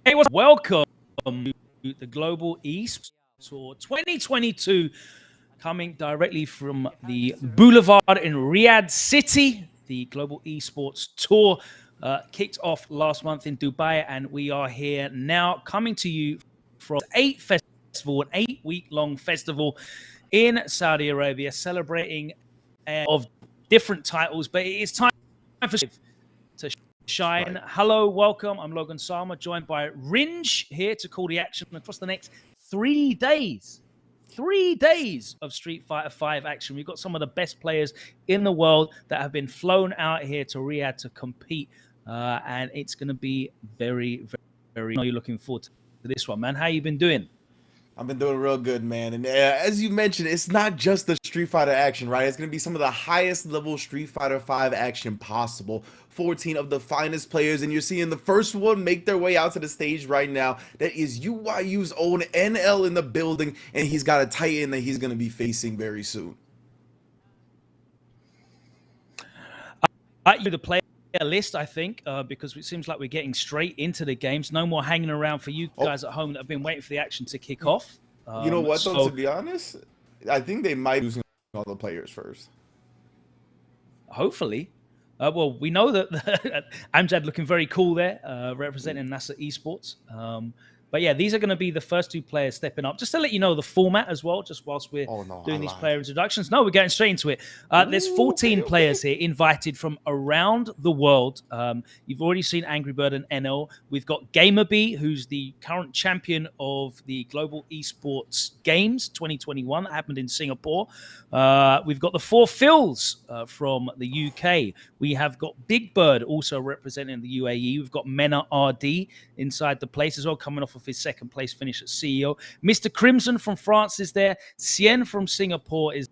Hey, welcome to the Global Esports Tour 2022, coming directly from the Boulevard in Riyadh City. The Global Esports Tour kicked off last month in Dubai, and we are here now coming to you from an 8-week-long festival in Saudi Arabia, celebrating of different titles. But it is time for to shine. Right. Hello, welcome. I'm Logan Sama, joined by Rinj here to call the action across the next 3 days. 3 days of Street Fighter V action. We've got some of the best players in the world that have been flown out here to Riyadh to compete, and it's going to be very, very. Are you looking forward to this one, man? How you been doing? I've been doing real good, man. And as you mentioned, it's not just the Street Fighter action, right? It's going to be some of the highest level Street Fighter V action possible. 14 of the finest players, and you're seeing the first one make their way out to the stage right now. That is UYU's own NL in the building, and he's got a Titan that he's going to be facing very soon. The player list, I think, because it seems like we're getting straight into the games. No more hanging around for you guys at home that have been waiting for the action to kick off. You know what, though, to be honest, I think they might be using all the players first. Hopefully. Well, we know that Amjad looking very cool there, representing NASA Esports. But yeah, these are going to be the first 2 players stepping up. Just to let you know the format as well, just whilst we're doing these player introductions. No, we're getting straight into it. There's 14 players here invited from around the world. You've already seen Angry Bird and NL. We've got GamerB, who's the current champion of the Global Esports Games 2021 that happened in Singapore. We've got the 4 Phils from the UK. We have got Big Bird also representing the UAE. We've got Mena RD inside the place as well, coming off of his second place finish at CEO. Mr. Crimson from France is there. Sien from Singapore is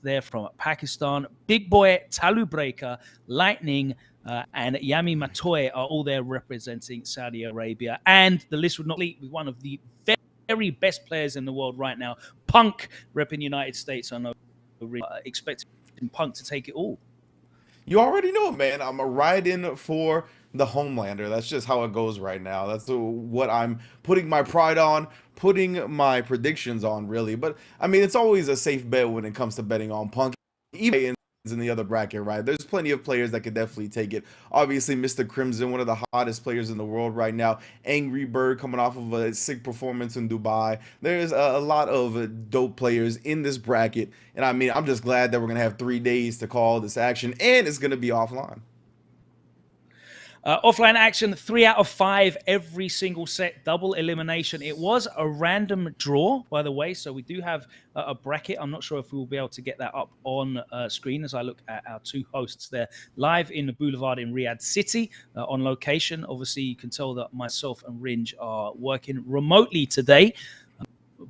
there from Pakistan. Big Boy, Talu Breaker, Lightning, and Yami Matoy are all there representing Saudi Arabia. And the list would not leave with one of the very best players in the world right now, Punk, repping United States. I know expecting Punk to take it all. You already know, man. I'm a ride-in for the Homelander. That's just how it goes right now. That's what I'm putting my pride on, putting my predictions on, really. But, I mean, it's always a safe bet when it comes to betting on Punk. Even in the other bracket, right? There's plenty of players that could definitely take it. Obviously, Mr. Crimson, one of the hottest players in the world right now. Angry Bird coming off of a sick performance in Dubai. There's a lot of dope players in this bracket. And I mean, I'm just glad that we're going to have 3 days to call this action, and it's going to be offline. Offline action, 3 out of 5 every single set, double elimination. It was a random draw, by the way, so we do have a bracket. I'm not sure if we will be able to get that up on screen as I look at our 2 hosts there live in the Boulevard in Riyadh City on location. Obviously, you can tell that myself and Rinj are working remotely today,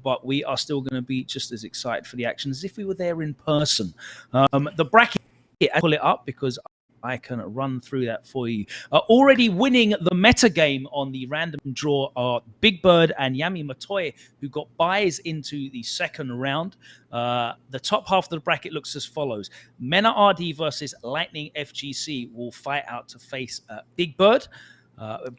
but we are still going to be just as excited for the action as if we were there in person. The bracket, I pull it up because I can run through that for you. Already winning the meta game on the random draw are Big Bird and Yami Matoy, who got buys into the second round. The top half of the bracket looks as follows. Mena RD versus Lightning FGC will fight out to face Big Bird.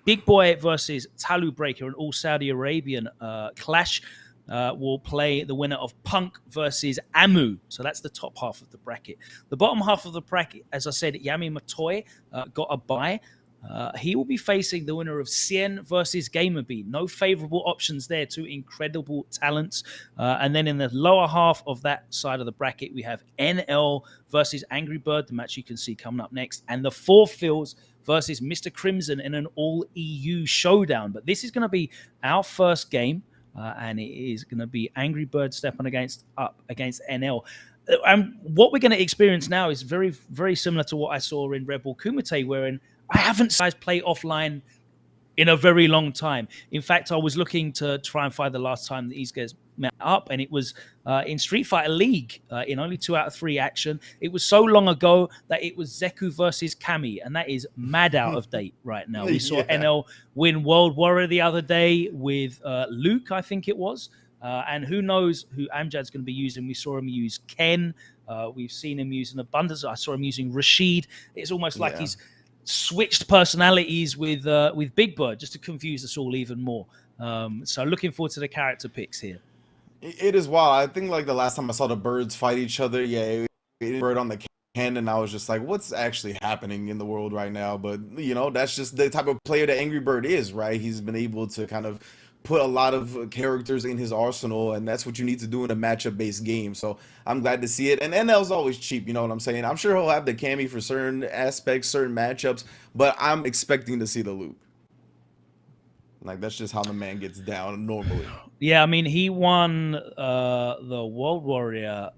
Big Boy versus Talu Breaker, an all Saudi Arabian clash. Will play the winner of Punk versus Amu. So that's the top half of the bracket. The bottom half of the bracket, as I said, Yami Matoy got a bye. He will be facing the winner of Cien versus Gamerby. No favorable options there. Two incredible talents. And then in the lower half of that side of the bracket, we have NL versus Angry Bird, the match you can see coming up next. And the Four Phils versus Mr. Crimson in an all-EU showdown. But this is going to be our first game. And it is going to be Angry Bird stepping up against NL. And what we're going to experience now is very, very similar to what I saw in Rebel Kumite, wherein I haven't seen guys play offline in a very long time. In fact, I was looking to try and find the last time that these guys met up, and it was in Street Fighter League in only 2 out of 3 action. It was so long ago that it was Zeku versus Kami, and that is mad out of date right now. We saw NL win World Warrior the other day with Luke, I think it was. And who knows who Amjad's going to be using. We saw him use Ken. We've seen him using Abundance. I saw him using Rashid. It's almost like he's switched personalities with Big Bird just to confuse us all even more. So looking forward to the character picks here. It is wild. I think like the last time I saw the birds fight each other, it bird on the can, and I was just like, what's actually happening in the world right now? But you know, that's just the type of player that Angry Bird is, right? He's been able to kind of put a lot of characters in his arsenal, and that's what you need to do in a matchup-based game. So I'm glad to see it. And NL's always cheap, you know what I'm saying? I'm sure he'll have the Cammy for certain aspects, certain matchups, but I'm expecting to see the Luke. Like, that's just how the man gets down normally. Yeah, I mean, he won the World Warrior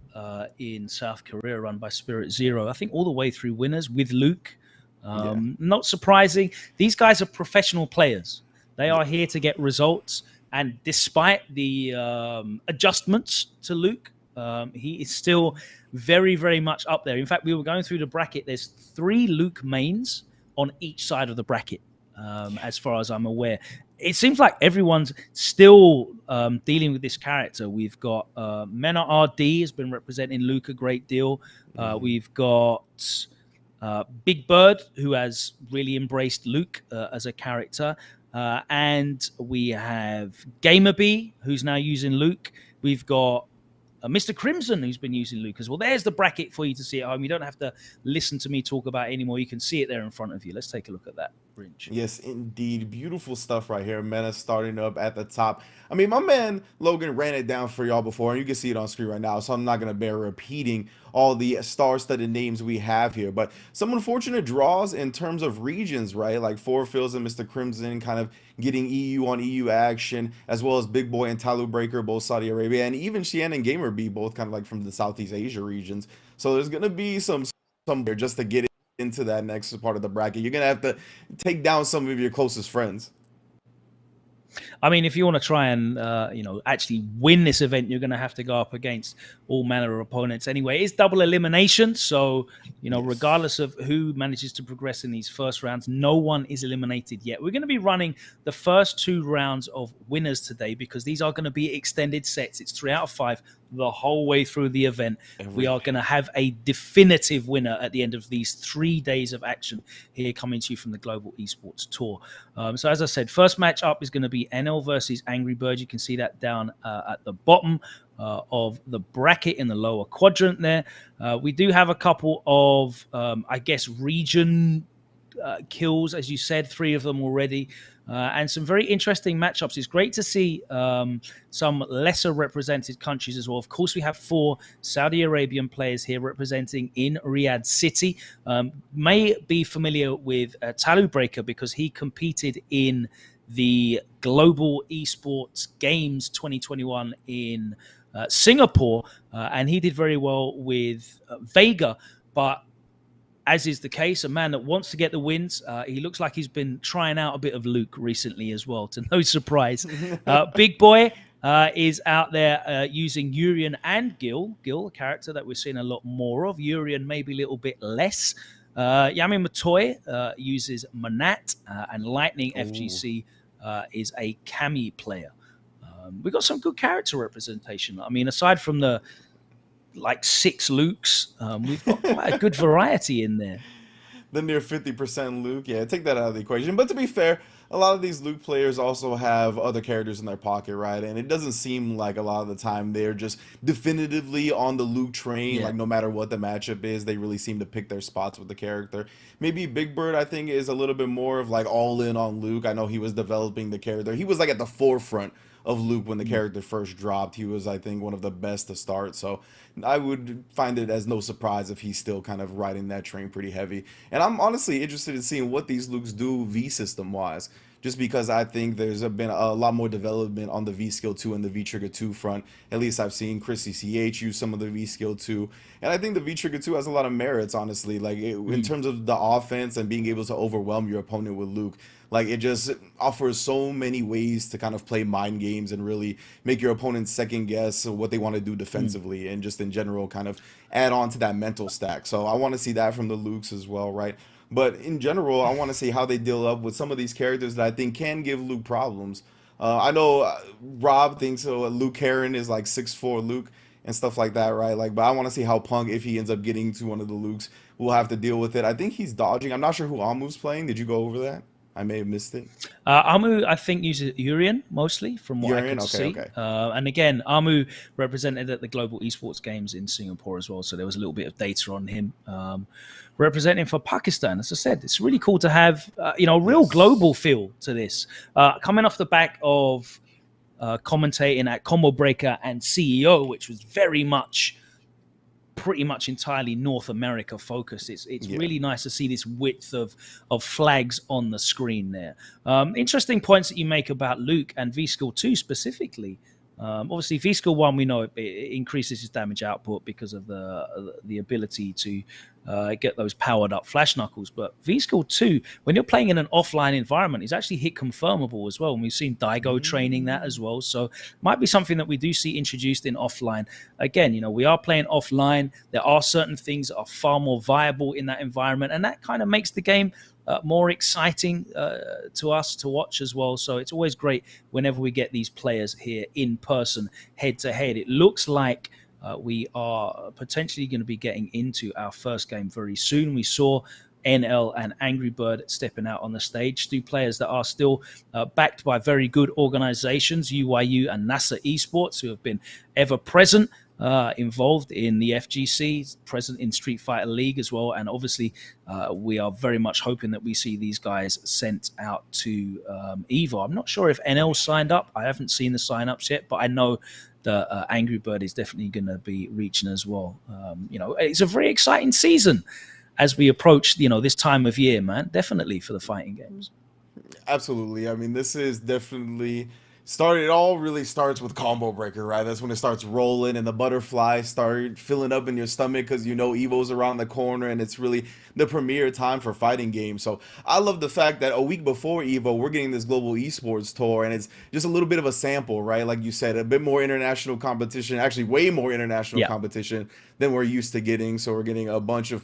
in South Korea run by Spirit Zero, I think all the way through winners with Luke. Not surprising. These guys are professional players. They are here to get results. And despite the adjustments to Luke, he is still very, very much up there. In fact, we were going through the bracket. There's 3 Luke mains on each side of the bracket, as far as I'm aware. It seems like everyone's still dealing with this character. We've got Mena RD has been representing Luke a great deal. We've got Big Bird, who has really embraced Luke as a character. And we have Gamerby, who's now using Luke. We've got Mr. Crimson, who's been using Luke as well. There's the bracket for you to see at home. You don't have to listen to me talk about it anymore. You can see it there in front of you. Let's take a look at that. Rinch. Yes, indeed. Beautiful stuff right here. Mena starting up at the top. I mean, my man Logan ran it down for y'all before, and you can see it on screen right now, so I'm not going to bear repeating all the star-studded names we have here. But some unfortunate draws in terms of regions, right? Like Four Phils and Mr. Crimson kind of getting EU on EU action, as well as Big Boy and Talu Breaker, both Saudi Arabia, and even Xian and Gamer B, both kind of like from the Southeast Asia regions. So there's going to be some there just to get into that next part of the bracket. You're going to have to take down some of your closest friends. I mean, if you want to try and, actually win this event, you're going to have to go up against all manner of opponents anyway. It's double elimination. So, regardless of who manages to progress in these first rounds, no one is eliminated yet. We're going to be running the first 2 rounds of winners today because these are going to be extended sets. It's 3 out of 5 the whole way through the event. We are going to have a definitive winner at the end of these 3 days of action here coming to you from the Global Esports Tour. So as I said, first match up is going to be NL versus Angry Bird. You can see that down at the bottom of the bracket in the lower quadrant there. We do have a couple of, region kills, as you said, 3 of them already. And some very interesting matchups. It's great to see some lesser represented countries as well. Of course, we have 4 Saudi Arabian players here representing in Riyadh City. May be familiar with Talu Breaker because he competed in the Global Esports Games 2021 in Singapore, and he did very well with Vega. But as is the case, a man that wants to get the wins. He looks like he's been trying out a bit of Luke recently as well, to no surprise. Big Boy is out there using Urian and Gil. Gil, a character that we're seeing a lot more of. Urian maybe a little bit less. Yami Matoy uses Manat, and Lightning FGC is a Cammy player. We've got some good character representation. I mean, aside from the 6 Lukes, we've got quite a good variety in there. The near 50% Luke, yeah, take that out of the equation. But to be fair, a lot of these Luke players also have other characters in their pocket, right? And it doesn't seem like a lot of the time they're just definitively on the Luke train. Yeah. Like no matter what the matchup is, they really seem to pick their spots with the character. Maybe Big Bird, I think, is a little bit more of like all in on Luke. I know he was developing the character. He was like at the forefront of Luke when the character first dropped. He was, I think, one of the best to start. So I would find it as no surprise if he's still kind of riding that train pretty heavy. And I'm honestly interested in seeing what these Lukes do V system wise. Just because I think there's been a lot more development on the V skill 2 and the V trigger 2 front. At least I've seen Chrissy CH use some of the V skill 2. And I think the V trigger 2 has a lot of merits, honestly. Like in terms of the offense and being able to overwhelm your opponent with Luke. Like it just offers so many ways to kind of play mind games and really make your opponent second guess what they want to do defensively and just in general kind of add on to that mental stack. So I want to see that from the Lukes as well, right? But in general, I want to see how they deal up with some of these characters that I think can give Luke problems. I know Rob thinks Luke Heron is like 6'4" Luke and stuff like that, right? Like, but I want to see how Punk, if he ends up getting to one of the Lukes, will have to deal with it. I think he's dodging. I'm not sure who Amu's playing. Did you go over that? I may have missed it. Amu, I think, uses Urian mostly, from what I Urian? could Okay, see. okay. And again, Amu represented at the Global Esports Games in Singapore as well, so there was a little bit of data on him. Representing for Pakistan, as I said, it's really cool to have a real Yes. global feel to this. Coming off the back of commentating at Combo Breaker and CEO, which was pretty much entirely North America focused. It's Yeah. really nice to see this width of flags on the screen there. Interesting points that you make about Luke and V-Skill 2 specifically. Obviously, V-Skill 1, we know it increases his damage output because of the ability to get those powered up flash knuckles. But V-Skill 2, when you're playing in an offline environment, is actually hit confirmable as well. And we've seen Daigo training that as well. So might be something that we do see introduced in offline. Again, we are playing offline. There are certain things that are far more viable in that environment. And that kind of makes the game more exciting to us to watch as well. So it's always great whenever we get these players here in person, head to head. It looks like we are potentially going to be getting into our first game very soon. We saw NL and Angry Bird stepping out on the stage, two players that are still backed by very good organizations, UYU and NASA Esports, who have been ever present, involved in the FGC, present in Street Fighter League as well. And obviously, we are very much hoping that we see these guys sent out to EVO. I'm not sure if NL signed up. I haven't seen the sign-ups yet, but I know the Angry Bird is definitely going to be reaching as well. It's a very exciting season as we approach, this time of year, man. Definitely for the fighting games. Absolutely. I mean, this is definitely started. It all really starts with Combo Breaker, right? That's when it starts rolling and the butterflies start filling up in your stomach because Evo's around the corner and it's really the premier time for fighting games. So I love the fact that a week before Evo, we're getting this Global Esports Tour and it's just a little bit of a sample, right? Like you said, a bit more international competition, actually way more international competition than we're used to getting. So we're getting a bunch of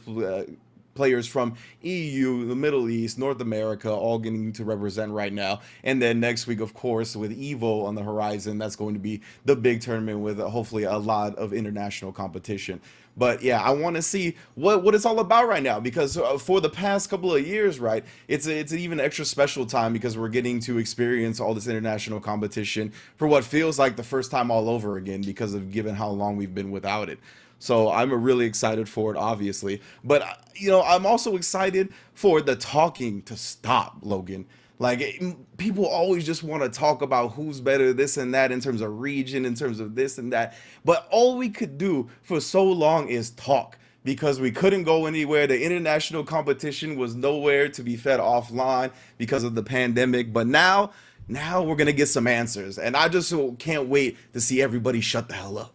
players from EU, the Middle East, North America, all getting to represent right now. And then next week, of course, with EVO on the horizon, that's going to be the big tournament with hopefully a lot of international competition. But yeah, I want to see what it's all about right now, because for the past couple of years, right, it's an even extra special time because we're getting to experience all this international competition for what feels like the first time all over again, because of given how long we've been without it. So I'm really excited for it, obviously. But, I'm also excited for the talking to stop, Logan. Like, people always just want to talk about who's better, this and that, in terms of region, in terms of this and that. But all we could do for so long is talk, because we couldn't go anywhere. The international competition was nowhere to be fed offline because of the pandemic. But now we're going to get some answers. And I just can't wait to see everybody shut the hell up.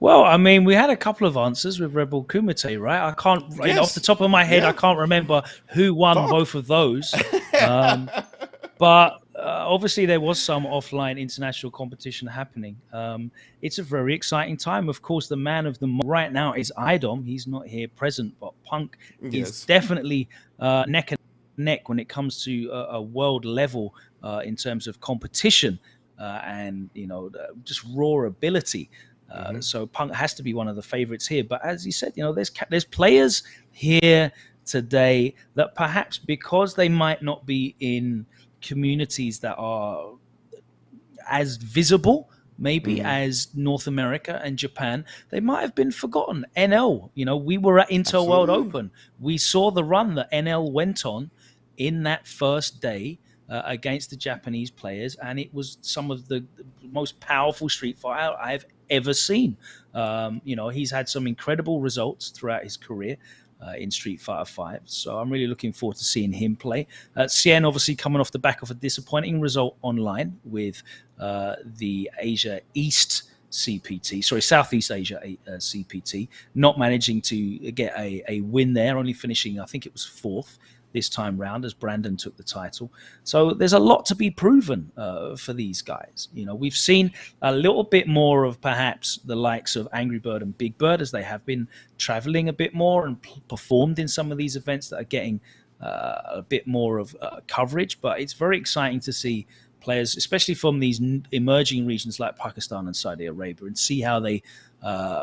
Well, I mean, we had a couple of answers with Rebel Kumite, right? I can't, off the top of my head, I can't remember who won both of those. But obviously, there was some offline international competition happening. It's a very exciting time. Of course, the man of the month right now is IDOM. He's not here present, but Punk is definitely neck and neck when it comes to a world level in terms of competition and, just raw ability. So Punk has to be one of the favorites here. But as you said, there's players here today that perhaps because they might not be in communities that are as visible maybe Hmm. as North America and Japan, they might have been forgotten. NL, we were at Intel World Absolutely. Open. We saw the run that NL went on in that first day against the Japanese players, and it was some of the most powerful Street Fighter I've ever seen. He's had some incredible results throughout his career. In Street Fighter 5. So I'm really looking forward to seeing him play. Cien obviously coming off the back of a disappointing result online with the Asia East CPT, sorry, Southeast Asia CPT, not managing to get a win there, only finishing, I think it was fourth this time round as Brandon took the title. So there's a lot to be proven for these guys. We've seen a little bit more of perhaps the likes of Angry Bird and Big Bird as they have been traveling a bit more and performed in some of these events that are getting a bit more of coverage. But it's very exciting to see players, especially from these emerging regions like Pakistan and Saudi Arabia, and see how they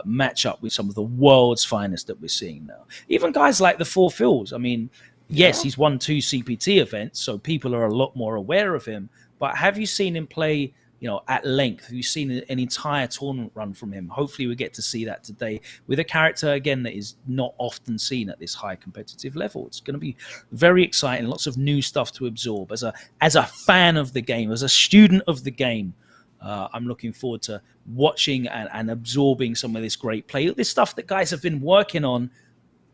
match up with some of the world's finest that we're seeing now. Even guys like the Four Phils. I mean, yes, Yeah. he's won 2 CPT events, so people are a lot more aware of him. But have you seen him play, at length? Have you seen an entire tournament run from him? Hopefully we get to see that today with a character, again, that is not often seen at this high competitive level. It's going to be very exciting, lots of new stuff to absorb. As a fan of the game, as a student of the game, I'm looking forward to watching and absorbing some of this great play. This stuff that guys have been working on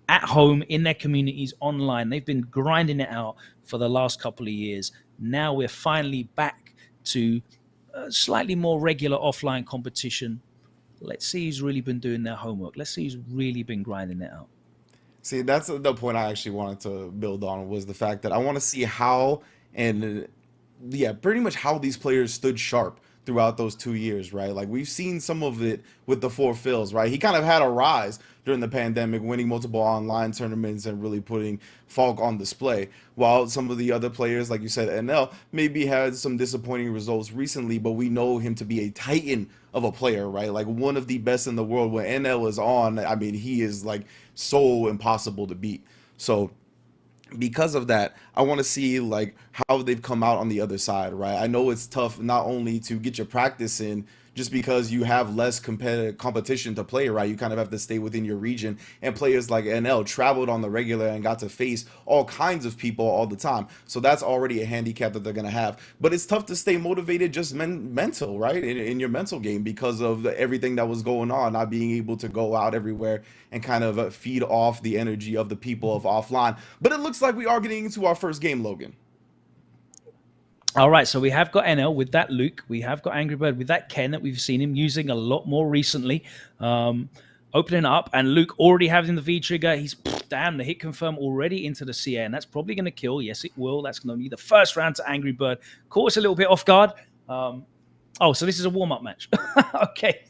at home, in their communities, online. They've been grinding it out for the last couple of years. Now we're finally back to slightly more regular offline competition. Let's see who's really been doing their homework. Let's see who's really been grinding it out. See, that's the point I actually wanted to build on, was the fact that I want to see how, and yeah, pretty much how these players stood sharp throughout those 2 years, right? Like we've seen some of it with the Four Phils, right? He kind of had a rise during the pandemic, winning multiple online tournaments and really putting Falk on display. While some of the other players, like you said, NL, maybe had some disappointing results recently, but we know him to be a titan of a player, right? Like one of the best in the world. When NL is on, I mean, he is like so impossible to beat. So because of that, I want to see like how they've come out on the other side, right? I know it's tough not only to get your practice in just because you have less competitive competition to play, right? You kind of have to stay within your region. And players like NL traveled on the regular and got to face all kinds of people all the time. So that's already a handicap that they're going to have. But it's tough to stay motivated just mental, right? In your mental game because of everything that was going on, not being able to go out everywhere and kind of feed off the energy of the people of offline. But it looks like we are getting into our first game, Logan. All right, so we have got NL with that Luke. We have got Angry Bird with that Ken that we've seen him using a lot more recently. Opening up, and Luke already having the V trigger. He's, damn, the hit confirm already into the CA, and that's probably going to kill. Yes, it will. That's going to be the first round to Angry Bird. Caught us a little bit off guard. So this is a warm-up match. Okay.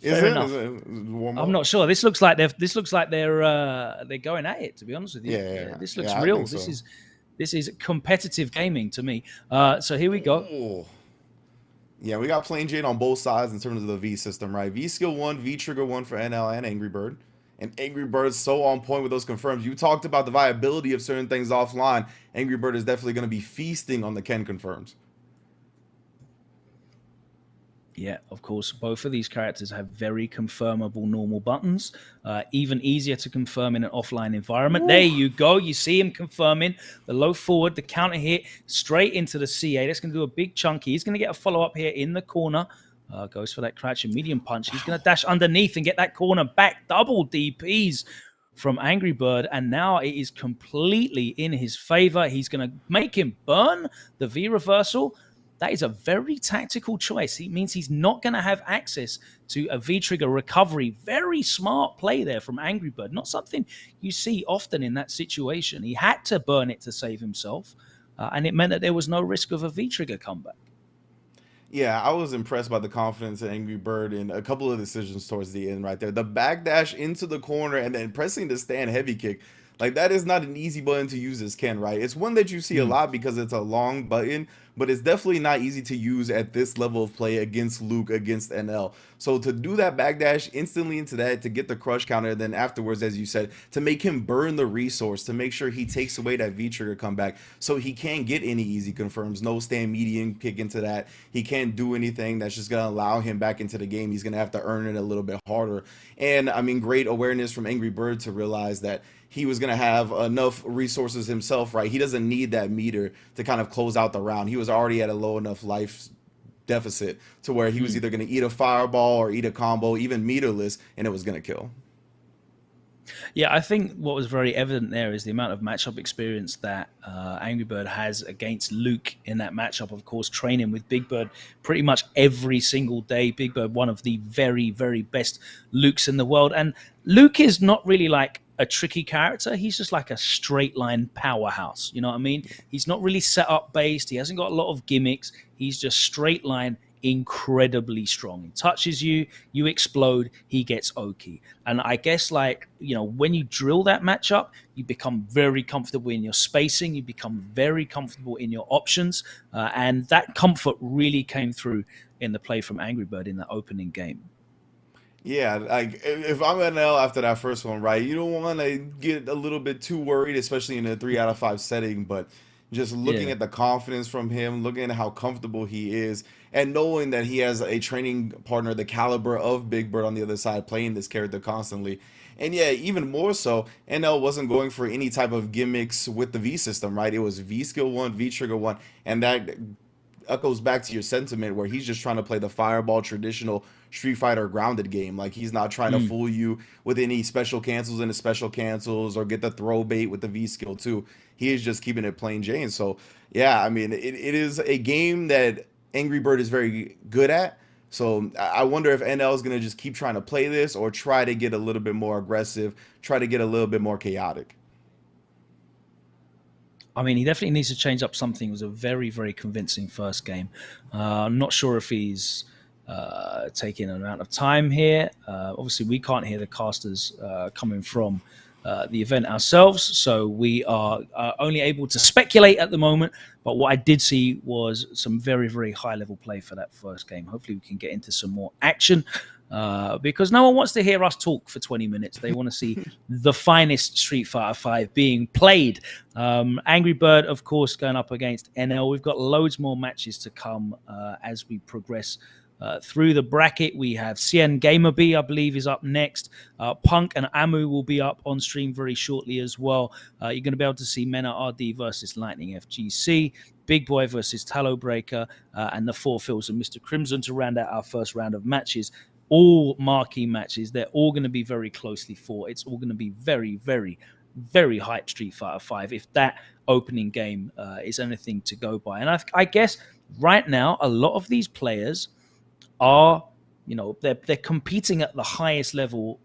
Fair enough. Is it warm I'm up? not sure. This looks like they're going at it, to be honest with you. Yeah. This looks Yeah, I real. think so. This is competitive gaming to me. So here we go. Oh. Yeah, we got Plain Jane on both sides in terms of the V system, right? V skill 1, V trigger 1 for NL and Angry Bird. And Angry Bird's so on point with those confirms. You talked about the viability of certain things offline. Angry Bird is definitely going to be feasting on the Ken confirms. Yeah, of course. Both of these characters have very confirmable normal buttons. Even easier to confirm in an offline environment. Ooh. There you go. You see him confirming the low forward, the counter hit straight into the CA. That's going to do a big chunky. He's going to get a follow-up here in the corner. Goes for that crouching medium punch. He's going to dash underneath and get that corner back. Double DPs from Angry Bird, and now it is completely in his favor. He's going to make him burn the V reversal. That is a very tactical choice. It means he's not going to have access to a V-trigger recovery. Very smart play there from Angry Bird. Not something you see often in that situation. He had to burn it to save himself, and it meant that there was no risk of a V-trigger comeback. Yeah, I was impressed by the confidence in Angry Bird in a couple of decisions towards the end right there. The backdash into the corner and then pressing the stand heavy kick. Like that is not an easy button to use as Ken, right? It's one that you see a Mm. lot because it's a long button, but it's definitely not easy to use at this level of play against Luke, against NL. So to do that backdash instantly into that, to get the crush counter, then afterwards, as you said, to make him burn the resource, to make sure he takes away that V trigger comeback, so he can't get any easy confirms, no stand median kick into that. He can't do anything that's just gonna allow him back into the game. He's gonna have to earn it a little bit harder. And I mean, great awareness from Angry Bird to realize that he was going to have enough resources himself, right? He doesn't need that meter to kind of close out the round. He was already at a low enough life deficit to where he was Mm. either going to eat a fireball or eat a combo, even meterless, and it was going to kill. Yeah, I think what was very evident there is the amount of matchup experience that Angry Bird has against Luke in that matchup. Of course, training with Big Bird pretty much every single day. Big Bird, one of the very, very best Lukes in the world. And Luke is not really like a tricky character. He's just like a straight line powerhouse. You know what I mean? He's not really set up based. He hasn't got a lot of gimmicks. He's just straight line, incredibly strong. He touches you, you explode, he gets Oki. And I guess, like, you know, when you drill that matchup, you become very comfortable in your spacing, you become very comfortable in your options, and that comfort really came through in the play from Angry Bird in the opening game. Yeah, like if I'm NL after that first one, right, you don't want to get a little bit too worried, especially in a 3 out of 5 setting. But just looking Yeah. at the confidence from him, looking at how comfortable he is, and knowing that he has a training partner the caliber of Big Bird on the other side, playing this character constantly. And yeah, even more so, NL wasn't going for any type of gimmicks with the V system, right? It was V skill one, V trigger one, and that echoes back to your sentiment where he's just trying to play the fireball traditional Street Fighter grounded game. Like he's not trying to Mm. fool you with any special cancels into special cancels or get the throw bait with the V skill too. He is just keeping it plain Jane. So yeah, I mean it is a game that Angry Bird is very good at. So I wonder if NL is gonna just keep trying to play this or try to get a little bit more aggressive, try to get a little bit more chaotic. I mean, he definitely needs to change up something. It was a very, very convincing first game. I'm not sure if he's taking an amount of time here. Obviously, we can't hear the casters coming from the event ourselves, so we are only able to speculate at the moment. But what I did see was some very, very high level play for that first game. Hopefully, we can get into some more action. Because no one wants to hear us talk for 20 minutes. They want to see the finest Street Fighter 5 being played. Angry Bird, of course, going up against NL. We've got loads more matches to come as we progress through the bracket. We have CN Gamer B, I believe, is up next. Punk and Amu will be up on stream very shortly as well. You're going to be able to see Mena RD versus Lightning FGC, Big Boy versus Tallow Breaker, and the Four Fills and Mr. Crimson to round out our first round of matches. All marquee matches. They're all going to be very closely fought. It's all going to be very, very, very hype Street Fighter 5 if that opening game is anything to go by. And I guess right now, a lot of these players are, you know, they're competing at the highest level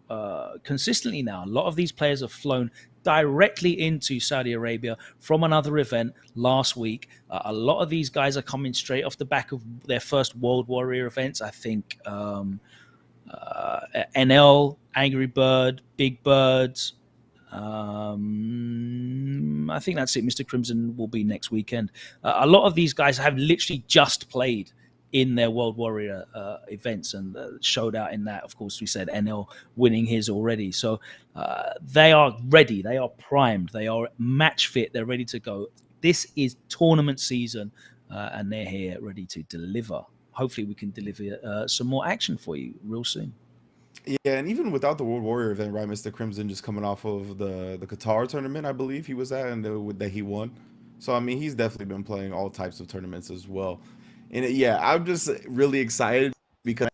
consistently now. A lot of these players have flown directly into Saudi Arabia from another event last week. A lot of these guys are coming straight off the back of their first World Warrior events. I think NL, Angry Bird, Big Birds. I think that's it. Mr. Crimson will be next weekend. A lot of these guys have literally just played in their World Warrior events and showed out in that. Of course, we said NL winning his already. So they are ready. They are primed. They are match fit. They're ready to go. This is tournament season, and they're here ready to deliver. Hopefully, we can deliver some more action for you real soon. Yeah, and even without the World Warrior event, right, Mr. Crimson just coming off of the Qatar tournament, I believe he was at, and that he won. So I mean, he's definitely been playing all types of tournaments as well. And yeah, I'm just really excited because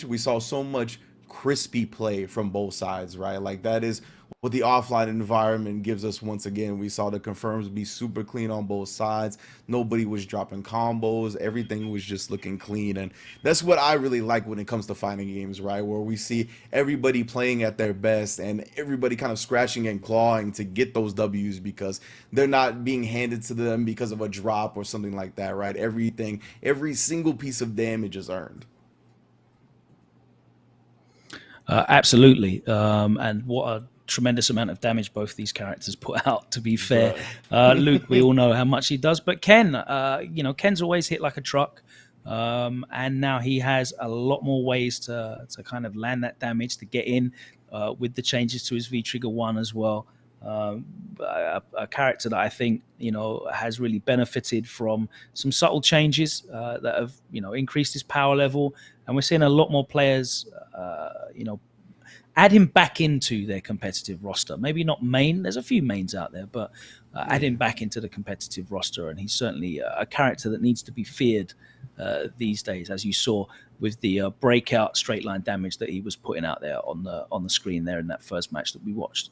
we saw so much crispy play from both sides, right? Like that is what the offline environment gives us once again. We saw the confirms be super clean on both sides. Nobody was dropping combos. Everything was just looking clean. And that's what I really like when it comes to fighting games, right? Where we see everybody playing at their best and everybody kind of scratching and clawing to get those W's because they're not being handed to them because of a drop or something like that, right? Everything, every single piece of damage is earned. Absolutely. And what a tremendous amount of damage both these characters put out, to be fair. Right. Luke, we all know how much he does, but Ken, Ken's always hit like a truck. And now he has a lot more ways to kind of land that damage, to get in with the changes to his V-Trigger 1 as well. A character that I think, has really benefited from some subtle changes that have, increased his power level. And we're seeing a lot more players, add him back into their competitive roster. Maybe not main. There's a few mains out there, but add him back into the competitive roster. And he's certainly a character that needs to be feared these days, as you saw with the breakout straight line damage that he was putting out there on the screen there in that first match that we watched.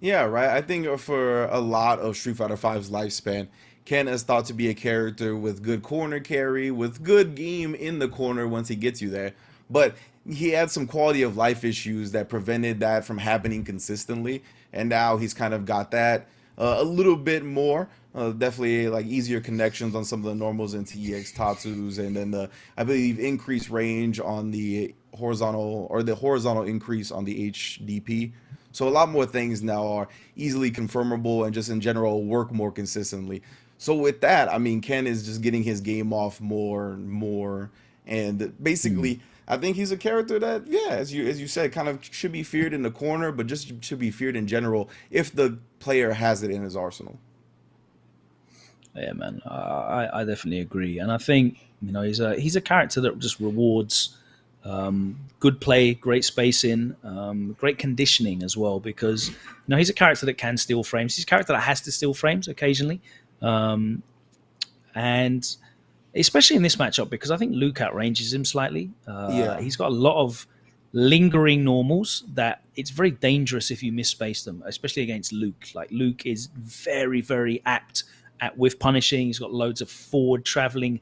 Yeah, right. I think for a lot of Street Fighter V's lifespan, Ken is thought to be a character with good corner carry, with good game in the corner once he gets you there. But he had some quality of life issues that prevented that from happening consistently. And now he's kind of got that a little bit more. Definitely like easier connections on some of the normals into EX Tatsus, and then I believe increased range on the horizontal increase on the HDP. So a lot more things now are easily confirmable and just in general work more consistently. So with that, I mean, Ken is just getting his game off more and more, and basically, I think he's a character that, yeah, as you said, kind of should be feared in the corner, but just should be feared in general if the player has it in his arsenal. Yeah, man, I definitely agree, and I think he's a character that just rewards good play, great spacing, great conditioning as well, because he's a character that can steal frames. He's a character that has to steal frames occasionally, and especially in this matchup, because I think Luke outranges him slightly. Yeah. He's got a lot of lingering normals that it's very dangerous if you misspace them, especially against Luke. Like, Luke is very, very apt at whiff punishing. He's got loads of forward traveling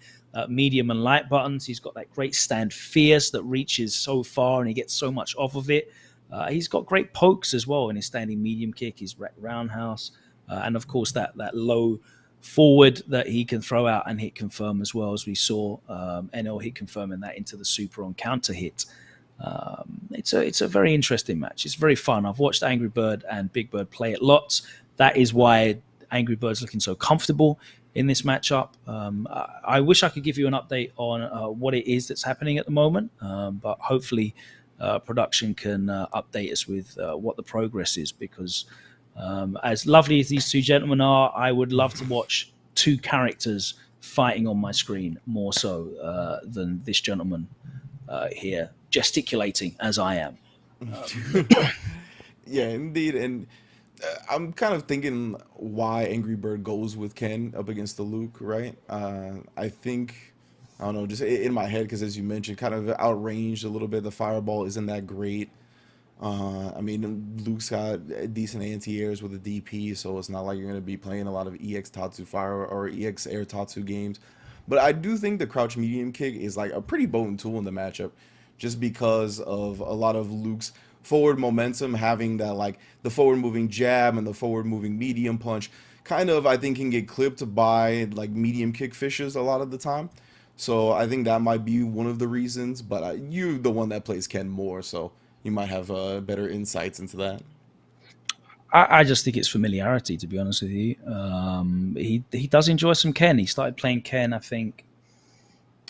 medium and light buttons. He's got that great stand fierce that reaches so far and he gets so much off of it. He's got great pokes as well in his standing medium kick, his roundhouse, and of course that low forward that he can throw out and hit confirm as well, as we saw NL hit confirming that into the super on counter hit. It's a very interesting match. It's very fun. I've watched Angry Bird and Big Bird play it lots. That is why Angry Bird's looking so comfortable in this matchup. I wish I could give you an update on what it is that's happening at the moment, but hopefully production can update us with what the progress is, because as lovely as these two gentlemen are, I would love to watch two characters fighting on my screen more so than this gentleman here gesticulating as I am. Yeah, indeed. And I'm kind of thinking why Angry Bird goes with Ken up against the Luke, right? I think, I don't know, just in my head, because as you mentioned, kind of outranged a little bit. The fireball isn't that great. I mean, Luke's got decent anti-airs with a DP, so it's not like you're going to be playing a lot of EX Tatsu Fire or EX Air Tatsu games. But I do think the crouch medium kick is like a pretty potent tool in the matchup, just because of a lot of Luke's forward momentum, having that, like, the forward moving jab and the forward moving medium punch kind of, I think, can get clipped by like medium kick fishes a lot of the time. So I think that might be one of the reasons, but you're the one that plays Ken more, so you might have better insights into that. I just think it's familiarity, to be honest with you. He does enjoy some Ken. He started playing Ken, I think,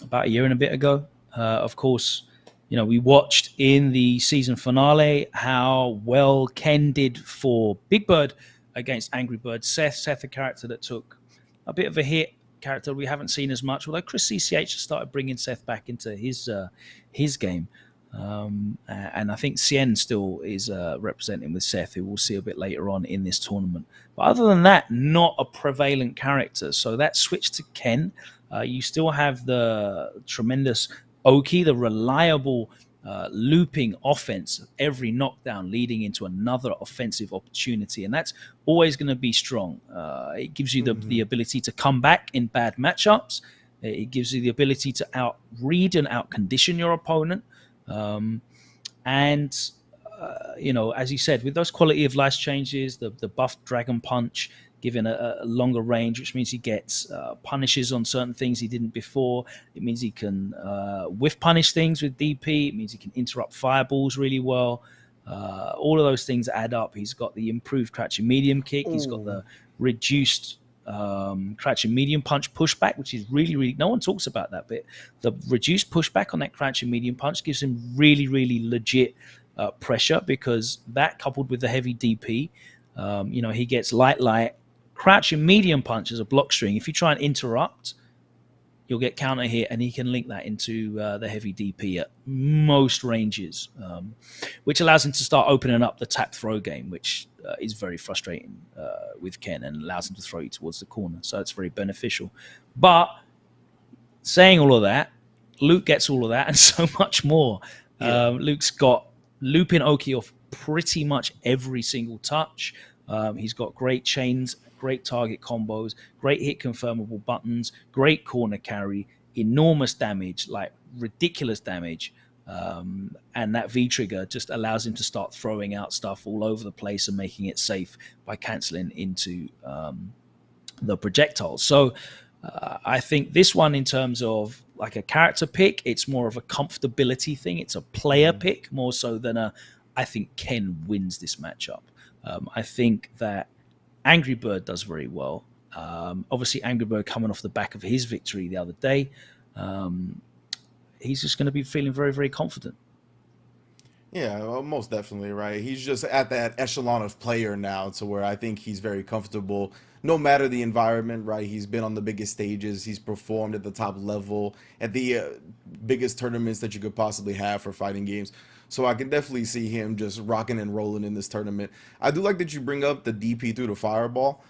about a year and a bit ago. Of course, we watched in the season finale how well Ken did for Big Bird against Angry Bird Seth. Seth, a character that took a bit of a hit, character we haven't seen as much, although Chris CCH has started bringing Seth back into his game. And I think Cien still is representing with Seth, who we'll see a bit later on in this tournament. But other than that, not a prevalent character. So that switch to Ken, you still have the tremendous Oki, the reliable looping offense of every knockdown leading into another offensive opportunity. And that's always going to be strong. It gives you the ability to come back in bad matchups. It gives you the ability to out-read and out-condition your opponent. And as you said, with those quality of life changes, the buffed Dragon Punch, given a longer range, which means he gets punishes on certain things he didn't before. It means he can whiff punish things with DP. It means he can interrupt fireballs really well. All of those things add up. He's got the improved crouching medium kick. He's got Oh, the reduced crouching medium punch pushback, which is really, really, no one talks about that bit. The reduced pushback on that crouching medium punch gives him really, really legit pressure, because that, coupled with the heavy DP, he gets light, crouching medium punch as a block string. If you try and interrupt, you'll get counter hit, and he can link that into the heavy DP at most ranges, which allows him to start opening up the tap throw game, which is very frustrating with Ken, and allows him to throw you towards the corner. So it's very beneficial. But saying all of that, Luke gets all of that and so much more. yeah. Luke's got looping Oki off pretty much every single touch. He's got great chains, great target combos, great hit confirmable buttons, great corner carry, enormous damage, like ridiculous damage. And that V trigger just allows him to start throwing out stuff all over the place and making it safe by canceling into the projectiles. So I think this one, in terms of like a character pick, it's more of a comfortability thing. It's a player pick more so than I think Ken wins this matchup. I think that Angry Bird does very well. Obviously, Angry Bird coming off the back of his victory the other day, he's just going to be feeling very, very confident. Yeah, well, most definitely, right? He's just at that echelon of player now to where I think he's very comfortable no matter the environment, right? He's been on the biggest stages, he's performed at the top level, at the biggest tournaments that you could possibly have for fighting games. So I can definitely see him just rocking and rolling in this tournament. I do like that you bring up the DP through the fireball.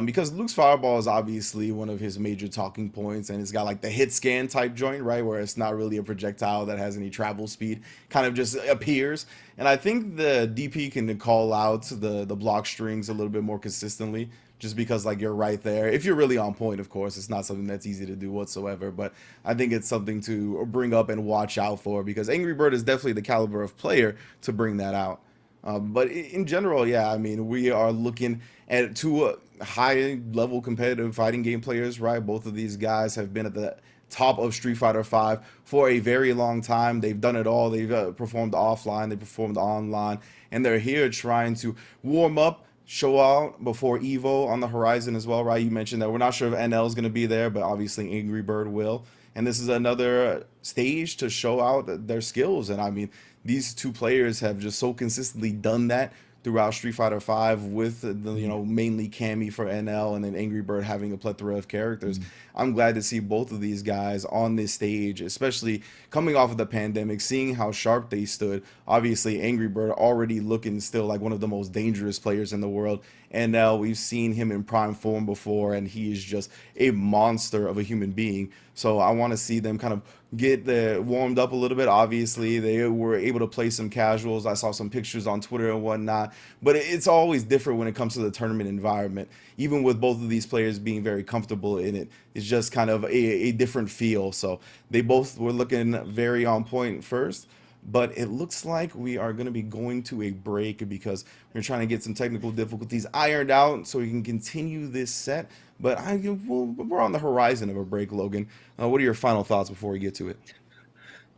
Because Luke's fireball is obviously one of his major talking points, and it's got like the hit scan type joint, right, where it's not really a projectile that has any travel speed, kind of just appears. And I think the DP can call out the block strings a little bit more consistently, just because like you're right there. If you're really on point, of course, it's not something that's easy to do whatsoever. But I think it's something to bring up and watch out for, because Angry Bird is definitely the caliber of player to bring that out. But in general, yeah, I mean, we are looking at two high level competitive fighting game players, right? Both of these guys have been at the top of Street Fighter V for a very long time. They've done it all. They've performed offline, they performed online, and they're here trying to warm up, show out before Evo on the horizon as well, right? You mentioned that we're not sure if NL is going to be there, but obviously Angry Bird will. And this is another stage to show out their skills. And I mean, these two players have just so consistently done that throughout Street Fighter V, with the mainly Cammy for NL, and then Angry Bird having a plethora of characters. I'm glad to see both of these guys on this stage, especially coming off of the pandemic, seeing how sharp they stood. Obviously, Angry Bird already looking still like one of the most dangerous players in the world. NL, we've seen him in prime form before, and he is just a monster of a human being. So I want to see them kind of get warmed up a little bit. Obviously, they were able to play some casuals. I saw some pictures on Twitter and whatnot. But it's always different when it comes to the tournament environment. Even with both of these players being very comfortable in it, it's just kind of a different feel. So they both were looking very on point first. But it looks like we are going to be going to a break, because we're trying to get some technical difficulties ironed out so we can continue this set. But we're on the horizon of a break, Logan. What are your final thoughts before we get to it?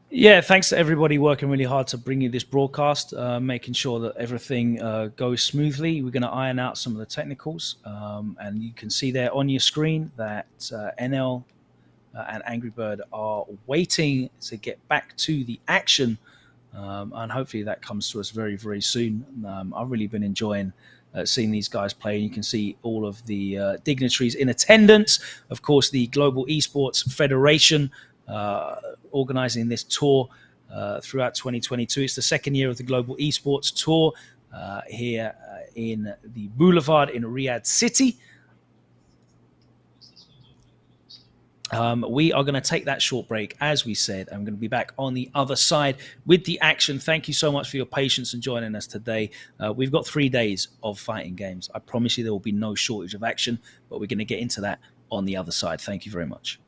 Yeah, thanks to everybody working really hard to bring you this broadcast, making sure that everything goes smoothly. We're going to iron out some of the technicals, and you can see there on your screen that NL and Angry Bird are waiting to get back to the action, and hopefully that comes to us very, very soon. I've really been enjoying seeing these guys play. You can see all of the dignitaries in attendance. Of course, the Global Esports Federation organizing this tour throughout 2022. It's the second year of the Global Esports Tour here in the Boulevard in Riyadh City. We are going to take that short break, as we said. I'm going to be back on the other side with the action. Thank you so much for your patience and joining us today. We've got 3 days of fighting games. I promise you there will be no shortage of action, but we're going to get into that on the other side. Thank you very much.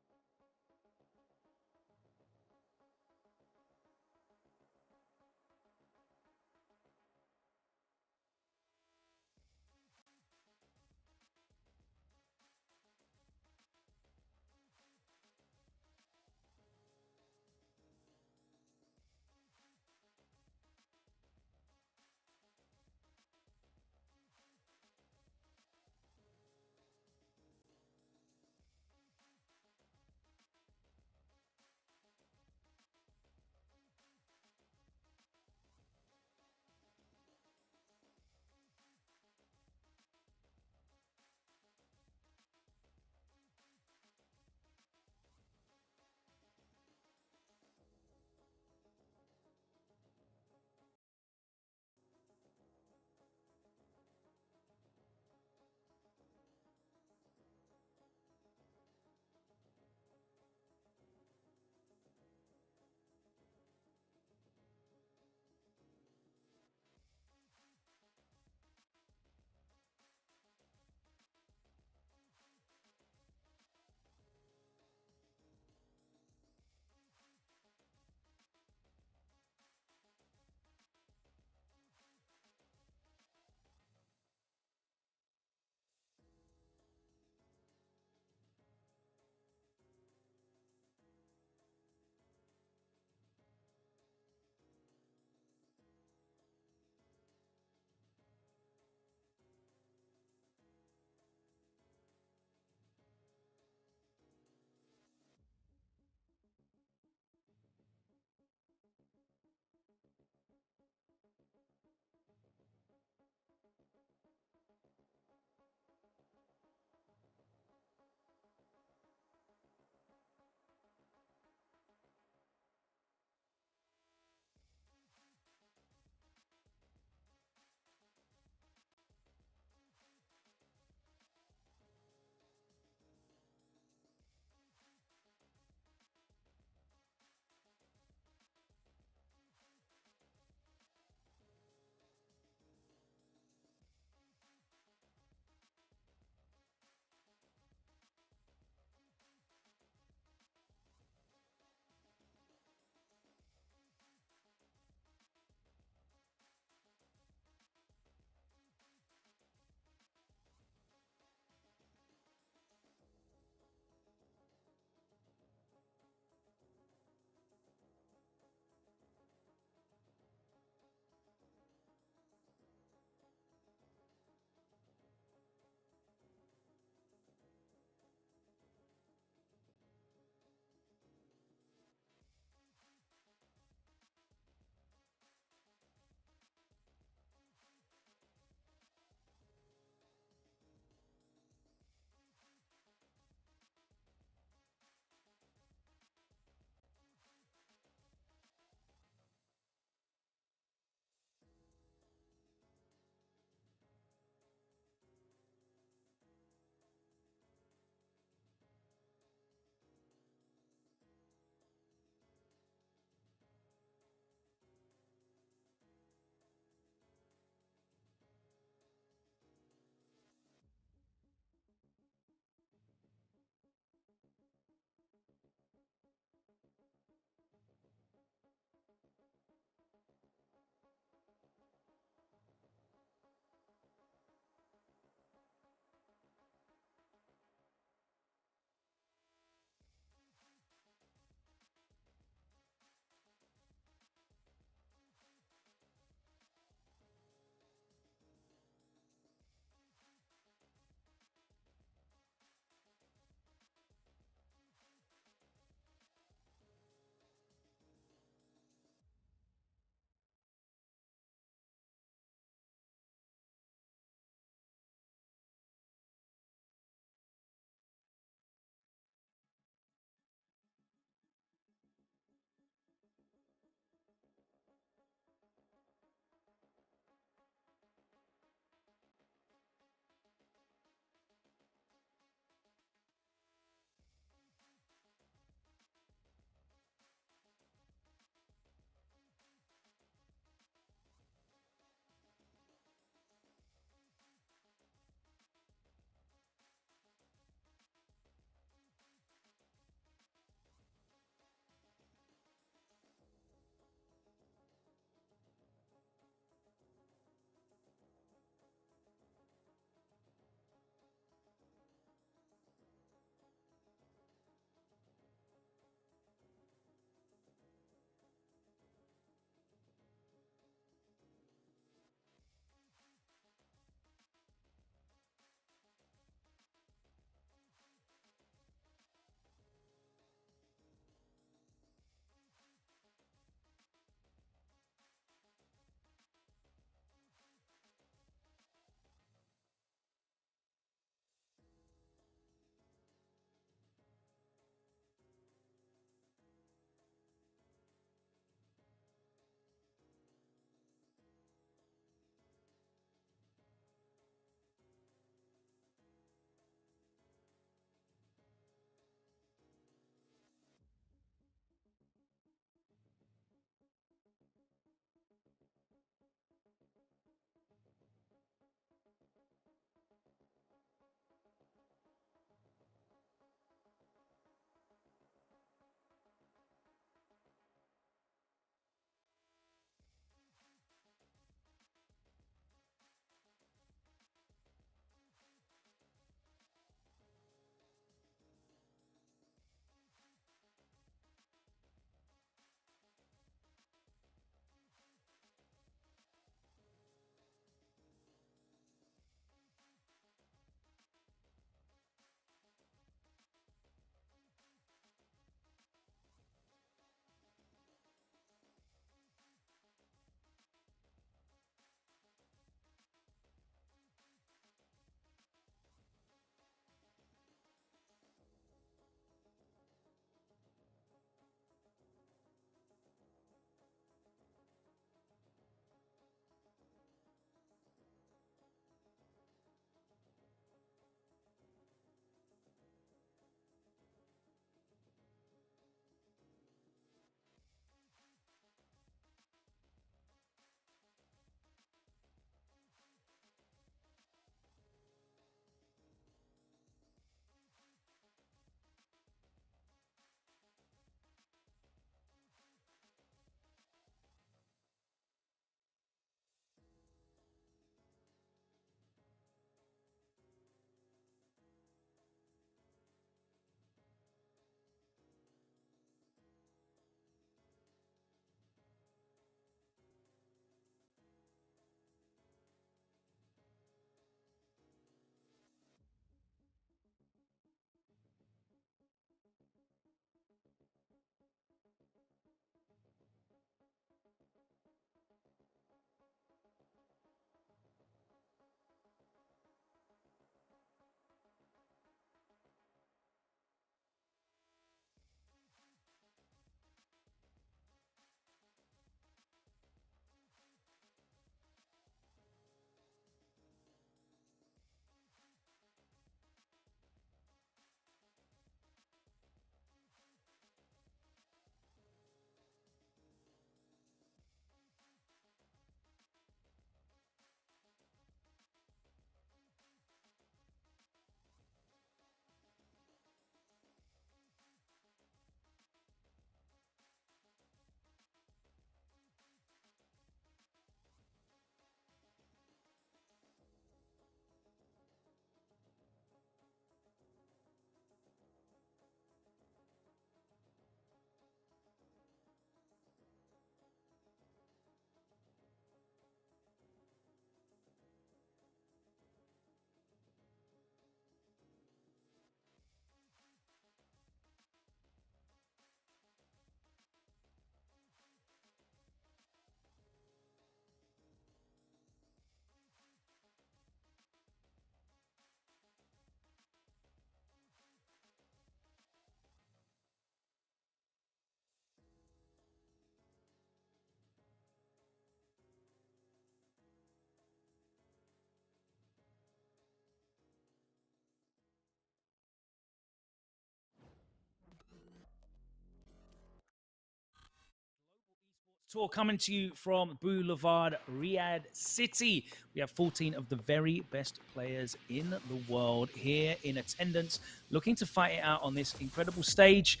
Tour coming to you from Boulevard Riyadh City. We have 14 of the very best players in the world here in attendance, looking to fight it out on this incredible stage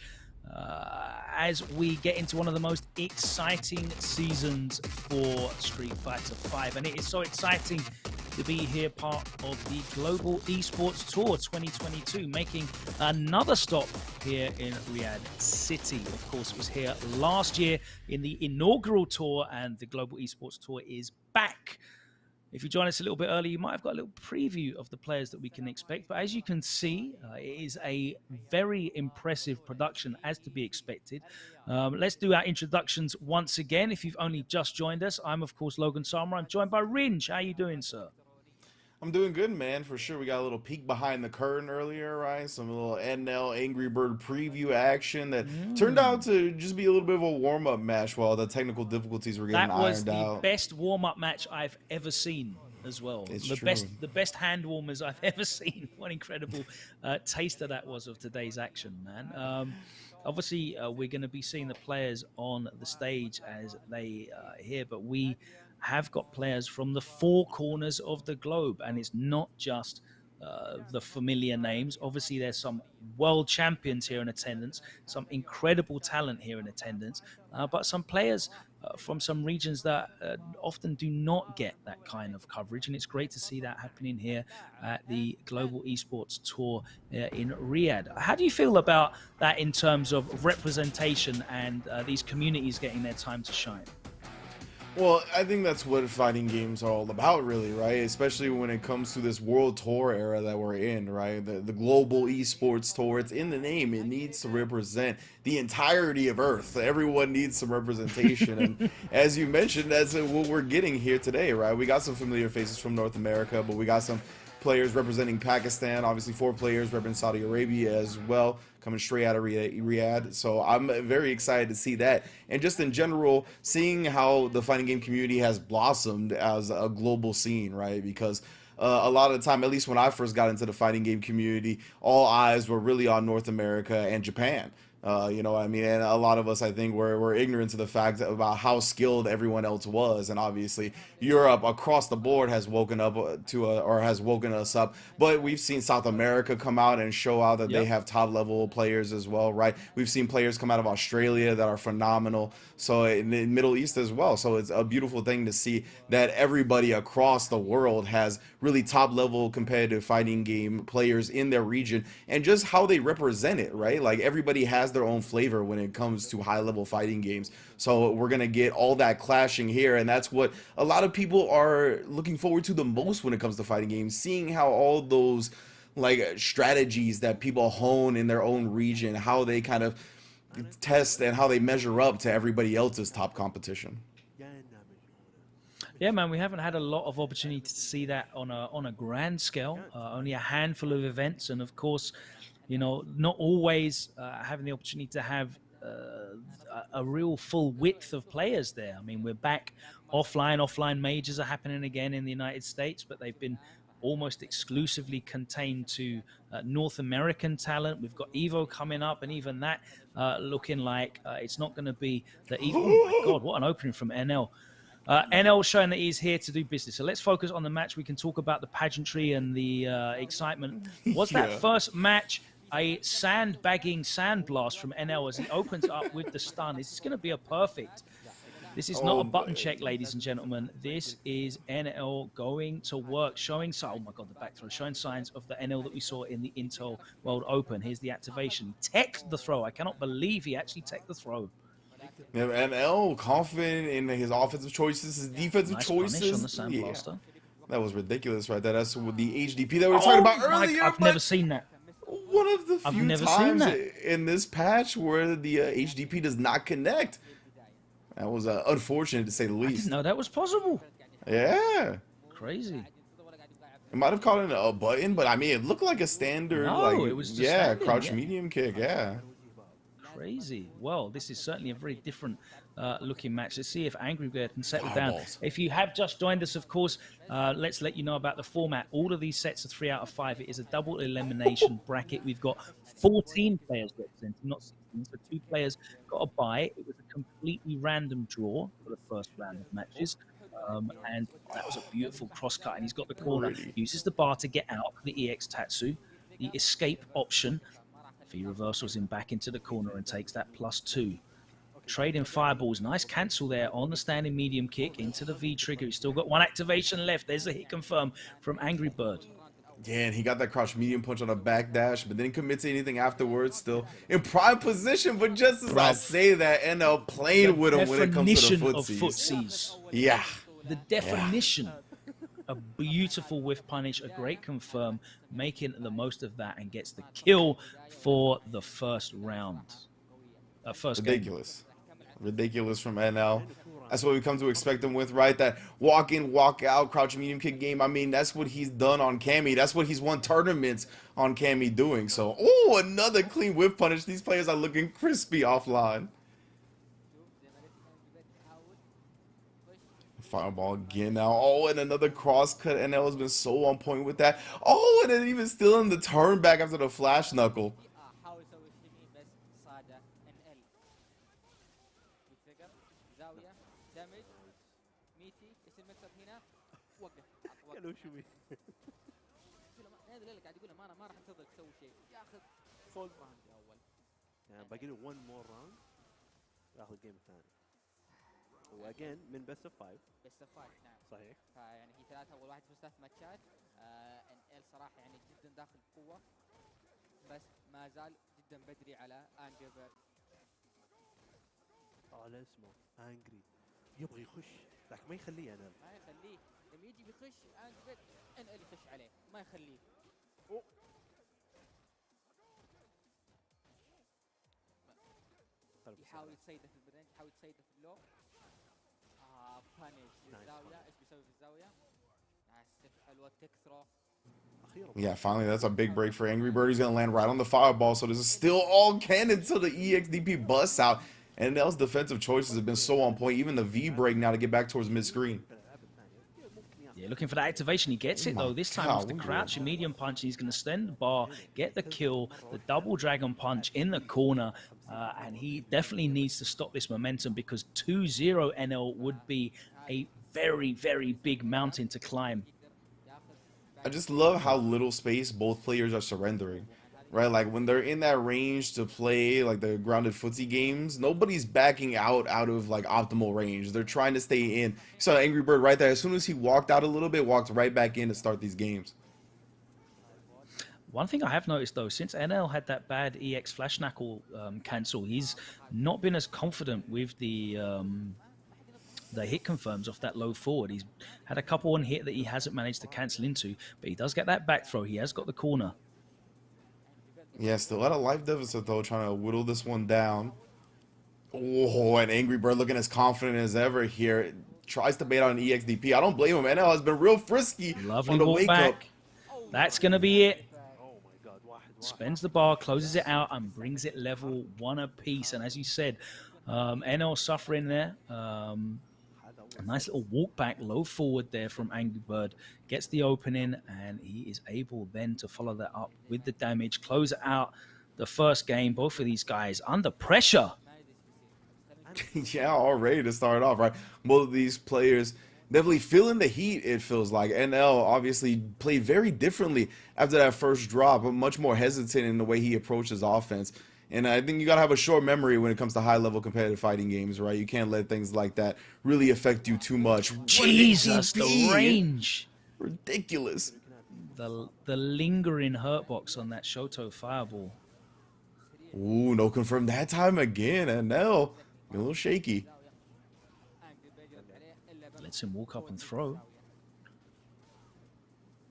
as we get into one of the most exciting seasons for Street Fighter V. And it is so exciting to be here, part of the Global Esports Tour 2022, making another stop here in Riyadh City. Of course, it was here last year in the inaugural tour, and the Global Esports Tour is back. If you join us a little bit early, you might have got a little preview of the players that we can expect. But as you can see, it is a very impressive production, as to be expected. Let's do our introductions once again. If you've only just joined us, I'm, of course, Logan Sama. I'm joined by Rinj. How are you doing, sir? I'm doing good, man, for sure. We got a little peek behind the curtain earlier, right? Some little NL Angry Bird preview action that turned out to just be a little bit of a warm-up match while the technical difficulties were getting ironed out. That was the best warm-up match I've ever seen as well. It's the true. the best hand warmers I've ever seen. What incredible taster that was of today's action, man. Obviously, we're going to be seeing the players on the stage as they here, but we have got players from the four corners of the globe, and it's not just the familiar names. Obviously, there's some world champions here in attendance, some incredible talent here in attendance, but some players from some regions that often do not get that kind of coverage, and it's great to see that happening here at the Global Esports Tour in Riyadh. How do you feel about that in terms of representation and these communities getting their time to shine? Well, I think that's what fighting games are all about, really, right? Especially when it comes to this world tour era that we're in, right? The Global Esports Tour, it's in the name. It needs to represent the entirety of Earth. Everyone needs some representation. And as you mentioned, that's what we're getting here today, right? We got some familiar faces from North America, but we got some players representing Pakistan, obviously 4 players representing Saudi Arabia as well, coming straight out of Riyadh. So I'm very excited to see that. And just in general, seeing how the fighting game community has blossomed as a global scene, right? Because a lot of the time, at least when I first got into the fighting game community, all eyes were really on North America and Japan. You know what I mean? And a lot of us, I think, were ignorant to the fact about how skilled everyone else was. And obviously, Europe across the board has woken up has woken us up. But we've seen South America come out and show out that they have top level players as well, right? We've seen players come out of Australia that are phenomenal. So in the Middle East as well. So it's a beautiful thing to see that everybody across the world has really top level competitive fighting game players in their region, and just how they represent it, right? Like everybody has their own flavor when it comes to high level fighting games. So we're gonna get all that clashing here, and that's what a lot of people are looking forward to the most when it comes to fighting games, seeing how all those like strategies that people hone in their own region, how they kind of test and how they measure up to everybody else's top competition. Yeah, man, we haven't had a lot of opportunity to see that on a grand scale. Only a handful of events, and of course, you know, not always having the opportunity to have a real full width of players there. I mean, we're back offline. Offline majors are happening again in the United States, but they've been almost exclusively contained to North American talent. We've got Evo coming up, and even that looking like it's not going to be the Evo. Oh my God, what an opening from NL. NL showing that he's here to do business. So let's focus on the match. We can talk about the pageantry and the excitement. Was that first match a sandbagging sandblast from NL as he opens up with the stun? Is this going to be a perfect? This is not a button check, ladies and gentlemen. This is NL going to work, showing, oh my God, the back throw, showing signs of the NL that we saw in the Intel World Open. Here's the activation. He teched the throw. I cannot believe he actually teched the throw. Yeah, NL confident in his offensive choices, his defensive choices. Punish on the sandblaster. That was ridiculous right there. That's with the HDP that we were talking about earlier. I've never seen that. One of the few times in this patch where the HDP does not connect. That was unfortunate to say the least. I didn't know that was possible. Yeah. Crazy. It might have caught in a button, but I mean, it looked like a standard, it was just crouch medium kick, Crazy. Well, this is certainly a very different looking match. Let's see if Angry Bird can settle down. If you have just joined us, of course, let's let you know about the format. All of these sets are 3 out of 5. It is a double elimination bracket. We've got 14 players representing, not 16 So 2 players got a bye. It was a completely random draw for the first round of matches. And that was a beautiful cross cut. And he's got the corner. Pretty. Uses the bar to get out for the EX Tatsu. The escape option. V reversals him back into the corner and takes that +2. Trading fireballs. Nice cancel there on the standing medium kick into the V trigger. He's still got 1 activation left. There's a hit confirm from Angry Bird. Yeah, and he got that crouch medium punch on a back dash, but didn't commit to anything afterwards. Still in prime position, but just as I say that, NL playing with him when it comes to the footsies. Yeah. The definition. A beautiful whiff punish, a great confirm, making the most of that and gets the kill for the first round. First Ridiculous. Game. Ridiculous from NL. That's what we come to expect him with, right? That walk in, walk out, crouch medium kick game. I mean, that's what he's done on Cammy. That's what he's won tournaments on Cammy doing. So, oh, another clean whip punish. These players are looking crispy offline. Fireball again now. Oh, and another cross cut. NL has been so on point with that. Oh, and then even still in the turn back after the flash knuckle. باقي له 1 more round ياخذ الجيم الثاني. واجين من بيست اوف 5. بيست اوف 5 نعم. صحيح. فيعني هي 3 اول واحد فاز 3 ماتشات. ان ال صراحه يعني جدا داخل بقوه. بس ما زال جدا بدري على انجري بيرد. على اسمه انجري. يبغى يخش لكن ما يخليه انا. ما يخليه. لما يجي بيخش انجري بيرد ان ال يخش عليه. ما يخليه. يحاول يتصيده في البرنج، يحاول يتصيده في اللو. بانيش الزاويه، ايش بيسوي في الزاويه؟ حلوه تك ثرو. Yeah, finally, that's a big break for Angry Bird. He's going to land right on the fireball. So this is still all cannon until the EXDP busts out. And NL's defensive choices have been so on point. Even the V break now to get back towards mid-screen. Yeah, looking for that activation. He gets it, though. This time off the crouch, a medium punch. He's going to extend the bar, get the kill, the double dragon punch in the corner. And he definitely needs to stop this momentum because 2-0 NL would be a very, very big mountain to climb. I just love how little space both players are surrendering, right? Like when they're in that range to play like the grounded footsie games, nobody's backing out of like optimal range. They're trying to stay in. You saw Angry Bird right there. As soon as he walked out a little bit, walked right back in to start these games. One thing I have noticed, though, since NL had that bad EX Flash Knuckle cancel, he's not been as confident with the hit confirms off that low forward. He's had a couple on hit that he hasn't managed to cancel into, but he does get that back throw. He has got the corner. Yeah, still at a life deficit, though, trying to whittle this one down. Oh, and Angry Bird looking as confident as ever here. Tries to bait out an EXDP. I don't blame him. NL has been real frisky on the wake up. That's going to be it. Spends the bar, closes it out, and brings it level 1 apiece. And as you said, NL suffering there. A nice little walk back, low forward there from Angry Bird. Gets the opening, and he is able then to follow that up with the damage. Close out the first game. Both of these guys under pressure. Yeah, already to start off, right? Both of these players definitely feeling the heat, it feels like. NL obviously played very differently after that first drop, but much more hesitant in the way he approaches offense. And I think you got to have a short memory when it comes to high-level competitive fighting games, right? You can't let things like that really affect you too much. Jesus, the range. Ridiculous. The lingering hurt box on that Shoto fireball. Ooh, no confirm that time again. NL, a little shaky. Lets him walk up and throw.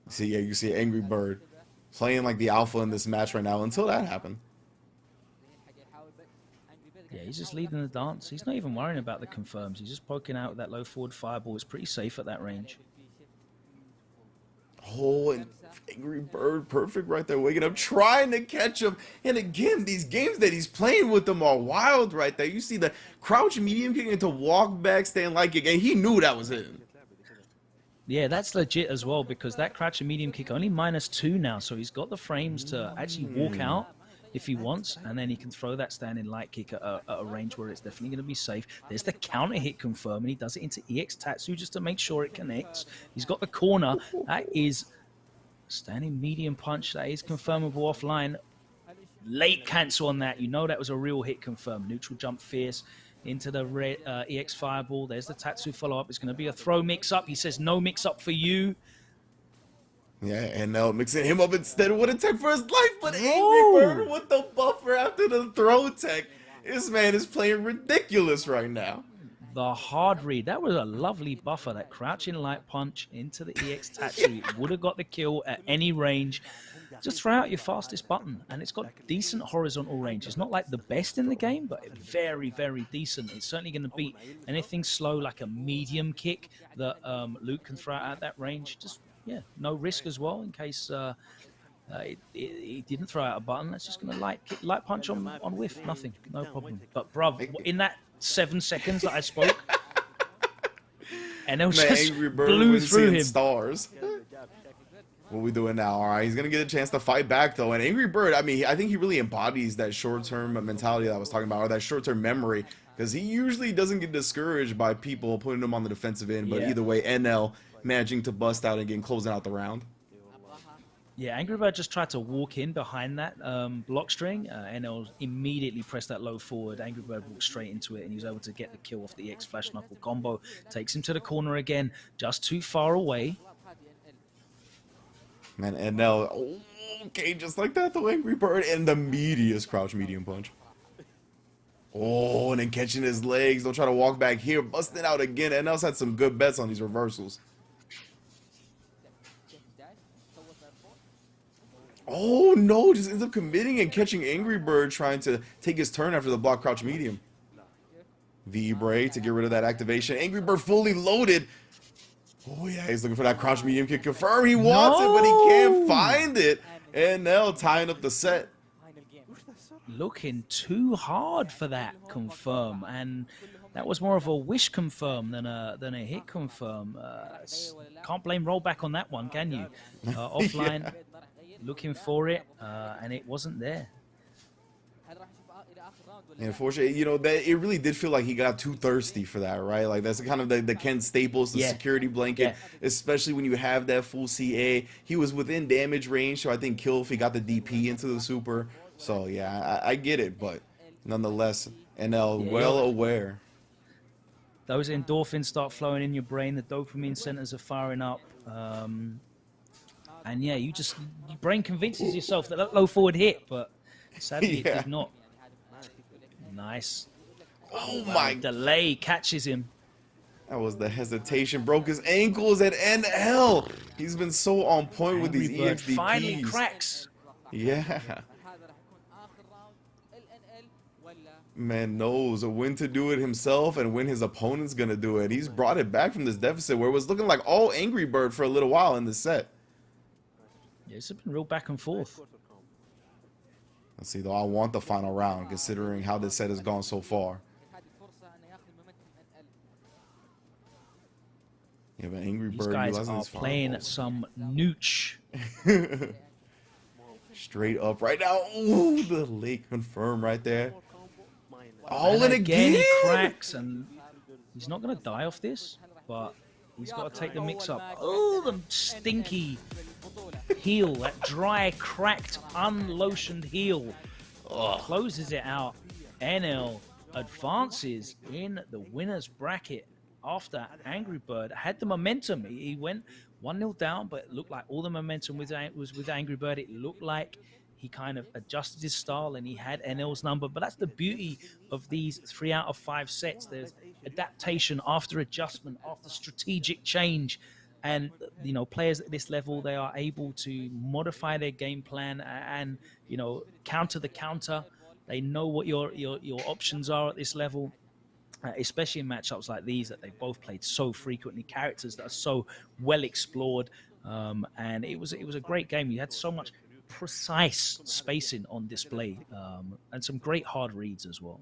See, yeah, you see Angry Bird playing like the alpha in this match right now until that happened. Yeah, he's just leading the dance. He's not even worrying about the confirms. He's just poking out with that low forward fireball. It's pretty safe at that range. Oh, and Angry Bird, perfect right there, waking up, trying to catch him. And again, these games that he's playing with them are wild right there. You see the crouch medium kick into walk back, stand like kick, and he knew that was him. Yeah, that's legit as well because that crouch and medium kick only -2 now. So he's got the frames to actually walk out if he wants, and then he can throw that standing light kick at a range where it's definitely going to be safe. There's the counter hit confirm, and he does it into EX Tatsu just to make sure it connects. He's got the corner. That is standing medium punch. That is confirmable offline. Late cancel on that. You know that was a real hit confirm. Neutral jump fierce into the red, EX fireball. There's the Tatsu follow-up. It's going to be a throw mix-up. He says no mix-up for you. Yeah, and now mixing him up instead would have tech for his life, but Angry Bird with the buffer after the throw tech. This man is playing ridiculous right now. The hard read. That was a lovely buffer. That crouching light punch into the EX Tatsu. It would have got the kill at any range. Just throw out your fastest button, and it's got decent horizontal range. It's not like the best in the game, but very, very decent. It's certainly going to beat anything slow, like a medium kick that Luke can throw out at that range. Just, yeah, no risk as well in case he didn't throw out a button. That's just going to light punch on whiff. Nothing, no problem. But, bruv, in that 7 seconds that I spoke, and it was just blew through him. Stars. What we doing now? All right, he's gonna get a chance to fight back though. And Angry Bird, I mean, I think he really embodies that short-term mentality that I was talking about, or that short-term memory, because he usually doesn't get discouraged by people putting him on the defensive end. But either way, NL managing to bust out and closing out the round. Yeah, Angry Bird just tried to walk in behind that block string. NL immediately pressed that low forward. Angry Bird walked straight into it, and he was able to get the kill off the EX Flash Knuckle combo. Takes him to the corner again, just too far away. Man, NL, okay, just like that, though, Angry Bird, and the meatiest crouch medium punch. Oh, and then catching his legs. Don't try to walk back here. Busting out again. NL's had some good bets on these reversals. Oh, no, just ends up committing and catching Angry Bird trying to take his turn after the block crouch medium. V-Bray to get rid of that activation. Angry Bird fully loaded. Oh, yeah, he's looking for that crouch medium kick confirm. He wants it, but he can't find it. And now tying up the set. Looking too hard for that confirm. And that was more of a wish confirm than a hit confirm. Can't blame rollback on that one, can you? Offline, looking for it, and it wasn't there. And unfortunately, you know, that it really did feel like he got too thirsty for that, right? Like that's kind of the Ken Staples, the security blanket, especially when you have that full CA. He was within damage range, so I think kill if he got the DP into the super. So yeah, I get it, but nonetheless, NL well aware. Those endorphins start flowing in your brain. The dopamine centers are firing up. And yeah, your brain convinces yourself that low forward hit, but sadly it did not. Nice. Oh my! Delay catches him. That was the hesitation. Broke his ankles at NL. He's been so on point with these EXD finally keys. cracks. Yeah. Man knows when to do it himself and when his opponent's gonna do it. He's brought it back from this deficit where it was looking like all Angry Bird for a little while in the set. Yeah, it's been real back and forth. Let's see, though. I want the final round, considering how this set has gone so far. Yeah, but Angry Bird, these guys are playing some nooch. Straight up right now. Ooh, the late confirm right there. All in again. He cracks, and he's not going to die off this, but he's got to take the mix up. Oh, the stinky heel, that dry, cracked, unlotioned heel. Closes it out. NL advances in the winner's bracket after Angry Bird had the momentum. He went 1-0 down, but it looked like all the momentum was with Angry Bird. It looked like he kind of adjusted his style and he had NL's number. But that's the beauty of these 3 out of 5 sets. There's adaptation after adjustment, after strategic change. And, you know, players at this level, they are able to modify their game plan and, you know, counter the counter. They know what your options are at this level, especially in matchups like these that they've both played so frequently, characters that are so well explored. And it was a great game. You had so much precise spacing on display and some great hard reads as well.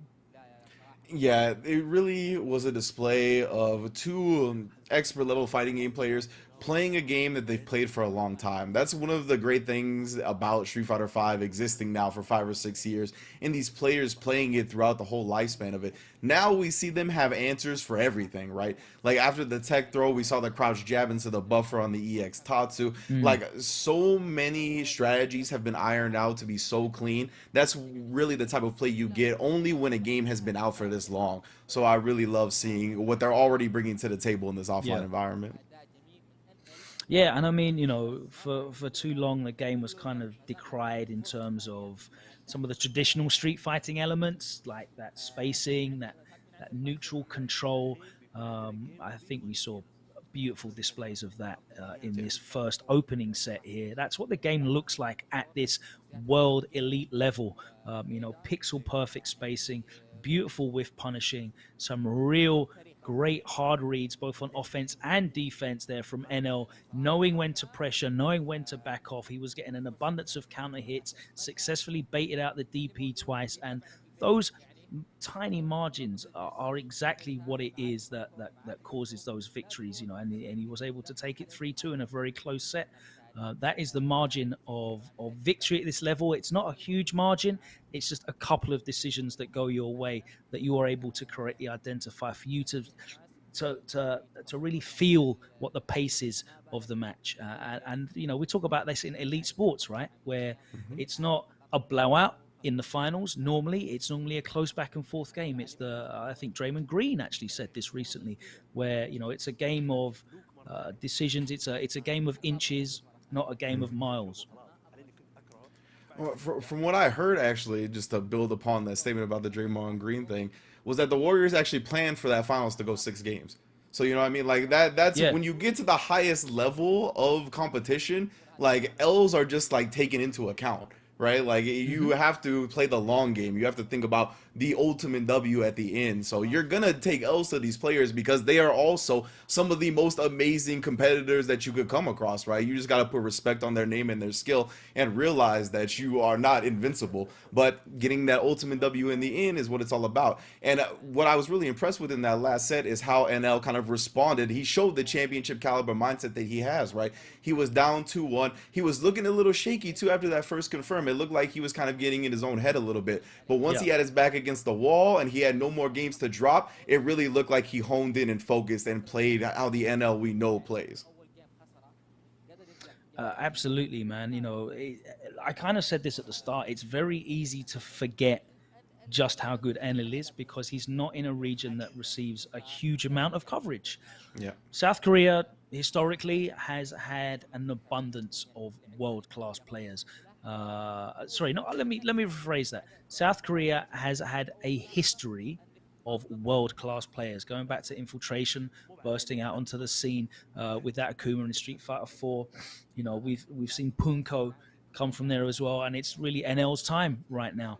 Yeah, it really was a display of 2 expert level fighting game players playing a game that they've played for a long time. That's one of the great things about Street Fighter V existing now for 5 or 6 years, and these players playing it throughout the whole lifespan of it. Now we see them have answers for everything, right? Like after the tech throw, we saw the crouch jab into the buffer on the EX Tatsu. Like so many strategies have been ironed out to be so clean. That's really the type of play you get only when a game has been out for this long. So I really love seeing what they're already bringing to the table in this offline environment. Yeah, and I mean, you know, for too long the game was kind of decried in terms of some of the traditional street fighting elements, like that spacing, that neutral control. I think we saw beautiful displays of that in this first opening set here. That's what the game looks like at this world elite level. You know, pixel perfect spacing, beautiful whiff punishing, some real great hard reads both on offense and defense there from NL, knowing when to pressure, knowing when to back off. He was getting an abundance of counter hits, successfully baited out the DP twice, and those tiny margins are exactly what it is that causes those victories, you know, and he was able to take it 3-2 in a very close set. That is the margin of victory at this level. It's not a huge margin. It's just a couple of decisions that go your way that you are able to correctly identify for you to really feel what the pace is of the match. And you know, we talk about this in elite sports, right, where it's not a blowout in the finals. It's normally a close back and forth game. It's I think Draymond Green actually said this recently, where, you know, it's a game of decisions. It's a game of inches, not a game of miles. Well, from what I heard, actually, just to build upon that statement about the Draymond Green thing, was that the Warriors actually planned for that finals to go 6 games. So you know what I mean? Like that's when you get to the highest level of competition, like L's are just like taken into account, right? Like you have to play the long game. You have to think about the ultimate W at the end. So you're gonna take L's to these players because they are also some of the most amazing competitors that you could come across, right? You just gotta put respect on their name and their skill and realize that you are not invincible. But getting that ultimate W in the end is what it's all about. And what I was really impressed with in that last set is how NL kind of responded. He showed the championship caliber mindset that he has, right? He was down 2-1. He was looking a little shaky too after that first confirm. It looked like he was kind of getting in his own head a little bit. But once he had his back against the wall and he had no more games to drop, it really looked like he honed in and focused and played how the NL we know plays. Absolutely, man. You know, I kind of said this at the start. It's very easy to forget just how good Enel is because he's not in a region that receives a huge amount of coverage. Yeah. South Korea historically has had an abundance of world-class players. Sorry, no, let me rephrase that. South Korea has had a history of world-class players, going back to Infiltration, bursting out onto the scene with that Akuma in Street Fighter 4. You know, we've seen Punko come from there as well, and it's really NL's time right now.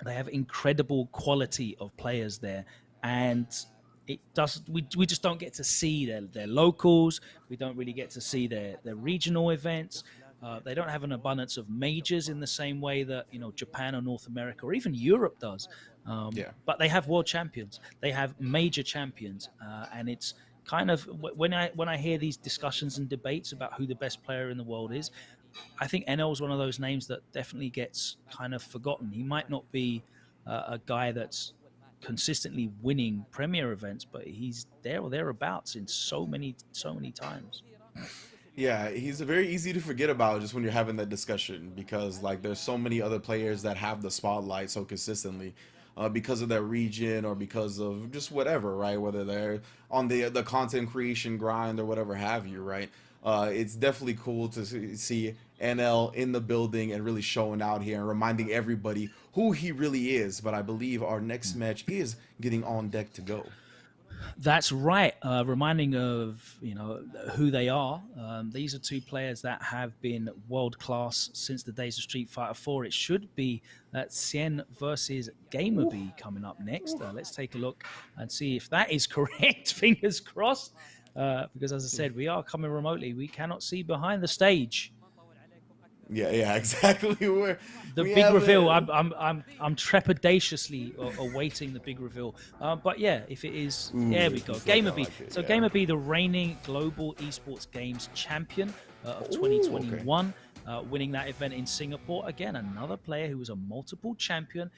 They have incredible quality of players there, and it does. We just don't get to see their locals. We don't really get to see their regional events. They don't have an abundance of majors in the same way that, you know, Japan or North America or even Europe does. But they have world champions. They have major champions, and it's kind of when I hear these discussions and debates about who the best player in the world is, I think NL is one of those names that definitely gets kind of forgotten. He might not be a guy that's consistently winning premier events, but he's there or thereabouts in so many times. Yeah, he's very easy to forget about just when you're having that discussion because like there's so many other players that have the spotlight so consistently because of their region or because of just whatever, right? Whether they're on the content creation grind or whatever have you, right? It's definitely cool to see NL in the building and really showing out here and reminding everybody who he really is. But I believe our next match is getting on deck to go. That's right. Reminding of, you know, who they are. These are two players that have been world class since the days of Street Fighter 4. It should be Cien versus Gamerby coming up next. Let's take a look and see if that is correct. Fingers crossed. Because as I said, we are coming remotely. We cannot see behind the stage. Yeah, exactly. Where The we big have reveal. a, I'm trepidatiously awaiting the big reveal. But yeah, if it is, there we if go. it's looking Gamer B. like it, So yeah. Gamer B, the reigning Global Esports Games champion of Oh, okay. 2021, winning that event in Singapore. Again, another player who was a multiple champion.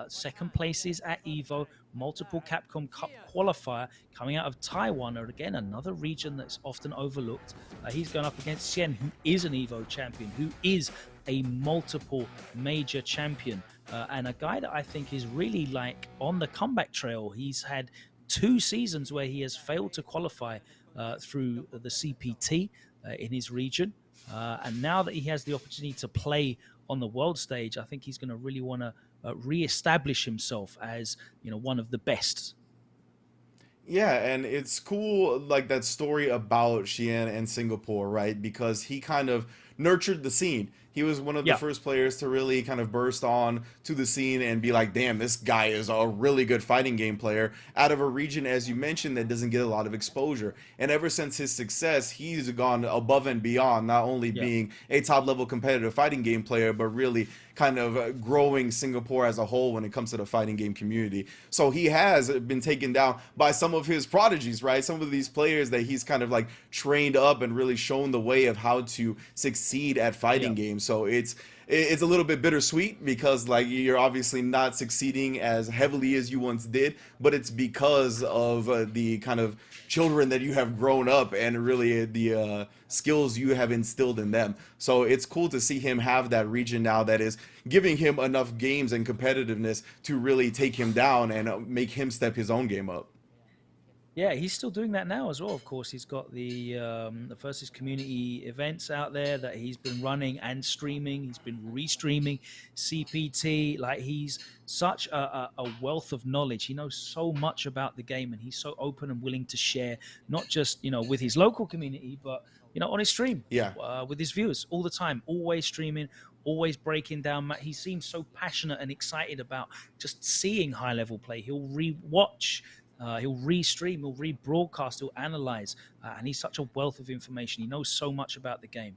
Second places at Evo, multiple Capcom Cup qualifier coming out of Taiwan, or again another region that's often overlooked. He's going up against Xian, who is an Evo champion, who is a multiple major champion, and a guy that I think is really like on the comeback trail. He's had 2 seasons where he has failed to qualify through the CPT in his region, and now that he has the opportunity to play on the world stage, I think he's going to really want to re-establish himself as one of the best. Yeah, and it's cool, like that story about Xi'an and Singapore, right? Because he kind of nurtured the scene. He was one of the Yeah, first players to really kind of burst on to the scene and be like, damn, this guy is a really good fighting game player out of a region, as you mentioned, that doesn't get a lot of exposure. And ever since his success, he's gone above and beyond, not only yeah. being a top level competitive fighting game player, but really kind of growing Singapore as a whole when it comes to the fighting game community. So he has been taken down by some of his prodigies, right? Some of these players that he's kind of like trained up and really shown the way of how to succeed at fighting Yeah. games. So it's a little bit bittersweet because like you're obviously not succeeding as heavily as you once did, but it's because of the kind of children that you have grown up and really the skills you have instilled in them. So it's cool to see him have that region now that is giving him enough games and competitiveness to really take him down and make him step his own game up. Yeah, he's still doing that now as well. Of course, he's got the Versus community events out there that he's been running and streaming. He's been restreaming CPT. Like he's such a wealth of knowledge. He knows so much about the game, and he's so open and willing to share, not just with his local community, but on his stream Yeah. with his viewers all the time. Always streaming, always breaking down. He seems so passionate and excited about just seeing high level play. He'll rewatch. He'll restream, he'll rebroadcast, he'll analyze, and he's such a wealth of information. He knows so much about the game.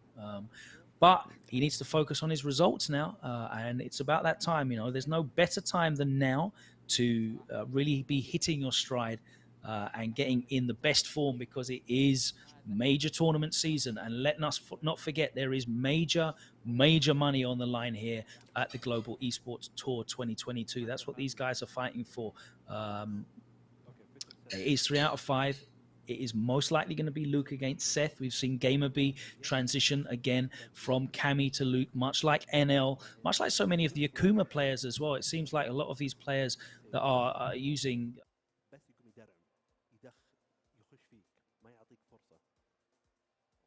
But he needs to focus on his results now, and it's about that time. There's no better time than now to really be hitting your stride and getting in the best form, because it is major tournament season. And letting us not forget, there is major money on the line here at the Global Esports Tour 2022. That's what these guys are fighting for. It is 3 out of 5. It is most likely going to be Luke against Seth. We've seen Gamer B transition again from Cammy to Luke, much like NL, much like so many of the Akuma players as well. It seems like a lot of these players that are using. بس يكون يدرعم يخش فيك ما يعطيك فرصة.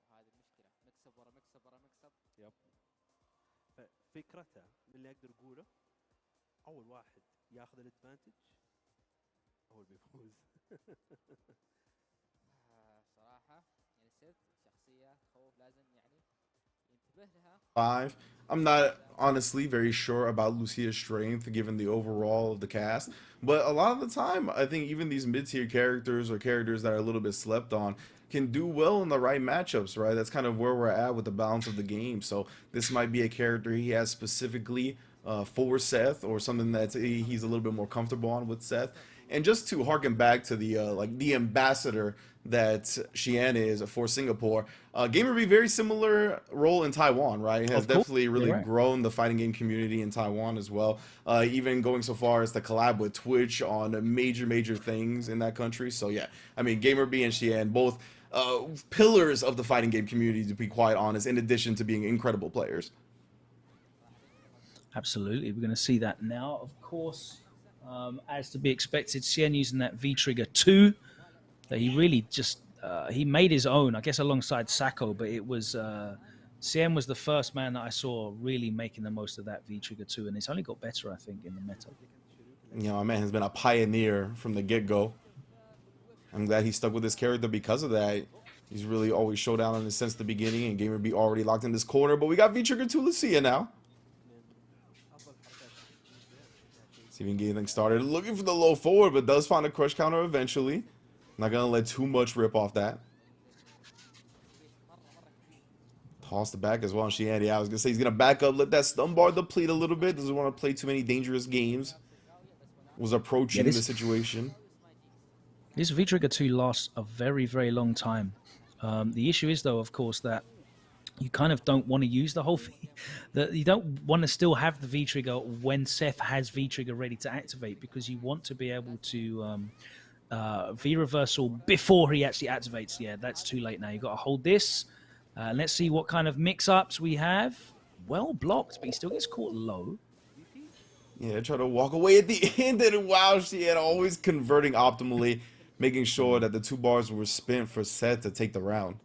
وهذه المشكله، مكسب ورا مكسب ورا مكسب. يب. ففكرته من اللي اقدر اقوله، اول واحد ياخذ الادفانتج هو اللي بيفوز. صراحه يعني سيف شخصيه تخوف، لازم يعني ينتبه لها. 5. I'm not honestly very sure about Lucia's strength given the overall of the cast, but a lot of the time I think even these mid-tier characters or characters that are a little bit slept on can do well in the right matchups, right? That's kind of where we're at with the balance of the game. So this might be a character he has specifically for Seth, or something that he's a little bit more comfortable on with Seth. And just to harken back to the like the ambassador that Xi'an is for Singapore, Gamer be very similar role in Taiwan, right? He has definitely really grown the fighting game community in Taiwan as well. Even going so far as to collab with Twitch on major things in that country. So yeah, I mean Gamer B and Xi'an, both pillars of the fighting game community, to be quite honest, in addition to being incredible players. Absolutely, we're going to see that now, of course. As to be expected, Xian using that V trigger 2 that he really just he made his own, I guess, alongside Sacco. But it was Xian was the first man that I saw really making the most of that V trigger 2, and it's only got better, I think, in the meta. My man has been a pioneer from the get-go. I'm glad he stuck with his character because of that. He's really always showed out in his sense at the beginning, and Gamer B already locked in this corner. But we got V trigger 2 Lucia now. See if he can get anything started. Looking for the low forward, but does find a crush counter eventually. Not gonna let too much rip off that. Toss the back as well. And Sheehan, yeah, I was going to say he's going to back up, let that stun bar deplete a little bit. Doesn't want to play too many dangerous games. Was approaching the situation. This V-Trigger 2 lasts a very, very long time. The issue is, though, of course, that you kind of don't want to use the whole thing. You don't want to still have the V-Trigger when Seth has V-Trigger ready to activate, because you want to be able to V-reversal before he actually activates. Yeah, that's too late now. You've got to hold this. Let's see what kind of mix-ups we have. Well blocked, but he still gets caught low. Yeah, try to walk away at the end, and wow, she had always converting optimally, making sure that the 2 bars were spent for Seth to take the round.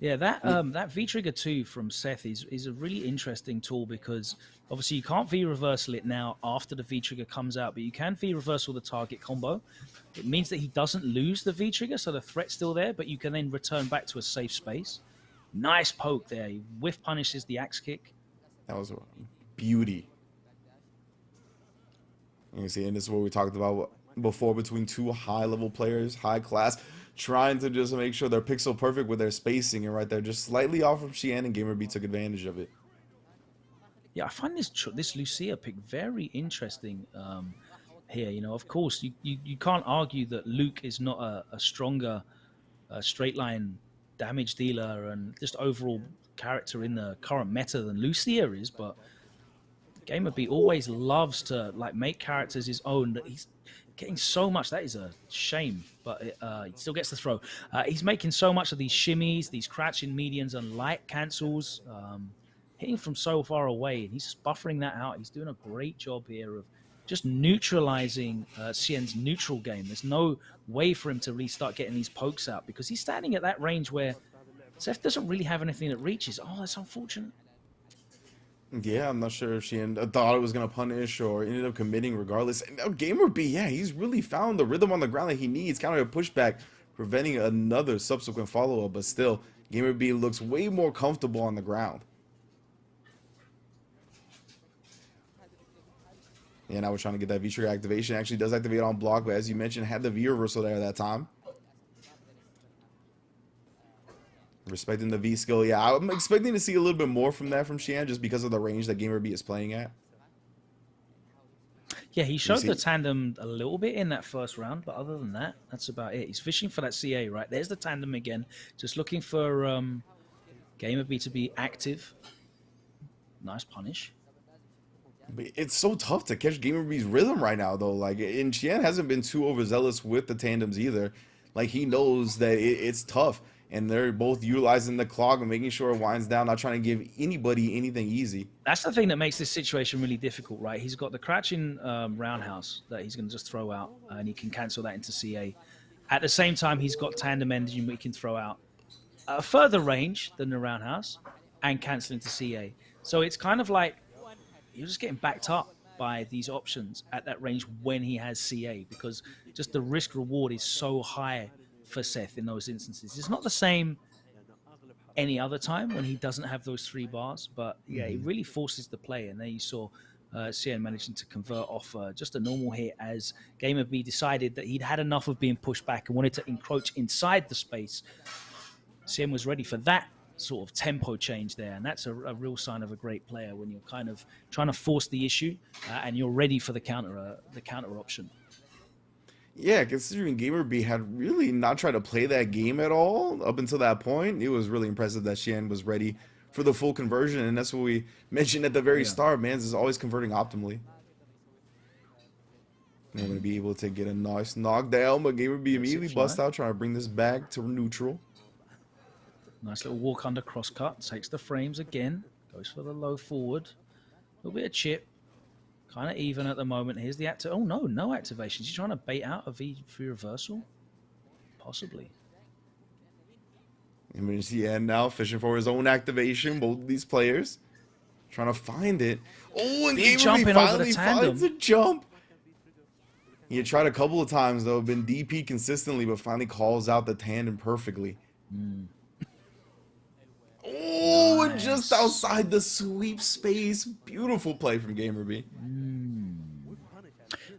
Yeah, that V-Trigger 2 from Seth is a really interesting tool, because obviously you can't V-reversal it now after the V-Trigger comes out, but you can V-reversal the target combo. It means that he doesn't lose the V-Trigger, so the threat's still there, but you can then return back to a safe space. Nice poke there. He whiff punishes the axe kick. That was a beauty. You see, and this is what we talked about before between 2 high-level players, high class, trying to just make sure they're pixel perfect with their spacing, and right there, just slightly off from Sheehan, and GamerB took advantage of it. Yeah, I find this Lucia pick very interesting here. You know, of course, you can't argue that Luke is not a stronger straight line damage dealer and just overall character in the current meta than Lucia is, but GamerB always loves to like make characters his own. That he's getting so much. That is a shame, but he still gets the throw. He's making so much of these shimmies, these crouching medians and light cancels, hitting from so far away, and he's just buffering that out. He's doing a great job here of just neutralizing Xian's neutral game. There's no way for him to really start getting these pokes out, because he's standing at that range where Seth doesn't really have anything that reaches. Oh, that's unfortunate. Yeah, I'm not sure if she thought it was going to punish or ended up committing regardless. And now GamerB, yeah, he's really found the rhythm on the ground that he needs. Kind of a pushback, preventing another subsequent follow-up. But still, GamerB looks way more comfortable on the ground. Yeah, now we're trying to get that V-Trigger activation. Actually does activate on block, but as you mentioned, had the V-reversal there that time. Respecting the V skill, yeah, I'm expecting to see a little bit more from that from Xian, just because of the range that GamerB is playing at. Yeah, he showed the tandem a little bit in that first round, but other than that, that's about it. He's fishing for that CA, right? There's the tandem again, just looking for GamerB to be active. Nice punish. But it's so tough to catch GamerB's rhythm right now, though. Like, and Xian hasn't been too overzealous with the tandems either. Like, he knows that it's tough. And they're both utilizing the clock and making sure it winds down, not trying to give anybody anything easy. That's the thing that makes this situation really difficult, right? He's got the crouching roundhouse that he's going to just throw out, and he can cancel that into CA. At the same time, he's got tandem engine he can throw out a further range than the roundhouse and cancel into CA. So it's kind of like you're just getting backed up by these options at that range when he has CA, because just the risk reward is so high for Seth in those instances. It's not the same any other time when he doesn't have those 3 bars, but yeah, it really forces the play. And there you saw Xian managing to convert off just a normal hit, as GamerB decided that he'd had enough of being pushed back and wanted to encroach inside the space. Xian was ready for that sort of tempo change there, and that's a real sign of a great player, when you're kind of trying to force the issue and you're ready for the counter option. Yeah, considering GamerB had really not tried to play that game at all up until that point, it was really impressive that Xian was ready for the full conversion, and that's what we mentioned at the very start. Mans is always converting optimally. And we're going to be able to get a nice knockdown, but GamerB immediately busts out, trying to bring this back to neutral. Nice little walk under crosscut, takes the frames again, goes for the low forward. A little bit of chip. Kind of even at the moment. Here's the active. Oh, no activations. He's trying to bait out a V reversal? Possibly. And we see Ed now fishing for his own activation. Both of these players trying to find it. Oh, and GamerB finally finds a jump. He had tried a couple of times, though. Been DP consistently, but finally calls out the tandem perfectly. Oh, and just outside the sweep space. Beautiful play from GamerB.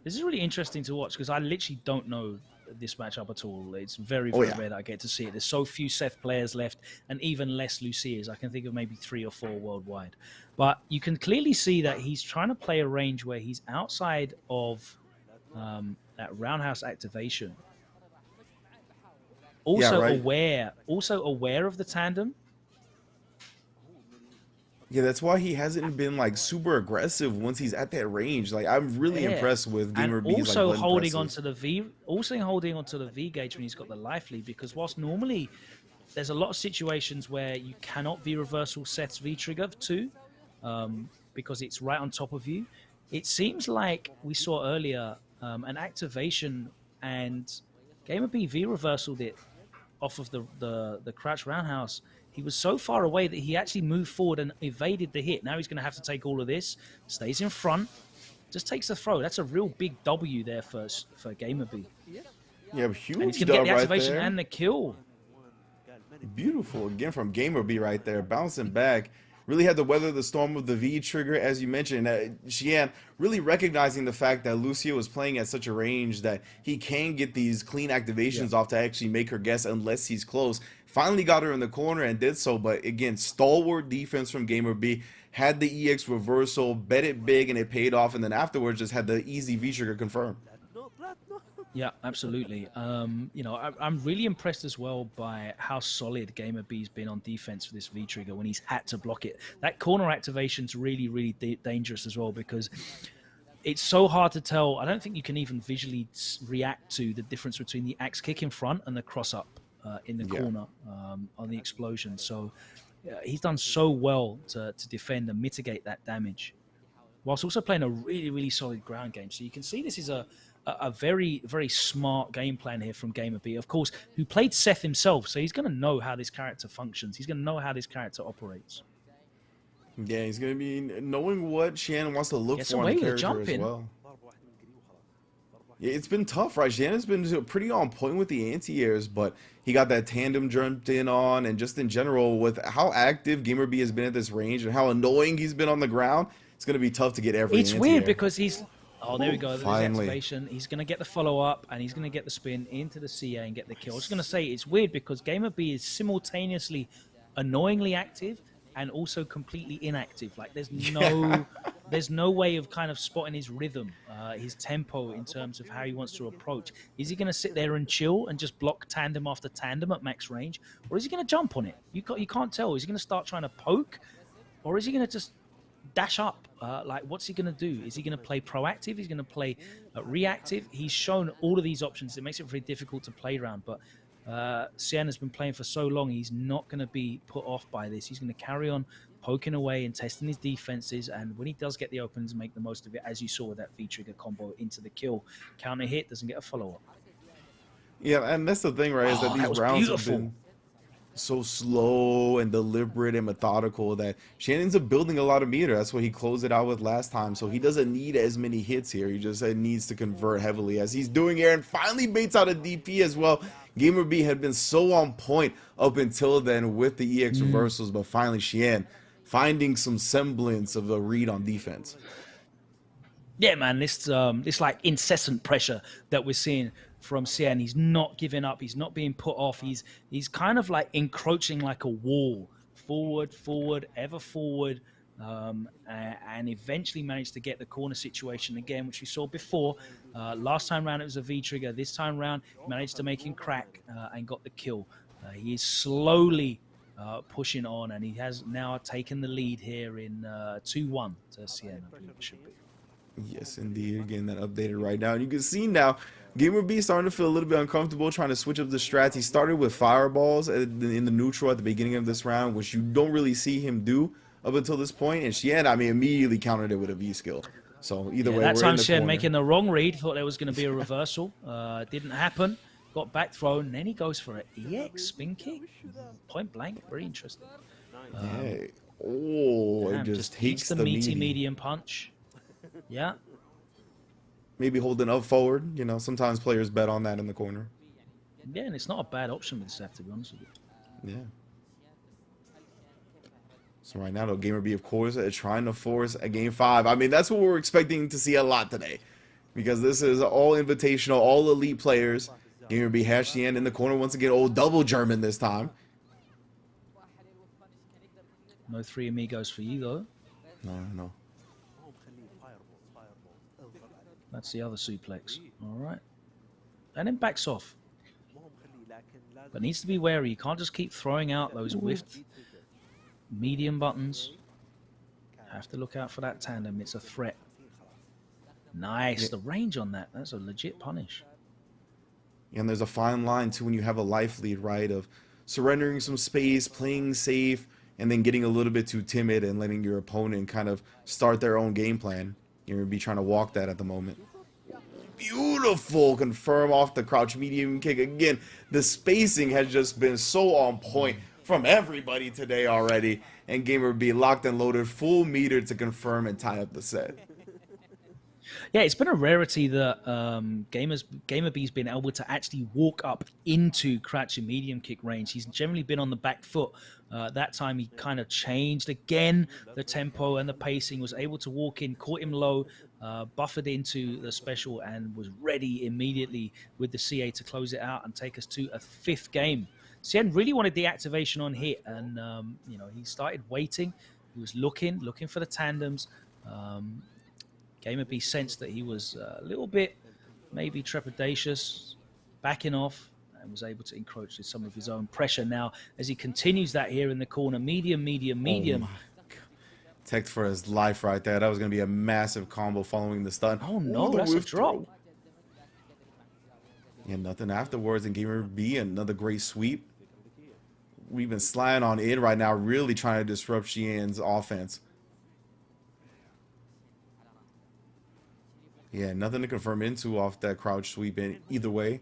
This is really interesting to watch, because I literally don't know this matchup at all. It's very, Oh, very yeah. rare that I get to see it. There's so few Seth players left, and even less Lucias. I can think of maybe 3 or 4 worldwide. But you can clearly see that he's trying to play a range where he's outside of that roundhouse activation. Also aware of the tandem. Yeah, that's why he hasn't been like super aggressive once he's at that range. Like I'm really impressed with Gamer B's also like holding onto the V gauge when he's got the life lead, because whilst normally there's a lot of situations where you cannot V reversal Seth's V trigger too, because it's right on top of you. It seems like we saw earlier an activation, and Gamer B V reversaled it off of the crouch roundhouse. He was so far away that he actually moved forward and evaded the hit. Now he's going to have to take all of this. Stays in front. Just takes the throw. That's a real big W there for Gamer B. Yeah, huge. And he's going to get the activation and the kill. Beautiful. Again from Gamer B right there. Bouncing back. Really had to weather the storm of the V trigger, as you mentioned. Xian really recognizing the fact that Lucia was playing at such a range that he can get these clean activations off to actually make her guess unless he's close. Finally got her in the corner and did so, but again, stalwart defense from Gamer B. Had the EX reversal, bet it big, and it paid off, and then afterwards just had the easy V trigger confirmed. Yeah, absolutely. You know, I'm really impressed as well by how solid Gamer B's been on defense for this V trigger when he's had to block it. That corner activation's really, really dangerous as well, because it's so hard to tell. I don't think you can even visually react to the difference between the axe kick in front and the cross up in the corner on the explosion. So he's done so well to defend and mitigate that damage, whilst also playing a really, really solid ground game. So you can see this is a very, very smart game plan here from Gamer B, of course, who played Seth himself, so he's going to know how this character functions. He's going to know how this character operates. Yeah, he's going to be knowing what Shannon wants to look for in the character as well. Yeah, it's been tough, right? Shannon's been pretty on point with the anti-airs, but he got that tandem jumped in on, and just in general, with how active Gamer B has been at this range and how annoying he's been on the ground, it's going to be tough to get every It's anti-air. weird because he's... Oh, there we go. There's Finally. activation. He's going to get the follow-up, and he's going to get the spin into the CA and get the kill. I was going to say, it's weird because Gamer B is simultaneously annoyingly active and also completely inactive. Like, there's no way of kind of spotting his rhythm, his tempo in terms of how he wants to approach. Is he going to sit there and chill and just block tandem after tandem at max range, or is he going to jump on it? You can't tell. Is he going to start trying to poke, or is he going to just dash up? Like, what's he going to do? Is he going to play proactive? He's going to play reactive. He's shown all of these options. It makes it very difficult to play around, but Sian has been playing for so long, he's not going to be put off by this. He's going to carry on poking away and testing his defenses, and when he does get the opens, make the most of it, as you saw with that V-trigger combo into the kill. Counter hit, doesn't get a follow-up. Yeah, and that's the thing, right, is that these rounds have been so slow and deliberate and methodical that Shannon's building a lot of meter. That's what he closed it out with last time, so he doesn't need as many hits here. He just needs to convert heavily, as he's doing here, and finally baits out a DP as well. Gamer B had been so on point up until then with the EX reversals, but finally Shannon finding some semblance of a read on defense. Yeah, man, this like incessant pressure that we're seeing from Sian. He's not giving up. He's not being put off. He's kind of like encroaching like a wall, forward, ever forward, and eventually managed to get the corner situation again, which we saw before. Last time round it was a V trigger. This time round he managed to make him crack and got the kill. He is slowly pushing on, and he has now taken the lead here in 2-1 to Sian, I believe it should be. Yes, indeed. Again, that updated right now. And you can see now, Gamer B starting to feel a little bit uncomfortable, trying to switch up the strats. He started with fireballs in the neutral at the beginning of this round, which you don't really see him do up until this point. And Xian, I mean, immediately countered it with a V skill. So either way, that we're time in the Xian corner. making the wrong read, thought there was going to be a reversal. Didn't happen. Got back thrown, and then he goes for an EX spin kick. Point blank. Very interesting. Yeah. Oh, it just takes the meaty medium punch. Yeah. Maybe holding up forward. You know, sometimes players bet on that in the corner. Yeah, and it's not a bad option with Seth, to be honest with you. Yeah. So right now, though, Gamer B, of course, trying to force a game 5. I mean, that's what we're expecting to see a lot today, because this is all invitational, all elite players. Gamer B has Xian in the corner once again. Oh, double German this time. No three amigos for you, though. No. That's the other suplex. All right. And then backs off. But needs to be wary. You can't just keep throwing out those whiffed medium buttons. Have to look out for that tandem. It's a threat. Nice. The range on that. That's a legit punish. And there's a fine line, too, when you have a life lead, right? Of surrendering some space, playing safe, and then getting a little bit too timid and letting your opponent kind of start their own game plan. You're going to be trying to walk that at the moment. Beautiful confirm off the crouch medium kick. Again, the spacing has just been so on point from everybody today already. And Gamer B locked and loaded, full meter to confirm and tie up the set. Yeah, it's been a rarity that Gamer B's been able to actually walk up into crouch and medium kick range. He's generally been on the back foot. That time he kind of changed again the tempo and the pacing, was able to walk in, caught him low, buffered into the special, and was ready immediately with the CA to close it out and take us to a 5th game. Xian really wanted the activation on hit, and you know, he started waiting. He was looking for the tandems. Gamer B sensed that he was a little bit maybe trepidatious, backing off, and was able to encroach with some of his own pressure now as he continues that here in the corner. Medium. Oh, teched for his life right there. That was going to be a massive combo following the stun. Oh no, that's a drop. Yeah, nothing afterwards. And Gamer B, another great sweep. We've been sliding on in right now, really trying to disrupt Xian's offense. Yeah, nothing to confirm into off that crouch sweep in either way.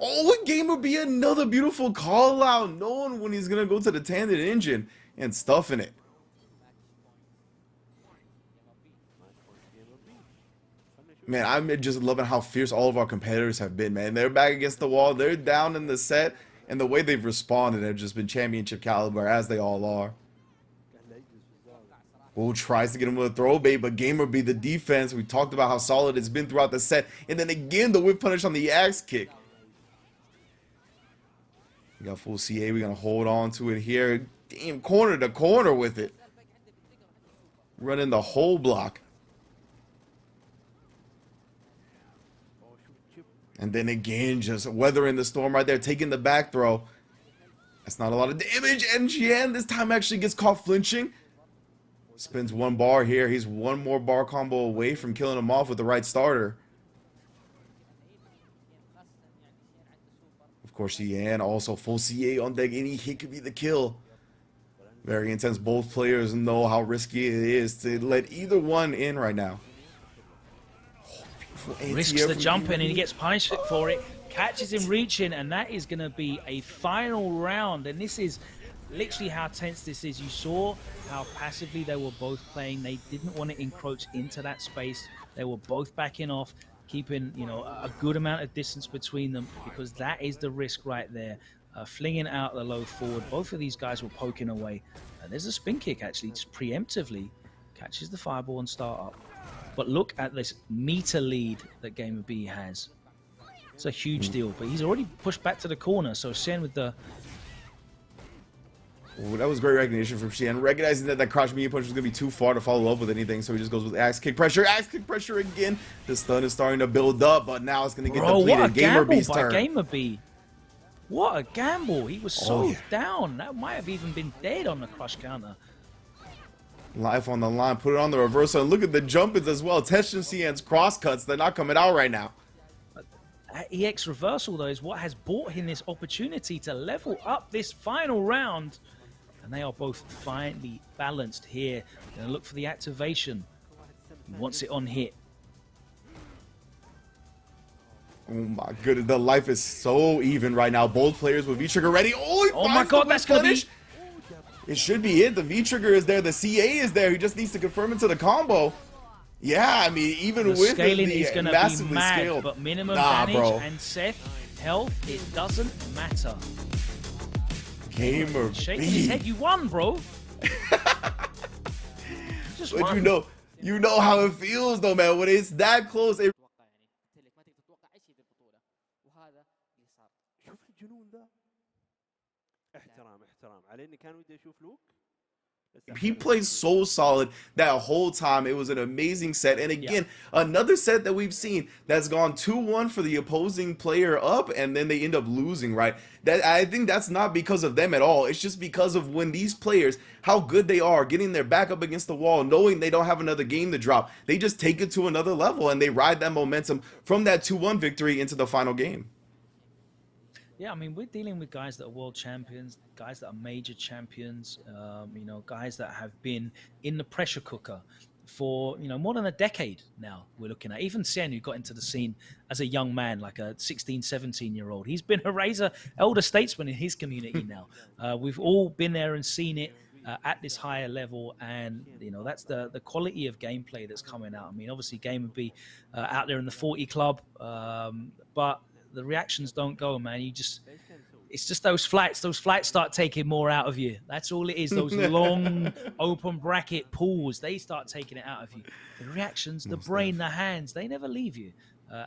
Oh, and Gamer B, another beautiful call out, knowing when he's going to go to the tandem engine and stuffing it. Man, I'm just loving how fierce all of our competitors have been, man. They're back against the wall. They're down in the set. And the way they've responded have just been championship caliber, as they all are. Bull tries to get him with a throw bait, but Gamer B, the defense, we talked about how solid it's been throughout the set. And then again, the whip punish on the axe kick. We got full CA. We're going to hold on to it here. Damn, corner to corner with it. Running the whole block. And then again, just weathering the storm right there, taking the back throw. That's not a lot of damage. And Xian this time actually gets caught flinching. Spins one bar here. He's one more bar combo away from killing him off with the right starter. Of course, Xian also full CA on deck. Any hit could be the kill. Very intense. Both players know how risky it is to let either one in right now. Risks the jump in and he gets punished for it. Catches him reaching, and that is going to be a final round. And this is literally how tense this is. You saw how passively they were both playing. They didn't want to encroach into that space. They were both backing off, keeping, you know, a good amount of distance between them, because that is the risk right there. Flinging out the low forward. Both of these guys were poking away. There's a spin kick actually, just preemptively catches the fireball and start up. But look at this meter lead that Gamer B has. It's a huge deal, but he's already pushed back to the corner. So Xian with the... Ooh, that was great recognition from Xian, recognizing that that crouch medium punch was going to be too far to follow up with anything, so he just goes with axe kick pressure again. The stun is starting to build up, but now it's going to get depleted. What a Gamer gamble B's by turn. Gamer B. What a gamble. He was so down. That might have even been dead on the crush counter. Life on the line, put it on the reversal, and look at the jump-ins as well. Testing Xian's cross cuts, they're not coming out right now. That EX reversal, though, is what has bought him this opportunity to level up this final round. And they are both finely balanced here. Going to look for the activation. He wants it on hit. Oh my goodness, the life is so even right now. Both players with V-Trigger ready. Oh my god, that's going to be... It should be it. The V-Trigger is there. The CA is there. He just needs to confirm into the combo. Yeah, I mean, even the with scaling is going to be massively mad, scaled. but minimum damage and Seth health, it doesn't matter. Gamer Shaking B. his head, you won, bro. Just But won. you know how it feels though, man. When it's that close, احترام احترام على اني كان ودي اشوف لوك بس He احترم plays التحكيم. so solid that whole time. It was an amazing set. And Yeah. again, another set that we've seen that's gone 2-1 for the opposing player up, and then they end up losing, right? That I think that's not because of them at all. It's just because of when these players, how good they are, getting their back up against the wall, knowing they don't have another game to drop. They just take it to another level and they ride that momentum from that 2-1 victory into the final game. Yeah, I mean, we're dealing with guys that are world champions, guys that are major champions, guys that have been in the pressure cooker for, more than a decade now. We're looking at even Sen, who got into the scene as a young man, like a 16, 17-year-old. He's been a razor elder statesman in his community now. We've all been there and seen it at this higher level, and that's the quality of gameplay that's coming out. I mean, obviously, Game would be out there in the 40 club, but the reactions don't go, man. It's just those flights start taking more out of you. That's all it is. Those long open bracket pools, they start taking it out of you. The reactions, the brain, the hands, they never leave you.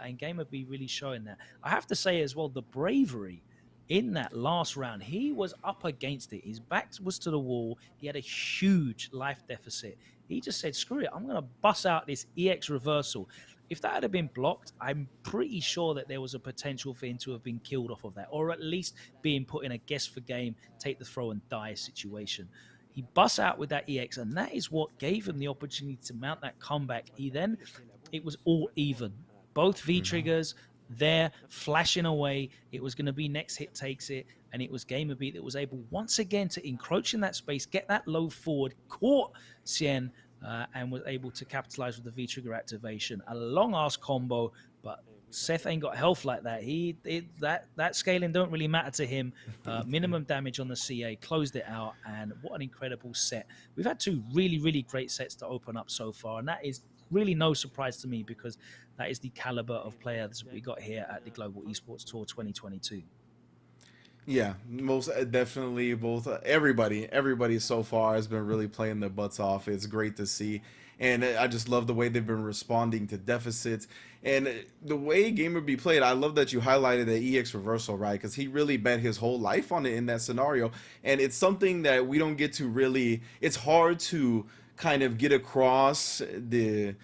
And Gamer B really showing that. I have to say as well, the bravery in that last round, he was up against it. His back was to the wall. He had a huge life deficit. He just said, screw it, I'm going to bust out this EX reversal. If that had been blocked, I'm pretty sure that there was a potential for him to have been killed off of that, or at least being put in a guess for game, take the throw and die situation. He busts out with that EX, and that is what gave him the opportunity to mount that comeback. It was all even. Both V-triggers there, flashing away. It was going to be next hit takes it, and it was Gamer Beat that was able once again to encroach in that space, get that low forward, caught Sien, and was able to capitalize with the V-trigger activation. A long-ass combo, but Seth ain't got health like that. That scaling don't really matter to him. Minimum damage on the CA, closed it out, and what an incredible set. We've had two really, really great sets to open up so far, and that is really no surprise to me because that is the caliber of players we got here at the Global Esports Tour 2022. Yeah, most definitely. Both everybody so far has been really playing their butts off. It's great to see, and I just love the way they've been responding to deficits and the way Gamer be played. I love that you highlighted the EX reversal, right? Because he really bet his whole life on it in that scenario, and it's something that we don't get to really. It's hard to kind of get across the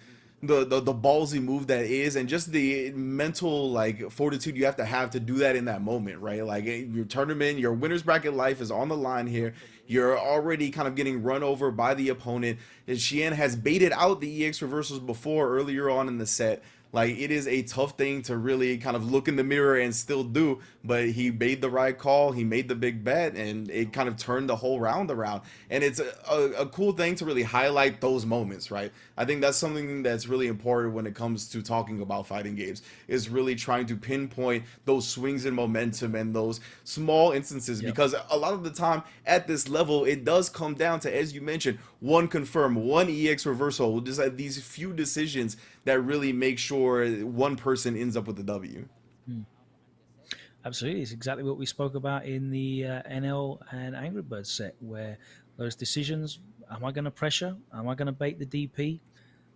ballsy move that is, and just the mental like fortitude you have to do that in that moment, right? Like your tournament, your winners bracket life is on the line here. You're already kind of getting run over by the opponent. And Xian has baited out the EX reversals before earlier on in the set. Like, it is a tough thing to really kind of look in the mirror and still do, but he made the right call, he made the big bet, and it kind of turned the whole round around. And it's a cool thing to really highlight those moments, right? I think that's something that's really important when it comes to talking about fighting games, is really trying to pinpoint those swings in momentum and those small instances, because a lot of the time at this level, it does come down to, as you mentioned, one confirm, one EX reversal, just like these few decisions that really make sure one person ends up with the W. Absolutely. It's exactly what we spoke about in the NL and Angry Birds set, where those decisions, am I going to pressure? Am I going to bait the DP?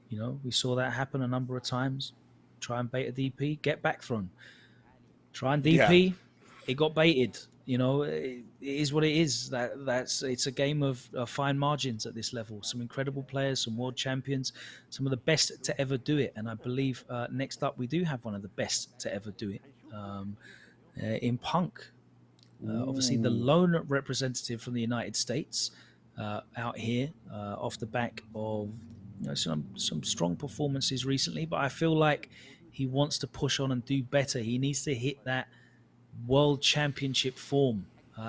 You know, we saw that happen a number of times. Try and bait a DP, get back thrown. Try and DP, it got baited. You know, it is what it is. It's a game of fine margins at this level. Some incredible players, some world champions, some of the best to ever do it. And I believe next up we do have one of the best to ever do it in Punk. Obviously, the lone representative from the United States out here off the back of some strong performances recently. But I feel like he wants to push on and do better. He needs to hit that world championship form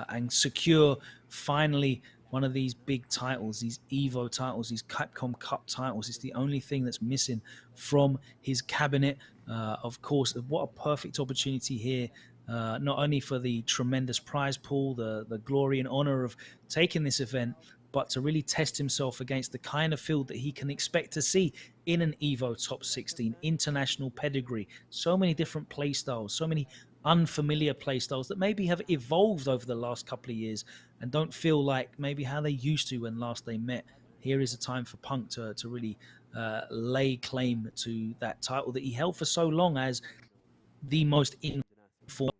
and secure finally one of these big titles, these Evo titles, these Capcom Cup titles. It's the only thing that's missing from his cabinet. Of course, what a perfect opportunity here, not only for the tremendous prize pool, the glory and honor of taking this event, but to really test himself against the kind of field that he can expect to see in an Evo top 16, international pedigree, so many different play styles, so many unfamiliar play styles that maybe have evolved over the last couple of years and don't feel like maybe how they used to when last they met. Here is a time for Punk to really lay claim to that title that he held for so long as the most informed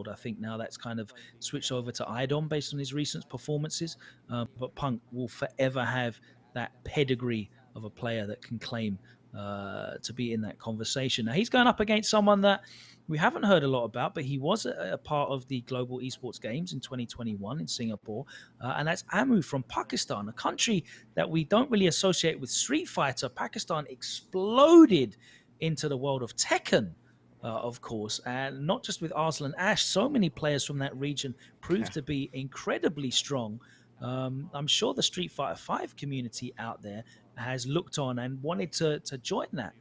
I think now that's kind of switched over to IDOM based on his recent performances. But Punk will forever have that pedigree of a player that can claim to be in that conversation. Now he's going up against someone that we haven't heard a lot about, but he was a part of the Global Esports Games in 2021 in Singapore, and that's Amu from Pakistan, a country that we don't really associate with Street Fighter. Pakistan exploded into the world of Tekken, of course, and not just with Arslan Ash. So many players from that region proved to be incredibly strong. I'm sure the Street Fighter 5 community out there has looked on and wanted to join that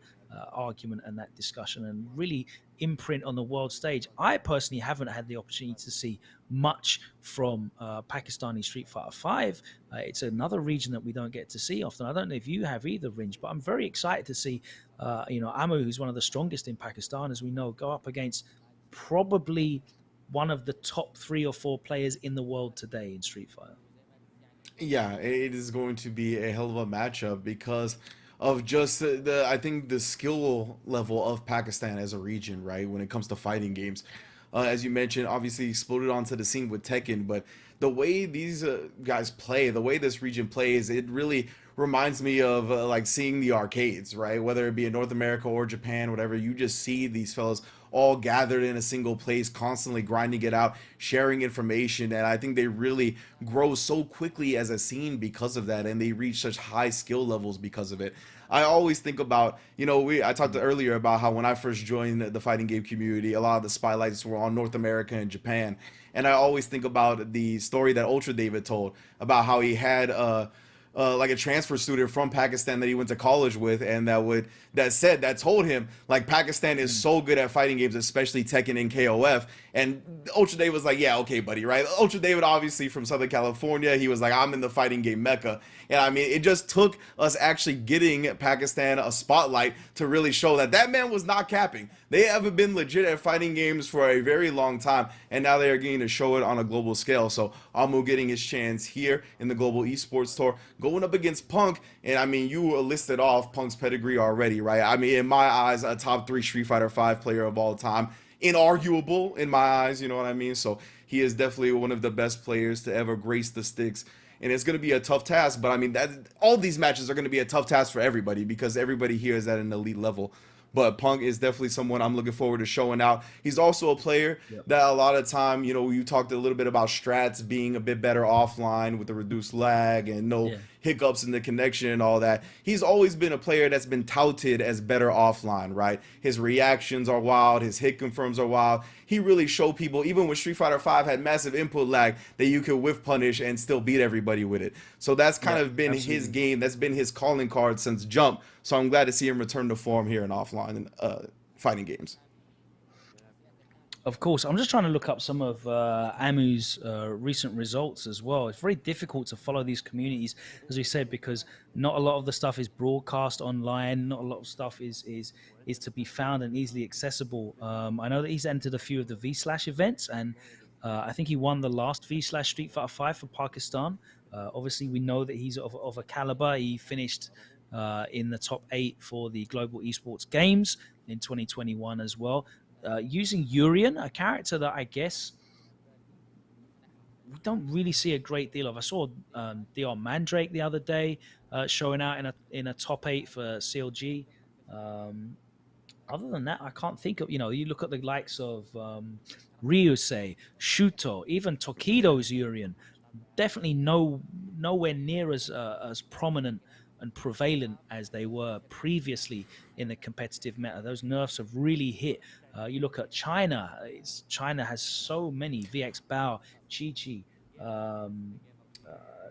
argument and that discussion and really imprint on the world stage. I personally haven't had the opportunity to see much from Pakistani Street Fighter 5. It's another region that we don't get to see often. I don't know if you have either, Ringe, but I'm very excited to see, Amu, who's one of the strongest in Pakistan, as we know, go up against probably one of the top 3 or 4 players in the world today in Street Fighter. Yeah, it is going to be a hell of a matchup because of just the I think the skill level of Pakistan as a region, right? When it comes to fighting games, as you mentioned, obviously exploded onto the scene with Tekken, but the way these guys play, the way this region plays, it really reminds me of like seeing the arcades, right? Whether it be in North America or Japan, whatever, you just see these fellas all gathered in a single place, constantly grinding it out, sharing information, and I think they really grow so quickly as a scene because of that, and they reach such high skill levels because of it. I always think about, I talked earlier about how when I first joined the fighting game community, a lot of the spotlights were on North America and Japan, and I always think about the story that Ultra David told about how he had like a transfer student from Pakistan that he went to college with, and that told him like Pakistan is so good at fighting games, especially Tekken and KOF. And Ultra David was like, yeah, okay, buddy, right? Ultra David, obviously from Southern California, he was like, I'm in the fighting game mecca. And I mean, it just took us actually getting Pakistan a spotlight to really show that man was not capping. They haven't been legit at fighting games for a very long time, and now they are getting to show it on a global scale. So Amu getting his chance here in the Global Esports Tour, going up against Punk, and I mean, you listed off Punk's pedigree already, right? I mean, in my eyes, a top 3 Street Fighter 5 player of all time, inarguable in my eyes, you know what I mean? So he is definitely one of the best players to ever grace the sticks, and it's going to be a tough task, but I mean, all these matches are going to be a tough task for everybody because everybody here is at an elite level. But Punk is definitely someone I'm looking forward to showing out. He's also a player that a lot of time, you talked a little bit about strats being a bit better offline with the reduced lag and no hiccups in the connection and all that. He's always been a player that's been touted as better offline, right? His reactions are wild. His hit confirms are wild. He really showed people, even when Street Fighter 5 had massive input lag, that you could whiff punish and still beat everybody with it. So that's kind of been his game. That's been his calling card since jump. So I'm glad to see him return to form here in offline and fighting games. Of course, I'm just trying to look up some of Amu's recent results as well. It's very difficult to follow these communities, as we said, because not a lot of the stuff is broadcast online. Not a lot of stuff is to be found and easily accessible. I know that he's entered a few of the V/Slash events, and I think he won the last V/Slash Street Fighter 5 for Pakistan. Obviously, we know that he's of a caliber. He finished in the top 8 for the Global Esports Games in 2021 as well. Using Urian, a character that I guess we don't really see a great deal of. I saw Dion Mandrake the other day showing out in a top 8 for CLG. Other than that, I can't think of. You look at the likes of Ryusei, Shuto, even Tokido's Urian. Definitely nowhere near as prominent and prevalent as they were previously in the competitive meta. Those nerfs have really hit. You look at China. China has so many VX Bao, Chi Chi,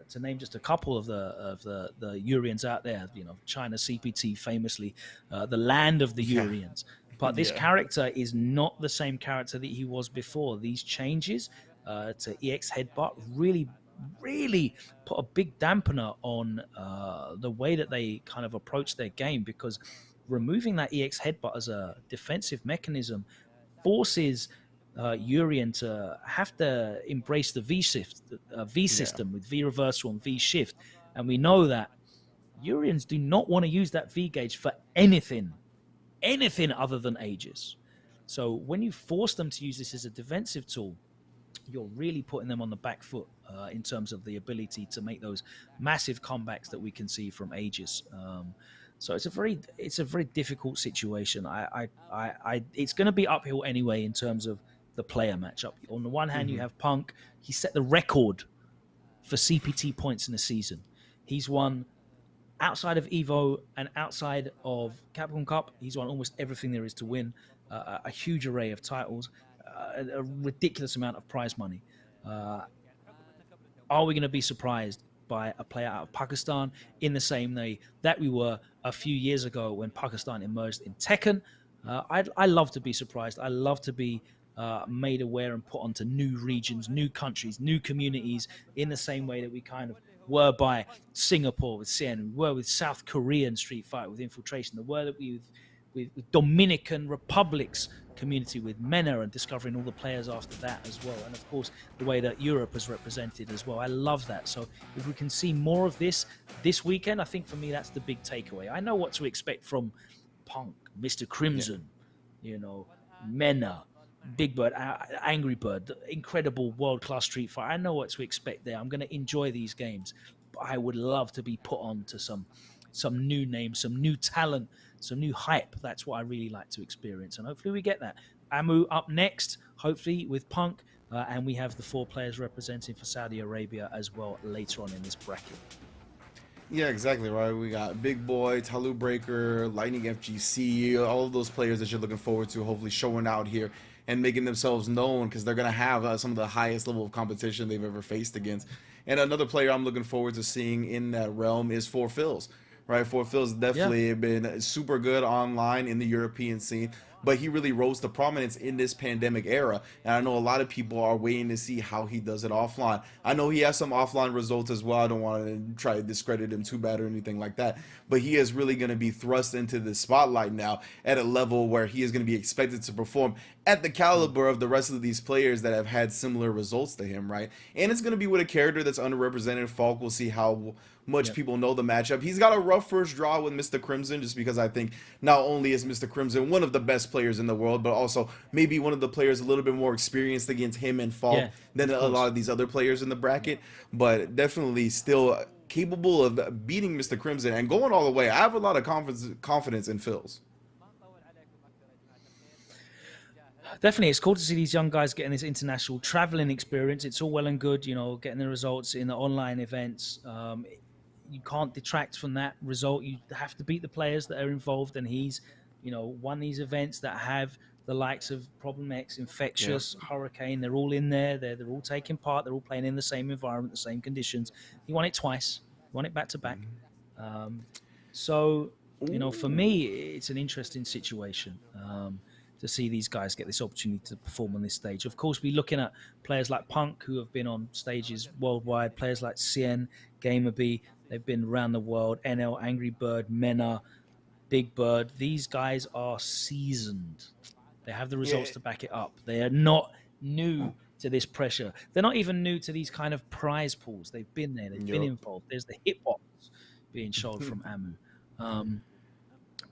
to name just a couple of the Urians out there. China CPT famously, the land of the Urians. But this character is not the same character that he was before. These changes to EX Headbutt really put a big dampener on the way that they kind of approach their game, because removing that EX Headbutt as a defensive mechanism forces Urian to have to embrace the V system with V reversal and V shift, and we know that Urians do not want to use that V gauge for anything other than Aegis. So when you force them to use this as a defensive tool, you're really putting them on the back foot in terms of the ability to make those massive comebacks that we can see from Aegis. So it's a very difficult situation. It's going to be uphill anyway in terms of the player matchup. On the one hand, you have Punk. He set the record for CPT points in a season. He's won outside of Evo and outside of Capcom Cup. He's won almost everything there is to win. A huge array of titles, a ridiculous amount of prize money. Are we going to be surprised by a player out of Pakistan in the same way that we were a few years ago when Pakistan emerged in Tekken? I love to be surprised. I love to be made aware and put onto new regions, new countries, new communities in the same way that we kind of were by Singapore with Cien, we were with South Korean Street Fighter with Infiltration, the were that we with Dominican Republic's community with MENA and discovering all the players after that as well. And of course, the way that Europe is represented as well. I love that. So if we can see more of this weekend, I think for me, that's the big takeaway. I know what to expect from Punk, Mr. Crimson, MENA, Big Bird, Angry Bird, incredible world-class Street Fighter. I know what to expect there. I'm going to enjoy these games. But I would love to be put on to some new names, some new talent, some new hype. That's what I really like to experience. And hopefully we get that. Amu up next, hopefully with Punk. And we have the 4 players representing for Saudi Arabia as well later on in this bracket. Yeah, exactly right. We got Big Boy, Talu Breaker, Lightning FGC, all of those players that you're looking forward to hopefully showing out here and making themselves known, because they're going to have some of the highest level of competition they've ever faced against. And another player I'm looking forward to seeing in that realm is 4Phils. Right, 4Phil's definitely been super good online in the European scene, but he really rose to prominence in this pandemic era. And I know a lot of people are waiting to see how he does it offline. I know he has some offline results as well. I don't want to try to discredit him too bad or anything like that, but he is really going to be thrust into the spotlight now at a level where he is going to be expected to perform at the caliber of the rest of these players that have had similar results to him, right? And it's going to be with a character that's underrepresented. Falk, we'll see how much people know the matchup. He's got a rough first draw with Mr. Crimson, just because I think not only is Mr. Crimson one of the best players in the world, but also maybe one of the players a little bit more experienced against him and Falk than a lot of these other players in the bracket, but definitely still capable of beating Mr. Crimson and going all the way. I have a lot of confidence in Phil's. Definitely, it's cool to see these young guys getting this international traveling experience. It's all well and good, getting the results in the online events. You can't detract from that result. You have to beat the players that are involved, and he's, won these events that have the likes of Problem X, Infectious, Hurricane. They're all in there. They're all taking part. They're all playing in the same environment, the same conditions. He won it twice. He won it back to back. So, for me, it's an interesting situation. To see these guys get this opportunity to perform on this stage. Of course, we're looking at players like Punk, who have been on stages worldwide, players like Cien, Gamerby, they've been around the world, NL, Angry Bird, MENA, Big Bird. These guys are seasoned. They have the results to back it up. They are not new to this pressure. They're not even new to these kind of prize pools. They've been there. They've been involved. There's the hitbox being showed from Amu.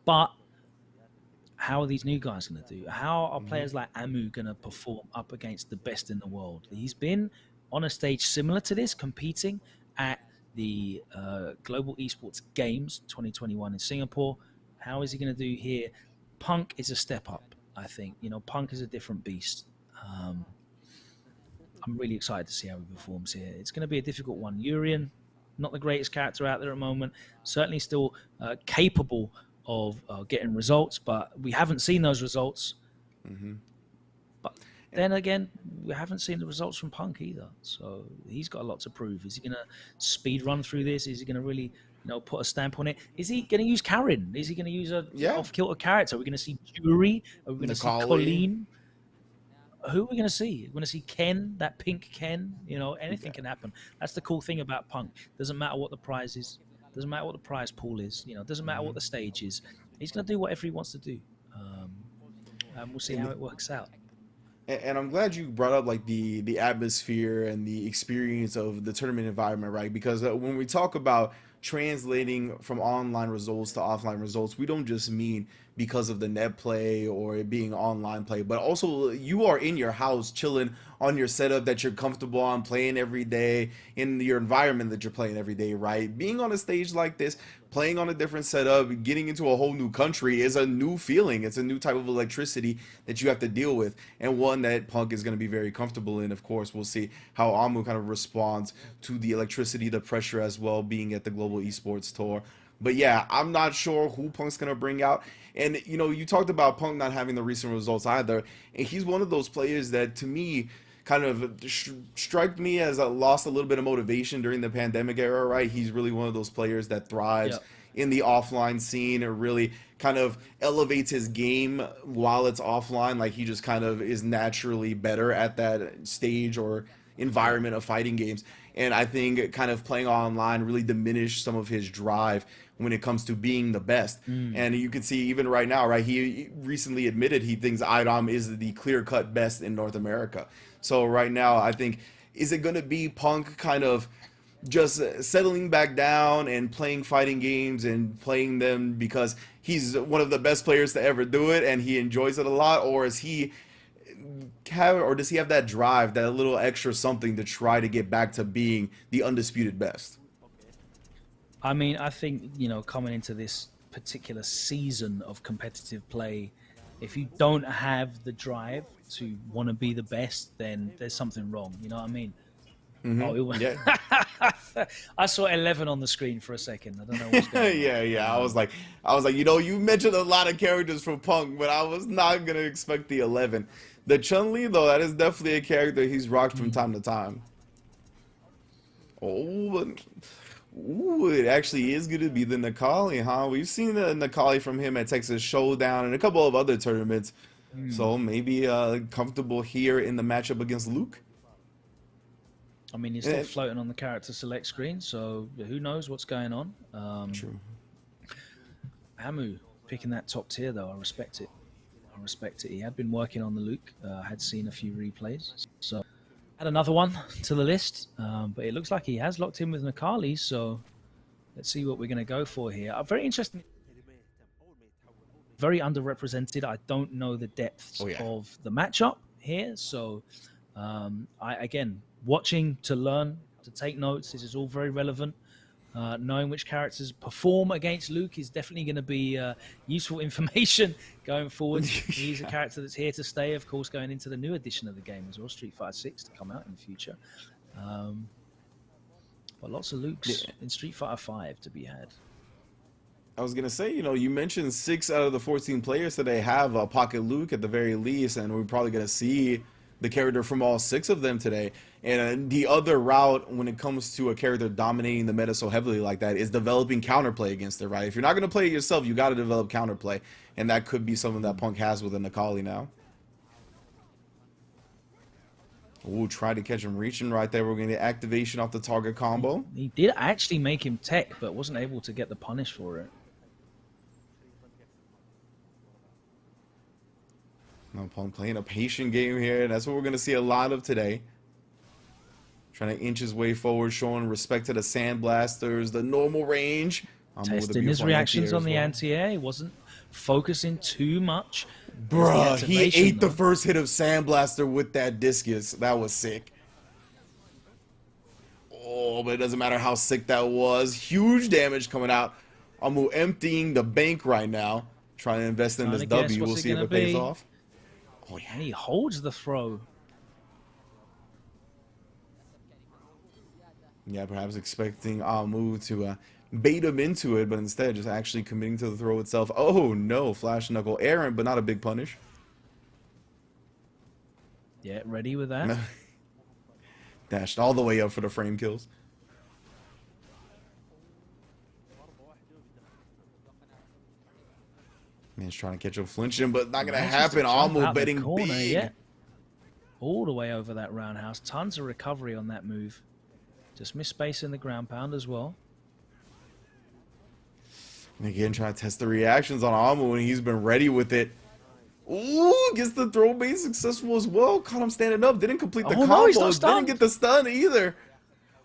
But how are these new guys going to do? How are players like Amu going to perform up against the best in the world? He's been on a stage similar to this, competing at the Global Esports Games 2021 in Singapore. How is he going to do here? Punk is a step up, I think. Punk is a different beast. I'm really excited to see how he performs here. It's going to be a difficult one. Urian, not the greatest character out there at the moment. Certainly still capable of getting results, but we haven't seen those results. But then again, we haven't seen the results from Punk either. So he's got a lot to prove. Is he going to speed run through this? Is he going to really, put a stamp on it? Is he going to use Karen? Is he going to use a off-kilter character? Are we going to see Jury? Are we going to see Colleen? Who are we going to see? We're going to see Ken, that pink Ken. Anything can happen. That's the cool thing about Punk. Doesn't matter what the prize is. Doesn't matter what the prize pool is. Doesn't matter what the stage is. He's going to do whatever he wants to do. And we'll see how it works out. And I'm glad you brought up like the atmosphere and the experience of the tournament environment, right? Because when we talk about translating from online results to offline results, we don't just mean because of the net play or it being online play, but also you are in your house chilling on your setup that you're comfortable on, playing every day in your environment that you're playing every day, right? Being on a stage like this, playing on a different setup, getting into a whole new country is a new feeling. It's a new type of electricity that you have to deal with, and one that Punk is going to be very comfortable in. Of course, we'll see how Amu kind of responds to the electricity, the pressure as well, being at the Global Esports Tour. But yeah, I'm not sure who Punk's going to bring out. And, you know, you talked about Punk not having the recent results either. And he's one of those players that, to me, kind of struck me as lost a little bit of motivation during the pandemic era, right? He's really one of those players that thrives in the offline scene, or really kind of elevates his game while it's offline. Like, he just kind of is naturally better at that stage or environment of fighting games. And I think kind of playing online really diminished some of his drive when it comes to being the best. And you can see even right now, right, he recently admitted he thinks IDOM is the clear-cut best in North America. So right now, I think, is it going to be Punk kind of just settling back down and playing fighting games and playing them because he's one of the best players to ever do it and he enjoys it a lot? Or does he have that drive, that little extra something to try to get back to being the undisputed best? I mean, I think, you know, coming into this particular season of competitive play, if you don't have the drive to want to be the best, then there's something wrong. You know what I mean? Yeah. I saw 11 on the screen for a second. I don't know what's going on. Yeah. I was like, you know, you mentioned a lot of characters from Punk, but I was not gonna expect the 11. The Chun-Li, though, that is definitely a character he's rocked from time to time. Ooh, it actually is going to be the Nakali, huh? We've seen the Nakali from him at Texas Showdown and a couple of other tournaments. So maybe comfortable here in the matchup against Luke. I mean, he's still floating on the character select screen, so who knows what's going on. True. Amu picking that top tier, though. I respect it. He had been working on the Luke. Had seen a few replays. So add another one to the list, but it looks like he has locked in with Nakali, so let's see what we're going to go for here. Very interesting, very underrepresented. I don't know the depths of the matchup here, so again, watching to learn, to take notes. This is all very relevant. Knowing which characters perform against Luke is definitely going to be useful information going forward. He's a character that's here to stay, of course, going into the new edition of the game as well, Street Fighter 6, to come out in the future. But lots of Lukes in Street Fighter 5 to be had. I was going to say, you know, you mentioned 6 out of the 14 players today have a Pocket Luke at the very least, and we're probably going to see the character from all 6 of them today. And the other route when it comes to a character dominating the meta so heavily like that is developing counterplay against it, right? If you're not going to play it yourself, you got to develop counterplay. And that could be something that Punk has with a Nakali now. Ooh, try to catch him reaching right there. We're going to get activation off the target combo. He did actually make him tech, but wasn't able to get the punish for it. No, Punk playing a patient game here. That's what we're going to see a lot of today. Trying to inch his way forward, showing respect to the Sandblasters, the normal range. Testing his reactions on the anti-air. He wasn't focusing too much. Bruh, he ate the first hit of Sandblaster with that discus. That was sick. Oh, but it doesn't matter how sick that was. Huge damage coming out. Amu emptying the bank right now. Trying to invest in this W. We'll see if it pays off. Oh, yeah. And he holds the throw. Yeah, perhaps expecting Amu to bait him into it, but instead just actually committing to the throw itself. Oh, no. Flash Knuckle errant, but not a big punish. Yeah, ready with that. Dashed all the way up for the frame kills. Man's trying to catch him flinching, but not going to happen. Amu betting big. Yeah. All the way over that roundhouse. Tons of recovery on that move. Just missed space in the ground pound as well. And again, trying to test the reactions on Amu, and he's been ready with it. Ooh, gets the throw base successful as well. Caught him standing up. Didn't complete the combo. Didn't get the stun either.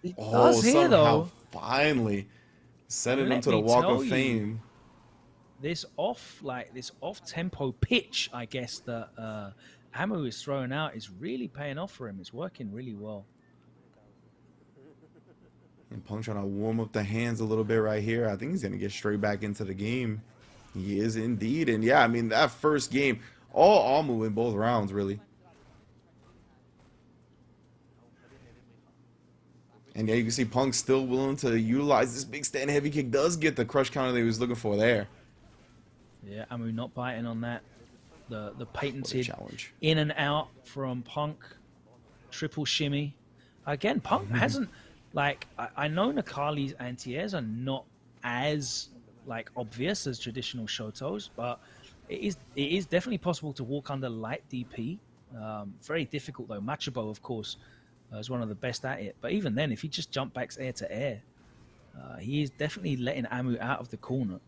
He does here, though. Finally Sending him let to the me Walk tell of you, Fame. this off tempo pitch, I guess, that Amu is throwing out is really paying off for him. It's working really well. And Punk trying to warm up the hands a little bit right here. I think he's going to get straight back into the game. He is indeed. And yeah, I mean, that first game, all Amu in both rounds, really. And yeah, you can see Punk still willing to utilize this big stand heavy kick. Does get the crush counter that he was looking for there. Yeah, Amu not biting on that. The patented challenge. in and out from Punk. Triple shimmy. Again, Punk hasn't, like, I know Nakali's anti-airs are not as, like, obvious as traditional Shotos, but it is definitely possible to walk under light DP. Very difficult, though. Machabo, of course, is one of the best at it. But even then, if he just jump backs air to air, he is definitely letting Amu out of the corner.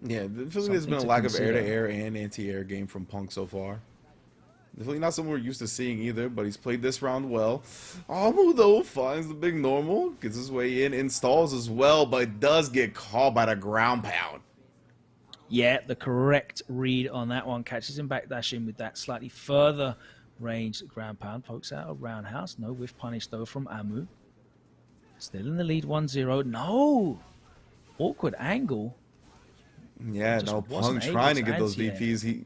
Yeah, I feel like there's been a lack of air-to-air and anti-air game from Punk so far. Definitely not something we're used to seeing either, but he's played this round well. Amu, though, finds the big normal, gets his way in, installs as well, but does get caught by the ground pound. Yeah, the correct read on that one. Catches him back dashing with that slightly further range ground pound. Pokes out a roundhouse. No whiff punish, though, from Amu. Still in the lead 1-0. No! Awkward angle. Yeah, no, Punk trying to get those DPs.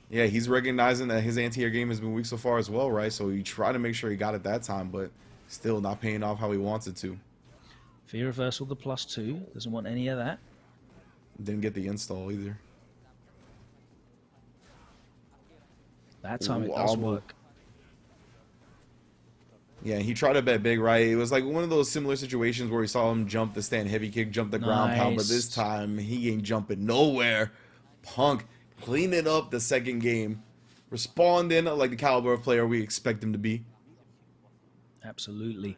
He's recognizing that his anti-air game has been weak so far as well, right? So he tried to make sure he got it that time, but still not paying off how he wants it to. Fear reversal the +2. Doesn't want any of that. Didn't get the install either. That time it does work. Yeah, he tried to bet big, right? It was like one of those similar situations where we saw him jump the stand heavy kick, jump the ground pound, but this time he ain't jumping nowhere. Punk cleaning up the second game, responding like the caliber of player we expect him to be. Absolutely.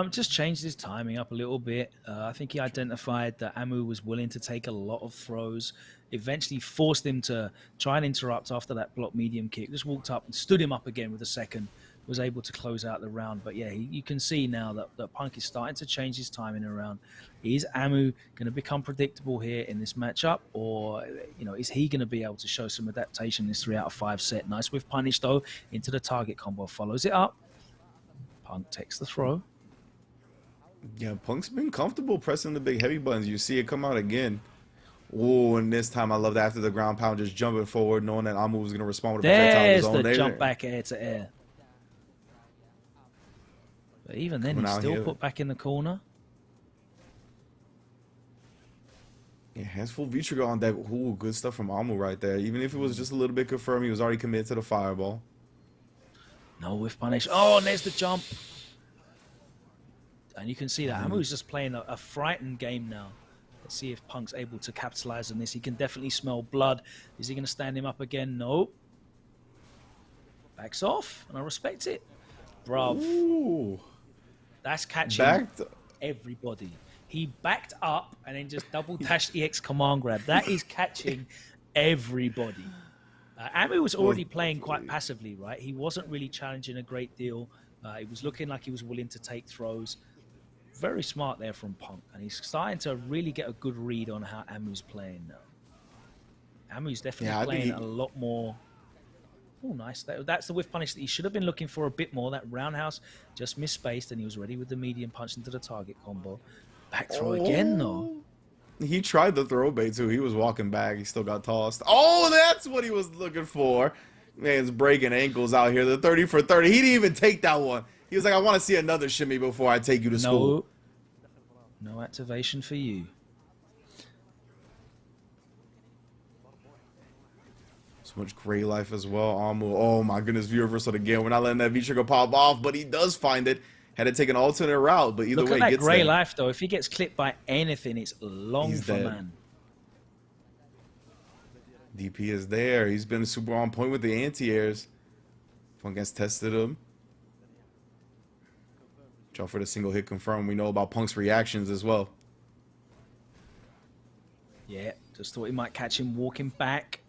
Just changed his timing up a little bit. I think he identified that Amu was willing to take a lot of throws, eventually forced him to try and interrupt after that block medium kick. Just walked up and stood him up again with a second. Was able to close out the round. But yeah, you can see now that Punk is starting to change his timing around. Is Amu going to become predictable here in this matchup? Or, is he going to be able to show some adaptation in this 3 out of 5 set? Nice with punish, though, into the target combo. Follows it up. Punk takes the throw. Yeah, Punk's been comfortable pressing the big heavy buttons. You see it come out again. Oh, and this time I love that after the ground pound, just jumping forward, knowing that Amu was going to respond with a projectile of his own. There's the jump back air to air. But even then, he's still put back in the corner. Yeah, has full V-trigger on that. Ooh, good stuff from Amu right there. Even if it was just a little bit confirmed, he was already committed to the fireball. No whiff punish. Oh, and there's the jump. And you can see that Amu's just playing a frightened game now. Let's see if Punk's able to capitalize on this. He can definitely smell blood. Is he going to stand him up again? No. Backs off, and I respect it. Bruv. Ooh. That's catching everybody. He backed up and then just double dashed EX command grab. That is catching everybody. Amu was already playing quite passively, right? He wasn't really challenging a great deal. He was looking like he was willing to take throws. Very smart there from Punk. And he's starting to really get a good read on how Amu's playing now. Amu's definitely playing a lot more. Oh, nice. That's the whiff punish that he should have been looking for a bit more. That roundhouse just misspaced, and he was ready with the medium punch into the target combo. Back throw again, though. He tried the throw bait, too. He was walking back. He still got tossed. Oh, that's what he was looking for. Man's breaking ankles out here. The 30 for 30. He didn't even take that one. He was like, I want to see another shimmy before I take you to school. No activation for you. So much gray life as well. Amu, oh my goodness, view reversal again. We're not letting that V-trigger pop off, but he does find it. Had to take an alternate route, but either way, look at that gray there. life, though. If he gets clipped by anything, it's long for man. DP is there. He's been super on point with the anti-airs. Punk has tested him. Jump for the single hit confirm. We know about Punk's reactions as well. Yeah, just thought he might catch him walking back.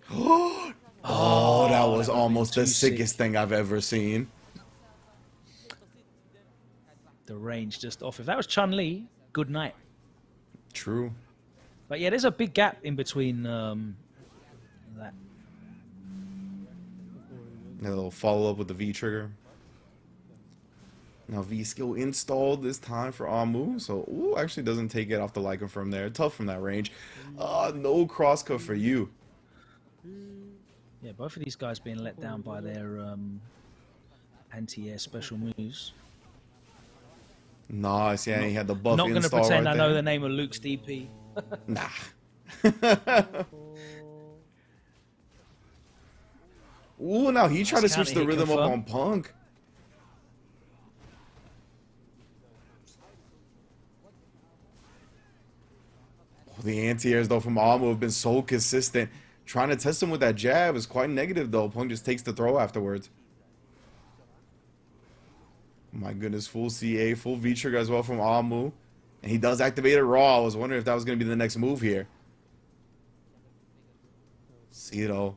Oh, that was almost the sickest thing I've ever seen. The range just off. If that was Chun-Li, good night. True. But yeah, there's a big gap in between that. A little follow up with the V trigger. Now V skill installed this time for Amu. So ooh, actually doesn't take it off the Lycan from there. Tough from that range. No crosscut for you. Yeah, both of these guys being let down by their anti-air special moves. Nice, yeah, he had the buff Not going to install pretend right I know there. the name of Luke's DP. Nah. Ooh, now he tried to switch the rhythm up on Punk. The anti-airs, though, from Amu have been so consistent. Trying to test him with that jab is quite negative, though. Punk just takes the throw afterwards. My goodness, full CA, full V-trigger as well from Amu. And he does activate it raw. I was wondering if that was going to be the next move here. See, though.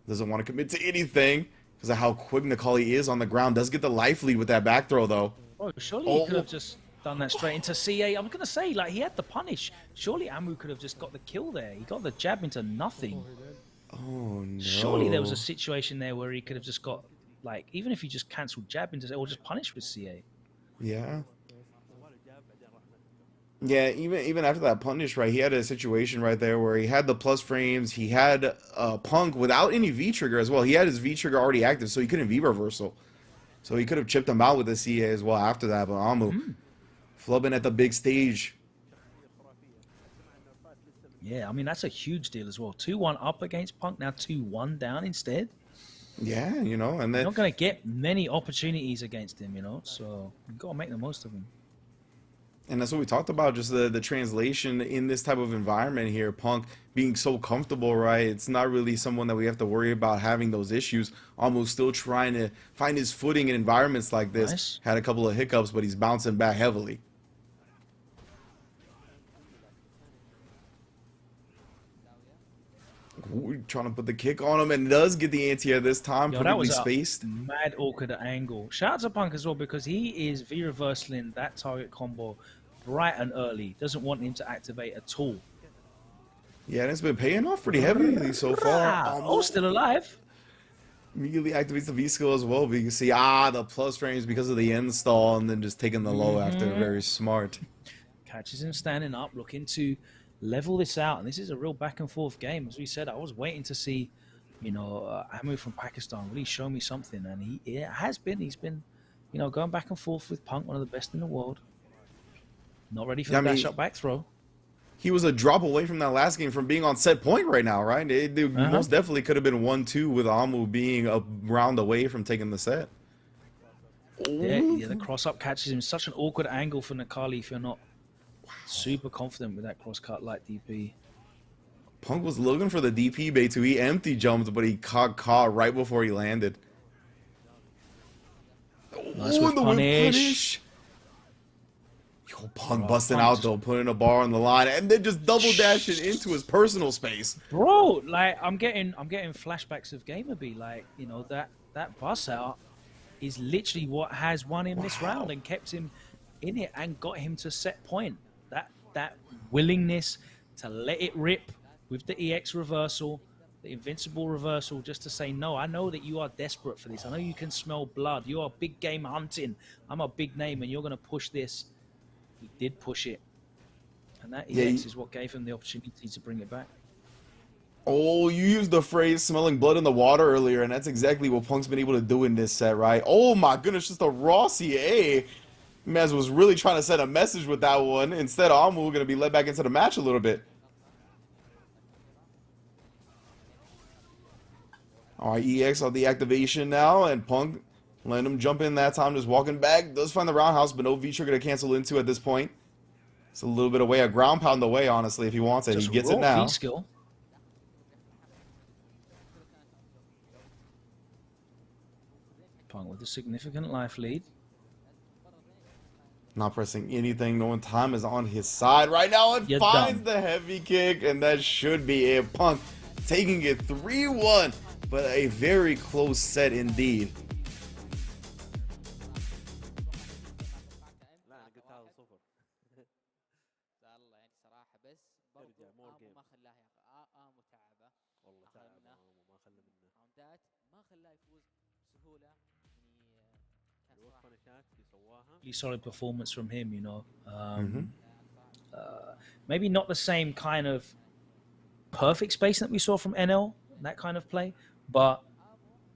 Doesn't want to commit to anything because of how quick Nikali is on the ground. Does get the life lead with that back throw, though. Oh, surely he could have just done that straight into CA. I'm going to say, like, he had the punish. Surely Amu could have just got the kill there. He got the jab into nothing. Oh, no. Surely there was a situation there where he could have just got, like, even if he just cancelled jab into, or just punished with CA. Yeah. Yeah, even after that punish, right, he had a situation right there where he had the plus frames, he had Punk without any V-trigger as well. He had his V-trigger already active, so he couldn't V-reversal. So he could have chipped him out with the CA as well after that, but Amu flubbing at the big stage. Yeah, I mean, that's a huge deal as well. 2-1 up against Punk, now 2-1 down instead. Yeah, you know, and then... You're not going to get many opportunities against him, you know, so you've got to make the most of them. And that's what we talked about, just the translation in this type of environment here. Punk being so comfortable, right? It's not really someone that we have to worry about having those issues. Almost still trying to find his footing in environments like this. Nice. Had a couple of hiccups, but he's bouncing back heavily. Ooh, trying to put the kick on him, and does get the anti-air this time. Yo, that was spaced. a mad awkward angle. Shout out to Punk as well, because he is V-reversing that target combo bright and early. Doesn't want him to activate at all. Yeah, and it's been paying off pretty heavily so far. Oh, still alive. Immediately activates the V skill as well, but you can see, the plus frames because of the install, and then just taking the low after. Very smart. Catches him standing up, looking to level this out. And this is a real back and forth game. As we said, I was waiting to see, you know, Amu from Pakistan really show me something. And he's been, you know, going back and forth with Punk, one of the best in the world. Not ready for the dash up back throw. He was a drop away from that last game from being on set point right now, right? It most definitely could have been 1-2 with Amu being a round away from taking the set. Yeah, the cross-up catches him. Such an awkward angle for Nikali if you're not super confident with that cross-cut like DP. Punk was looking for the DP bait too. He empty jumped, but he caught right before he landed. Nice with punish. Yo, Punk busting out though, putting a bar on the line, and then just double dashing into his personal space. Bro, like I'm getting flashbacks of Gamerby. Like, you know, that bus out is literally what has won him this round and kept him in it and got him to set point. That willingness to let it rip with the EX reversal, the invincible reversal, just to say, no, I know that you are desperate for this. I know you can smell blood. You are big game hunting. I'm a big name and you're going to push this. He did push it. And that EX is what gave him the opportunity to bring it back. Oh, you used the phrase smelling blood in the water earlier, and that's exactly what Punk's been able to do in this set, right? Oh my goodness, just a raw CA. Mez was really trying to send a message with that one. Instead, Amu going to be led back into the match a little bit. All right, EX on the activation now, and Punk letting him jump in that time, just walking back. Does find the roundhouse, but no V-trigger to cancel into at this point. It's a little bit away, a ground pound away, honestly, if he wants it. Just he gets it now. V-skill. Punk with a significant life lead. Not pressing anything, knowing time is on his side right now, and finds the heavy kick, and that should be it. Punk taking it 3-1, but a very close set indeed. الوقفة نشاتي سواها. Really solid performance from him, you know. Mm-hmm. Maybe not the same kind of perfect space that we saw from NL, that kind of play, but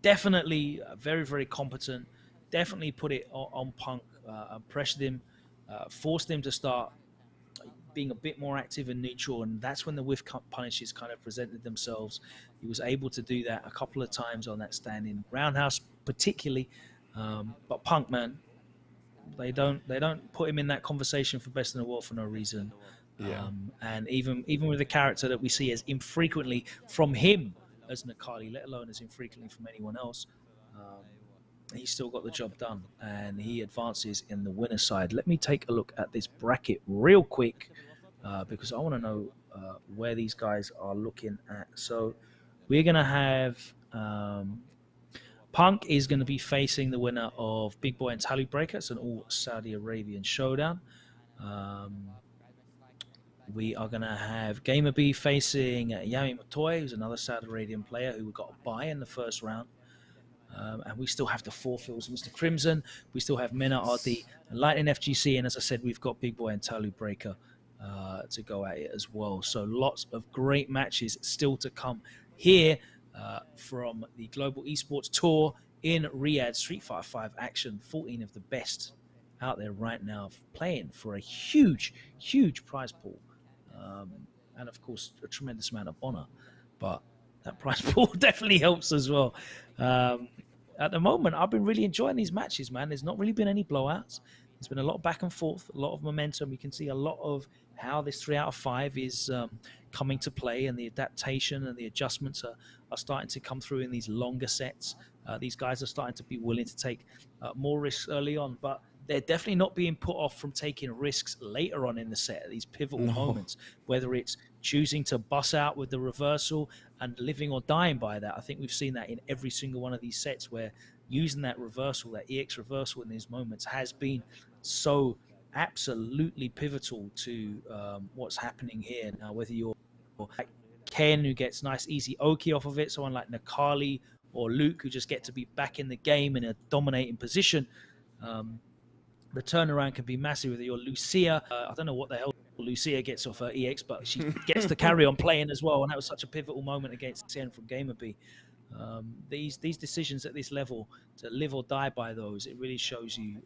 definitely very, very competent. Definitely put it on Punk, pressured him, forced him to start being a bit more active and neutral, and that's when the whiff punishes kind of presented themselves. He was able to do that a couple of times on that standing roundhouse, particularly. But Punk, man, they don't put him in that conversation for best in the world for no reason. Yeah. And even with a character that we see as infrequently from him as Nakali, let alone as infrequently from anyone else, he still got the job done, and he advances in the winner's side. Let me take a look at this bracket real quick because I want to know where these guys are looking at. So we're going to have Punk is going to be facing the winner of Big Boy and Tally Breaker. It's an all Saudi Arabian showdown. We are going to have Gamer B facing Yami Matoy, who's another Saudi Arabian player who got a bye in the first round. And we still have the four fills, Mr. Crimson. We still have Mena RD and Lightning FGC. And as I said, we've got Big Boy and Talu Breaker to go at it as well. So lots of great matches still to come here from the Global Esports Tour in Riyadh. Street Fighter 5 action, 14 of the best out there right now playing for a huge, huge prize pool. And of course, a tremendous amount of honor. But that prize pool definitely helps as well. At the moment, I've been really enjoying these matches, man. There's not really been any blowouts. There's been a lot of back and forth, a lot of momentum. You can see a lot of how this 3 out of 5 is coming to play, and the adaptation and the adjustments are starting to come through in these longer sets. These guys are starting to be willing to take more risks early on, but they're definitely not being put off from taking risks later on in the set at these pivotal moments, whether it's choosing to bust out with the reversal and living or dying by that. I think we've seen that in every single one of these sets where using that reversal, that EX reversal in these moments has been so absolutely pivotal to what's happening here. Now, whether you're like Ken, who gets nice easy Oki off of it, someone like Nakali or Luke, who just get to be back in the game in a dominating position, the turnaround can be massive. Whether you're Lucia, I don't know what the hell Lucia gets off her EX, but she gets the carry on playing as well, and that was such a pivotal moment against Tien from Gamerby. These decisions at this level, to live or die by those, it really shows you,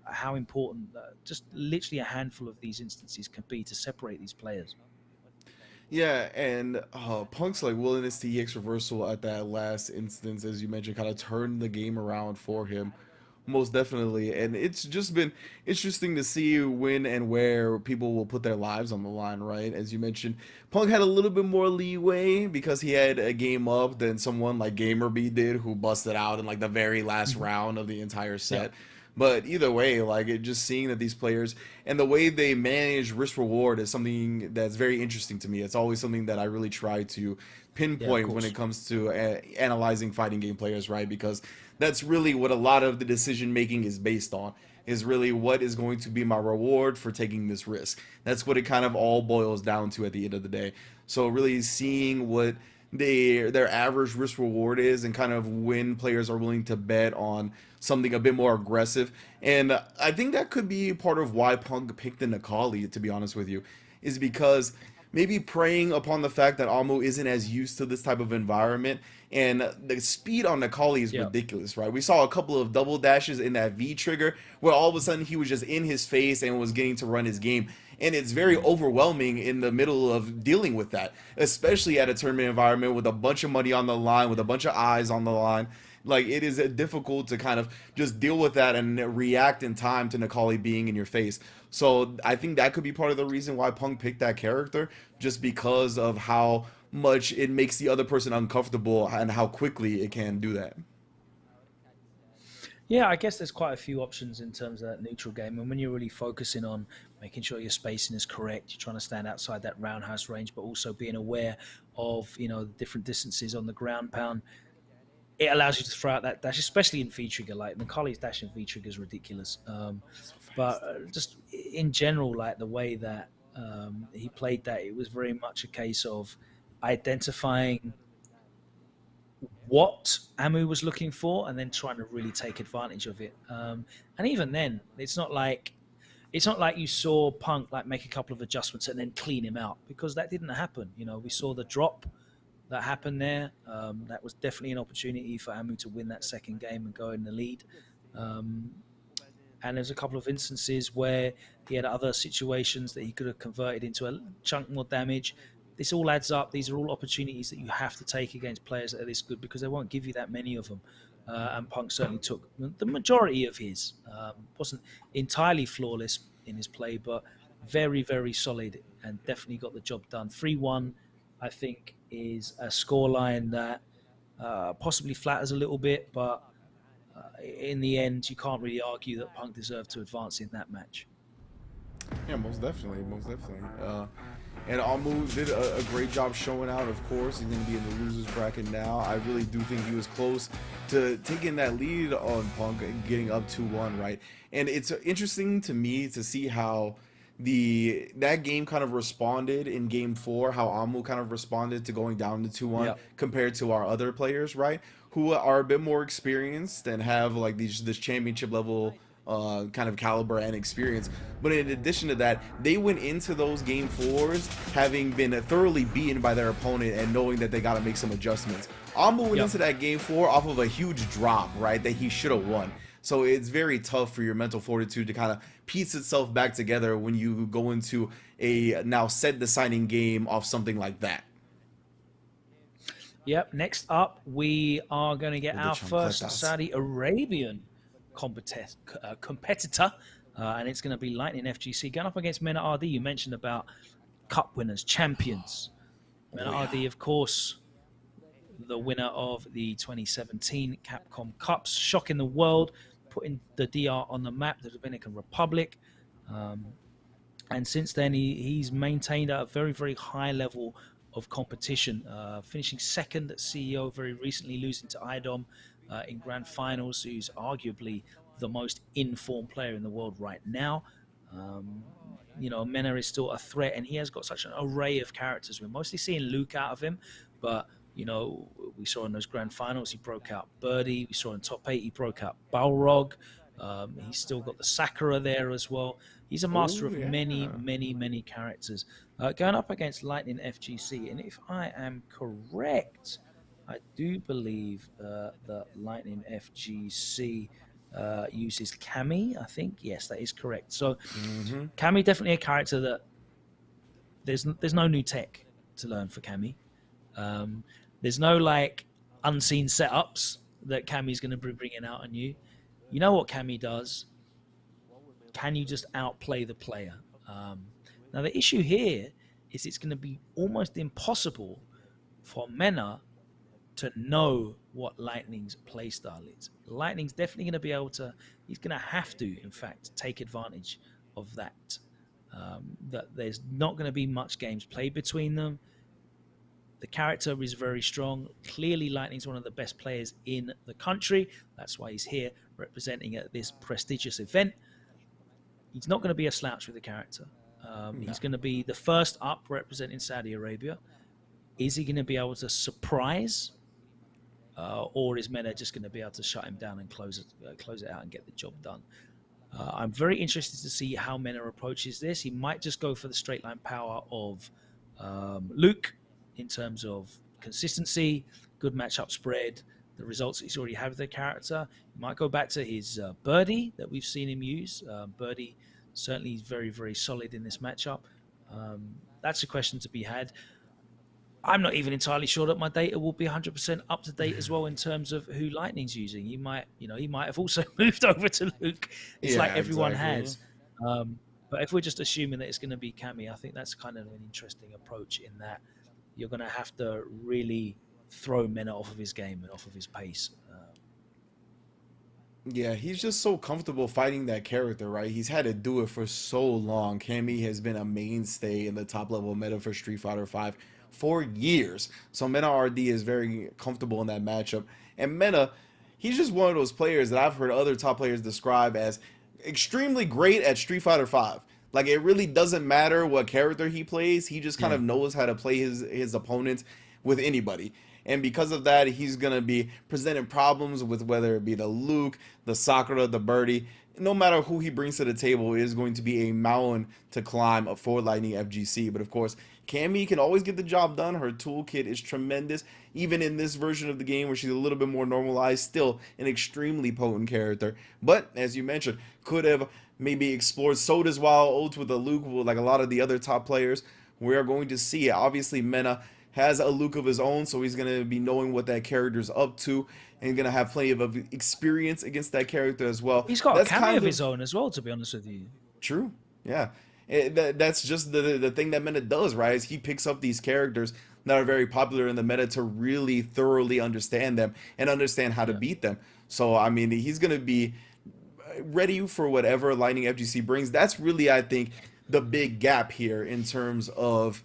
how important just literally a handful of these instances can be to separate these players. Yeah, and Punk's like willingness to EX reversal at that last instance, as you mentioned, kind of turned the game around for him. Most definitely, and it's just been interesting to see when and where people will put their lives on the line, right? As you mentioned, Punk had a little bit more leeway because he had a game up than someone like GamerB did, who busted out in like the very last round of the entire set. Yeah. But either way, like just seeing that these players and the way they manage risk reward is something that's very interesting to me. It's always something that I really try to pinpoint when it comes to analyzing fighting game players, right? Because that's really what a lot of the decision making is based on, is really what is going to be my reward for taking this risk. That's what it kind of all boils down to at the end of the day. So really seeing what their average risk reward is, and kind of when players are willing to bet on something a bit more aggressive. And I think that could be part of why Punk picked the Nakali, to be honest with you, is because maybe preying upon the fact that Amu isn't as used to this type of environment, and the speed on Nakali is ridiculous, right? We saw a couple of double dashes in that V trigger where all of a sudden he was just in his face and was getting to run his game. And it's very overwhelming in the middle of dealing with that, especially at a tournament environment with a bunch of money on the line, with a bunch of eyes on the line. Like, it is difficult to kind of just deal with that and react in time to Nakali being in your face. So I think that could be part of the reason why Punk picked that character, just because of how much it makes the other person uncomfortable and how quickly it can do that. Yeah, I guess there's quite a few options in terms of that neutral game. And when you're really focusing on making sure your spacing is correct, you're trying to stand outside that roundhouse range, but also being aware of, the different distances on the ground pound, it allows you to throw out that dash, especially in V-Trigger. Like, Nakali's dash in V-Trigger is ridiculous. But just in general, like the way that he played that, it was very much a case of identifying what Amu was looking for and then trying to really take advantage of it. And even then, it's not like you saw Punk like make a couple of adjustments and then clean him out, because that didn't happen. You know, we saw the drop that happened there. That was definitely an opportunity for Amu to win that second game and go in the lead. And there's a couple of instances where he had other situations that he could have converted into a chunk more damage. This all adds up. These are all opportunities that you have to take against players that are this good, because they won't give you that many of them. And Punk certainly took the majority of his. Wasn't entirely flawless in his play, but very, very solid and definitely got the job done. 3-1, I think, is a scoreline that possibly flatters a little bit, but in the end, you can't really argue that Punk deserved to advance in that match. Yeah, most definitely, most definitely. And Amu did a great job showing out, of course. He's going to be in the losers bracket now. I really do think he was close to taking that lead on Punk and getting up 2-1, right? And it's interesting to me to see how that game kind of responded in game 4, how Amu kind of responded to going down to 2-1 compared to our other players, right? Who are a bit more experienced and have like this championship level kind of caliber and experience. But in addition to that, they went into those game 4s having been thoroughly beaten by their opponent and knowing that they got to make some adjustments. Amu went into that game 4 off of a huge drop, right, that he should have won. So it's very tough for your mental fortitude to kind of piece itself back together when you go into a now set deciding game off something like that. Yep. Next up, we are going to get our first Saudi Arabian competitor, and it's going to be Lightning FGC going up against MENA RD. You mentioned about cup winners, champions. MENA RD, of course, the winner of the 2017 Capcom Cups, shocking the world, putting the DR on the map, the Dominican Republic. And since then, he's maintained a very, very high level of competition, finishing second at CEO very recently, losing to IDOM in grand finals, who's arguably the most informed player in the world right now. You know, Mena is still a threat, and he has got such an array of characters. We're mostly seeing Luke out of him, but you know, we saw in those grand finals he broke out Birdie. We saw in top 8 he broke out Balrog. He's still got the Sakura there as well. He's a master of many characters. Going up against Lightning FGC, and if I am correct, I do believe that Lightning FGC uses Cammy. I think, yes, that is correct. So Cammy, definitely a character that there's no new tech to learn for Cammy. There's no like unseen setups that Cammy's going to be bringing out on you. You know what Cammy does? Can you just outplay the player? Now the issue here is it's going to be almost impossible for Mena to know what Lightning's playstyle is. Lightning's definitely going to be able to, he's going to have to, in fact, take advantage of that. That there's not going to be much games played between them. The character is very strong. Clearly, Lightning's one of the best players in the country. That's why he's here representing at this prestigious event. He's not going to be a slouch with the character. He's going to be the first up representing Saudi Arabia. Is he going to be able to surprise? Or is Mena just going to be able to shut him down and close it out and get the job done? I'm very interested to see how Mena approaches this. He might just go for the straight line power of Luke in terms of consistency, good matchup spread, the results he's already had with the character. He might go back to his Birdie that we've seen him use. Birdie certainly is very, very solid in this matchup. That's a question to be had. I'm not even entirely sure that my data will be 100% up to date as well in terms of who Lightning's using. He might have also moved over to Luke. It's like everyone has. But if we're just assuming that it's going to be Cammy, I think that's kind of an interesting approach in that you're going to have to really throw Mena off of his game and off of his pace. Yeah, he's just so comfortable fighting that character, right? He's had to do it for so long. Cammy has been a mainstay in the top level meta for Street Fighter V for years. So Mena RD is very comfortable in that matchup. And Mena, he's just one of those players that I've heard other top players describe as extremely great at Street Fighter V. Like, it really doesn't matter what character he plays. He just kind of knows how to play his opponents with anybody. And because of that, he's going to be presenting problems with whether it be the Luke, the Sakura, the Birdie. No matter who he brings to the table, it is going to be a mountain to climb for Lightning FGC. But of course, Cammy can always get the job done. Her toolkit is tremendous. Even in this version of the game where she's a little bit more normalized, still an extremely potent character. But as you mentioned, could have maybe explored Soda's wild oats with a Luke, like a lot of the other top players. We are going to see it. Obviously, Mena has a Luke of his own, so he's going to be knowing what that character's up to, and going to have plenty of experience against that character as well. He's got a Cammy of his own as well, to be honest with you. True, yeah. That's just the thing that Meta does, right? Is he picks up these characters that are very popular in the meta to really thoroughly understand them and understand how to beat them. So, I mean, he's going to be ready for whatever Lightning FGC brings. That's really, I think, the big gap here in terms of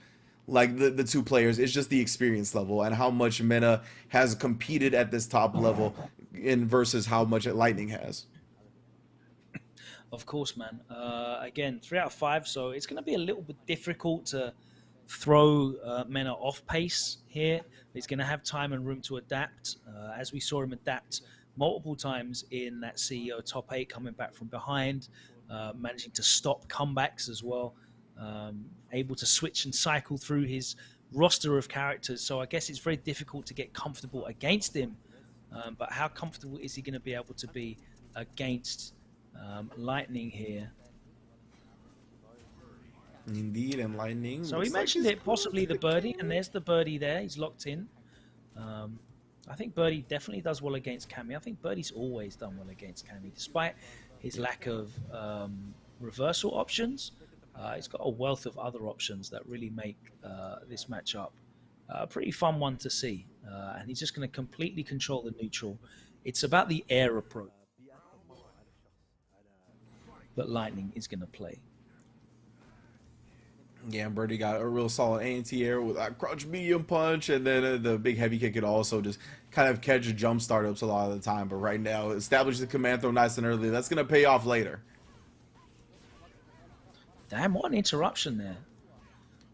like the two players. It's just the experience level and how much Meta has competed at this top level in versus how much Lightning has. Of course, man. Again, 3 out of 5, so it's going to be a little bit difficult to throw Mena off pace here. He's going to have time and room to adapt, as we saw him adapt multiple times in that CEO top 8, coming back from behind, managing to stop comebacks as well, able to switch and cycle through his roster of characters. So I guess it's very difficult to get comfortable against him. But how comfortable is he going to be able to be against Lightning here? Indeed, and Lightning. So he mentioned it, possibly the Birdie, and there's the Birdie there. He's locked in. I think Birdie definitely does well against Cammy. I think Birdie's always done well against Cammy, despite his lack of reversal options. He's got a wealth of other options that really make this matchup a pretty fun one to see. And he's just going to completely control the neutral. It's about the air approach that Lightning is going to play. Yeah, Birdie got a real solid anti-air with a crouch medium punch, and then the big heavy kick could also just kind of catch jump startups a lot of the time. But right now, establish the command throw nice and early. That's going to pay off later. Damn, what an interruption there.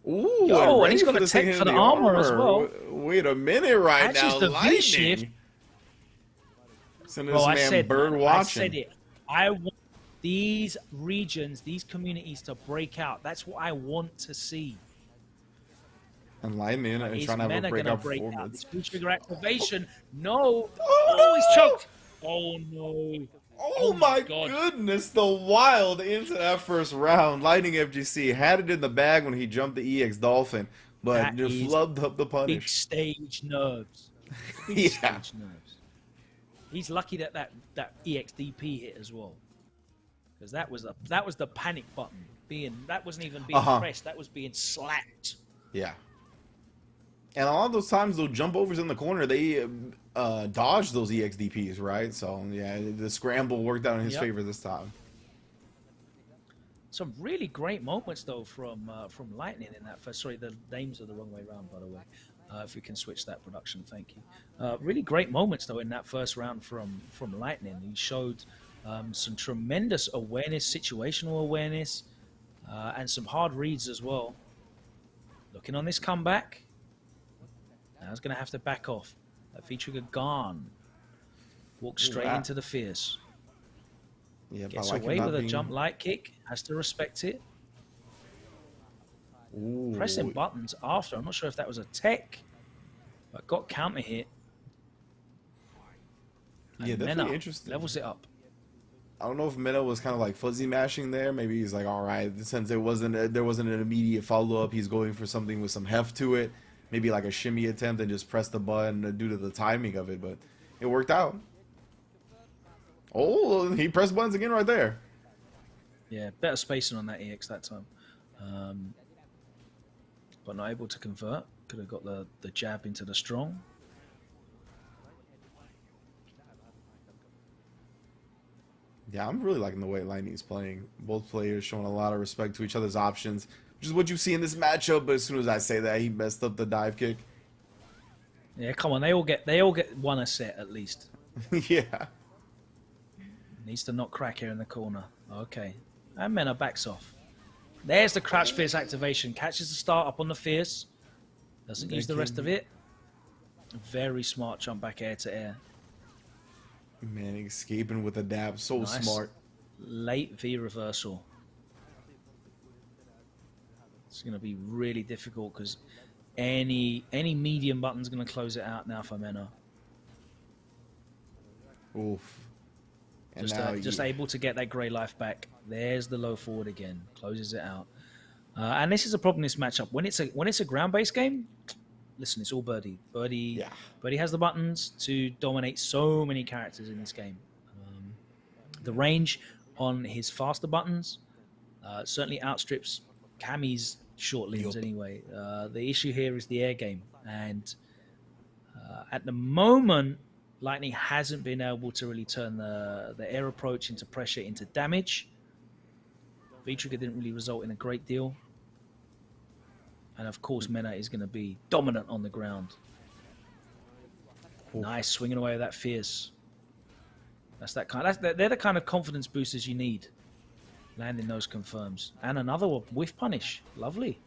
Ooh, and he's got a tech for the armor as well. Wait a minute right now, the Lightning. V-shift. Send this man bird watching. I said it. I want these regions, these communities to break out. That's what I want to see. And Lightning is trying to have a breakout performance. This trigger activation. No. Oh, he's choked. Oh, no. Oh my goodness, the wild into that first round. Lightning FGC had it in the bag when he jumped the EX Dolphin, but that just flubbed up the punish. Big stage nerves. Big stage nerves. He's lucky that EXDP hit as well. Because that was the panic button. That wasn't even being pressed, that was being slapped. Yeah. And a lot of those times, those jump overs in the corner, they dodge those EXDPs, right? So, yeah, the scramble worked out in his favor this time. Some really great moments, though, from Lightning in that first. Sorry, the names are the wrong way around, by the way. If we can switch that production, thank you. Really great moments, though, in that first round from Lightning. He showed some tremendous awareness, situational awareness, and some hard reads as well. Looking on this comeback. Now he's going to have to back off. That V-trigger gone. Walk straight into the fierce. Yeah, gets away with a jump light kick. Has to respect it. Ooh. Pressing buttons after. I'm not sure if that was a tech, but got counter hit. And yeah, definitely interesting. Levels it up. I don't know if Meta was kind of like fuzzy mashing there. Maybe he's like, all right, since there wasn't an immediate follow up, he's going for something with some heft to it. Maybe like a shimmy attempt and just press the button due to the timing of it, but it worked out. Oh, he pressed buttons again right there. Yeah, better spacing on that EX that time. But not able to convert. Could have got the jab into the strong. Yeah, I'm really liking the way Lightning's playing. Both players showing a lot of respect to each other's options, which is what you see in this matchup. But as soon as I say that, he messed up the dive kick. Yeah, come on, they all get one a set at least. Yeah. Needs to not crack here in the corner. Okay, and Mena backs off. There's the crouch fierce activation. Catches the start up on the fierce. Doesn't use the rest of it. Very smart jump back air to air. Man, escaping with a dab. So Nice. smart. Late V reversal. It's going to be really difficult because any medium button's going to close it out now for Mena. Oof. And Just able to get that grey life back. There's the low forward again. Closes it out. And this is a problem in this matchup. When it's a ground-based game, listen, it's all Birdie. Birdie has the buttons to dominate so many characters in this game. The range on his faster buttons certainly outstrips Cammy's short limbs anyway. The issue here is the air game. And at the moment, Lightning hasn't been able to really turn the air approach into pressure, into damage. V-Trigger didn't really result in a great deal. And of course, Mena is going to be dominant on the ground. Oof. Nice, swinging away with that fierce. They're the kind of confidence boosters you need. Landing those confirms. And another whiff punish. Lovely.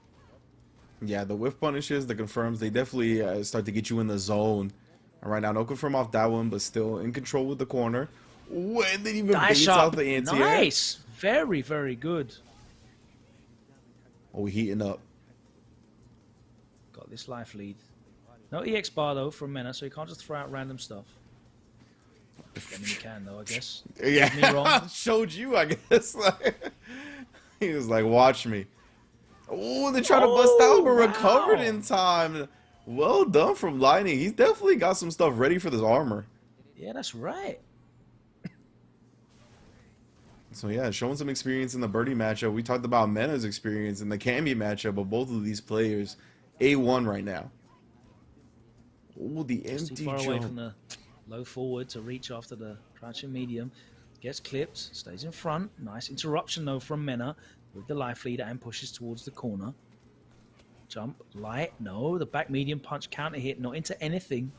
Yeah, the whiff punishes, the confirms, they definitely start to get you in the zone. And right now, no confirm off that one, but still in control with the corner. Ooh, and then even baits out the anti-air. Nice. Very, very good. Oh, heating up. Got this life lead. No EX bar, though, from Mena, so you can't just throw out random stuff. I mean, you can, though, I guess. Yeah, me wrong. Showed you, I guess. He was like, watch me. Oh, they tried to bust out, but recovered in time. Well done from Lightning. He's definitely got some stuff ready for this armor. Yeah, that's right. So, yeah, showing some experience in the Birdie matchup. We talked about Mena's experience in the Camby matchup of both of these players. A1 right now. Oh, the empty too far jump. away from the low forward to reach after the crouching medium. Gets clipped, stays in front. Nice interruption, though, from Mena with the life leader and pushes towards the corner. Jump, light, no. The back medium punch counter hit, not into anything.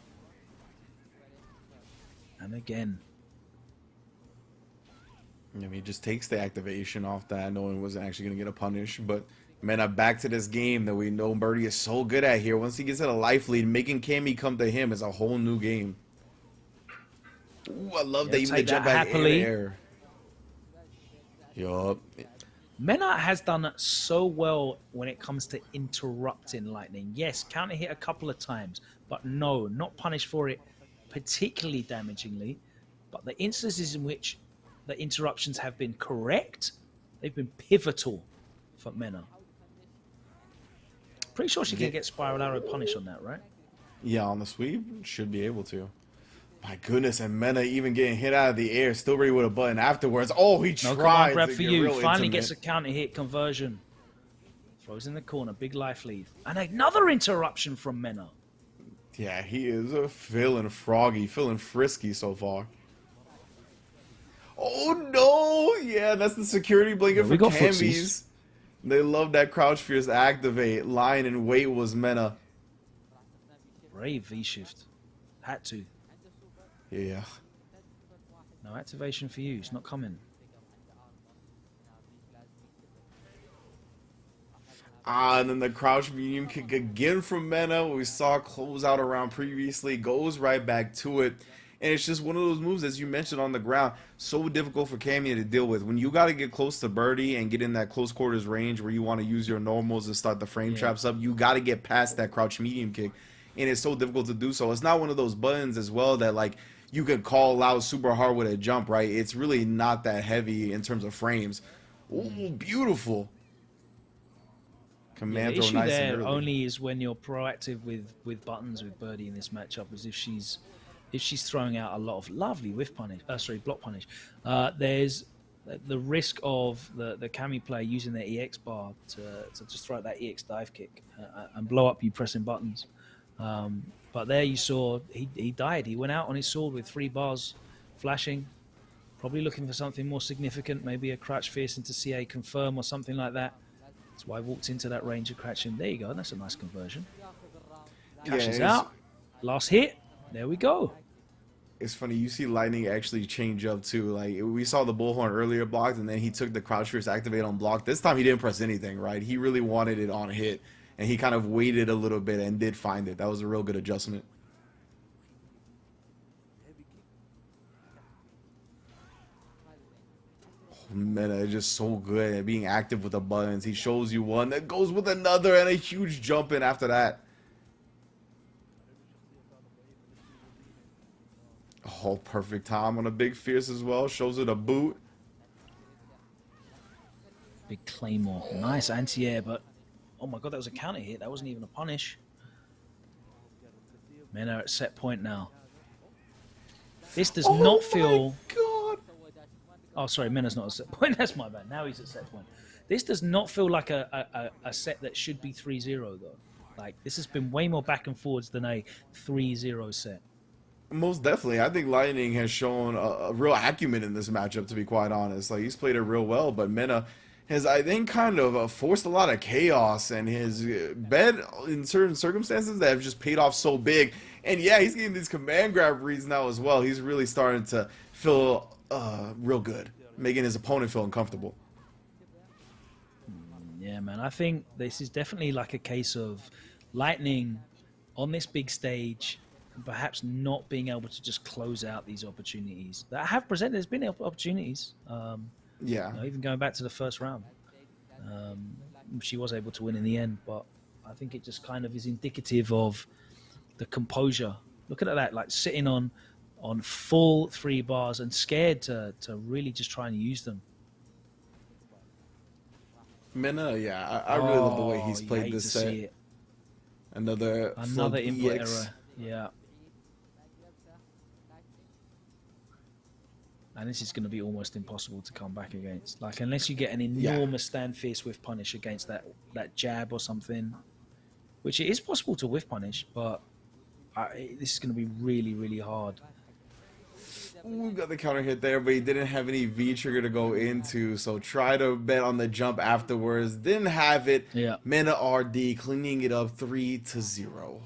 And again. I mean, he just takes the activation off that, knowing he wasn't actually going to get a punish. But, man, back to this game that we know Birdie is so good at here. Once he gets at a life lead, making Cammy come to him is a whole new game. Ooh, I love that even the jump back in the air. Yup. Mena has done so well when it comes to interrupting Lightning. Yes, counter hit a couple of times, but no, not punished for it particularly damagingly. But the instances in which the interruptions have been correct, they've been pivotal for Mena. Pretty sure she can get Spiral Arrow punish on that, right? Yeah, on the sweep, should be able to. My goodness, and Mena even getting hit out of the air, still ready with a button afterwards. Oh, he tried. No command grab to for get you. real Finally intimate. gets a counter hit conversion. Throws in the corner, big life lead. And another interruption from Mena. Yeah, he is feeling froggy, feeling frisky so far. Oh, no. Yeah, that's the security blanket for Cambies. They love that crouch fierce activate. Lying in wait was Mena. Brave V-shift. Had to. Yeah. No activation for you. It's not coming. And then the crouch medium kick again from Mena. We saw close out around previously. Goes right back to it. And it's just one of those moves, as you mentioned, on the ground. So difficult for Cammy to deal with. When you got to get close to Birdie and get in that close quarters range where you want to use your normals and start the frame traps up, you got to get past that crouch medium kick. And it's so difficult to do so. It's not one of those buttons as well that, like, you could call out super hard with a jump, right? It's really not that heavy in terms of frames. Ooh, beautiful. Command the throw issue nice there and early. only is when you're proactive with buttons with Birdie in this matchup, is if she's throwing out a lot of lovely whiff punish, block punish. There's the risk of the Cammy player using their EX bar to just throw out that EX dive kick and blow up you pressing buttons. But there you saw he died. He went out on his sword with 3 bars flashing, probably looking for something more significant, maybe a crouch fierce into CA confirm or something like that. That's why I walked into that range of crouching. There you go. That's a nice conversion. Cashes out. Last hit. There we go. It's funny, you see Lightning actually change up too. Like, we saw the Bullhorn earlier blocked, and then he took the crouch fierce activate on block. This time he didn't press anything, right? He really wanted it on hit, and he kind of waited a little bit and did find it. That was a real good adjustment. Mena is just so good at being active with the buttons. He shows you one, that goes with another, and a huge jump in after that. Oh, perfect time on a big fierce as well. Shows it a boot. Big Claymore. Nice anti-air, but oh my god, that was a counter hit. That wasn't even a punish. Men are at set point now. This does not feel... God. Oh, sorry, Mena's not at set point. That's my bad. Now he's at set point. This does not feel like a set that should be 3-0, though. Like, this has been way more back and forwards than a 3-0 set. Most definitely. I think Lightning has shown a real acumen in this matchup, to be quite honest. Like, he's played it real well, but Mena has, I think, kind of forced a lot of chaos, and his bet in certain circumstances that have just paid off so big. And yeah, he's getting these command grab reads now as well. He's really starting to feel real good, making his opponent feel uncomfortable. Yeah, man. I think this is definitely like a case of Lightning on this big stage, and perhaps not being able to just close out these opportunities that have presented. There's been opportunities. Yeah. You know, even going back to the first round, she was able to win in the end, but I think it just kind of is indicative of the composure. Look at that, like sitting on full 3 bars and scared to really just try and use them. Mena, yeah, I really love the way he's played this set. Another input EX. error. Yeah. And this is going to be almost impossible to come back against. Like, unless you get an enormous stand fierce whiff punish against that jab or something, which it is possible to whiff punish, but this is going to be really, really hard. Ooh, got the counter hit there, but he didn't have any V trigger to go into, so try to bet on the jump afterwards. Didn't have it. Yeah. Mena RD cleaning it up 3-0.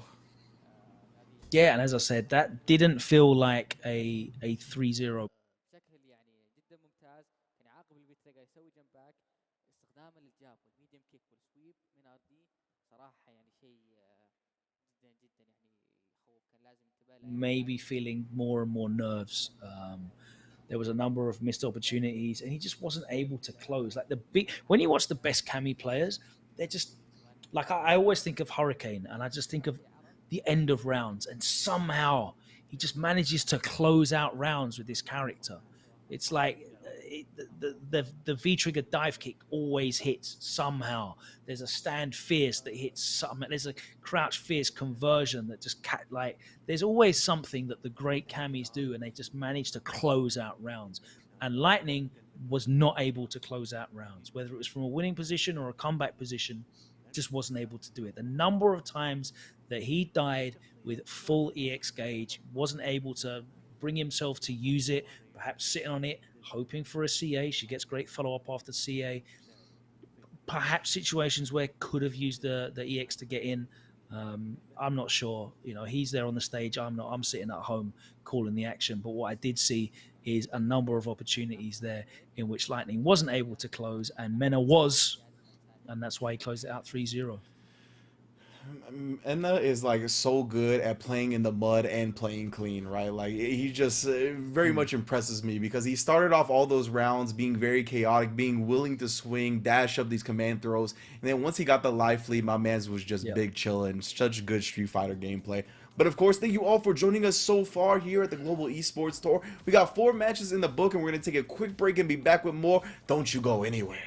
Yeah, and as I said, that didn't feel like a 3-0. بشكل يعني جدا ممتاز. كان يعاقب البيتريجا يسوي جمب باك استخدامه للجاب والميديم كيك والسويب من ار دي صراحه يعني شيء جدا جدا يعني هو كان لازم انتباه له. Maybe feeling more and more nerves. There was a number of missed opportunities, and he just wasn't able to close. Like when you watch the best Cami players, they're just like I always think of Hurricane, and I just think of the end of rounds, and somehow he just manages to close out rounds with this character. It's like the V-trigger dive kick always hits somehow. There's a stand fierce that hits something. There's a crouch fierce conversion that just there's always something that the great Camis do, and they just manage to close out rounds. And Lightning was not able to close out rounds, whether it was from a winning position or a comeback position, just wasn't able to do it. The number of times that he died with full EX gauge, wasn't able to bring himself to use it, perhaps sitting on it, hoping for a CA. She gets great follow-up after CA. Perhaps situations where could have used the EX to get in. I'm not sure. You know, he's there on the stage. I'm not. I'm sitting at home calling the action. But what I did see is a number of opportunities there in which Lightning wasn't able to close, and Mena was, and that's why he closed it out 3-0. Enna is like so good at playing in the mud and playing clean, right? Like he just very much impresses me because he started off all those rounds being very chaotic, being willing to swing, dash up these command throws, and then once he got the life lead, my man's was just big chillin'. Such good Street Fighter gameplay. But of course, thank you all for joining us so far here at the Global Esports Tour. We got 4 matches in the book, and we're gonna take a quick break and be back with more. Don't you go anywhere.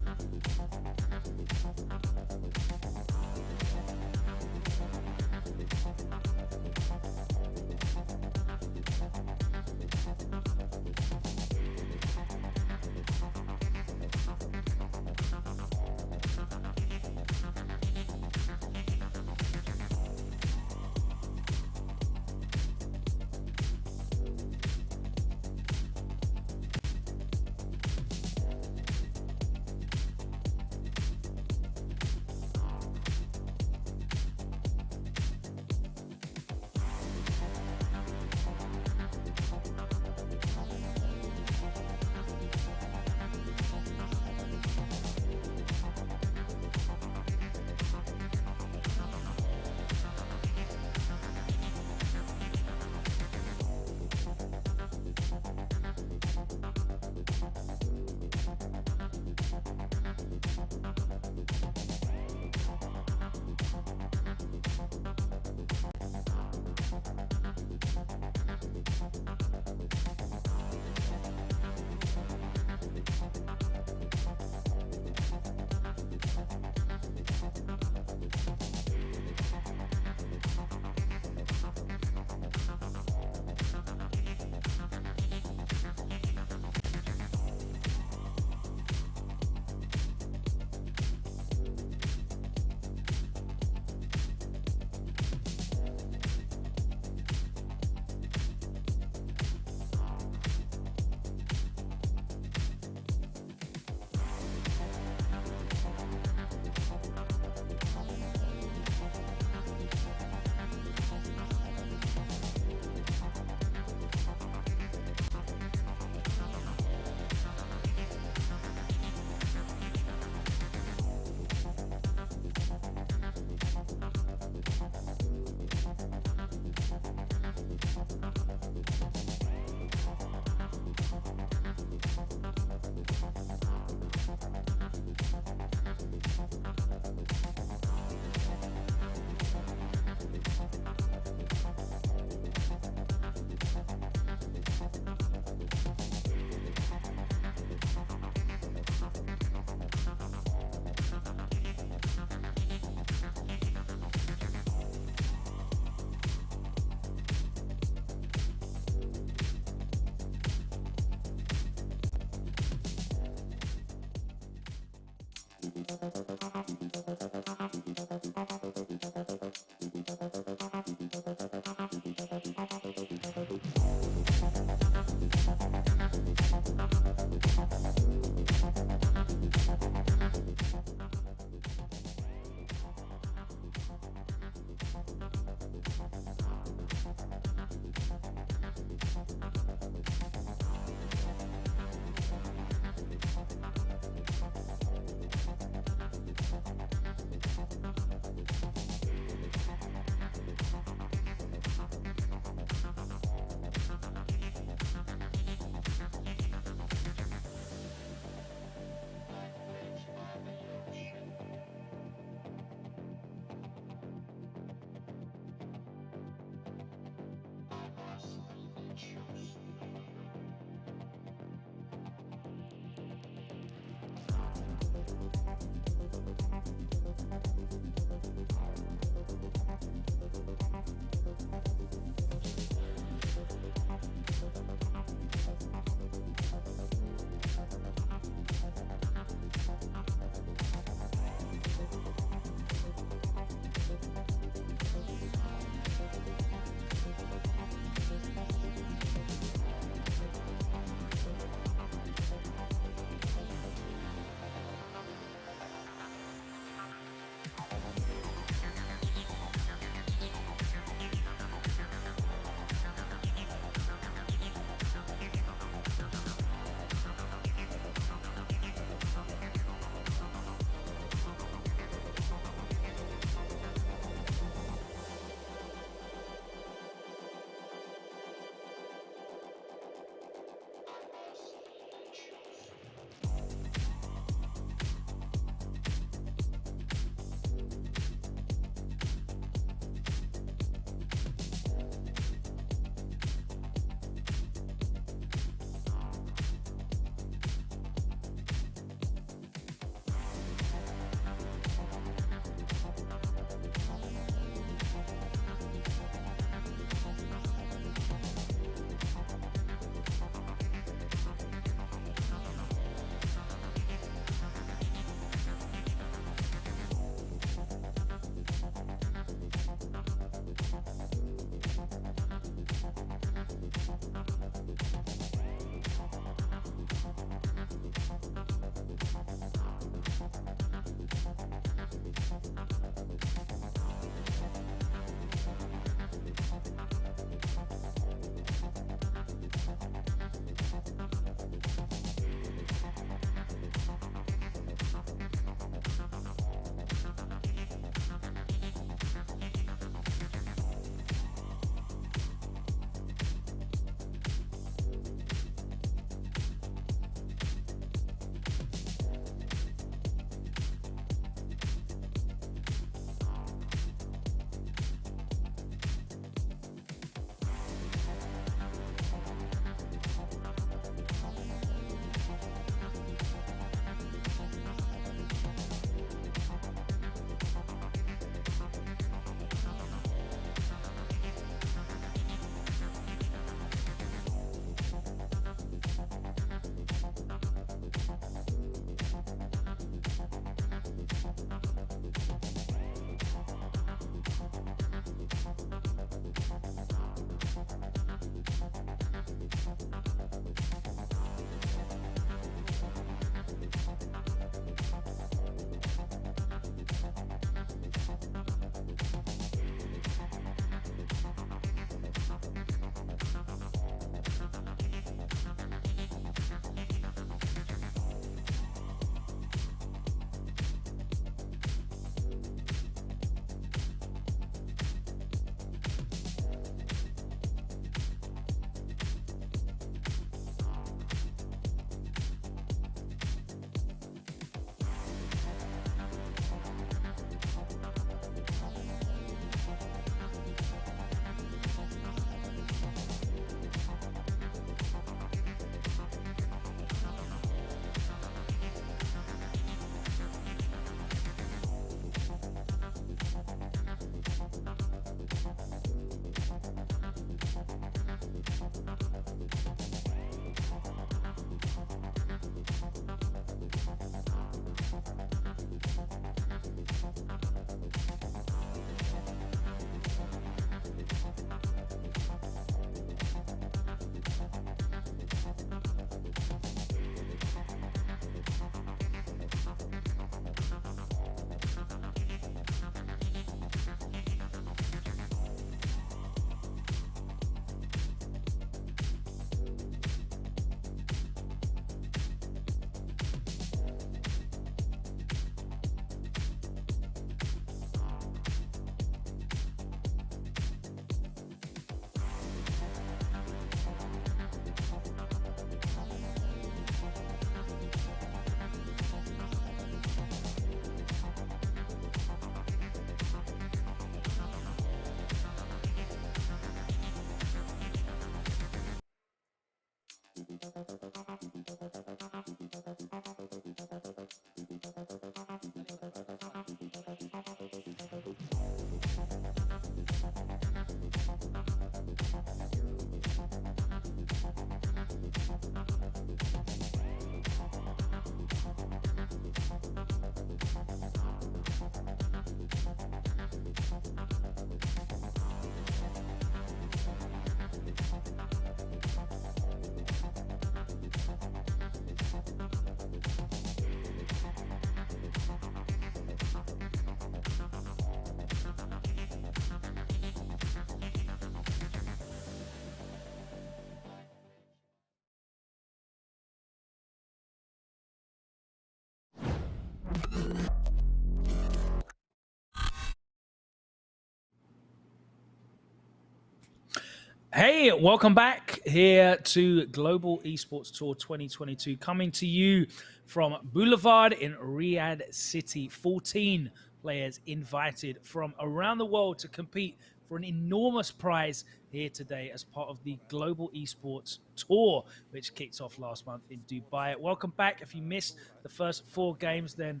Hey, welcome back here to Global Esports Tour 2022, coming to you from Boulevard in Riyadh City. 14 players invited from around the world to compete for an enormous prize here today as part of the Global Esports Tour, which kicked off last month in Dubai. Welcome back. If you missed the first 4 games, then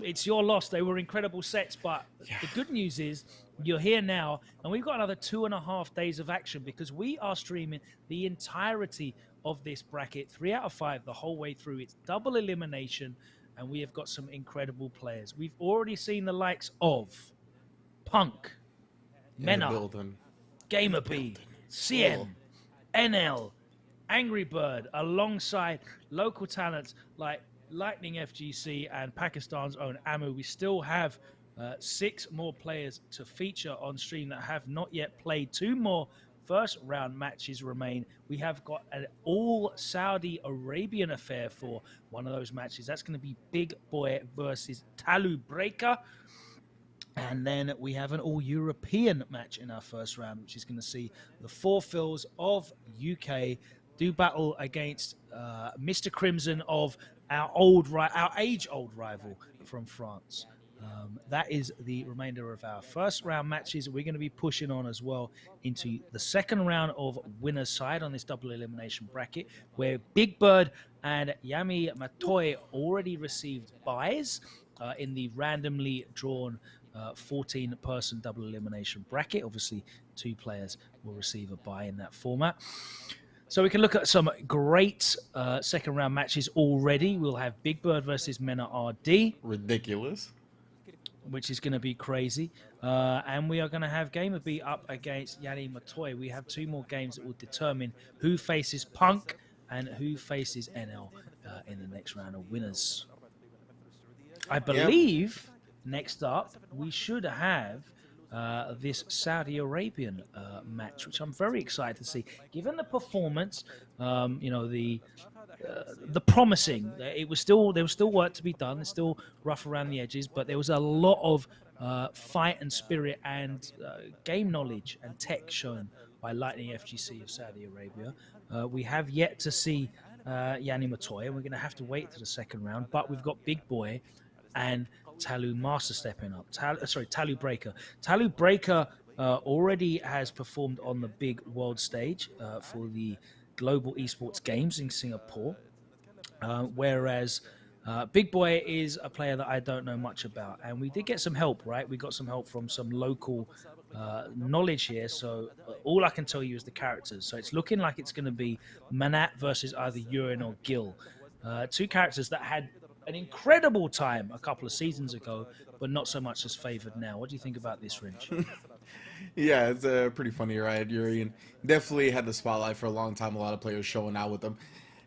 it's your loss. They were incredible sets, but the good news is you're here now, and we've got another 2.5 days of action because we are streaming the entirety of this bracket, 3 out of 5, the whole way through. It's double elimination, and we have got some incredible players. We've already seen the likes of Punk, Mena, Gamer B, CN, NL, Angry Bird, alongside local talents like Lightning FGC and Pakistan's own Amu. We still have 6 more players to feature on stream that have not yet played. 2 more first round matches remain. We have got an all Saudi Arabian affair for one of those matches. That's going to be Big Boy versus Talu Breaker. And then we have an all-European match in our first round, which is going to see the 4 Phils of UK do battle against Mr. Crimson of our age-old rival from France. That is the remainder of our first round matches. We're going to be pushing on as well into the second round of winner's side on this double elimination bracket, where Big Bird and Yami Matoy already received buys in the randomly drawn 14-person double elimination bracket. Obviously, 2 players will receive a bye in that format. So we can look at some great second round matches already. We'll have Big Bird versus Mena RD. Ridiculous. Which is going to be crazy. And we are going to have Gamer B up against Yanni Matoy. We have 2 more games that will determine who faces Punk and who faces NL in the next round of winners. I believe next up we should have this Saudi Arabian match, which I'm very excited to see. Given the performance, the promising, there was still work to be done. It's still rough around the edges, but there was a lot of fight and spirit and game knowledge and tech shown by Lightning FGC of Saudi Arabia. We have yet to see Yanni Matoy, and we're going to have to wait to the second round. But we've got Big Boy and Talu Master stepping up. Talu Breaker. Talu Breaker already has performed on the big world stage for the Global Esports Games in Singapore, whereas Big Boy is a player that I don't know much about. And we did get some help, right? We got some help from some local knowledge here. So all I can tell you is the characters. So it's looking like it's going to be Manat versus either Urine or Gil. 2 characters that had an incredible time a couple of seasons ago, but not so much as favored now. What do you think about this, Rinch? Yeah, it's pretty funny, right? Urian definitely had the spotlight for a long time. A lot of players showing out with him.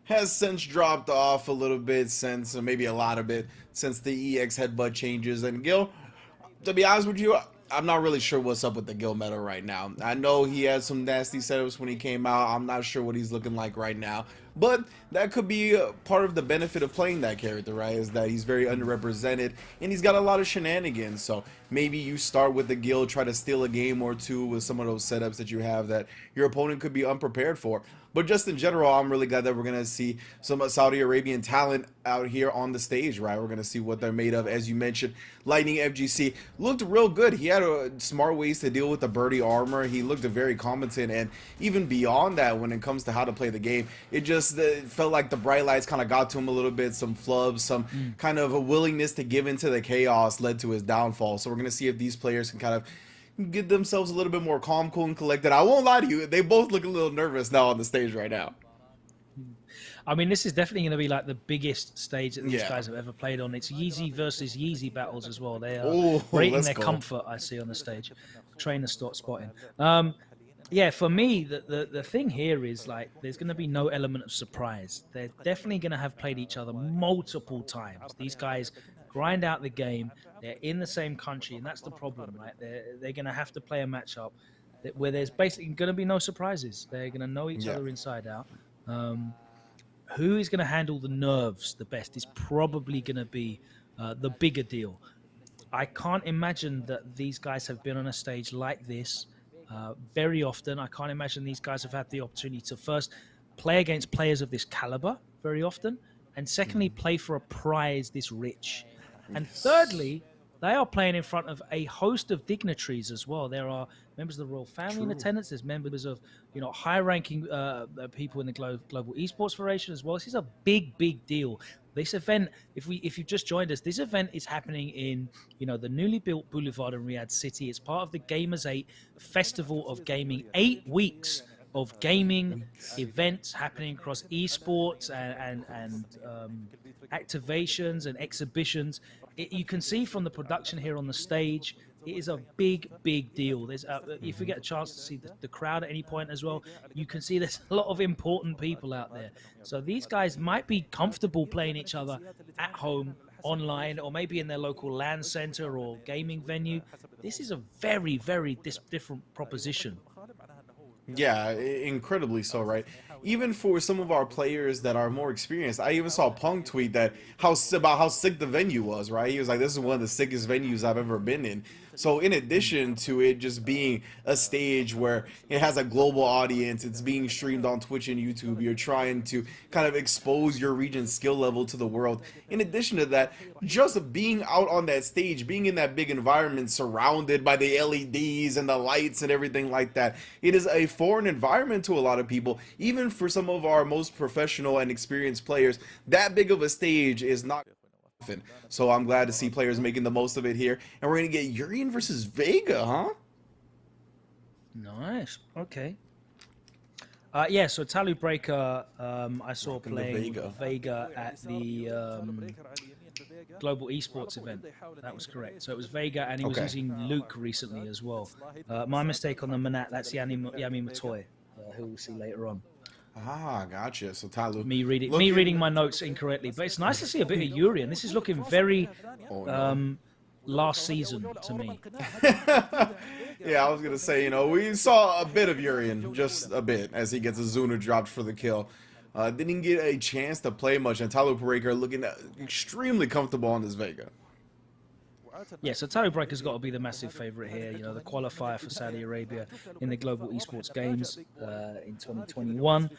Has since dropped off a little bit since, maybe a lot of it, since the EX headbutt changes. And Gil, to be honest with you, I'm not really sure what's up with the Gil meta right now. I know he had some nasty setups when he came out. I'm not sure what he's looking like right now. But that could be part of the benefit of playing that character, right? Is that he's very underrepresented and he's got a lot of shenanigans. So maybe you start with the Gil, try to steal a game or 2 with some of those setups that you have that your opponent could be unprepared for. But just in general, I'm really glad that we're going to see some Saudi Arabian talent out here on the stage, right? We're going to see what they're made of. As you mentioned, Lightning FGC looked real good. He had smart ways to deal with the birdie armor. He looked very competent. And even beyond that, when it comes to how to play the game, it just felt like the bright lights kind of got to him a little bit. Some flubs, some kind of a willingness to give into the chaos led to his downfall. So we're going to see if these players can kind of get themselves a little bit more calm, cool, and collected. I won't lie to you, they both look a little nervous now on the stage right now. I mean, this is definitely going to be like the biggest stage that these guys have ever played on. It's Yeezy versus Yeezy battles as well. They are rating their comfort, I see, on the stage. Trainer spotting. Yeah, for me, the thing here is like there's going to be no element of surprise. They're definitely going to have played each other multiple times. These guys grind out the game. They're in the same country, and that's the problem, right? They're going to have to play a matchup where there's basically going to be no surprises. They're going to know each other inside out. Who is going to handle the nerves the best is probably going to be the bigger deal. I can't imagine that these guys have been on a stage like this very often. I can't imagine these guys have had the opportunity to first play against players of this caliber very often, and secondly, play for a prize this rich. And thirdly, they are playing in front of a host of dignitaries as well. There are members of the royal family in attendance. There's members of, high-ranking people in the Global Esports Federation as well. This is a big, big deal. This event, if you've just joined us, this event is happening in, the newly built Boulevard in Riyadh City. It's part of the Gamers 8 Festival of Gaming. 8 weeks of gaming events happening across esports and activations and exhibitions. You can see from the production here on the stage, it is a big, big deal. There's if you get a chance to see the crowd at any point as well, you can see there's a lot of important people out there. So these guys might be comfortable playing each other at home, online, or maybe in their local LAN center or gaming venue. This is a very, very different proposition. Yeah, incredibly so, right? Even for some of our players that are more experienced, I even saw Punk tweet that about how sick the venue was, right? He was like, this is one of the sickest venues I've ever been in. So in addition to it just being a stage where it has a global audience, it's being streamed on Twitch and YouTube, you're trying to kind of expose your region's skill level to the world. In addition to that, just being out on that stage, being in that big environment surrounded by the LEDs and the lights and everything like that, it is a foreign environment to a lot of people. Even for some of our most professional and experienced players, that big of a stage is not often. So I'm glad to see players making the most of it here. And we're going to get Urian versus Vega, huh? Nice. Okay. Yeah, so Talu Breaker, I saw playing Vega at the Global Esports event. That was correct. So it was Vega, and he was using Luke recently as well. My mistake on the Manat, that's Yami Matoy, who we'll see later on. Ah, gotcha. So Talu, me reading my notes incorrectly, but it's nice to see a bit of Urian. This is looking very last season to me. Yeah, I was gonna say, we saw a bit of Urian, just a bit, as he gets a Zuna dropped for the kill. Didn't get a chance to play much, and Talu Breaker looking extremely comfortable on this Vega. Yeah, so Talu Breaker's got to be the massive favorite here. The qualifier for Saudi Arabia in the Global Esports Games in 2021.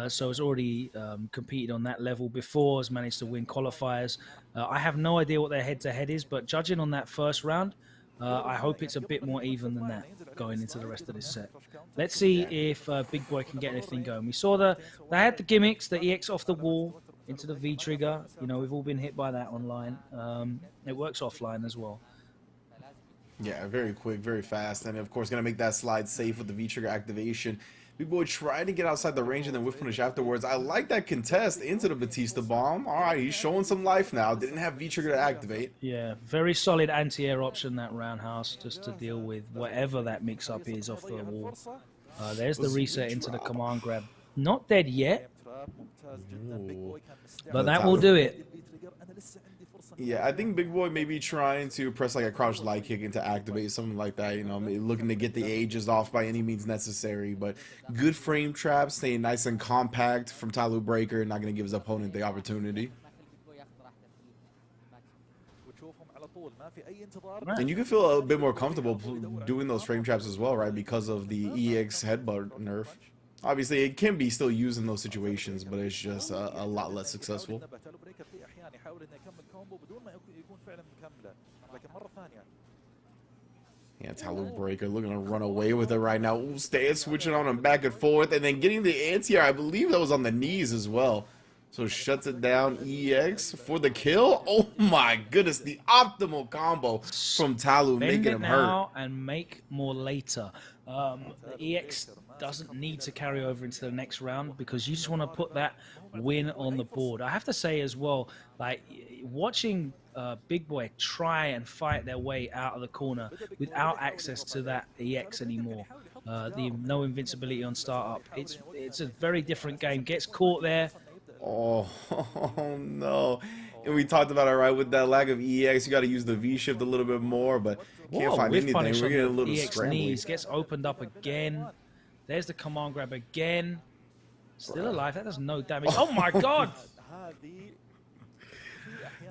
So has already competed on that level before, has managed to win qualifiers. I have no idea what their head-to-head is, but judging on that first round, I hope it's a bit more even than that going into the rest of this set. Let's see if Big Boy can get anything going. We saw they had the gimmicks, the EX off the wall into the V trigger. We've all been hit by that online. It works offline as well. Yeah, very quick, very fast, and of course gonna make that slide safe with the V trigger activation. Big Boy trying to get outside the range and then whiff punish afterwards. I like that contest into the Batista bomb. All right, he's showing some life now. Didn't have V trigger to activate. Yeah, very solid anti-air option, that roundhouse, just to deal with whatever that mix-up is off the wall. There's the reset into the command grab. Not dead yet, but that will do it. Yeah, I think Big Boy may be trying to press like a crouch light kick into activate, something like that, looking to get the ages off by any means necessary. But good frame trap, staying nice and compact from Talu Breaker, not going to give his opponent the opportunity. And you can feel a bit more comfortable doing those frame traps as well, right, because of the EX headbutt nerf. Obviously, it can be still used in those situations, but it's just a lot less successful. Yeah, Talu Breaker looking to run away with it right now. Ooh, stay switching on him back and forth, and then getting the anti-air. I believe that was on the knees as well. So shuts it down. EX for the kill. Oh my goodness, the optimal combo from Talu, making him hurt. And make more later. The EX doesn't need to carry over into the next round because you just want to put that win on the board. I have to say as well, like watching Big Boy try and fight their way out of the corner without access to that EX anymore. The no invincibility on startup. It's a very different game. Gets caught there. Oh no. And we talked about it, right, with that lack of EX, you got to use the V shift a little bit more, but can't find anything. We're getting a little scrambly. Gets opened up again. There's the command grab again. Still alive. That does no damage. Oh my god.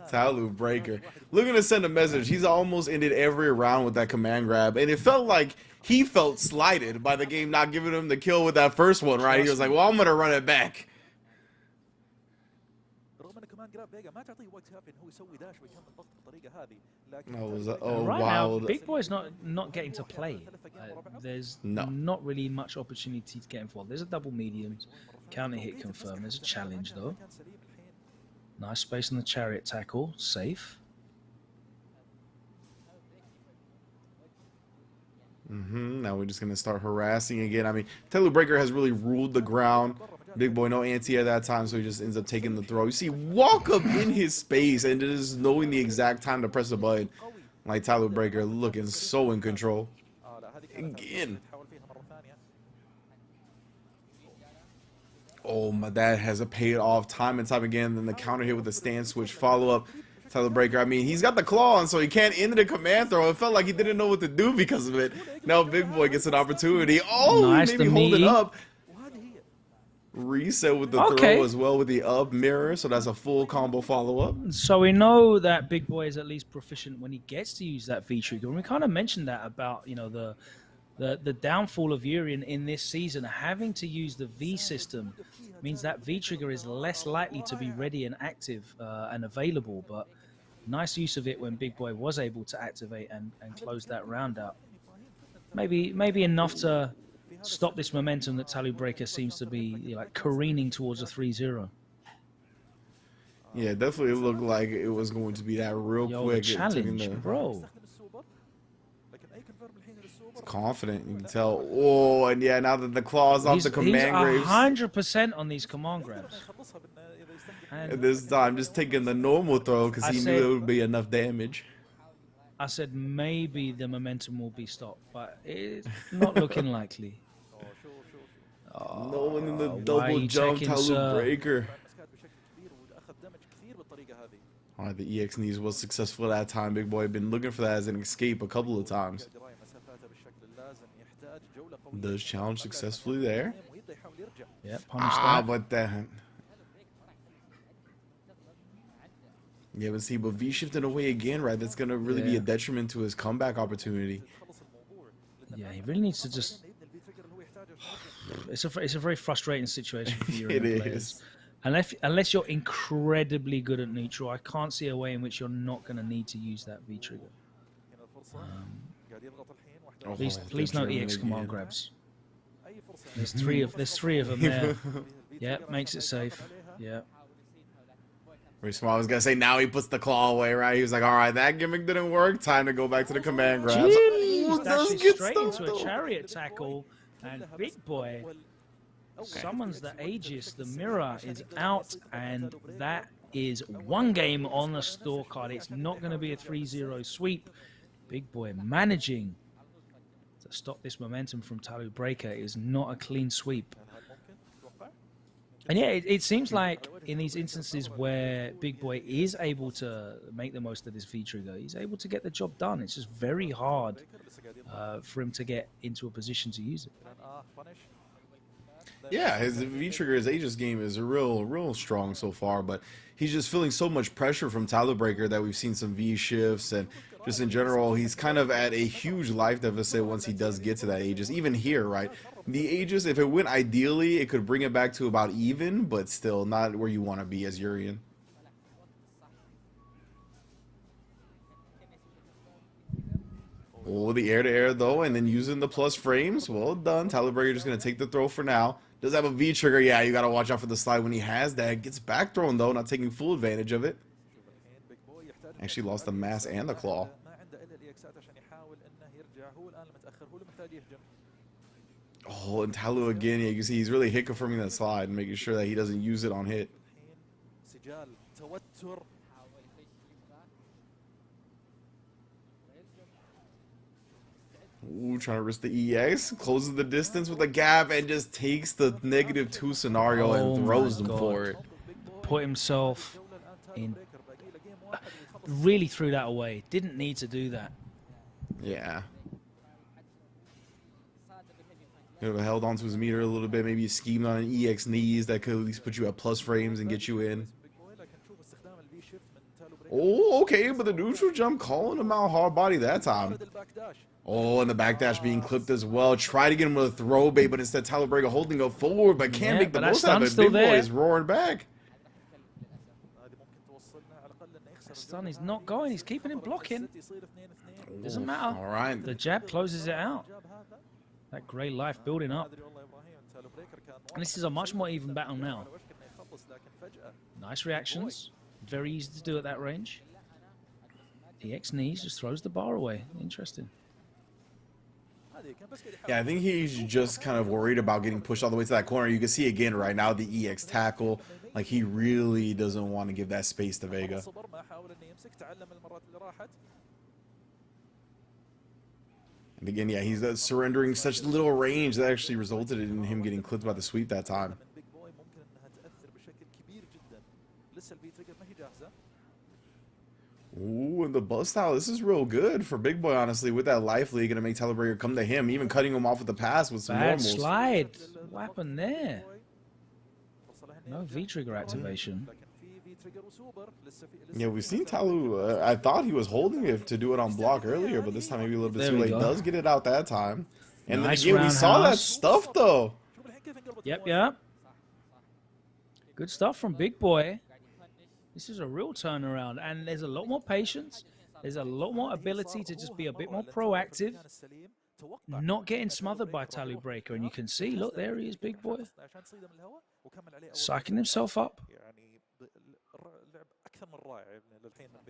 Talu Breaker looking to send a message. He's almost ended every round with that command grab, and it felt like he felt slighted by the game not giving him the kill with that first one, right? He was like, well, I'm gonna run it back. Oh, right wild. now, Big Boy's not getting to play. There's not really much opportunity to get involved. There's a double mediums, counter hit confirmed. There's a challenge though. Nice space on the chariot tackle, safe. Now we're just gonna start harassing again. I mean, Talu Breaker has really ruled the ground. Big Boy no anti at that time, so he just ends up taking the throw. You see, walk up in his space and just knowing the exact time to press the button. Like Talu Breaker looking so in control. Again. Oh, my dad has a paid off time and time again. Then the counter hit with the stand switch follow up. Talu Breaker, I mean, he's got the claw on, so he can't end the command throw. It felt like he didn't know what to do because of it. Now Big Boy gets an opportunity. Oh, nice, maybe hold it up. Reset with the throw as well with the up mirror, so that's a full combo follow-up. So we know that Big Boy is at least proficient when he gets to use that V trigger, and we kind of mentioned that about, you know, the downfall of Urian in this season. Having to use the V system means that V trigger is less likely to be ready and active and available, but nice use of it when Big Boy was able to activate and close that round out. Maybe enough to stop this momentum that Talu Breaker seems to be, you know, like careening towards a 3-0. Yeah, definitely looked like it was going to be that real quick. The challenge, bro. It's confident, you can tell. Oh, and yeah, now that the claw's off the command graves. 100% on these command grabs. And this time, just taking the normal throw because he knew it would be enough damage. I said maybe the momentum will be stopped, but it's not looking likely. No one in the double jump, Talu Breaker. All right, the EX knees was successful that time. Big Boy been looking for that as an escape a couple of times. Does challenge successfully there. Yeah, punish that. But then. Yeah, but see, but V shifting away again, right? That's gonna really be a detriment to his comeback opportunity. Yeah, he really needs to just. It's a very frustrating situation for you. It is. Unless you're incredibly good at neutral, I can't see a way in which you're not going to need to use that V trigger. Please no EX command grabs. There's three of them there. Yeah, makes it safe. Yeah. Very smart. I was gonna say now he puts the claw away, right? He was like, all right, that gimmick didn't work. Time to go back to the command grabs. Jeez, dashes straight into a chariot tackle, and Big Boy summons the Aegis. The mirror is out, and that is one game on the scorecard. It's not going to be a 3-0 sweep. Big Boy managing to stop this momentum from Talu Breaker. It is not a clean sweep. And yeah, it seems like in these instances where Big Boy is able to make the most of this V trigger, he's able to get the job done. It's just very hard for him to get into a position to use it. Yeah, his V trigger, his Aegis game is real strong so far, but he's just feeling so much pressure from Talu Breaker that we've seen some V shifts, and just in general, he's kind of at a huge life deficit once he does get to that Aegis. Even here, right? The Aegis, if it went ideally, it could bring it back to about even, but still not where you want to be as Urian. Oh, the air-to-air, though, and then using the plus frames. Well done. Talu Breaker just going to take the throw for now. Does have a V trigger. Yeah, you got to watch out for the slide when he has that. Gets back thrown, though, not taking full advantage of it. Actually lost the mass and the claw. Oh, and Talu again. Yeah, you can see he's really hit confirming that slide and making sure that he doesn't use it on hit. Ooh, trying to risk the EX. Closes the distance with a gap and just takes the -2 scenario and throws them for it. Put himself in. Really threw that away. Didn't need to do that. Yeah. Could have held onto his meter a little bit. Maybe schemed on an EX knees that could at least put you at plus frames and get you in. Oh, okay, but the neutral jump calling him out hard body that time. Oh, and the backdash being clipped as well. Try to get him with a throw bait, but instead Tyler Breaker holding go forward, but can't make the most out of it. Big Boy is roaring back. Stun is not going. He's keeping him blocking. Doesn't matter. All right. The jab closes it out. That grey life building up. And this is a much more even battle now. Nice reactions. Very easy to do at that range. EX knees just throws the bar away. Interesting. Yeah, I think he's just kind of worried about getting pushed all the way to that corner. You can see again right now the EX tackle. Like, he really doesn't want to give that space to Vega. And again, yeah, he's surrendering such little range that actually resulted in him getting clipped by the sweep that time. Ooh, and the bust out. This is real good for Big Boy, honestly, with that life lead. Gonna make Tyler Breaker come to him, even cutting him off with the pass with some bad normals. slide. What happened there? No V-trigger activation. Yeah, we've seen Talu. I thought he was holding it to do it on block earlier, but this time maybe a little bit too late. Does get it out that time. And nice then again, we saw that stuff, though. Yep, yep. Good stuff from Big Boy. This is a real turnaround, and there's a lot more patience. There's a lot more ability to just be a bit more proactive, not getting smothered by Talu Breaker. And you can see, look, there he is, Big Boy, psyching himself up.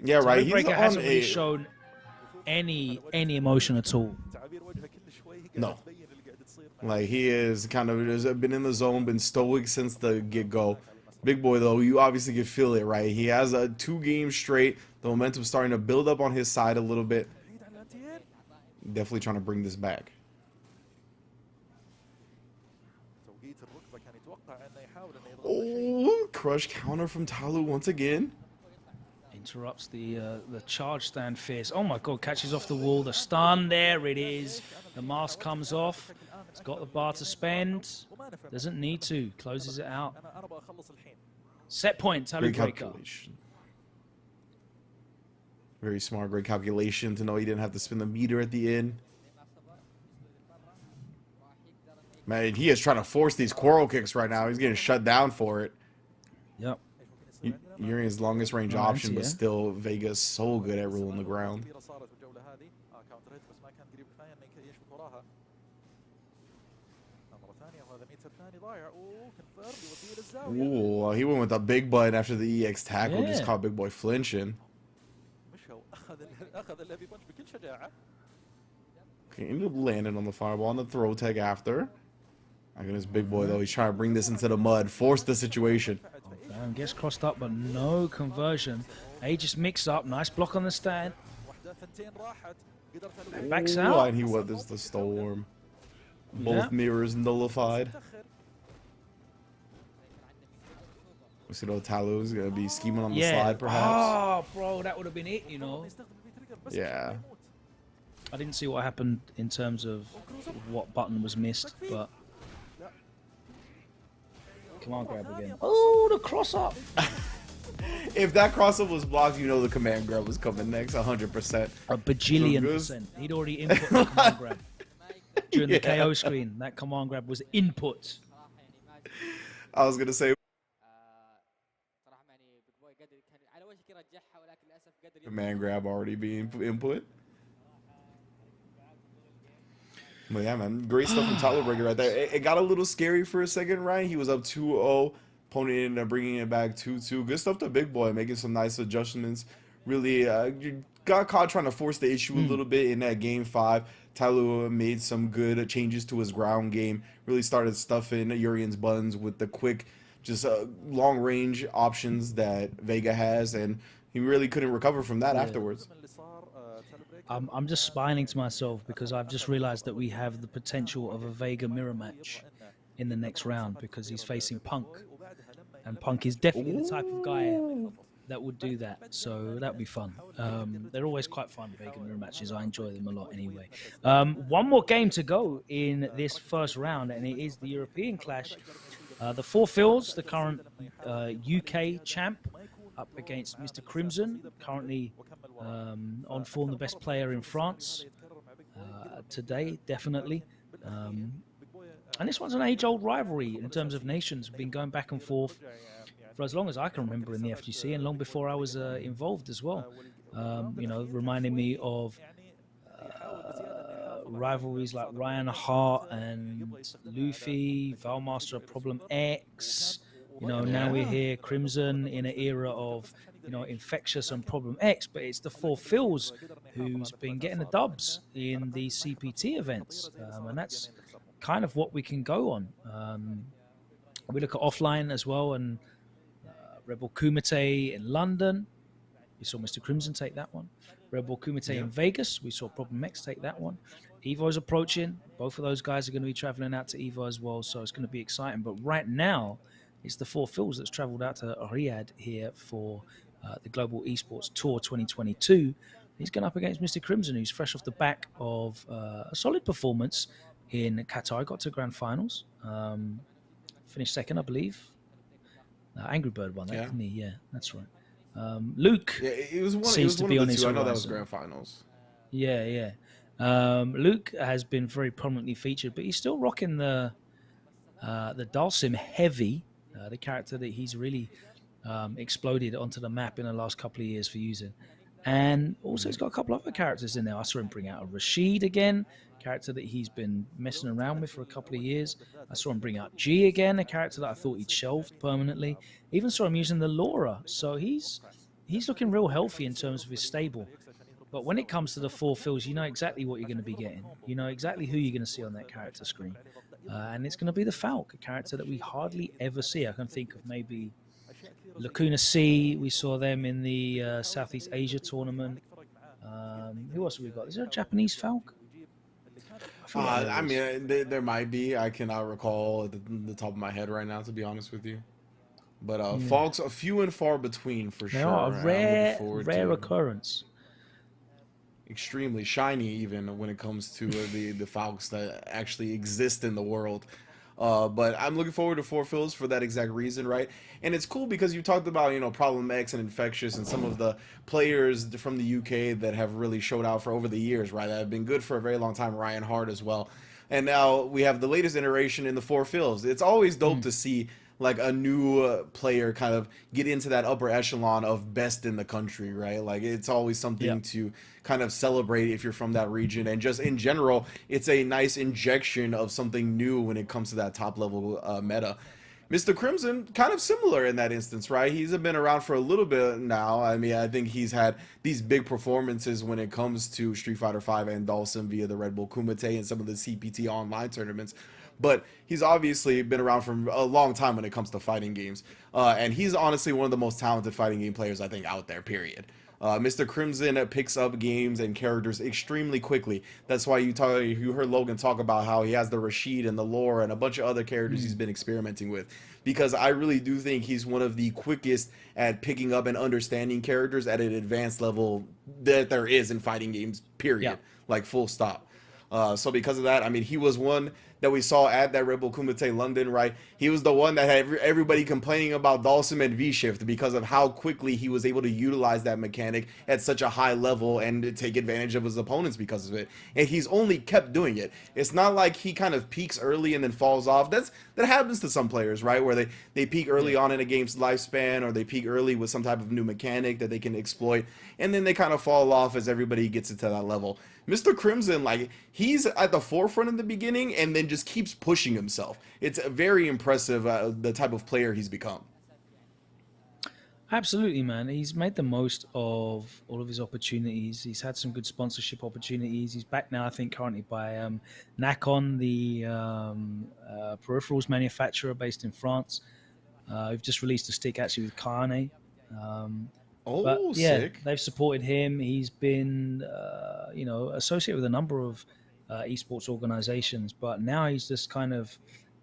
Yeah, right. Talu Breaker hasn't really shown any emotion at all. No. Like, he is kind of just been in the zone, been stoic since the get-go. Big Boy, though, you obviously can feel it, right? He has 2 games straight. The momentum's starting to build up on his side a little bit. Definitely trying to bring this back. Oh, crush counter from Talu once again. Interrupts the charge stand fierce. Oh my god, catches off the wall. The stun, there it is. The mask comes off. It's got the bar to spend. Doesn't need to. Closes it out. Set point, Talu Breaker. Very smart, great calculation to know he didn't have to spin the meter at the end. Man, he is trying to force these quarrel kicks right now. He's getting shut down for it. Yep. Urian's longest range option, but still Vega's so good at ruling the ground. Ooh, he went with a big button after the EX tackle. Just caught Big Boy flinching. Okay, ended up landing on the fireball on the throw tag after. My goodness, Big Boy, though. He's trying to bring this into the mud. Force the situation. Gets crossed up, but no conversion. Aegis mix up. Nice block on the stand. Backs out. And he weathers the storm. Both mirrors nullified. We see though Talu's gonna be scheming on the slide, perhaps. Oh, bro, that would have been it, you know. Yeah. I didn't see what happened in terms of what button was missed, but come on, grab again. Oh, the cross up. If that crossover was blocked, you know the command grab was coming next, 100%. A bajillion %. He'd already input the command grab during the KO screen. That command grab was input. I was gonna say command grab already being input. But yeah, man, great stuff from Tyler Breaker right there. It got a little scary for a second, right? He was up 2-0. Opponent ended up bringing it back 2-2. Good stuff to Big Boy, making some nice adjustments. Really got caught trying to force the issue a little bit in that game 5. Tyler made some good changes to his ground game. Really started stuffing Urian's buttons with the quick, just long range options that Vega has, and he really couldn't recover from that afterwards. I'm just smiling to myself because I've just realized that we have the potential of a Vega mirror match in the next round because he's facing Punk. And Punk is definitely the type of guy that would do that. So that would be fun. They're always quite fun, Vega mirror matches. I enjoy them a lot anyway. One more game to go in this first round, and it is the European clash. The Four Fills, the current UK champ, up against Mr. Crimson, currently on form, the best player in France today, definitely. And this one's an age-old rivalry in terms of nations. Been going back and forth for as long as I can remember in the FGC, and long before I was involved as well. You know, reminding me of rivalries like Ryan Hart and Luffy, Valmaster, Problem X. You know, now we're here, Crimson, in an era of, you know, Infectious and Problem X, but it's the Four Phils who's been getting the dubs in the CPT events, and that's kind of what we can go on. We look at offline as well, and Rebel Kumite in London. We saw Mr. Crimson take that one. Rebel Kumite in Vegas. We saw Problem X take that one. Evo's approaching. Both of those guys are going to be traveling out to Evo as well, so it's going to be exciting. But right now, it's the Four Phils that's traveled out to Riyadh here for the Global Esports Tour 2022. He's going up against Mr. Crimson, who's fresh off the back of a solid performance in Qatar. Got to grand finals. Finished second, I believe. Angry Bird won that, didn't he? Yeah, that's right. Luke seems to be on his horizon. I know that was grand finals. Yeah. Luke has been very prominently featured, but he's still rocking the Dalsim Heavy, the character that he's really exploded onto the map in the last couple of years for using. And also he's got a couple other characters in there. I saw him bring out a Rashid again, character that he's been messing around with for a couple of years. I saw him bring out G again, a character that I thought he'd shelved permanently. Even saw him using the Laura. So he's looking real healthy in terms of his stable. But when it comes to the Four Phils, you know exactly what you're going to be getting. You know exactly who you're going to see on that character screen. And it's going to be the Falk, a character that we hardly ever see. I can think of maybe Lacuna C. We saw them in the Southeast Asia tournament. Who else have we got? Is there a Japanese Falk? I mean, there might be. I cannot recall at the top of my head right now, to be honest with you. But Falks are few and far between for sure. They are a rare occurrence. Extremely shiny, even when it comes to the Falcons that actually exist in the world. But I'm looking forward to Four Phils for that exact reason, right? And it's cool because you talked about, you know, Problem X and Infectious and some of the players from the UK that have really showed out for over the years, right? That have been good for a very long time. Ryan Hart as well. And now we have the latest iteration in the Four Phils. It's always dope to see like a new player kind of get into that upper echelon of best in the country, right? Like it's always something to kind of celebrate if you're from that region. And just in general, it's a nice injection of something new when it comes to that top level meta. Mr. Crimson, kind of similar in that instance, right? He's been around for a little bit now. I mean, I think he's had these big performances when it comes to Street Fighter V and Dalsim via the Red Bull Kumite and some of the CPT online tournaments. But he's obviously been around for a long time when it comes to fighting games. And he's honestly one of the most talented fighting game players, I think, out there, period. Mr. Crimson picks up games and characters extremely quickly. That's why you heard Logan talk about how he has the Rashid and the Lore and a bunch of other characters he's been experimenting with. Because I really do think he's one of the quickest at picking up and understanding characters at an advanced level that there is in fighting games, period. Like, full stop. So because of that, I mean, he was one that we saw at that Red Bull Kumite London, right? He was the one that had everybody complaining about Dalsim and V-Shift because of how quickly he was able to utilize that mechanic at such a high level and to take advantage of his opponents because of it. And he's only kept doing it. It's not like he kind of peaks early and then falls off. That happens to some players, right? Where they peak early on in a game's lifespan, or they peak early with some type of new mechanic that they can exploit, and then they kind of fall off as everybody gets into that level. Mr. Crimson, like, he's at the forefront in the beginning and then just keeps pushing himself. It's very impressive, the type of player he's become. Absolutely, man. He's made the most of all of his opportunities. He's had some good sponsorship opportunities. He's back now, I think, currently by Nakon, the peripherals manufacturer based in France. We've just released a stick, actually, with Kane. Sick. They've supported him. He's been, associated with a number of esports organizations, but now he's just kind of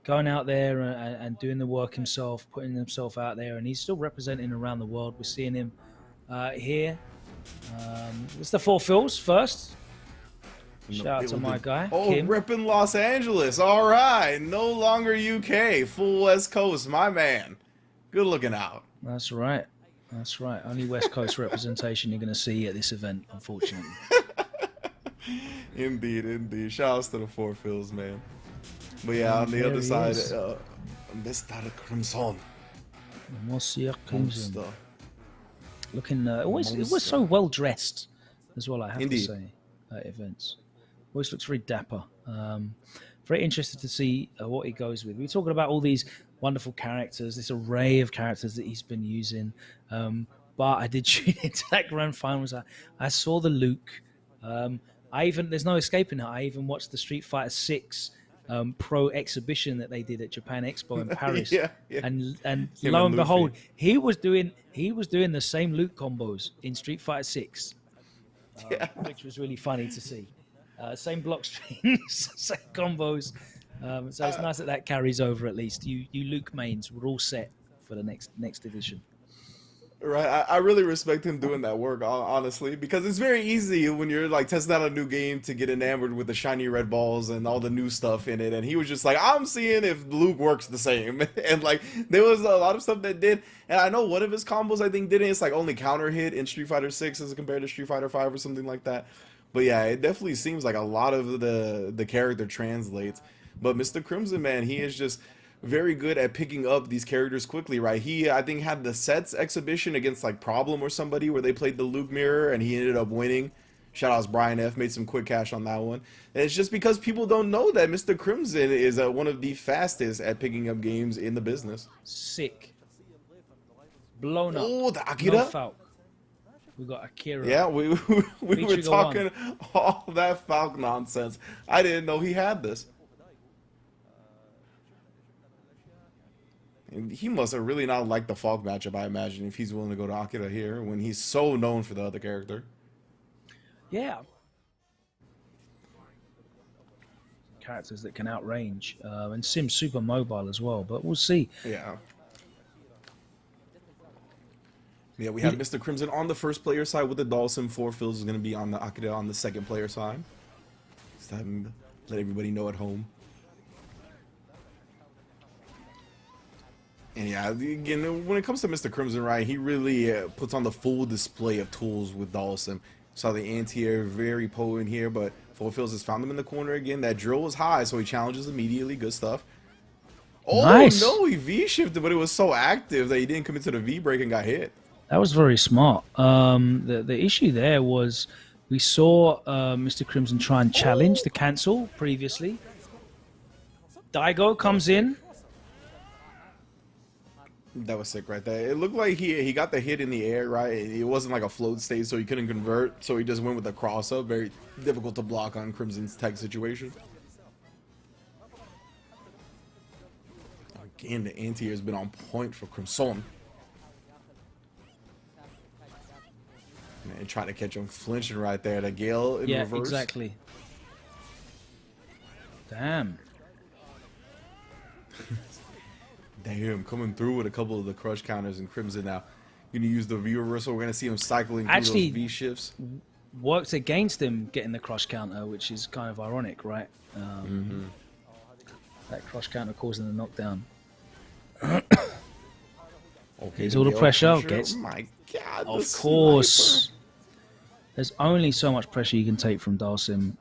going out there and doing the work himself, putting himself out there, and he's still representing around the world. We're seeing him here. It's the Four Phils first. Shout out to my guy, Kim. Ripping Los Angeles. All right. No longer UK. Full West Coast, my man. Good looking out. That's right. That's right. Only West Coast representation you're going to see at this event, unfortunately. Indeed, indeed. Shout outs to the Four Fills, man. But yeah, on the there other he side, is. Mr. Crimson. Monsieur Crimson. Monster. Looking, it was Monster. so well dressed as well, I have Indeed. to say, at events. Always looks very dapper. Very interested to see what he goes with. We're talking about all these wonderful characters, this array of characters that he's been using. But I did tune into that grand finals. I saw the Luke. There's no escaping it. I even watched the Street Fighter 6 pro exhibition that they did at Japan Expo in Paris. Yeah. And Him lo and and behold, Luffy. he was doing the same Luke combos in Street Fighter 6, which was really funny to see. Same block strings, same combos. So it's nice that carries over at least. You Luke mains were all set for the next edition. Right, I really respect him doing that work, honestly, because it's very easy when you're like testing out a new game to get enamored with the shiny red balls and all the new stuff in it. And he was just like, I'm seeing if Luke works the same. And like, there was a lot of stuff that did. And I know one of his combos, I think, didn't. It's like only counter hit in Street Fighter 6 as compared to Street Fighter 5 or something like that. But yeah, it definitely seems like a lot of the character translates. But Mr. Crimson, man, he is just very good at picking up these characters quickly, right? He, I think, had the sets exhibition against like Problem or somebody where they played the Luke mirror and he ended up winning. Shout outs Brian F, made some quick cash on that one. And it's just because people don't know that Mr. Crimson is one of the fastest at picking up games in the business. Sick. Blown up. Oh, the Akira. No Falk. We got Akira. Yeah, we were talking all that Falk nonsense. I didn't know he had this. And he must have really not liked the Falk matchup, I imagine, if he's willing to go to Akira here when he's so known for the other character. Yeah. Characters that can outrange. And Sim's super mobile as well, but we'll see. Yeah. Yeah, we have Mr. Crimson on the first player side with the Dawson. 4 Fills is going to be on the Akira on the second player side. Just have him let everybody know at home. And yeah, again, when it comes to Mr. Crimson, right, he really puts on the full display of tools with Dawson. Saw the anti-air very potent here, but 4 Fills has found him in the corner again. That drill was high, so he challenges immediately. Good stuff. Oh, nice. No, he V-shifted, but it was so active that he didn't commit to the V-break and got hit. That was very smart. The issue there was we saw Mr. Crimson try and challenge the cancel previously. Daigo comes in. That was sick right there. It looked like he got the hit in the air, right? It wasn't like a float state, so he couldn't convert. So he just went with the cross-up. Very difficult to block on Crimson's tech situation. Again, the anti-air has been on point for Crimson. Man, trying to catch him flinching right there. The Gale in reverse. Yeah, exactly. Damn. Damn, coming through with a couple of the crush counters and Crimson now. Going to use the V reversal. We're going to see him cycling through those V shifts. Worked against him getting the crush counter, which is kind of ironic, right? That crush counter causing the knockdown. Okay, here's all the pressure. Oh my God, of course. Sniper. There's only so much pressure you can take from Dalsim.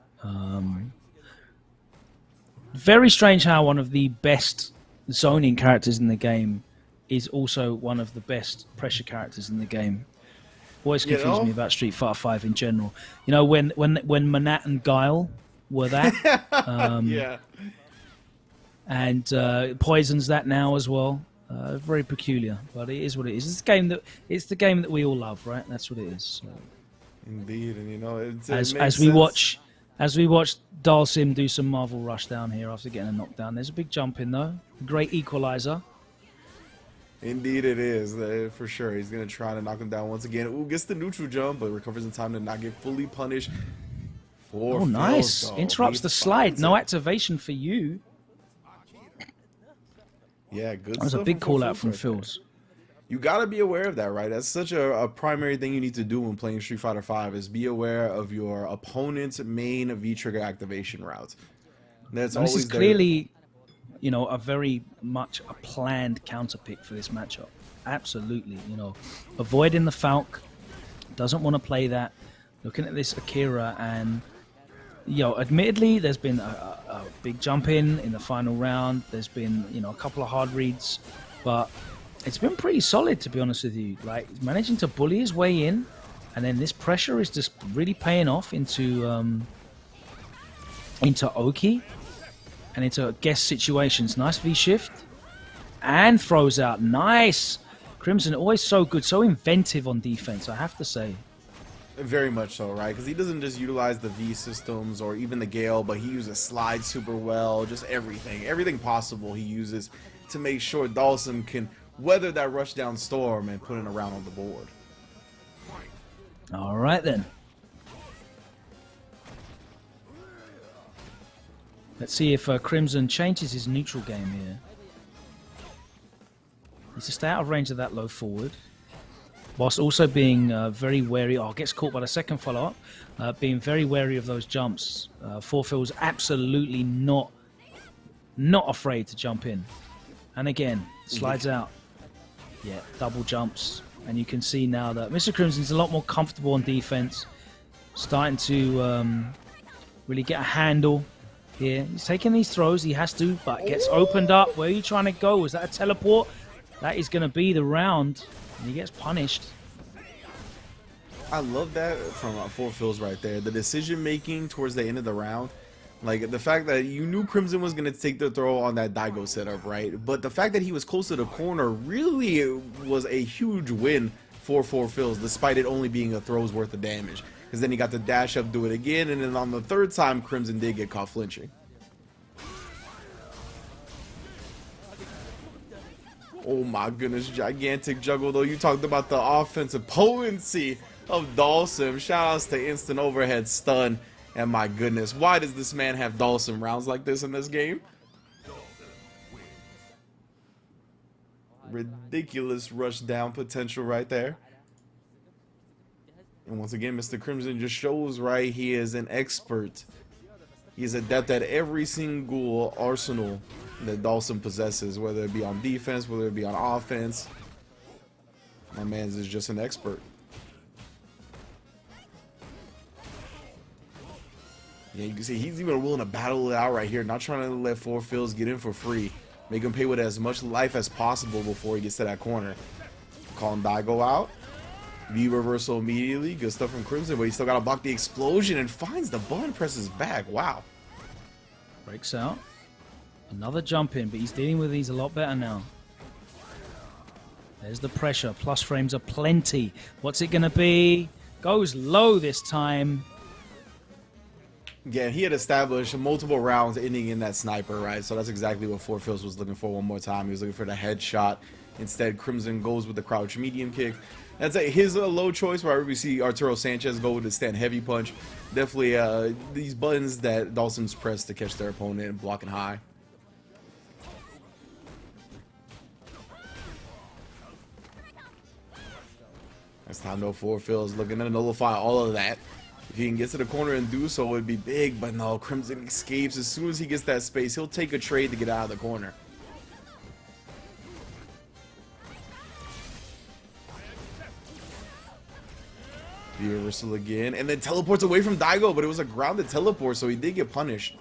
Very strange how one of the best zoning characters in the game is also one of the best pressure characters in the game. Always confused me about Street Fighter 5 in general. You know, when Manat and Guile were that. Yeah. And Poison's that now as well. Very peculiar, but it is what it is. It's the game that we all love, right? That's what it is. So. Indeed, and you know, as we watch Dalsim do some Marvel Rush down here after getting a knockdown. There's a big jump in though. Great equalizer. Indeed, it is for sure. He's gonna try to knock him down once again. Ooh, gets the neutral jump, but recovers in time to not get fully punished. Oh, nice! Interrupts the slide. No activation for you. Yeah, good. That was a big call out from Phil's. You got to be aware of that, right? That's such a primary thing you need to do when playing Street Fighter 5 is be aware of your opponent's main V-trigger activation routes. That's always this is clearly you know, a very much a planned counter pick for this matchup. Absolutely, you know, avoiding the Falc, doesn't want to play that. Looking at this Akira, and you know, admittedly, there's been a big jump in the final round. There's been, you know, a couple of hard reads, but it's been pretty solid, to be honest with you. Like, managing to bully his way in, and then this pressure is just really paying off into Oki and into guest situations. Nice V shift and throws out. Nice. Crimson always so good, so inventive on defense, I have to say. Very much so, right? Because he doesn't just utilize the V systems or even the Gale, but he uses slide super well. Just everything possible he uses to make sure Dawson can weather that rushdown storm and put it around on the board. All right then. Let's see if Crimson changes his neutral game here. He's to stay out of range of that low forward, whilst also being very wary. Oh, gets caught by the second follow-up. Being very wary of those jumps. Forfeel's absolutely not afraid to jump in. And again, slides out. Yeah, double jumps. And you can see now that Mr. Crimson's a lot more comfortable on defense. Starting to really get a handle here. He's taking these throws. He has to, but gets opened up. Where are you trying to go? Was that a teleport? That is going to be the round. And he gets punished. I love that from Forfeels right there. The decision making towards the end of the round. Like, the fact that you knew Crimson was going to take the throw on that Daigo setup, right? But the fact that he was close to the corner really was a huge win for Forfeels, despite it only being a throw's worth of damage. Because then he got to dash up, do it again, and then on the third time, Crimson did get caught flinching. Oh my goodness, gigantic juggle though. You talked about the offensive potency of Dawson. Shout outs to instant overhead stun. And my goodness, why does this man have Dawson rounds like this in this game? Ridiculous rush down potential right there. And once again, Mr. Crimson just shows, right, he is an expert. He is adept at every single arsenal that Dawson possesses, whether it be on defense, whether it be on offense. My man is just an expert. Yeah, you can see he's even willing to battle it out right here, not trying to let Forfeels get in for free. Make him pay with as much life as possible before he gets to that corner. Calling Daigo out. V reversal immediately. Good stuff from Crimson, but he still got to block the explosion and finds the button, presses back. Wow. Breaks out. Another jump in, but he's dealing with these a lot better now. There's the pressure. Plus frames are plenty. What's it going to be? Goes low this time. Yeah, he had established multiple rounds ending in that sniper, right? So that's exactly what Forfeels was looking for one more time. He was looking for the headshot. Instead, Crimson goes with the crouch medium kick. That's his low choice, where we see Arturo Sanchez go with the stand heavy punch. Definitely these buttons that Dawson's pressed to catch their opponent and blocking high. That's time though. Forfeels looking to nullify all of that. If he can get to the corner and do so, it would be big, but no, Crimson escapes. As soon as he gets that space, he'll take a trade to get out of the corner. The reversal again, and then teleports away from Daigo, but it was a grounded teleport, so he did get punished.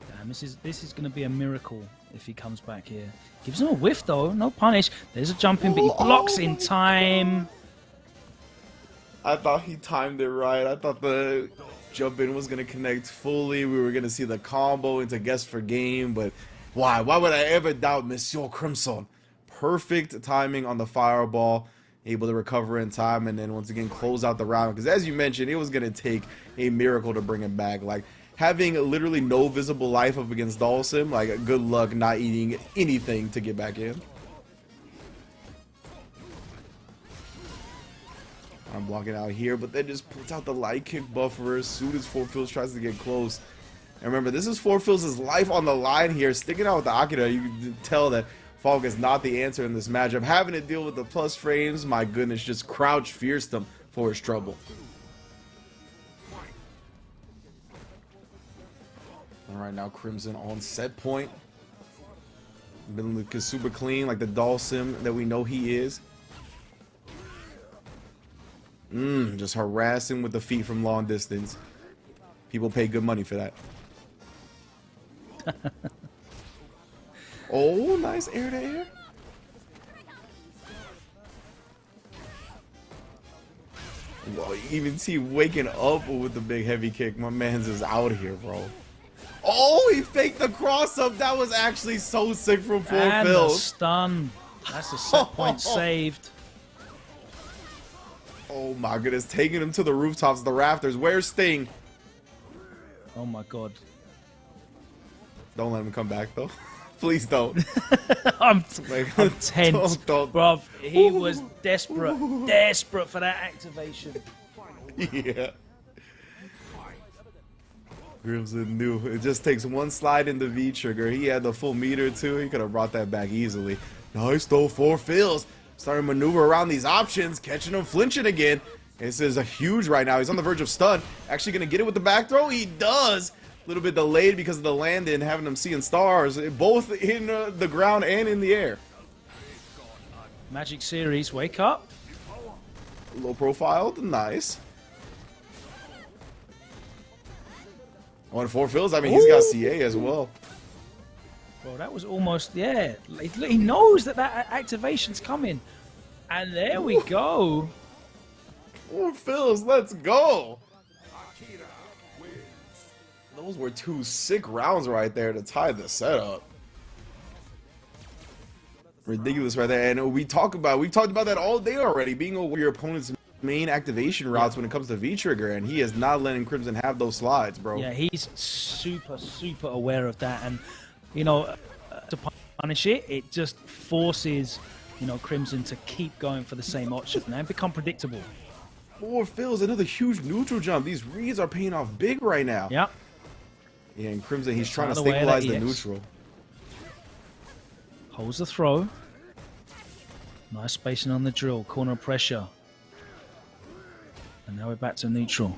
Damn, this is going to be a miracle if he comes back here. Gives him a whiff though, no punish. There's a jump in, but he blocks in time. I thought he timed it right. I thought the jump in was going to connect fully. We were going to see the combo into guess for game, but why? Why would I ever doubt Monsieur Crimson? Perfect timing on the fireball. Able to recover in time and then once again close out the round. Because as you mentioned, it was going to take a miracle to bring him back. Like, having literally no visible life up against Dawson, like, good luck not eating anything to get back in. I'm blocking out here, but then just puts out the light kick buffer as soon as Forfeels tries to get close. And remember, this is Forfeels' life on the line here. Sticking out with the Akira, you can tell that Falk is not the answer in this matchup. Having to deal with the plus frames, my goodness, just crouch fierced him for his trouble. All right, now Crimson on set point. Been looking super clean, like the doll sim that we know he is. Just harassing with the feet from long distance. People pay good money for that. Oh, nice air to air. Well, you even see waking up with the big heavy kick. My man's is out here, bro. Oh, he faked the cross up. That was actually so sick from Four And the Phils. stun. That's a set point saved. Oh my goodness, taking him to the rooftops, the rafters. Where's Sting? Oh my god. Don't let him come back though. Please don't. I'm Like, tense. don't. Bruv, he was desperate for that activation. Yeah. Crimson knew. It just takes one slide in the V trigger. He had the full meter too. He could have brought that back easily. Nice though, Four Phils. Starting to maneuver around these options, catching him flinching again. This is a huge right now. He's on the verge of stun. Actually gonna get it with the back throw. He does. A little bit delayed because of the landing, having him seeing stars, both in the ground and in the air. Magic Series, wake up. Low profile, nice. On Four Phils, I mean, he's got CA as well. Well, that was almost, yeah. He knows that activation's coming. And there we go. Four Phils, let's go. Those were two sick rounds right there to tie the setup. Ridiculous right there. And we've talked about that all day already, being aware of your opponent's main activation routes when it comes to V-Trigger, and he is not letting Crimson have those slides, bro. Yeah, he's super aware of that. And, you know, to punish it, it just forces, you know, Crimson to keep going for the same option and become predictable. Four Phils, another huge neutral jump. These reads are paying off big right now. Yep. Yeah, and Crimson, he's trying to Out of the way of that stabilize the EX. neutral. Holds the throw. Nice spacing on the drill. Corner pressure. And now we're back to neutral.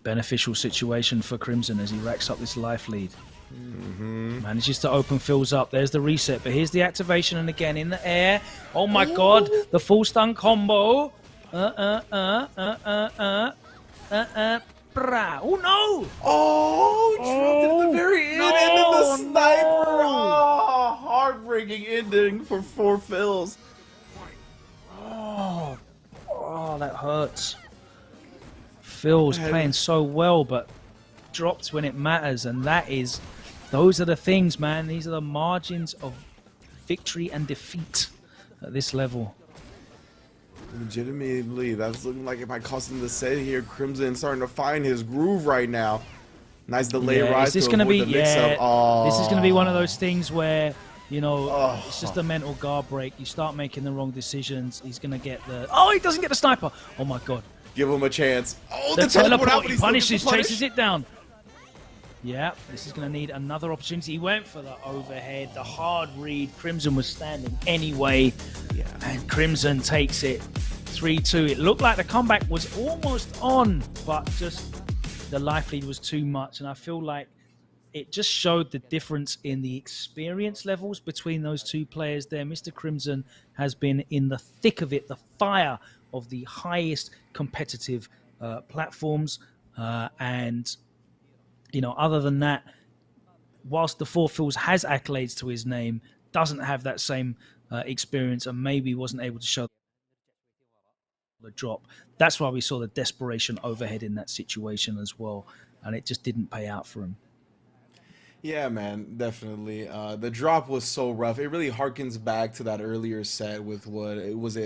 Beneficial situation for Crimson as he racks up this life lead. Manages to open Phils up. There's the reset, but here's the activation, and again in the air. Oh my god, the full stun combo. Oh no! Oh, dropped it at the very end, and then the sniper. Oh, heartbreaking ending for Four Phils. Oh, that hurts. Phil's playing so well, but dropped when it matters, and those are the things, man. These are the margins of victory and defeat at this level. Legitimately, that's looking like it might cost him the set here. Crimson starting to find his groove right now. Nice delay rise. Is this going to be? the mix-up. Oh. This is going to be one of those things where, you know, it's just a mental guard break. You start making the wrong decisions. He's going to get the. Oh, he doesn't get the sniper. Oh my god. Give him a chance. Oh, The the teleport out, teleport, but he he still gets punishes, the punish. chases it down. Yeah, this is going to need another opportunity. He went for the overhead, the hard read. Crimson was standing anyway, and Crimson takes it 3-2. It looked like the comeback was almost on, but just the life lead was too much, and I feel like it just showed the difference in the experience levels between those two players there. Mr. Crimson has been in the thick of it, the fire of the highest competitive platforms, and you know, other than that, whilst the Four Phils has accolades to his name, doesn't have that same experience and maybe wasn't able to show the drop. That's why we saw the desperation overhead in that situation as well, and it just didn't pay out for him. Yeah, man, definitely. The drop was so rough. It really harkens back to that earlier set with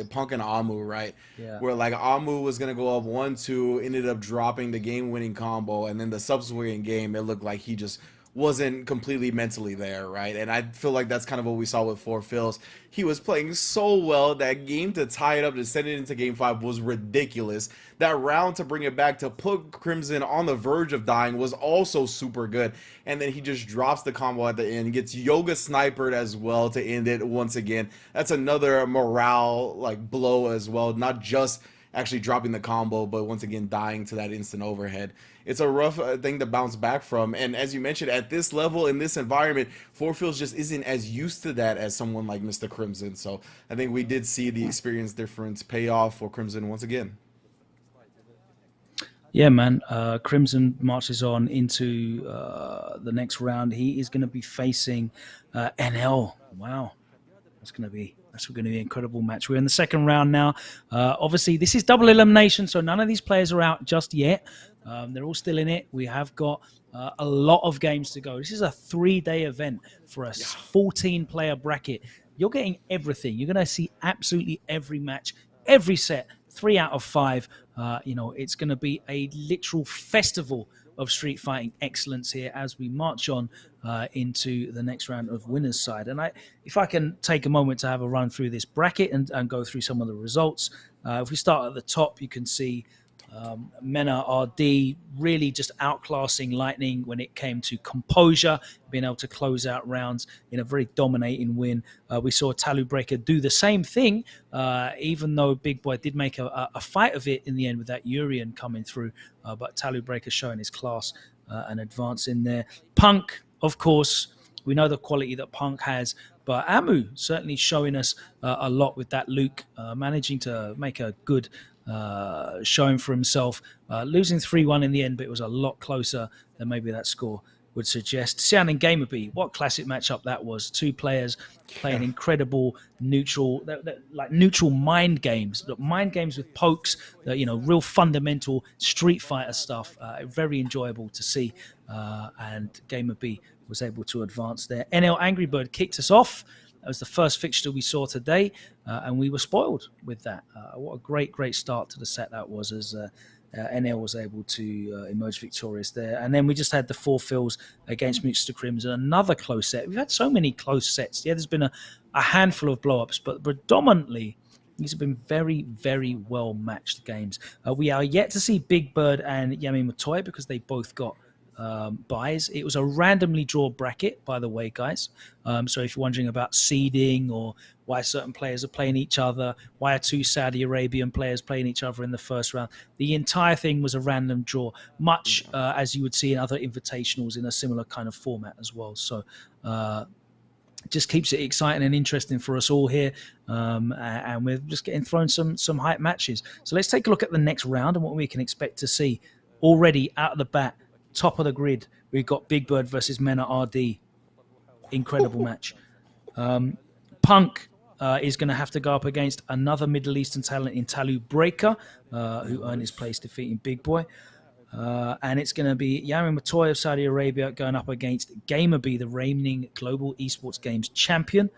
Punk and Amu, right? Yeah. Where like Amu was gonna go up 1-2, ended up dropping the game-winning combo, and then the subsequent game, it looked like he just wasn't completely mentally there, right? And I feel like that's kind of what we saw with Four Phils. He was playing so well. That game to tie it up, to send it into Game 5 was ridiculous. That round to bring it back to put Crimson on the verge of dying was also super good. And then he just drops the combo at the end, gets Yoga snipered as well to end it once again. That's another morale like blow as well, not just actually dropping the combo, but once again dying to that instant overhead. It's a rough thing to bounce back from. And as you mentioned, at this level, in this environment, Forfields just isn't as used to that as someone like Mr. Crimson. So I think we did see the experience difference pay off for Crimson once again. Yeah, man. Crimson marches on into the next round. He is going to be facing NL. Wow. That's going to be an incredible match. We're in the second round now. Obviously, this is double elimination, so none of these players are out just yet. They're all still in it. We have got a lot of games to go. This is a 3-day event for a 14-player bracket. You're getting everything. You're going to see absolutely every match, every set, 3 out of 5. It's going to be a literal festival of street fighting excellence here as we march on into the next round of winners side. And if I can take a moment to have a run through this bracket and go through some of the results. If we start at the top, you can see Mena RD really just outclassing Lightning when it came to composure, being able to close out rounds in a very dominating win. We saw Talu Breaker do the same thing, even though Big Boy did make a fight of it in the end with that Urian coming through. But Talu Breaker showing his class and advance in there. Punk, of course, we know the quality that Punk has, but Amu certainly showing us a lot with that Luke, managing to make a good showing for himself, losing 3-1 in the end, but it was a lot closer than maybe that score would suggest. Xian and Gamerby, what classic matchup that was. 2 players playing incredible neutral mind games. Mind games with pokes, real fundamental Street Fighter stuff. Very enjoyable to see. And Gamerby was able to advance there. NL Angry Bird kicked us off. That was the first fixture we saw today, and we were spoiled with that. What a great start to the set that was, as NL was able to emerge victorious there. And then we just had the 4 fills against Mr. Crimson, another close set. We've had so many close sets. Yeah, there's been a handful of blow-ups, but predominantly these have been very, very well matched games. We are yet to see Big Bird and Yami Matoy because they both got buys. It was a randomly drawn bracket, by the way, guys. So if you're wondering about seeding or why certain players are playing each other, why are 2 Saudi Arabian players playing each other in the first round, the entire thing was a random draw, much as you would see in other invitationals in a similar kind of format as well. So just keeps it exciting and interesting for us all here, and we're just getting thrown some hype matches. So let's take a look at the next round and what we can expect to see. Already out of the bat, top of the grid, we've got Big Bird versus Mena RD. Incredible match. Punk is going to have to go up against another Middle Eastern talent in Talu Breaker, who earned his place defeating Big Boy. And it's going to be Yami Matoy of Saudi Arabia going up against Gamerby, the reigning Global Esports Games champion.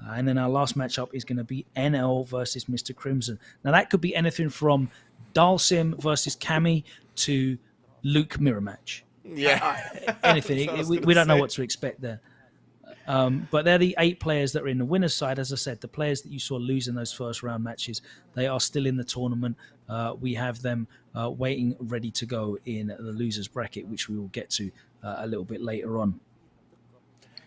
And then our last matchup is going to be NL versus Mr. Crimson. Now, that could be anything from Dalsim versus Cami to Luke mirror match. Yeah. Anything. We don't know what to expect there. But they're the 8 players that are in the winner's side. As I said, the players that you saw losing those first round matches, they are still in the tournament. We have them waiting ready to go in the losers bracket, which we will get to a little bit later on.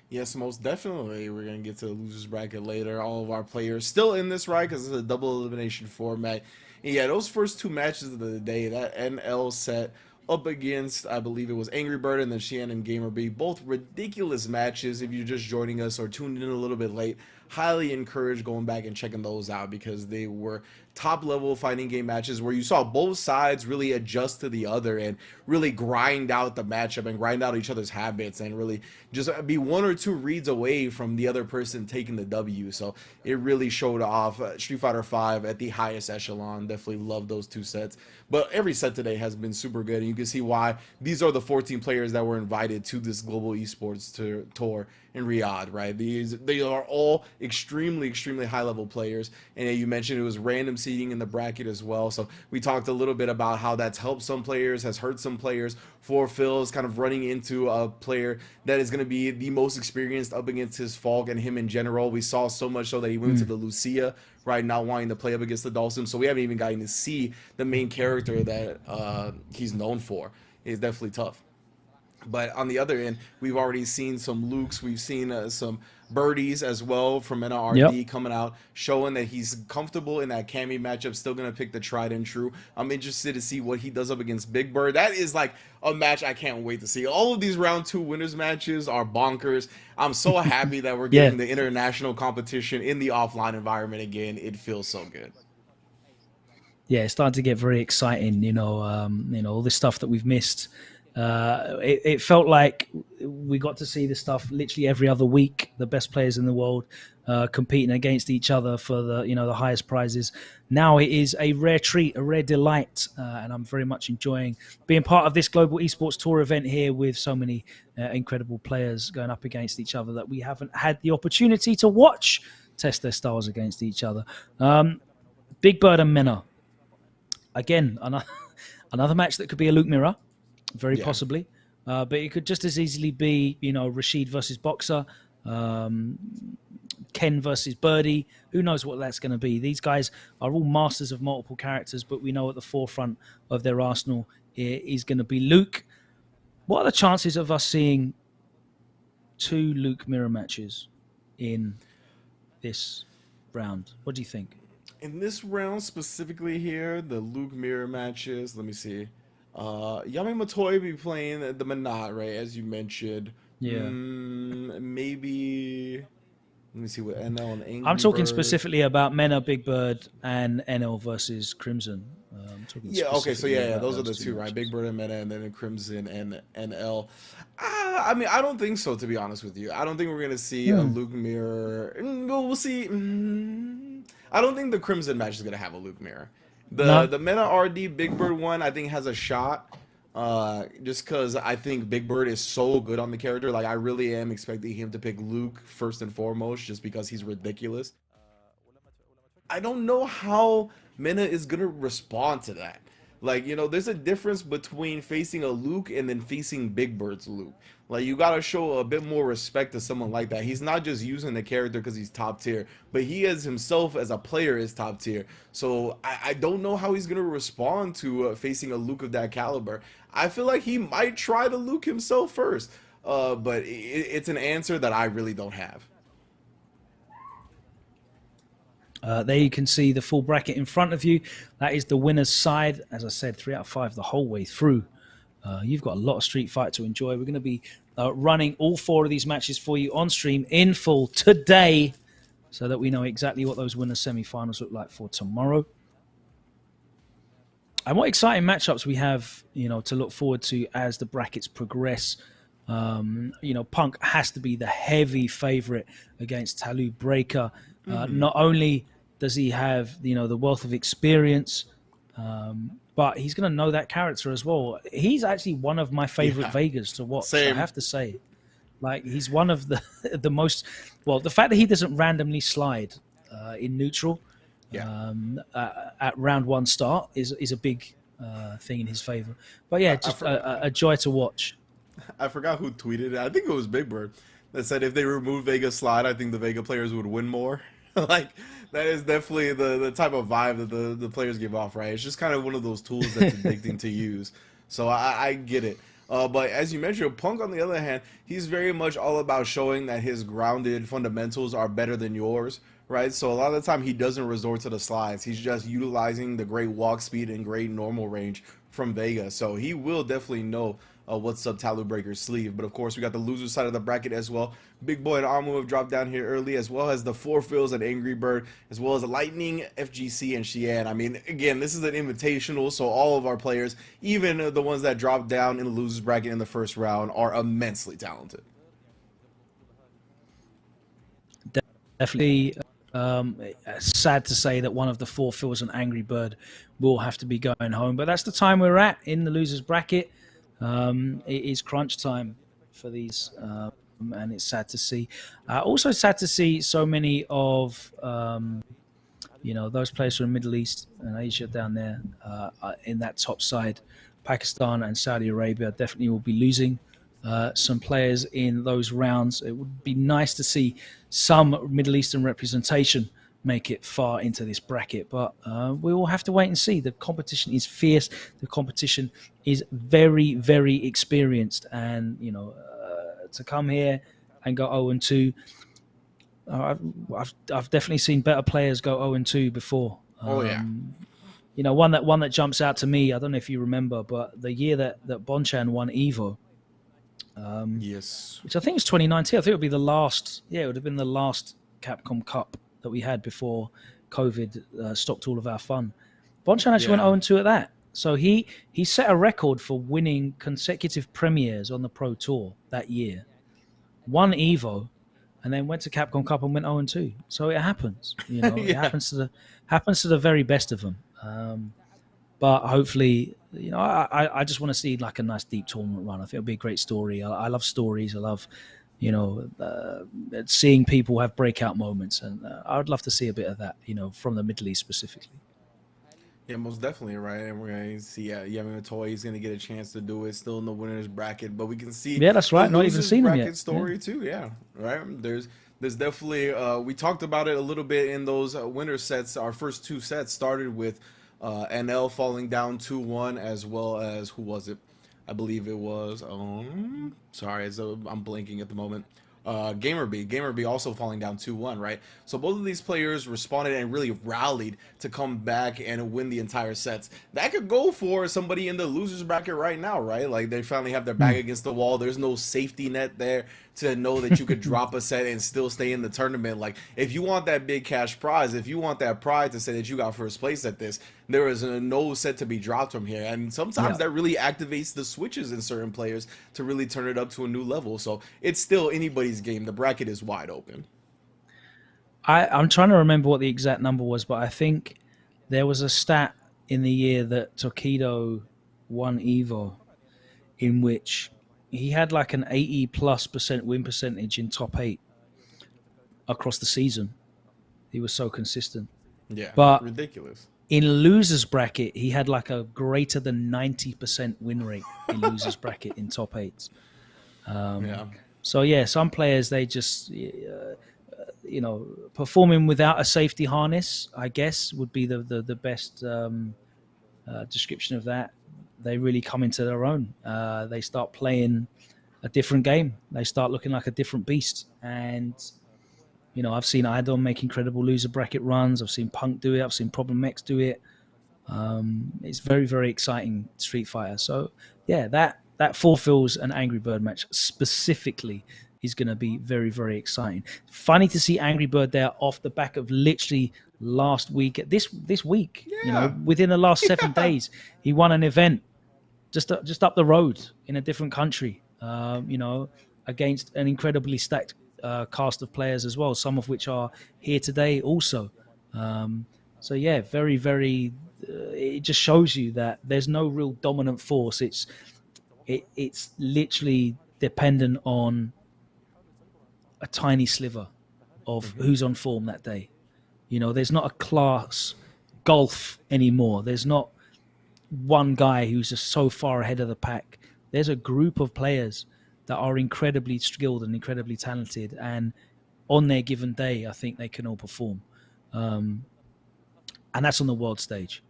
Yes, most definitely. We're going to get to the losers bracket later. All of our players still in this ride because it's a double elimination format. And yeah, those first 2 matches of the day, that NL set up against, I believe it was Angry Bird and then Shan and Gamerby, both ridiculous matches. If you're just joining us or tuned in a little bit late, highly encourage going back and checking those out because they were top level fighting game matches where you saw both sides really adjust to the other and really grind out the matchup and grind out each other's habits and really just be 1 or 2 reads away from the other person taking the W. So it really showed off Street Fighter V at the highest echelon. Definitely love those 2 sets. But every set today has been super good, and you can see why these are the 14 players that were invited to this Global Esports Tour in Riyadh, right? They are all extremely high level players, and you mentioned it was random seeding in the bracket as well. So we talked a little bit about how that's helped some players, has hurt some players. For Phil is kind of running into a player that is going to be the most experienced up against his Falk and him in general. We saw so much so that he went to the Lucia, right, not wanting to play up against the Dalsim. So we haven't even gotten to see the main character that he's known for. It's definitely tough. But on the other end, we've already seen some Lukes. We've seen some birdies as well from NRD Yep. coming out, showing that he's comfortable in that Cammy matchup. Still gonna pick the tried and true. I'm interested to see what he does up against Big Bird. That is like a match I can't wait to see. All of these round 2 winners matches are bonkers. I'm so happy that we're Yeah. getting the international competition in the offline environment again. It feels so good. Yeah, it's starting to get very exciting. All this stuff that we've missed. It felt like we got to see this stuff literally every other week. The best players in the world competing against each other for the highest prizes. Now it is a rare treat, a rare delight, and I'm very much enjoying being part of this Global Esports Tour event here with so many incredible players going up against each other that we haven't had the opportunity to watch test their styles against each other. Big Bird and Mena. Again, another match that could be a Luke Mirror, very possibly. But it could just as easily be, Rashid versus Boxer, Ken versus Birdie. Who knows what that's going to be? These guys are all masters of multiple characters, but we know at the forefront of their arsenal is going to be Luke. What are the chances of us seeing 2 Luke Mirror matches in this round? What do you think? In this round specifically here, the Luke Mirror matches, let me see. Yami Matoy be playing the Manat, right, as you mentioned. Yeah. Maybe, let me see what NL and Angry I'm talking Bird. specifically about Mena, Big Bird, and NL versus Crimson. Yeah, okay, so yeah, those are the 2, right? matches. Big Bird and Meta, and then Crimson and NL. I mean, I don't think so, to be honest with you. I don't think we're gonna see a Luke Mirror. We'll see. I don't think the Crimson match is gonna have a Luke Mirror. The Meta RD Big Bird one, I think, has a shot. Just because I think Big Bird is so good on the character. Like, I really am expecting him to pick Luke first and foremost, just because he's ridiculous. I don't know how Mena is gonna respond to that. Like, there's a difference between facing a Luke and then facing Big Bird's Luke. Like, you gotta show a bit more respect to someone like that. He's not just using the character because he's top tier, but he as himself as a player is top tier. So I don't know how he's gonna respond to facing a Luke of that caliber. I feel like he might try to Luke himself first, but it's an answer that I really don't have. There you can see the full bracket in front of you. That is the winner's side. As I said, 3 out of 5 the whole way through. You've got a lot of Street Fight to enjoy. We're going to be running all 4 of these matches for you on stream in full today so that we know exactly what those winners semi-finals look like for tomorrow. And what exciting matchups we have, to look forward to as the brackets progress. Punk has to be the heavy favorite against Talu Breaker. Not only does he have, the wealth of experience, but he's going to know that character as well. He's actually one of my favorite Vegas to watch. Same. I have to say, like, he's one of the most. Well, the fact that he doesn't randomly slide in neutral at round 1 start is a big thing in his favor. But yeah, just a joy to watch. I forgot who tweeted it. I think it was Big Bird that said if they remove Vega slide, I think the Vega players would win more. Like, that is definitely the type of vibe that the players give off, right? It's just kind of one of those tools that's addicting to use. So I get it. But as you mentioned, Punk, on the other hand, he's very much all about showing that his grounded fundamentals are better than yours, right? So a lot of the time he doesn't resort to the slides. He's just utilizing the great walk speed and great normal range from Vega. So he will definitely know what's up Talu Breaker's sleeve. But of course, we got the loser side of the bracket as well. Big Boy and Amu have dropped down here early, as well as the Four Fills and Angry Bird, as well as Lightning, FGC, and Xian. I mean, again, this is an invitational, so all of our players, even the ones that dropped down in the losers bracket in the first round, are immensely talented. Definitely sad to say that one of the Four Fills and Angry Bird will have to be going home, but that's the time we're at in the losers bracket. It is crunch time for these, and it's sad to see. Also sad to see so many of those players from the Middle East and Asia down there in that top side. Pakistan and Saudi Arabia definitely will be losing some players in those rounds. It would be nice to see some Middle Eastern representation make it far into this bracket, but we will have to wait and see. The competition is fierce. The competition is very, very experienced, and to come here and go 0-2, I've definitely seen better players go 0-2 before. Oh yeah. You know, one that jumps out to me. I don't know if you remember, but the year that Bonchan won Evo, Yes. which I think was 2019. I think it would be the last. Yeah, it would have been the last Capcom Cup that we had before COVID stopped all of our fun. Bonchan actually went 0-2 at that. So he set a record for winning consecutive premieres on the Pro Tour that year. Won Evo, and then went to Capcom Cup and went 0-2. So it happens, you know. It happens to the very best of them. But hopefully, you know, I just want to see like a nice deep tournament run. I think it'll be a great story. I love stories. I love, you know, seeing people have breakout moments, and I would love to see a bit of that, you know, from the Middle East specifically. Yeah, most definitely, right? And we're going to see Yemen Toy is going to get a chance to do it, still in the winner's bracket, but we can see that's right. Not even seen him bracket yet. story too. Yeah, right. There's definitely we talked about it a little bit in those winner sets. Our first two sets started with NL falling down 2-1, as well as who was it? I believe it was sorry, I'm blanking at the moment. Gamerby also falling down 2-1, right? So both of these players responded and really rallied to come back and win the entire sets. That could go for somebody in the losers bracket right now, right? Like they finally have their back against the wall. There's no safety net there to know that you could drop a set and still stay in the tournament. Like if you want that big cash prize, if you want that pride to say that you got first place at this, there is no set to be dropped from here. And sometimes that really activates the switches in certain players to really turn it up to a new level. So it's still anybody's game. The bracket is wide open. I'm trying to remember what the exact number was, but I think there was a stat in the year that Tokido won Evo in which he had like an 80+% win percentage in top 8 across the season. He was so consistent. Yeah, but ridiculous. In losers bracket, he had like a greater than 90% win rate in losers bracket in top 8s. So yeah, some players, they just, you know, performing without a safety harness, I guess, would be the best description of that. They really come into their own. They start playing a different game. They start looking like a different beast. And, you know, I've seen Idol make incredible loser bracket runs. I've seen Punk do it. I've seen Problem X do it. It's very, very exciting Street Fighter. So, yeah, that fulfills an Angry Bird match specifically is going to be very, very exciting. Funny to see Angry Bird there off the back of literally last week. This week, you know, within the last 7 days, he won an event just up the road in a different country, you know, against an incredibly stacked cast of players as well, some of which are here today also. So yeah, very, very, it just shows you that there's no real dominant force. It's literally dependent on a tiny sliver of who's on form that day. You know, there's not a class golf anymore. There's not one guy who's just so far ahead of the pack. There's a group of players that are incredibly skilled and incredibly talented, and on their given day, I think they can all perform. And that's on the world stage.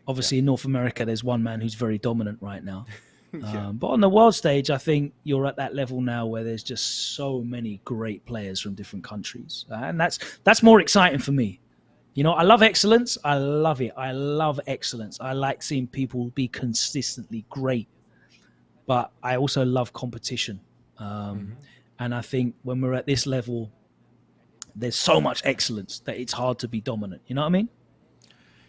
Obviously, in North America, there's one man who's very dominant right now. But on the world stage, I think you're at that level now where there's just so many great players from different countries. And that's more exciting for me. You know, I love excellence. I love it. I love excellence. I like seeing people be consistently great. But I also love competition. And I think when we're at this level, there's so much excellence that it's hard to be dominant. You know what I mean?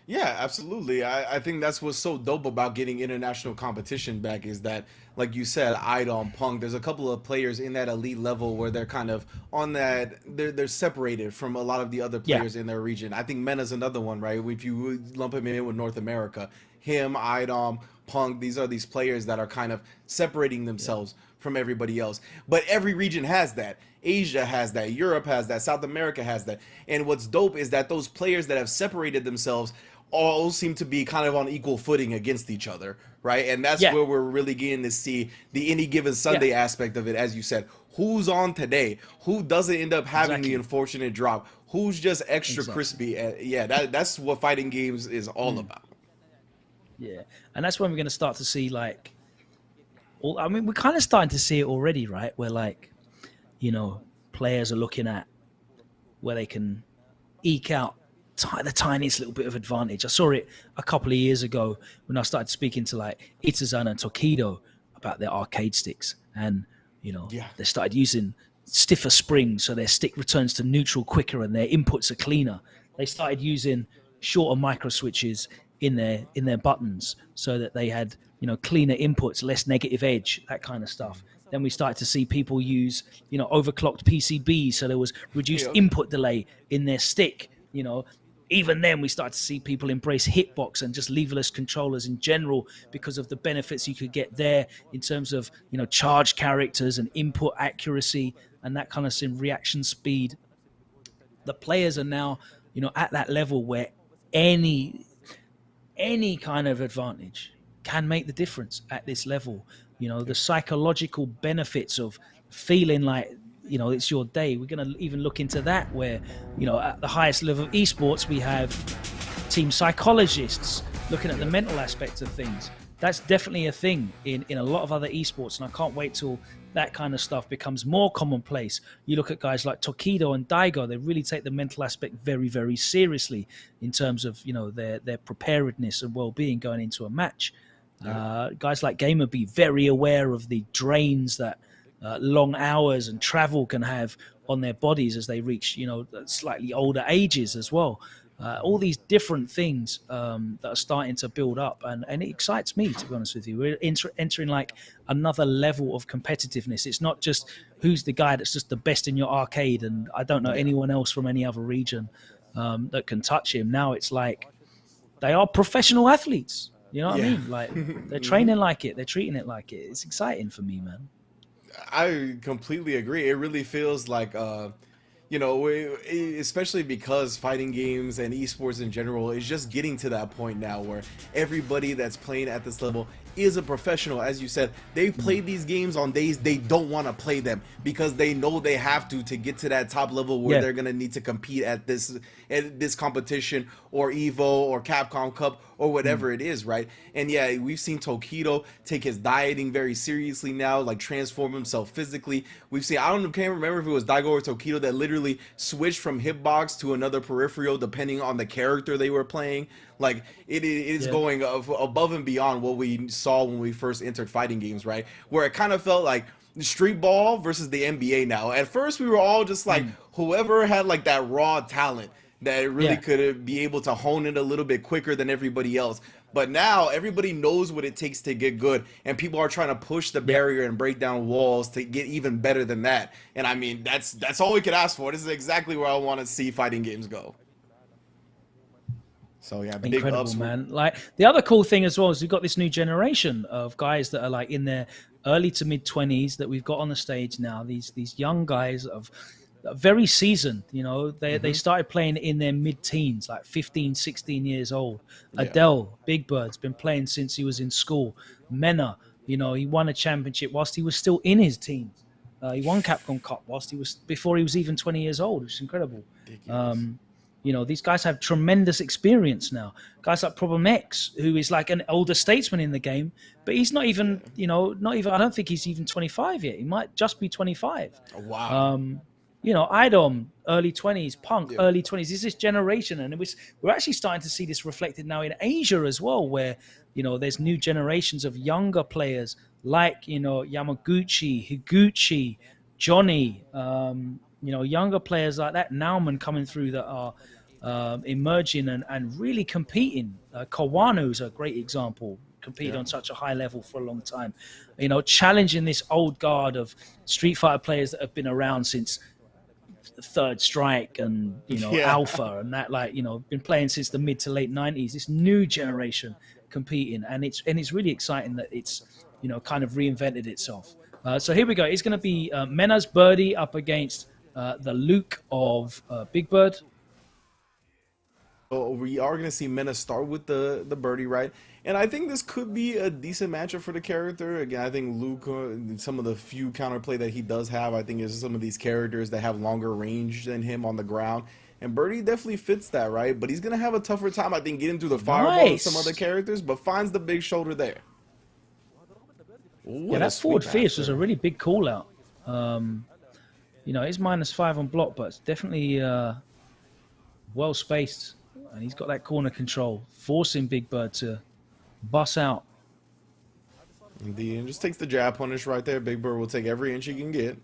Yeah, absolutely. I think that's what's so dope about getting international competition back is that, like you said, Idol, Punk, there's a couple of players in that elite level where they're kind of on that, they're separated from a lot of the other players in their region. I think Mena's another one, right? If you lump him in with North America, him, Idol, Punk, these are these players that are kind of separating themselves from everybody else. But every region has that. Asia has that. Europe has that. South America has that. And what's dope is that those players that have separated themselves all seem to be kind of on equal footing against each other, right? And that's where we're really getting to see the any given Sunday aspect of it, as you said. Who's on today? Who doesn't end up having the unfortunate drop? Who's just extra crispy? That's what fighting games is all about. Yeah, and that's when we're going to start to see, like, I mean, we're kind of starting to see it already, right? Where, like, you know, players are looking at where they can eke out the tiniest little bit of advantage. I saw it a couple of years ago when I started speaking to like Itazan and Tokido about their arcade sticks, and they started using stiffer springs so their stick returns to neutral quicker and their inputs are cleaner. They started using shorter micro switches in their buttons so that they had cleaner inputs, less negative edge, that kind of stuff. Then we started to see people use overclocked PCBs, so there was reduced input delay in their stick. Even then we started to see people embrace hitbox and just leverless controllers in general because of the benefits you could get there in terms of charge characters and input accuracy and that kind of reaction speed. The players are now at that level where any kind of advantage can make the difference at this level. The psychological benefits of feeling like it's your day. We're going to even look into that where, at the highest level of esports, we have team psychologists looking at the mental aspects of things. That's definitely a thing in a lot of other esports, and I can't wait till that kind of stuff becomes more commonplace. You look at guys like Tokido and Daigo, they really take the mental aspect very, very seriously in terms of, their preparedness and well-being going into a match. Guys like Gamer be very aware of the drains that long hours and travel can have on their bodies as they reach, slightly older ages as well. All these different things that are starting to build up, and it excites me, to be honest with you. We're entering like another level of competitiveness. It's not just who's the guy that's just the best in your arcade and I don't know anyone else from any other region that can touch him. Now it's like they are professional athletes. You know what I mean? Like they're training like it. They're treating it like it. It's exciting for me, man. I completely agree. It really feels like, especially because fighting games and esports in general is just getting to that point now where everybody that's playing at this level is a professional. As you said, they play these games on days they don't want to play them because they know they have to get to that top level where they're going to need to compete at this competition or Evo or Capcom Cup or whatever it is, right? And yeah, we've seen Tokido take his dieting very seriously now, like transform himself physically. We've seen, can't remember if it was Daigo or Tokido that literally switched from hitbox to another peripheral depending on the character they were playing. Like it is going above and beyond what we saw when we first entered fighting games, right? Where it kind of felt like street ball versus the NBA now. At first we were all just like whoever had like that raw talent that really could be able to hone it a little bit quicker than everybody else. But now everybody knows what it takes to get good, and people are trying to push the barrier and break down walls to get even better than that. And I mean, that's all we could ask for. This is exactly where I want to see fighting games go. So yeah, big incredible, ups, man. Like the other cool thing as well is we've got this new generation of guys that are like in their early to mid 20s that we've got on the stage now. These young guys of very seasoned, they started playing in their mid-teens, like 15, 16 years old. Adele, Big Bird's been playing since he was in school. Mena, he won a championship whilst he was still in his teens. He won Capcom Cup before he was even 20 years old, which is incredible. These guys have tremendous experience now. Guys like Problem X, who is like an older statesman in the game, but he's not even, I don't think he's even 25 yet. He might just be 25. Oh, wow. Idom, early 20s, Punk, early 20s. Is this generation, and we're actually starting to see this reflected now in Asia as well, where there's new generations of younger players like Yamaguchi, Higuchi, Johnny, younger players like that, Nauman coming through that are emerging and really competing. Kawano's a great example. Competed on such a high level for a long time, challenging this old guard of Street Fighter players that have been around since Third Strike and Alpha and that, been playing since the mid to late 90s. This new generation competing, and it's really exciting that it's kind of reinvented itself. So here we go. It's going to be Mena's Birdie up against the Luke of Big Bird. So we are going to see Mena start with the birdie, right? And I think this could be a decent matchup for the character. Again, I think Luke, some of the few counterplay that he does have, I think is some of these characters that have longer range than him on the ground. And Birdie definitely fits that, right? But he's going to have a tougher time, I think, getting through the fireball with some other characters, but finds the big shoulder there. Ooh, that forward fierce was a really big call out. You know, it's -5 on block, but it's definitely well spaced. And he's got that corner control, forcing Big Bird to bust out. Indeed, and just takes the jab punish right there. Big Bird will take every inch he can get.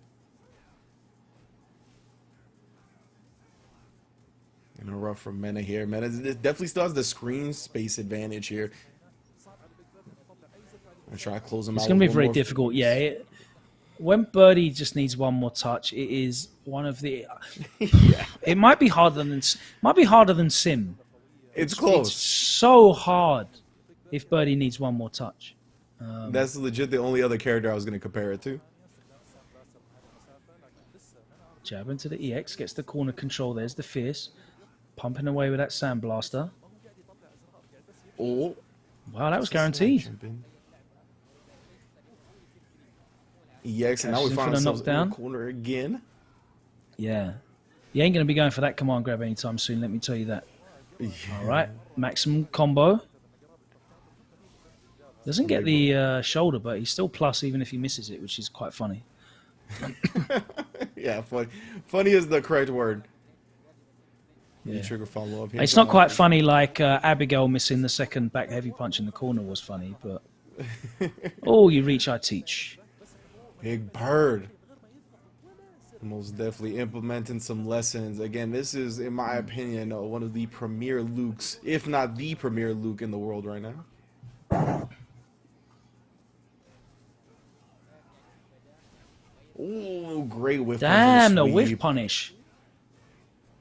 In a rough from Mena here. Mena definitely still has the screen space advantage here. I'm try to close him out. It's going to be very difficult. Yeah. When Birdie just needs one more touch, it is one of the. Yeah. It might be harder than Sim. It's close. It's so hard if Birdie needs one more touch. That's legit the only other character I was going to compare it to. Jab into the EX, gets the corner control. There's the Fierce. Pumping away with that Sandblaster. Oh. Wow, that was guaranteed. EX, and now we find ourselves in the corner again. Yeah. You ain't going to be going for that command grab anytime soon, let me tell you that. Yeah. All right, maximum combo. Doesn't get the shoulder, but he's still plus even if he misses it, which is quite funny. Yeah, funny. Funny is the correct word. Yeah. Trigger follow up. It's not quite funny like Abigail missing the second back heavy punch in the corner was funny, but oh, you reach, I teach. Big Bird. Most definitely implementing some lessons. Again, this is, in my opinion, one of the premier Lukes, if not the premier Luke in the world right now. Ooh, great whiff. Damn, the whiff punish.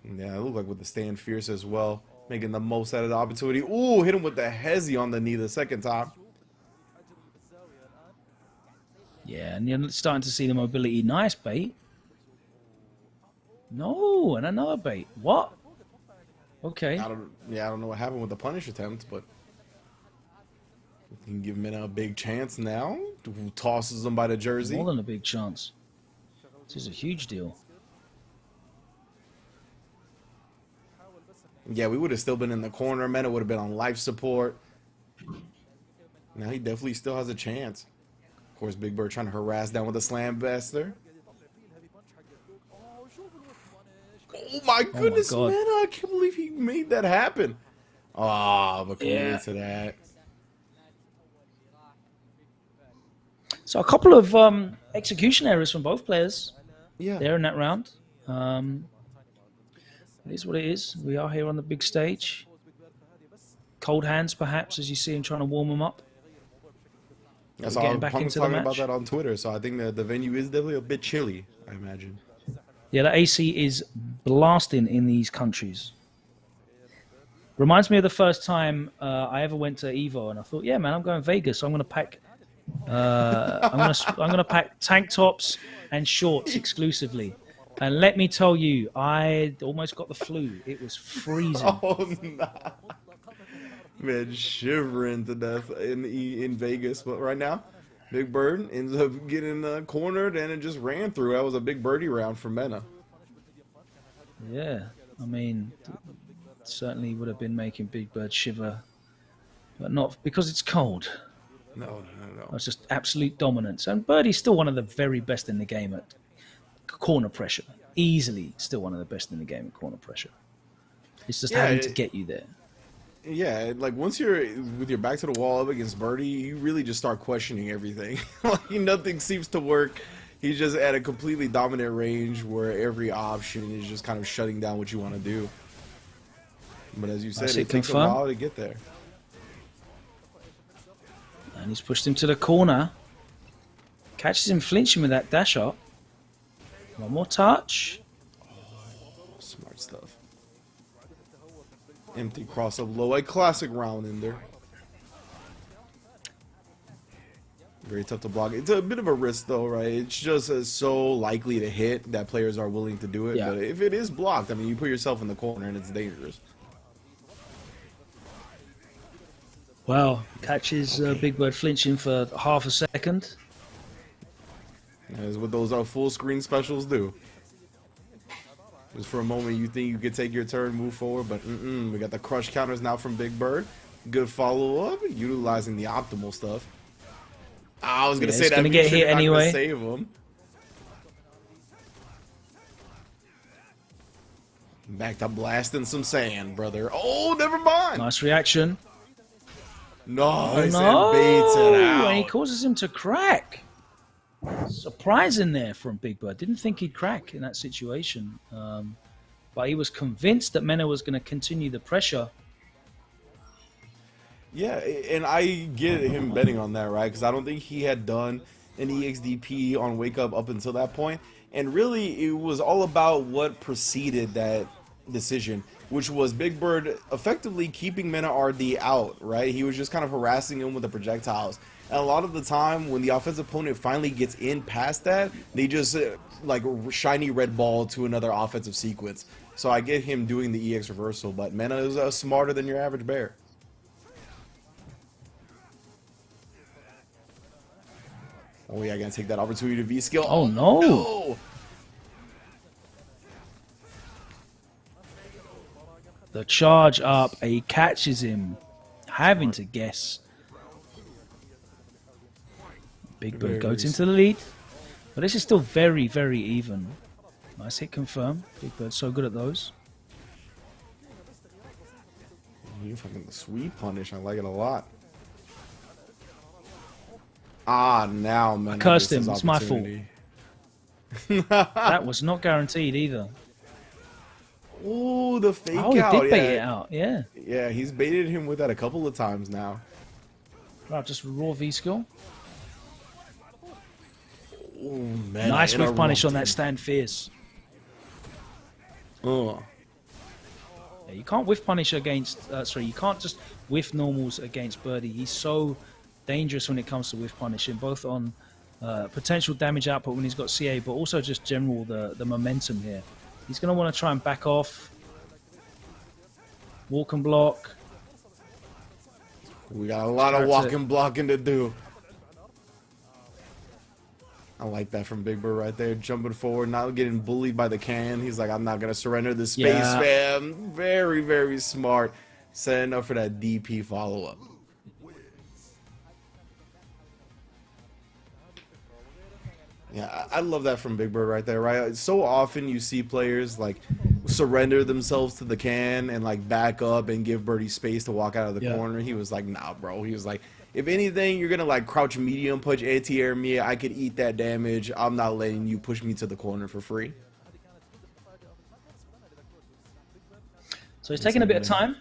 Yeah, it looked like with the stand Fierce as well. Making the most out of the opportunity. Ooh, hit him with the hezzy on the knee the second time. Yeah, and you're starting to see the mobility. Nice bait. No, and another bait. What? Okay. I don't know what happened with the punish attempt, but we can give Mena a big chance now. Who tosses him by the jersey? More than a big chance. This is a huge deal. Yeah, we would have still been in the corner. Mena would have been on life support. Now he definitely still has a chance. Of course, Big Bird trying to harass down with a slam buster. Oh my goodness, God. Mena! I can't believe he made that happen. Ah, but into that. So a couple of execution errors from both players. Yeah. There in that round. It is what it is. We are here on the big stage. Cold hands, perhaps, as you see him trying to warm them up. That's getting all. back Punk was into the talking about match. that on Twitter, so I think that the venue is definitely a bit chilly, I imagine. Yeah, the AC is blasting in these countries. Reminds me of the first time I ever went to Evo, and I thought, yeah, man, I'm going Vegas, so I'm going to pack. I'm going to pack tank tops and shorts exclusively. And let me tell you, I almost got the flu. It was freezing. Oh, nah. Man, shivering to death in Vegas. But right now, Big Bird ends up getting cornered, and it just ran through. That was a big birdie round for Mena. Yeah, I mean, certainly would have been making Big Bird shiver, but not because it's cold. No. It's just absolute dominance. And Birdie's still one of the very best in the game at corner pressure. Easily still one of the best in the game at corner pressure. It's just having to get you there. Yeah, like once you're with your back to the wall up against Birdie, you really just start questioning everything. Like nothing seems to work. He's just at a completely dominant range where every option is just kind of shutting down what you want to do. But as you said, it takes a while to get there. And he's pushed him to the corner. Catches him flinching with that dash up. One more touch. Oh, smart stuff. Empty cross up low. A classic round in there. Very tough to block. It's a bit of a risk though, right? It's just so likely to hit that players are willing to do it. Yeah. But if it is blocked, I mean, you put yourself in the corner and it's dangerous. Wow. Catches Big Bird flinching for half a second. That's what those full screen specials do. Just for a moment, you think you could take your turn, move forward, but we got the crush counters now from Big Bird. Good follow-up, utilizing the optimal stuff. I was gonna say that gonna get hit anyway. Save him. Back to blasting some sand, brother. Oh, never mind. Nice reaction. Nice, Oh, and baits it no! And he out. causes him to crack. Surprising there from Big Bird. Didn't think he'd crack in that situation. But he was convinced that Mena was going to continue the pressure. Yeah, and I get him betting on that, right? Because I don't think he had done an EXDP on Wake Up until that point. And really, it was all about what preceded that decision, which was Big Bird effectively keeping Mena RD out, right? He was just kind of harassing him with the projectiles. And a lot of the time, when the offensive opponent finally gets in past that, they just like shiny red ball to another offensive sequence. So I get him doing the EX reversal, but Mena is smarter than your average bear. Oh yeah, gonna take that opportunity to V-skill. Oh no. No! The charge up, he catches him, having to guess. Big Bird goes into the lead, but this is still very, very even. Nice hit confirm. Big Bird's so good at those. You fucking sweet punish. I like it a lot. Ah, now man. I cursed him. It's my fault. That was not guaranteed either. Ooh, the fake Oh, he out. did bait it out. Yeah. Yeah, he's baited him with that a couple of times now. Right, just raw V skill. Ooh, man. Nice whiff punish on that stand fierce. Oh. Yeah, you can't whiff punish against. Sorry, you can't just whiff normals against Birdie. He's so dangerous when it comes to whiff punishing, both on potential damage output when he's got CA, but also just general the momentum here. He's going to want to try and back off. Walk and block. We got a lot of walking blocking to do. I like that from Big Bird right there. Jumping forward, not getting bullied by the can. He's like, I'm not going to surrender the space, fam. Very, very smart. Setting up for that DP follow-up. Yeah, I love that from Big Bird right there, right? So often you see players like surrender themselves to the can and like back up and give Birdie space to walk out of the corner. He was like, nah, bro. He was like, if anything, you're going to like crouch medium, punch anti-air me. I could eat that damage. I'm not letting you push me to the corner for free. So he's taking a bit of time.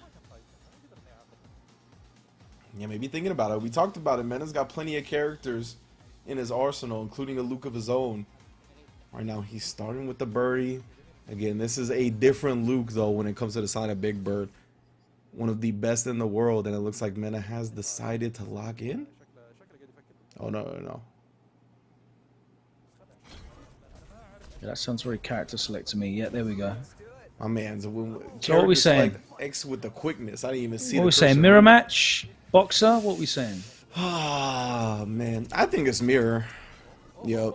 Yeah, maybe thinking about it. We talked about it, man. He's got plenty of characters in his arsenal, including a Luke of his own. Right now, he's starting with the birdie. Again, this is a different Luke, though, when it comes to the side of Big Bird. One of the best in the world, and it looks like Mena has decided to lock in. Oh, no. Yeah, that sounds very character select to me. Yeah, there we go. My man's So what are we saying? X with the quickness. I didn't even see. What are we saying? Mirror match? Boxer? What are we saying? Ah, man. I think it's mirror. Yep.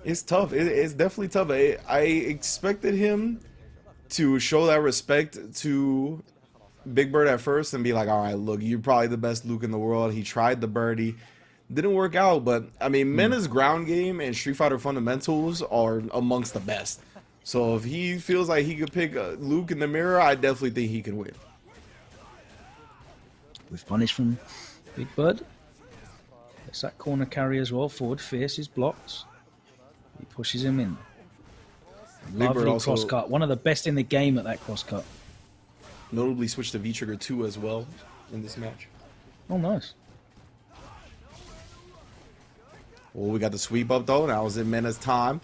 It's tough. It's definitely tough. I expected him to show that respect to Big Bird at first and be like, all right, look, you're probably the best Luke in the world. He tried the birdie. Didn't work out, but I mean, Mena's ground game and Street Fighter fundamentals are amongst the best. So if he feels like he could pick Luke in the mirror, I definitely think he can win. With punish from Big Bird. It's that corner carry as well. Forward fierce is blocked. He pushes him in. Lovely cross cut. One of the best in the game at that cross cut. Notably switched to V-Trigger 2 as well in this match. Oh, nice. Well, we got the sweep up though. Now is in Mena's time.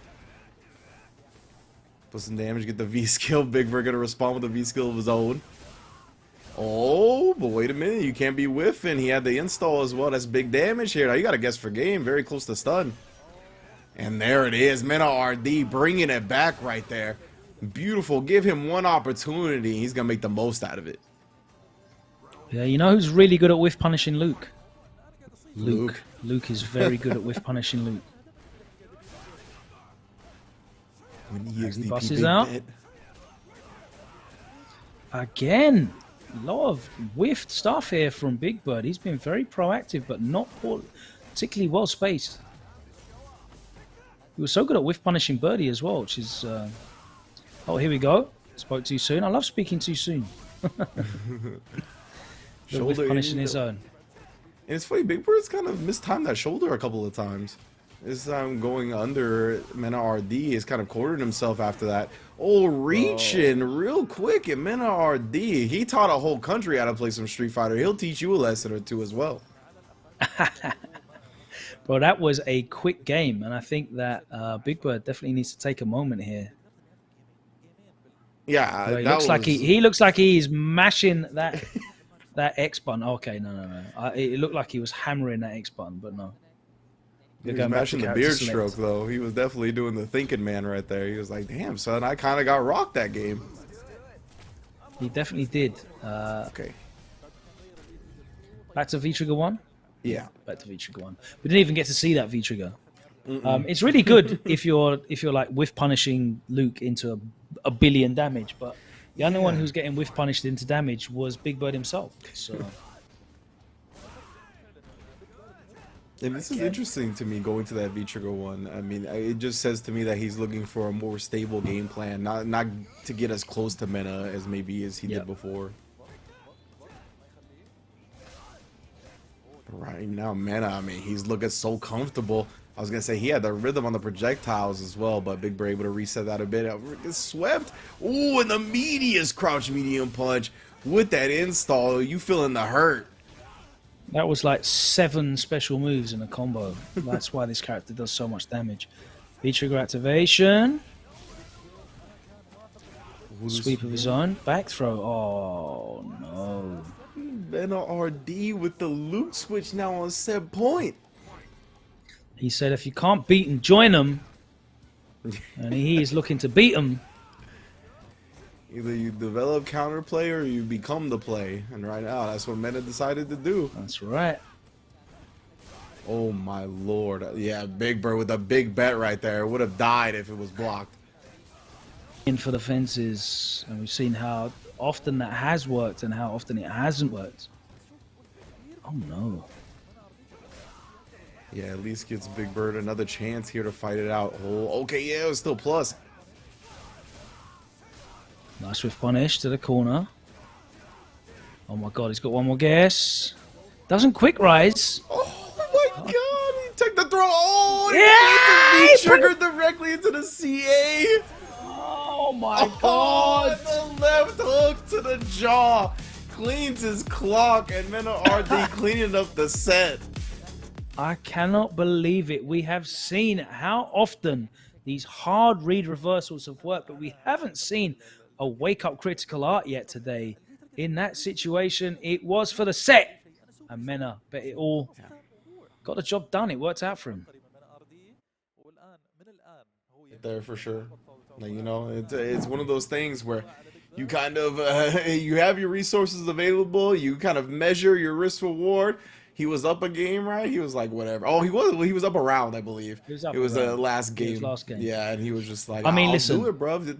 Put some damage, get the V-skill. Big Bird gonna respond with a V-skill of his own. Oh, but wait a minute. You can't be whiffing. He had the install as well. That's big damage here. Now you got to guess for game. Very close to stun. And there it is. Mena RD bringing it back right there. Beautiful. Give him one opportunity. He's going to make the most out of it. Yeah, you know who's really good at whiff punishing Luke? Luke. Luke is very good at whiff punishing Luke. As he busts out. Again. A lot of whiffed stuff here from Big Bird. He's been very proactive, but not particularly well spaced. He was so good at whiff punishing birdie as well, which is... Oh, here we go. Spoke too soon. I love speaking too soon. The whiff punishing his own. And it's funny, Big Bird's kind of mistimed that shoulder a couple of times. This time going under Mena RD is kind of cornered himself after that. Oh, reaching real quick at Mena RD. He taught a whole country how to play some Street Fighter. He'll teach you a lesson or two as well. Bro, that was a quick game, and I think that Big Bird definitely needs to take a moment here. Yeah, Bro, he looks like he's mashing that X button. Okay, no. It looked like he was hammering that X button, but no. He was mashing the beard stroke, though. He was definitely doing the thinking man right there. He was like, damn, son, I kind of got rocked that game. He definitely did. Okay. Back to V-Trigger 1? Yeah. Back to V-Trigger 1. We didn't even get to see that V-Trigger. It's really good if you're like whiff punishing Luke into a billion damage, but the only one who's getting whiff punished into damage was Big Bird himself. So... And this is interesting to me going to that V-Trigger 1. I mean, it just says to me that he's looking for a more stable game plan, not to get as close to Mena as maybe as he did before. Right now, Mena, I mean, he's looking so comfortable. I was going to say he had the rhythm on the projectiles as well, but Big Bird able to reset that a bit. Gets swept. Ooh, and the meatiest crouch medium punch with that install. You feeling the hurt. That was like 7 special moves in a combo. That's why this character does so much damage. V-Trigger activation. Sweep of his own. Back throw. Oh, no. Mena RD with the loot switch now on set point. He said if you can't beat him, join him. And he is looking to beat him. Either you develop counterplay or you become the play. And right now, that's what Mena decided to do. That's right. Oh, my Lord. Yeah, Big Bird with a big bet right there. Would have died if it was blocked. In for the fences. And we've seen how often that has worked and how often it hasn't worked. Oh, no. Yeah, at least gives Big Bird another chance here to fight it out. Oh, okay, yeah, it was still plus. Nice with punish to the corner. Oh my god, he's got one more guess. Doesn't quick rise. Oh my god, he took the throw. Oh, yeah! He triggered directly into the CA. Oh my god. The left hook to the jaw. Cleans his clock, and Mena RD cleaning up the set. I cannot believe it. We have seen how often these hard read reversals have worked, but we haven't seen a wake-up critical art yet today. In that situation, it was for the set. And Mena bet it all. Got the job done. It worked out for him. There for sure. Like, you know, it's one of those things where you kind of you have your resources available. You kind of measure your risk reward. He was up a game, right? He was like, whatever. Oh, he was up a round, I believe. It was the last game. Yeah, and he was just like, I mean, listen, listen, do it, bro.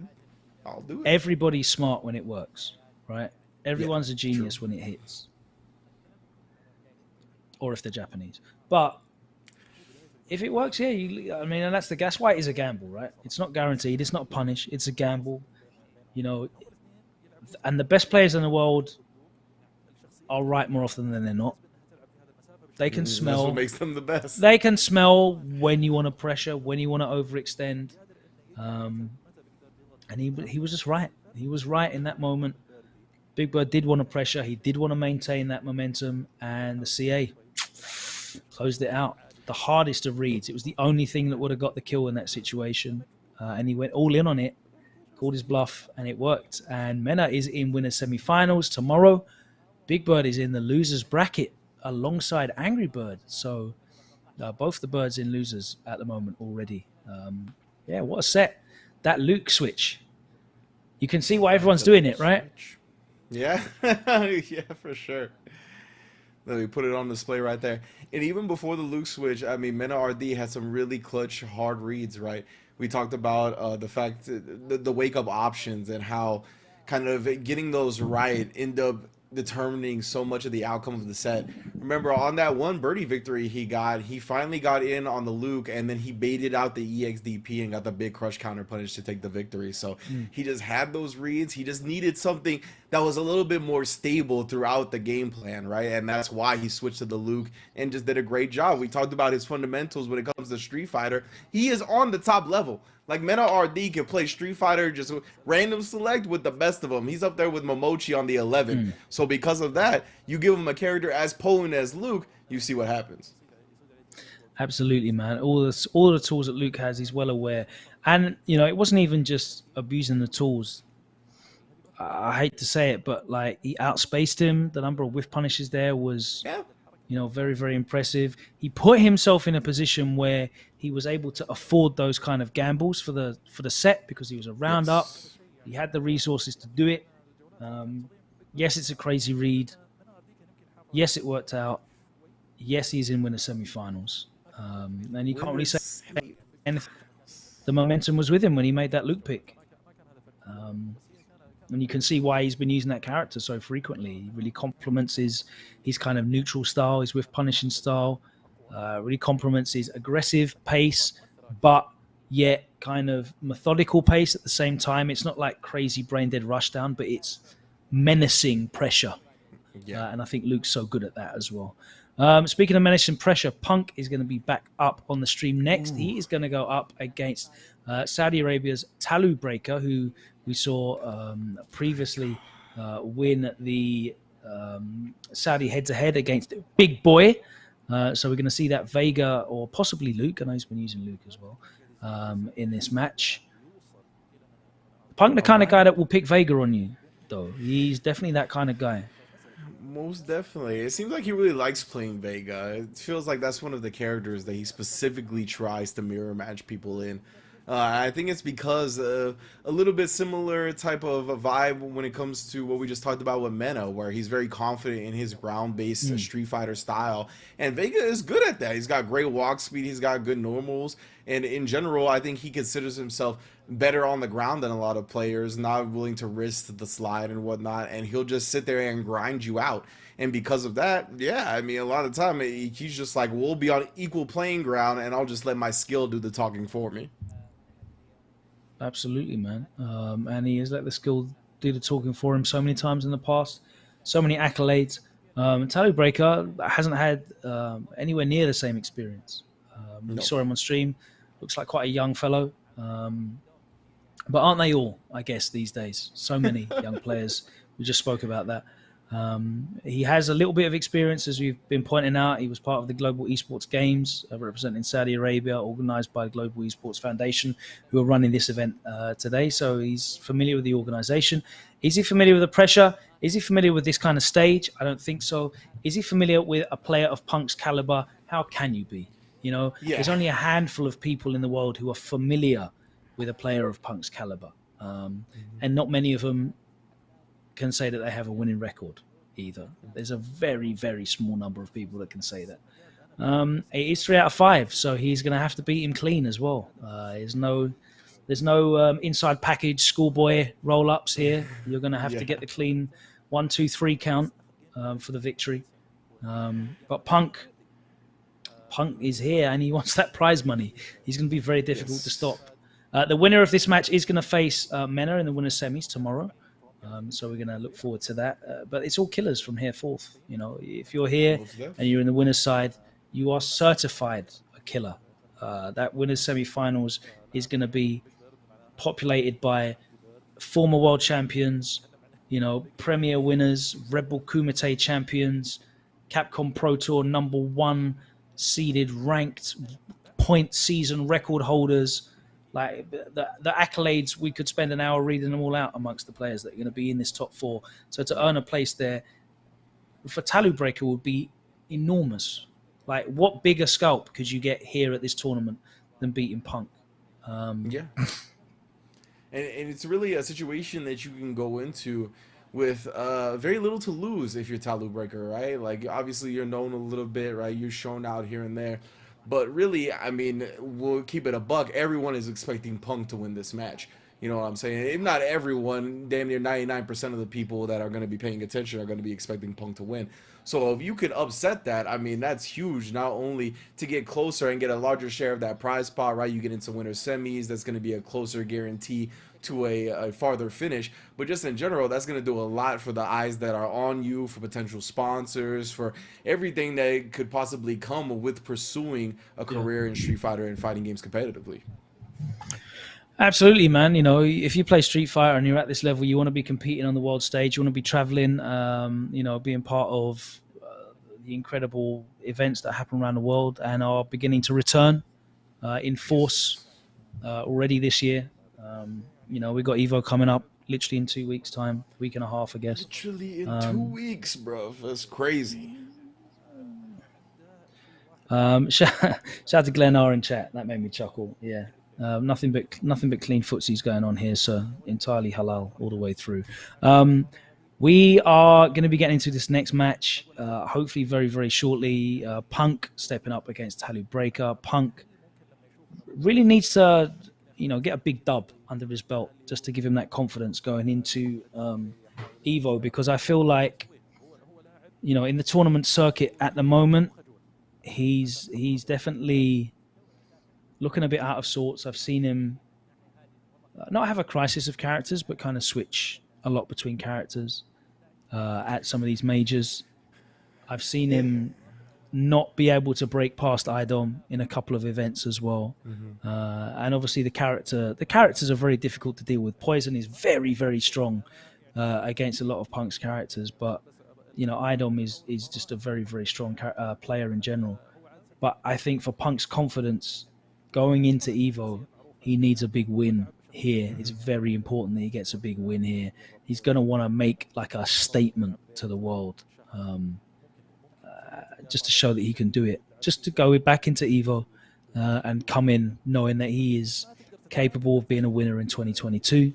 I'll do it. Everybody's smart when it works, right? Everyone's a genius when it hits. Or if they're Japanese. But if it works, yeah, I mean, and that's why it is a gamble, right? It's not guaranteed. It's not a punish. It's a gamble. You know, and the best players in the world are right more often than they're not. They can smell. That's what makes them the best. They can smell when you want to pressure, when you want to overextend. And he was just right. He was right in that moment. Big Bird did want to pressure. He did want to maintain that momentum. And the CA closed it out. The hardest of reads. It was the only thing that would have got the kill in that situation. And he went all in on it, called his bluff, and it worked. And Mena is in winners semifinals tomorrow. Big Bird is in the losers bracket alongside Angry Bird. So both the birds in losers at the moment already. Yeah, what a set. That Luke switch. You can see why everyone's doing it, right? Yeah, yeah, for sure. Let me put it on display right there. And even before the Luke switch, I mean, Mena RD had some really clutch, hard reads, right? We talked about the fact, the wake-up options and how kind of getting those right end up determining so much of the outcome of the set. Remember, on that one birdie victory he finally got in on the Luke, and then he baited out the EXDP and got the big crush counter punish to take the victory. So he just had those reads. He just needed something that was a little bit more stable throughout the game plan, right? And that's why he switched to the Luke and just did a great job. We talked about his fundamentals when it comes to Street Fighter. He is on the top level. Like, Mena RD can play Street Fighter, just random select with the best of them. He's up there with Momochi on the 11. So because of that, you give him a character as potent as Luke, you see what happens. Absolutely, man. All the tools that Luke has, he's well aware. And, you know, it wasn't even just abusing the tools. I hate to say it, but, like, he outspaced him. The number of whiff punishes there was... you know, very, very impressive. He put himself in a position where he was able to afford those kind of gambles for the set because he was a round up. He had the resources to do it. Yes, it's a crazy read. Yes, it worked out. Yes, he's in winner semifinals. And you can't really say anything. The momentum was with him when he made that Luke pick. And you can see why he's been using that character so frequently. He really complements his kind of neutral style, his whiff punishing style. Really complements his aggressive pace, but yet kind of methodical pace at the same time. It's not like crazy brain dead rushdown, but it's menacing pressure. And I think Luke's so good at that as well. Speaking of menacing pressure, Punk is going to be back up on the stream next. He is going to go up against Saudi Arabia's Talu Breaker, who we saw previously win the Saudi head-to-head against Big Boy. So we're going to see that Vega or possibly Luke. I know he's been using Luke as well in this match. Punk, the kind of guy that will pick Vega on you, though. He's definitely that kind of guy. Most definitely. It seems like he really likes playing Vega. It feels like that's one of the characters that he specifically tries to mirror match people in. I think it's because a little bit similar type of a vibe when it comes to what we just talked about with Mena, where he's very confident in his ground-based Street Fighter style. And Vega is good at that. He's got great walk speed. He's got good normals. And in general, I think he considers himself better on the ground than a lot of players, not willing to risk the slide and whatnot. And he'll just sit there and grind you out. And because of that, yeah, I mean, a lot of the time, he's just like, we'll be on equal playing ground, and I'll just let my skill do the talking for me. Absolutely, man. And he has let the skill do the talking for him so many times in the past. So many accolades. Talu Breaker hasn't had anywhere near the same experience. We saw him on stream. Looks like quite a young fellow. But aren't they all, I guess, these days? So many young players. We just spoke about that. He has a little bit of experience, as we've been pointing out. He was part of the Global Esports Games, representing Saudi Arabia, organized by Global Esports Federation, who are running this event today. So he's familiar with the organization. Is he familiar with the pressure? Is he familiar with this kind of stage? I don't think so. Is he familiar with a player of Punk's caliber? How can you be? You know, there's only a handful of people in the world who are familiar with a player of Punk's caliber. And not many of them can say that they have a winning record either. There's a very, very small number of people that can say that. It is 3 out of 5, so he's going to have to beat him clean as well. There's no inside package schoolboy roll-ups here. You're going to have to get the clean 1, 2, 3 count for the victory. But Punk is here, and he wants that prize money. He's going to be very difficult to stop. The winner of this match is going to face Mena in the winner's semis tomorrow. So we're going to look forward to that. But it's all killers from here forth. You know, if you're here and you're in the winner's side, you are certified a killer. That winner's semi-finals is going to be populated by former world champions, you know, premier winners, Red Bull Kumite champions, Capcom Pro Tour #1 seeded, ranked point season record holders. Like the accolades, we could spend an hour reading them all out amongst the players that are going to be in this top 4. So to earn a place there for Talu Breaker would be enormous. Like, what bigger scalp could you get here at this tournament than beating Punk? And it's really a situation that you can go into with very little to lose if you're Talu Breaker, right? Like, obviously you're known a little bit, right? You're shown out here and there. But really, I mean, we'll keep it a buck. Everyone is expecting Punk to win this match. You know what I'm saying? If not everyone, damn near 99% of the people that are going to be paying attention are going to be expecting Punk to win. So if you can upset that, I mean, that's huge. Not only to get closer and get a larger share of that prize pot, right? You get into winter semis, that's going to be a closer guarantee to a farther finish. But just in general, that's going to do a lot for the eyes that are on you, for potential sponsors, for everything that could possibly come with pursuing a career in Street Fighter and fighting games competitively. Absolutely, man. You know, if you play Street Fighter and you're at this level, you want to be competing on the world stage. You want to be traveling, you know, being part of the incredible events that happen around the world and are beginning to return in force already this year. You know, we've got Evo coming up literally in 2 weeks' time, week and a half, I guess. Literally in 2 weeks, bro. That's crazy. Shout out to Glenn R in chat. That made me chuckle. Yeah. Nothing but clean footsies going on here, so entirely halal all the way through. We are going to be getting into this next match, hopefully very, very shortly. Punk stepping up against Talu Breaker. Punk really needs to, you know, get a big dub under his belt just to give him that confidence going into Evo, because I feel like, you know, in the tournament circuit at the moment, he's definitely looking a bit out of sorts. I've seen him not have a crisis of characters, but kind of switch a lot between characters at some of these majors. I've seen him not be able to break past IDOM in a couple of events as well. And obviously the characters are very difficult to deal with. Poison is very, very strong against a lot of Punk's characters, but you know, IDOM is just a very, very strong player in general. But I think for Punk's confidence going into Evo, he needs a big win here. It's very important that he gets a big win here. He's going to want to make like a statement to the world, just to show that he can do it, just to go back into Evo and come in knowing that he is capable of being a winner in 2022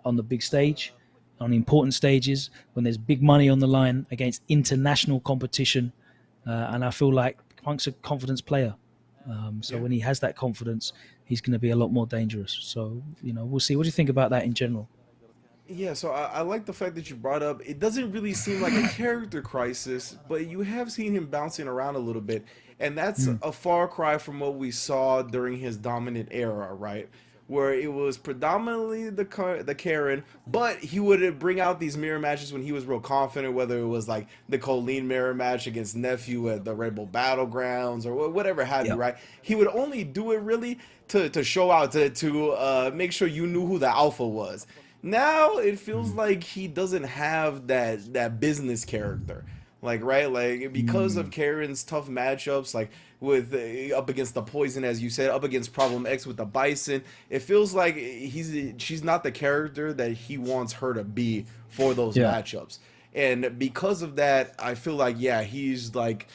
on the big stage, on the important stages, when there's big money on the line against international competition. And I feel like Punk's a confidence player. When he has that confidence, he's going to be a lot more dangerous. So, you know, we'll see. What do you think about that in general? Yeah, so I like the fact that you brought up, it doesn't really seem like a character crisis, but you have seen him bouncing around a little bit. And that's a far cry from what we saw during his dominant era, right? Where it was predominantly the Karen, but he would bring out these mirror matches when he was real confident, whether it was like the Colleen mirror match against Nephew at the Red Bull Battlegrounds or whatever have you, right? He would only do it really to show out, to make sure you knew who the alpha was. Now it feels like he doesn't have that business character. Like, right, like because of Karen's tough matchups, like with up against the Poison, as you said, up against Problem X with the Bison, it feels like she's not the character that he wants her to be for those matchups. And because of that, I feel like, yeah, he's like,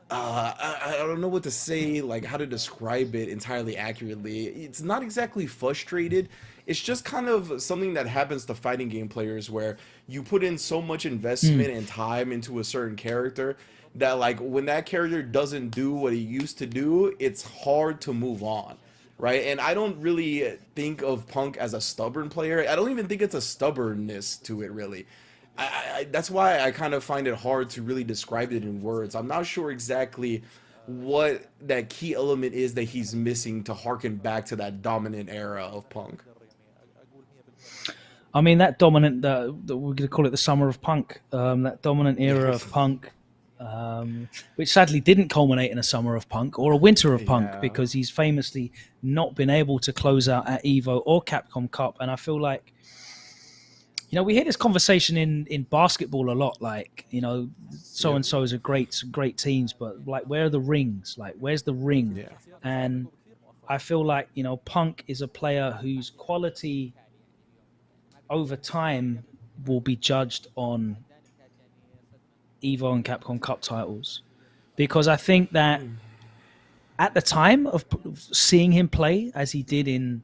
I don't know what to say, like how to describe it entirely accurately. It's not exactly frustrated. It's just kind of something that happens to fighting game players where you put in so much investment and time into a certain character that like when that character doesn't do what he used to do, it's hard to move on, right? And I don't really think of Punk as a stubborn player. I don't even think it's a stubbornness to it, really. That's why I kind of find it hard to really describe it in words. I'm not sure exactly what that key element is that he's missing to harken back to that dominant era of Punk. I mean, that dominant, we're going to call it the summer of Punk, that dominant era of Punk, which sadly didn't culminate in a summer of Punk or a winter of Punk, because he's famously not been able to close out at Evo or Capcom Cup. And I feel like, you know, we hear this conversation in basketball a lot, like, you know, so-and-so is great teams, but like, where are the rings? Like, where's the ring? Yeah. And I feel like, you know, Punk is a player whose quality over time will be judged on Evo and Capcom Cup titles, because I think that at the time of seeing him play as he did in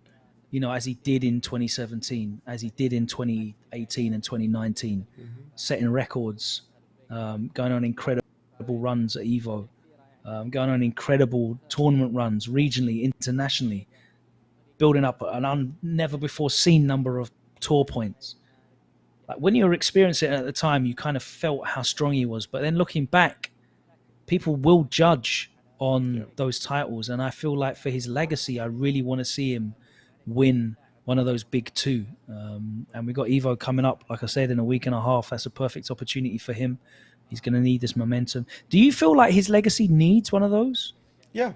2017, as he did in 2018 and 2019, setting records, going on incredible runs at Evo, going on incredible tournament runs regionally, internationally. building up an never before seen number of tour points. Like when you were experiencing it at the time, you kind of felt how strong he was. But then looking back, people will judge on those titles. And I feel like for his legacy, I really want to see him win one of those big two. And we got Evo coming up, like I said, in a week and a half. That's a perfect opportunity for him. He's going to need this momentum. Do you feel like his legacy needs one of those? Yeah.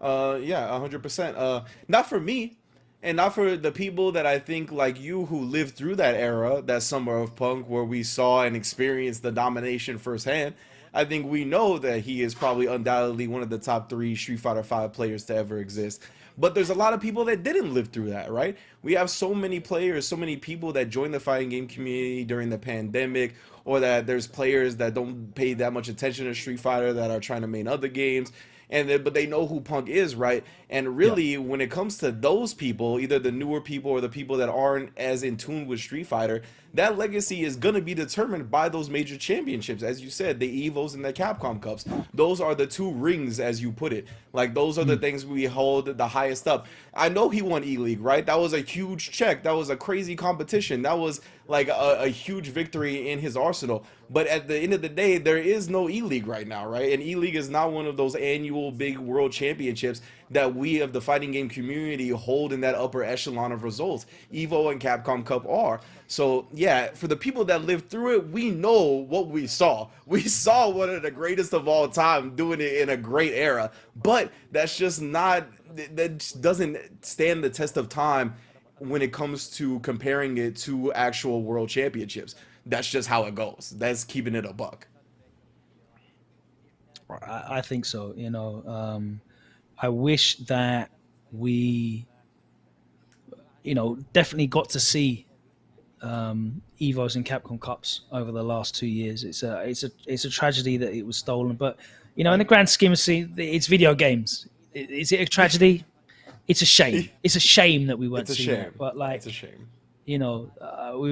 100%. Not for me, and not for the people that I think like you who lived through that era, that summer of Punk, where we saw and experienced the domination firsthand. I think we know that he is probably undoubtedly one of the top 3 Street Fighter V players to ever exist. But there's a lot of people that didn't live through that, right? We have so many players, so many people that joined the fighting game community during the pandemic, or that there's players that don't pay that much attention to Street Fighter that are trying to main other games. But they know who Punk is, right? And really, when it comes to those people, either the newer people or the people that aren't as in tune with Street Fighter, that legacy is going to be determined by those major championships. As you said, the Evos and the Capcom Cups. Those are the 2 rings, as you put it. Like, those are the things we hold the highest up. I know he won E-League, right? That was a huge check. That was a crazy competition. That was like a huge victory in his arsenal. But at the end of the day, there is no E-League right now, right? And E-League is not one of those annual big world championships that we of the fighting game community hold in that upper echelon of results. Evo and Capcom Cup are. So, yeah, for the people that lived through it, we know what we saw. We saw one of the greatest of all time doing it in a great era. But that's just not, that just doesn't stand the test of time when it comes to comparing it to actual world championships. That's just how it goes. That's keeping it a buck. I think so. I wish that we, definitely got to see Evos and Capcom Cups over the last 2 years. It's a tragedy that it was stolen, but in the grand scheme of things, it's video games. Is it a tragedy? It's a shame. It's a shame that we weren't seeing it. But it's a shame. We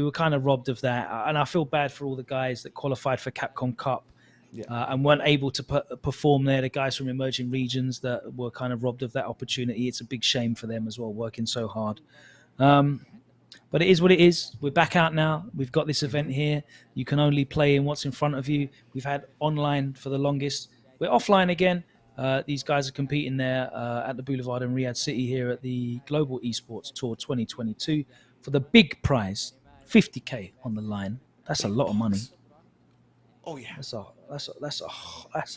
were kind of robbed of that, and I feel bad for all the guys that qualified for Capcom Cup and weren't able to perform there. The guys from emerging regions that were kind of robbed of that opportunity. It's a big shame for them as well, working so hard. But it is what it is. We're back out now. We've got this event here. You can only play in what's in front of you. We've had online for the longest. We're offline again. These guys are competing there at the Boulevard in Riyadh City here at the Global Esports Tour 2022 for the big prize, 50K on the line. That's a lot of money. Oh yeah, that's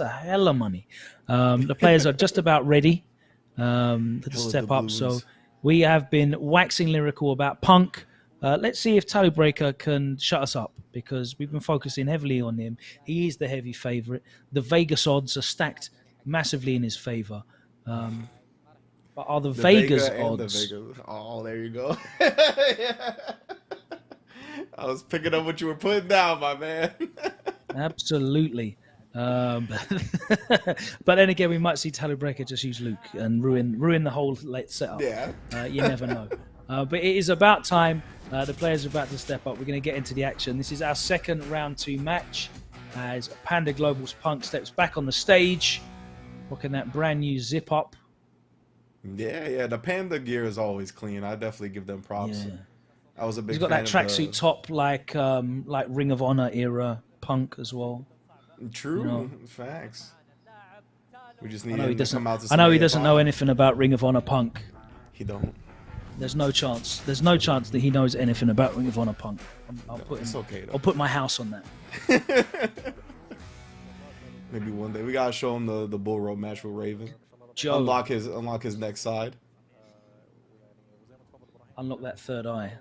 a hell of money. The players are just about ready to step up. So we have been waxing lyrical about Punk. Let's see if Tally Breaker can shut us up, because we've been focusing heavily on him. He is the heavy favorite. The Vegas odds are stacked massively in his favor. But are the Vegas odds? Oh, there you go. I was picking up what you were putting down, my man. Absolutely. But then again, we might see Tally Breaker just use Luke and ruin the whole late setup. Yeah. You never know. But it is about time. The players are about to step up. We're going to get into the action. This is our second round 2 match as Panda Global's Punk steps back on the stage, rocking that brand new zip up. Yeah. The Panda gear is always clean. I definitely give them props. Yeah. I was a big He's got fan that tracksuit top like Ring of Honor era Punk as well. True. Facts. We just need him to come out to I know he doesn't know anything about Ring of Honor Punk. He don't. There's no chance. There's no chance that he knows anything about Ring of Honor Punk. I'll put my house on that. Maybe one day we gotta show him the bull rope match with Raven. Joe, unlock his next side. Unlock that third eye.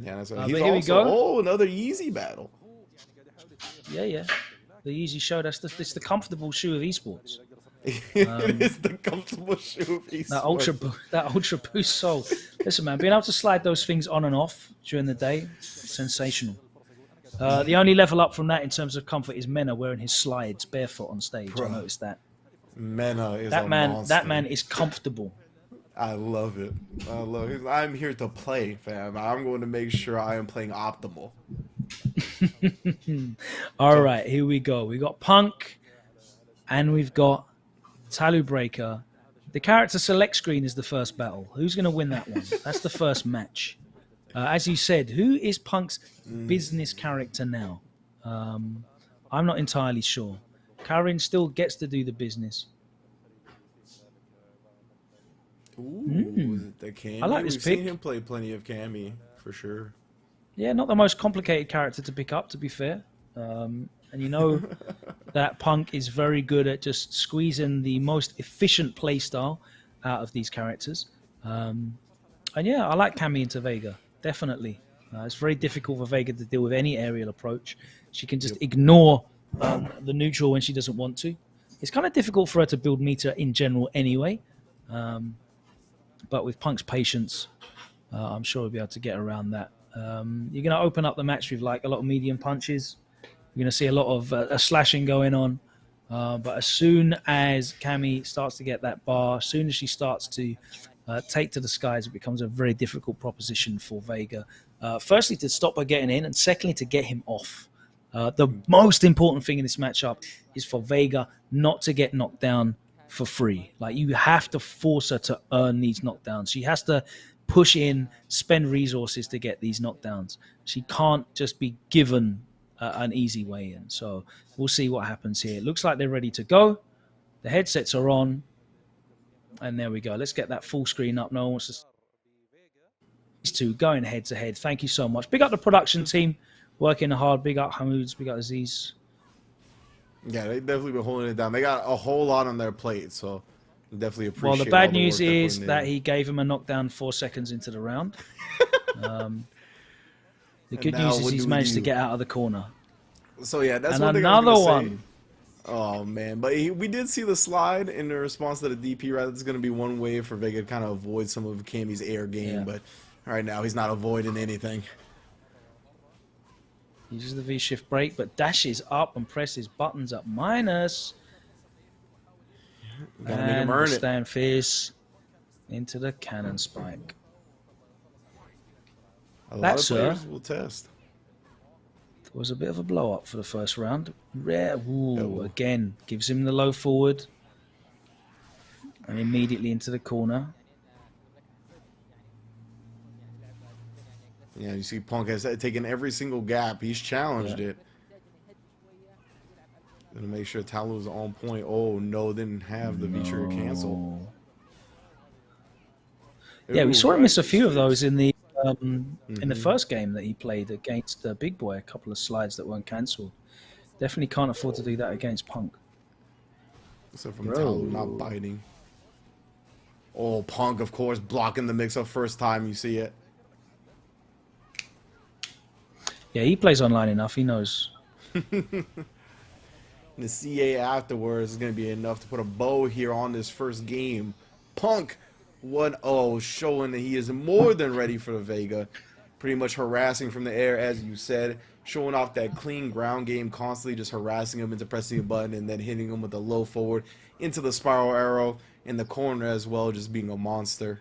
Yeah, that's but here we go. Oh, another Yeezy battle. Yeah. The Yeezy show. It's the comfortable shoe of esports. It is the comfortable shoe of esports. That ultra boost sole. Listen, man, being able to slide those things on and off during the day, sensational. The only level up from that in terms of comfort is Mena wearing his slides barefoot on stage. Bro, I noticed that. Mena is monster. That man is comfortable. I love it. I'm here to play, fam. I'm going to make sure I am playing optimal. All right, here we go. We got Punk, and we've got Tally Breaker The character select screen is the first battle. Who's going to win that one? That's the first match. As you said, who is Punk's business character now? I'm not entirely sure. Karin still gets to do the business. Ooh, the Cammy. I like this We've pick. seen him play plenty of Cammy, for sure. Yeah, not the most complicated character to pick up, to be fair. And you know that Punk is very good at just squeezing the most efficient playstyle out of these characters. And yeah, I like Cammy into Vega, definitely. It's very difficult for Vega to deal with any aerial approach. She can just ignore the neutral when she doesn't want to. It's kind of difficult for her to build meter in general anyway. But with Punk's patience, I'm sure we'll be able to get around that. You're going to open up the match with like a lot of medium punches. You're going to see a lot of slashing going on. But as soon as Cammy starts to get that bar, as soon as she starts to take to the skies, it becomes a very difficult proposition for Vega. Firstly, to stop her getting in, and secondly, to get him off. The most important thing in this matchup is for Vega not to get knocked down for free. Like, you have to force her to earn these knockdowns. She has to push in, spend resources to get these knockdowns. She can't just be given an easy way in. So we'll see what happens here. It looks like they're ready to go. The headsets are on. And there we go. Let's get that full screen up. No one wants to... These two going head to head. Thank you so much. Big up the production team. Working hard. Big up Hamoods. Big up Aziz. Yeah, they definitely been holding it down. They got a whole lot on their plate, so definitely appreciate. Well, the bad all the news work they're is putting that in. he gave him a knockdown 4 seconds into the round. The good now news is what he's do we managed to do? get out of the corner. So yeah, that's And one thing I was another gonna say. one. Oh man, but we did see the slide in the response to the DP. Right, that's going to be one way for Vega to kind of avoid some of Cammy's air game. Yeah. But right now, he's not avoiding anything. Uses the V-shift break, but dashes up and presses buttons up minus. Gotta make him And earn it. stand fierce into the cannon spike. A lot That's of players will test. There was a bit of a blow up for the first round. Rare, ooh, Oh. again, gives him the low forward. And immediately into the corner. Yeah, you see Punk has taken every single gap. He's challenged it. Gonna make sure Talu's on point. Oh no, didn't have the V-trigger cancel. Yeah, we Ooh, saw him miss a right, few of six. those in the first game that he played against Big Boy. A couple of slides that weren't cancelled. Definitely can't afford to do that against Punk. Except from Talu not biting. Oh, Punk, of course, blocking the mix-up first time you see it. Yeah, he plays online enough. He knows. The CA afterwards is going to be enough to put a bow here on this first game. Punk 1-0, showing that he is more than ready for the Vega. Pretty much harassing from the air, as you said. Showing off that clean ground game, constantly just harassing him into pressing a button and then hitting him with a low forward into the spiral arrow in the corner as well, just being a monster.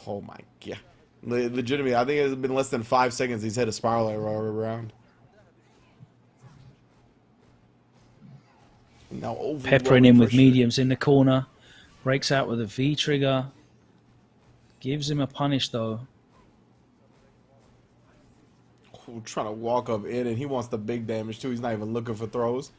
Oh my god. Legitimately, I think it's been less than 5 seconds he's hit a spiral arrow around. Now Peppering him with mediums in the corner. Breaks out with a V trigger. Gives him a punish though. Trying to walk up in, and he wants the big damage too. He's not even looking for throws.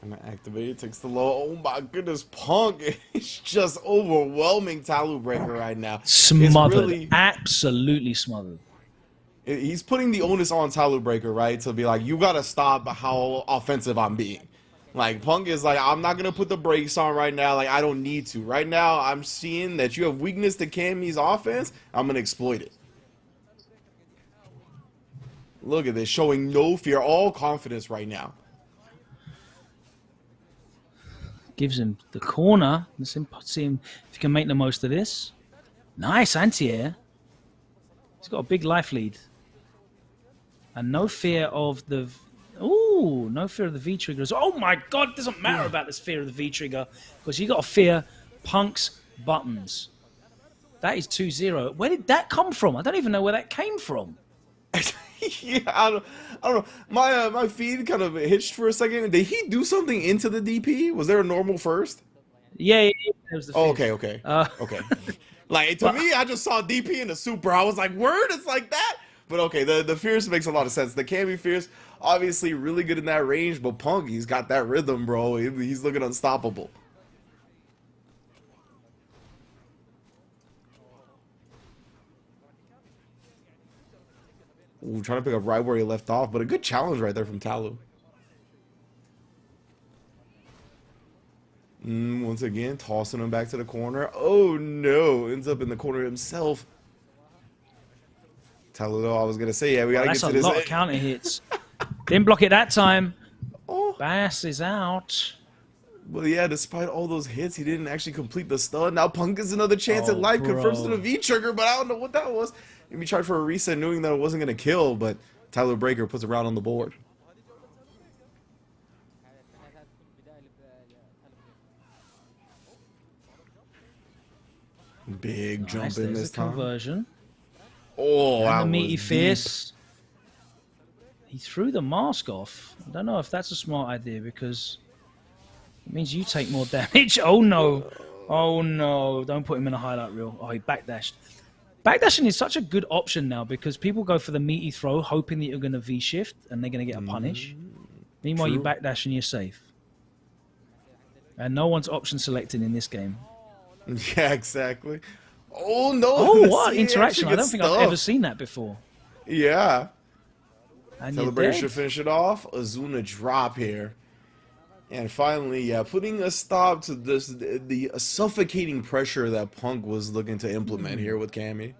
And activate, takes the low. Oh my goodness, Punk is just overwhelming Talu Breaker right now. Smothered. It's really, Absolutely smothered. he's putting the onus on Talu Breaker, right? To be like, you gotta stop how offensive I'm being. Like, Punk is like, I'm not gonna put the brakes on right now. Like, I don't need to. Right now, I'm seeing that you have weakness to Cammy's offense. I'm gonna exploit it. Look at this, showing no fear, all confidence right now. Gives him the corner. Let's see him if he can make the most of this. Nice anti-air. He's got a big life lead. And no fear of the... Ooh, no fear of the V-triggers. Oh my god, it doesn't matter about this fear of the V-trigger. Because you got to fear Punk's buttons. That is 2-0. Where did that come from? I don't even know where that came from. Yeah, I don't know. My feed kind of hitched for a second. Did he do something into the DP? Was there a normal first? Yeah, it was the Oh, fierce. okay. Like to But me, I just saw DP in the super. I was like, word, it's like that. But okay, the fierce makes a lot of sense. The Cammy fierce, obviously really good in that range, but Punk, he's got that rhythm, bro. He's looking unstoppable. Ooh, trying to pick up right where he left off, but a good challenge right there from Talu. Once again, tossing him back to the corner. Oh no, ends up in the corner himself. Talu, though, I was gonna say, yeah, we gotta get that's to a this. lot of counter hits. Didn't block it that time. Oh, Bass is out. well, yeah, despite all those hits, he didn't actually complete the stun. Now Punk gets another chance at Oh, life, confirms to bro. the V trigger, but I don't know what that was. Maybe tried for a reset, knowing that it wasn't gonna kill, but Tyler Breaker puts a round on the board. Big jump Nice, in there's this the time. conversion. Oh, And that the meaty was deep. fierce. He threw the mask off. I don't know if that's a smart idea because it means you take more damage. Oh no. Oh no. Don't put him in a highlight reel. Oh, he backdashed. Backdashing is such a good option now because people go for the meaty throw hoping that you're going to V-shift and they're going to get a punish. Meanwhile, you True. backdash and you're safe. And no one's option selected in this game. Yeah, exactly. Oh no! Oh, the what CA interaction! actually I don't gets think I've ever stuffed. seen that before. Yeah. And you're Celebrator dead. should finish it off. Azuna drop here. And finally, yeah, putting a stop to this the suffocating pressure that Punk was looking to implement here with Cammy.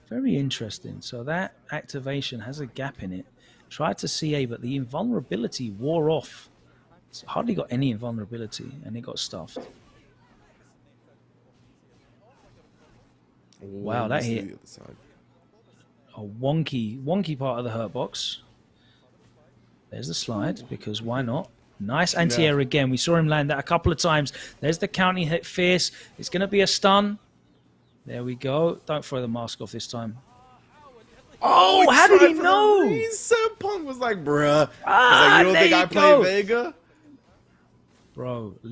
Very interesting. So that activation has a gap in it. Tried to CA, but the invulnerability wore off. It's hardly got any invulnerability, and it got stuffed. Wow, that Missed hit the other side. a wonky part of the hurt box. There's the slide, because why not? Nice anti-air again. We saw him land that a couple of times. There's the counting hit fierce. It's going to be a stun. There we go. Don't throw the mask off this time. Oh, how did he know? Reset. Punk was like, bruh. Ah, He's like, you don't there think I you play go. Vega? Bro, I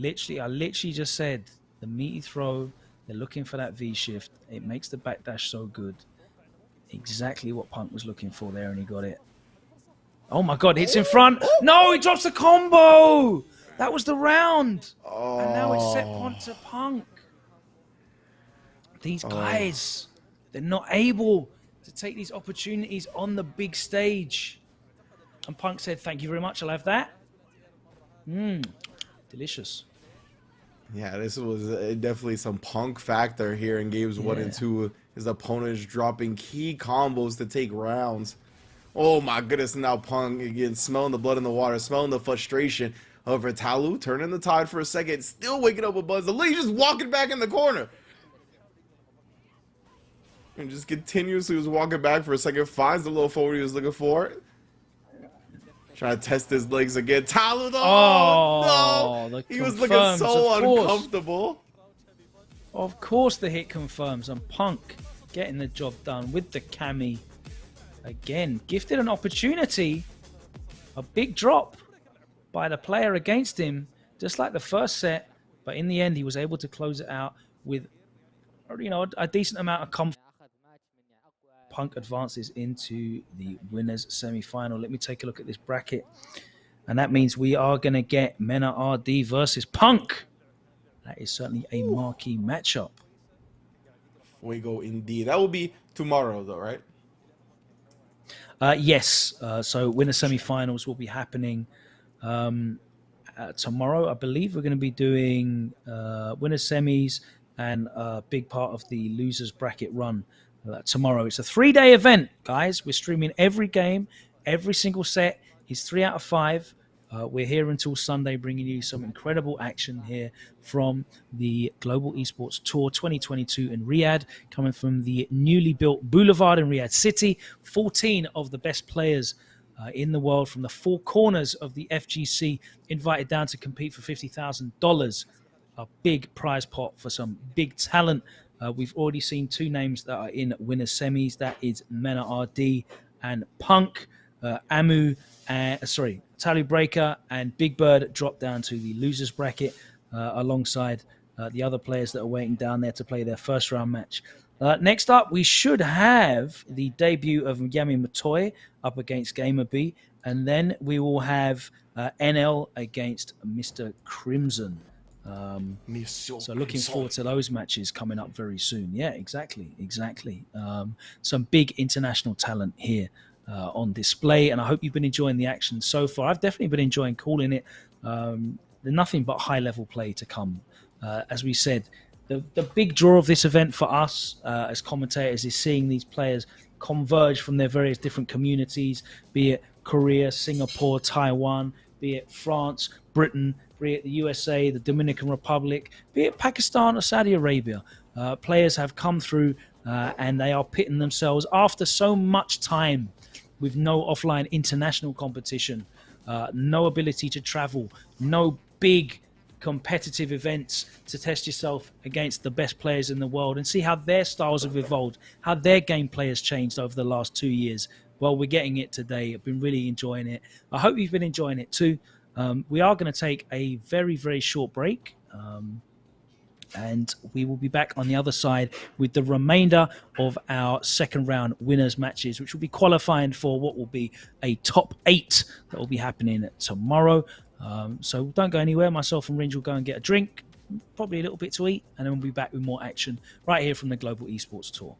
literally just said the meaty throw, they're looking for that V-shift. It makes the backdash so good. Exactly what Punk was looking for there, and he got it. Oh my God, hits in front. No, he drops the combo. That was the round. Oh. And now it's set point to Punk. These guys, they're not able to take these opportunities on the big stage. And Punk said, thank you very much, I'll have that. Delicious. Yeah, this was definitely some Punk factor here in games 1 and 2. His opponents dropping key combos to take rounds. Oh my goodness, now Punk again, smelling the blood in the water, smelling the frustration. However, Talu turning the tide for a second, still waking up with Buzz. The lead just walking back in the corner. And just continuously was walking back for a second, finds the little forward he was looking for. Trying to test his legs again. Talu, though, no! He was looking so uncomfortable. Of course the hit confirms, and Punk getting the job done with the Cammy. Again, gifted an opportunity, a big drop by the player against him, just like the first set, but in the end he was able to close it out with, you know, a decent amount of comfort. Punk advances into the winners semi-final. Let me take a look at this bracket, and that means we are going to get Mena RD versus Punk. That is certainly a marquee matchup. Fuego indeed. That will be tomorrow, though, right? Yes. So winner semi-finals will be happening tomorrow. I believe we're going to be doing winner semis and a big part of the losers bracket run tomorrow. It's a 3-day event, guys. We're streaming every game, every single set is 3 out of 5. We're here until Sunday, bringing you some incredible action here from the Global Esports Tour 2022 in Riyadh, coming from the newly built Boulevard in Riyadh City. 14 of the best players in the world from the 4 corners of the FGC invited down to compete for $50,000. A big prize pot for some big talent. We've already seen 2 names that are in winners semis. That is Mena RD and Punk, Tally Breaker and Big Bird drop down to the losers bracket alongside the other players that are waiting down there to play their first round match. Next up, we should have the debut of Yami Matoy up against Gamer B, and then we will have NL against Mr. Crimson. So looking forward to those matches coming up very soon. Yeah, exactly. Some big international talent here on display, and I hope you've been enjoying the action so far. I've definitely been enjoying calling it. Nothing but high-level play to come. As we said, the big draw of this event for us as commentators is seeing these players converge from their various different communities, be it Korea, Singapore, Taiwan, be it France, Britain, be it the USA, the Dominican Republic, be it Pakistan or Saudi Arabia. Players have come through and they are pitting themselves after so much time with no offline international competition, no ability to travel, no big competitive events to test yourself against the best players in the world and see how their styles have evolved, how their gameplay has changed over the last 2 years. Well, we're getting it today. I've been really enjoying it. I hope you've been enjoying it too. We are going to take a very, very short break. And we will be back on the other side with the remainder of our second round winners matches, which will be qualifying for what will be a top 8 that will be happening tomorrow. So don't go anywhere. Myself and Ringe will go and get a drink, probably a little bit to eat, and then we'll be back with more action right here from the Global Esports Tour.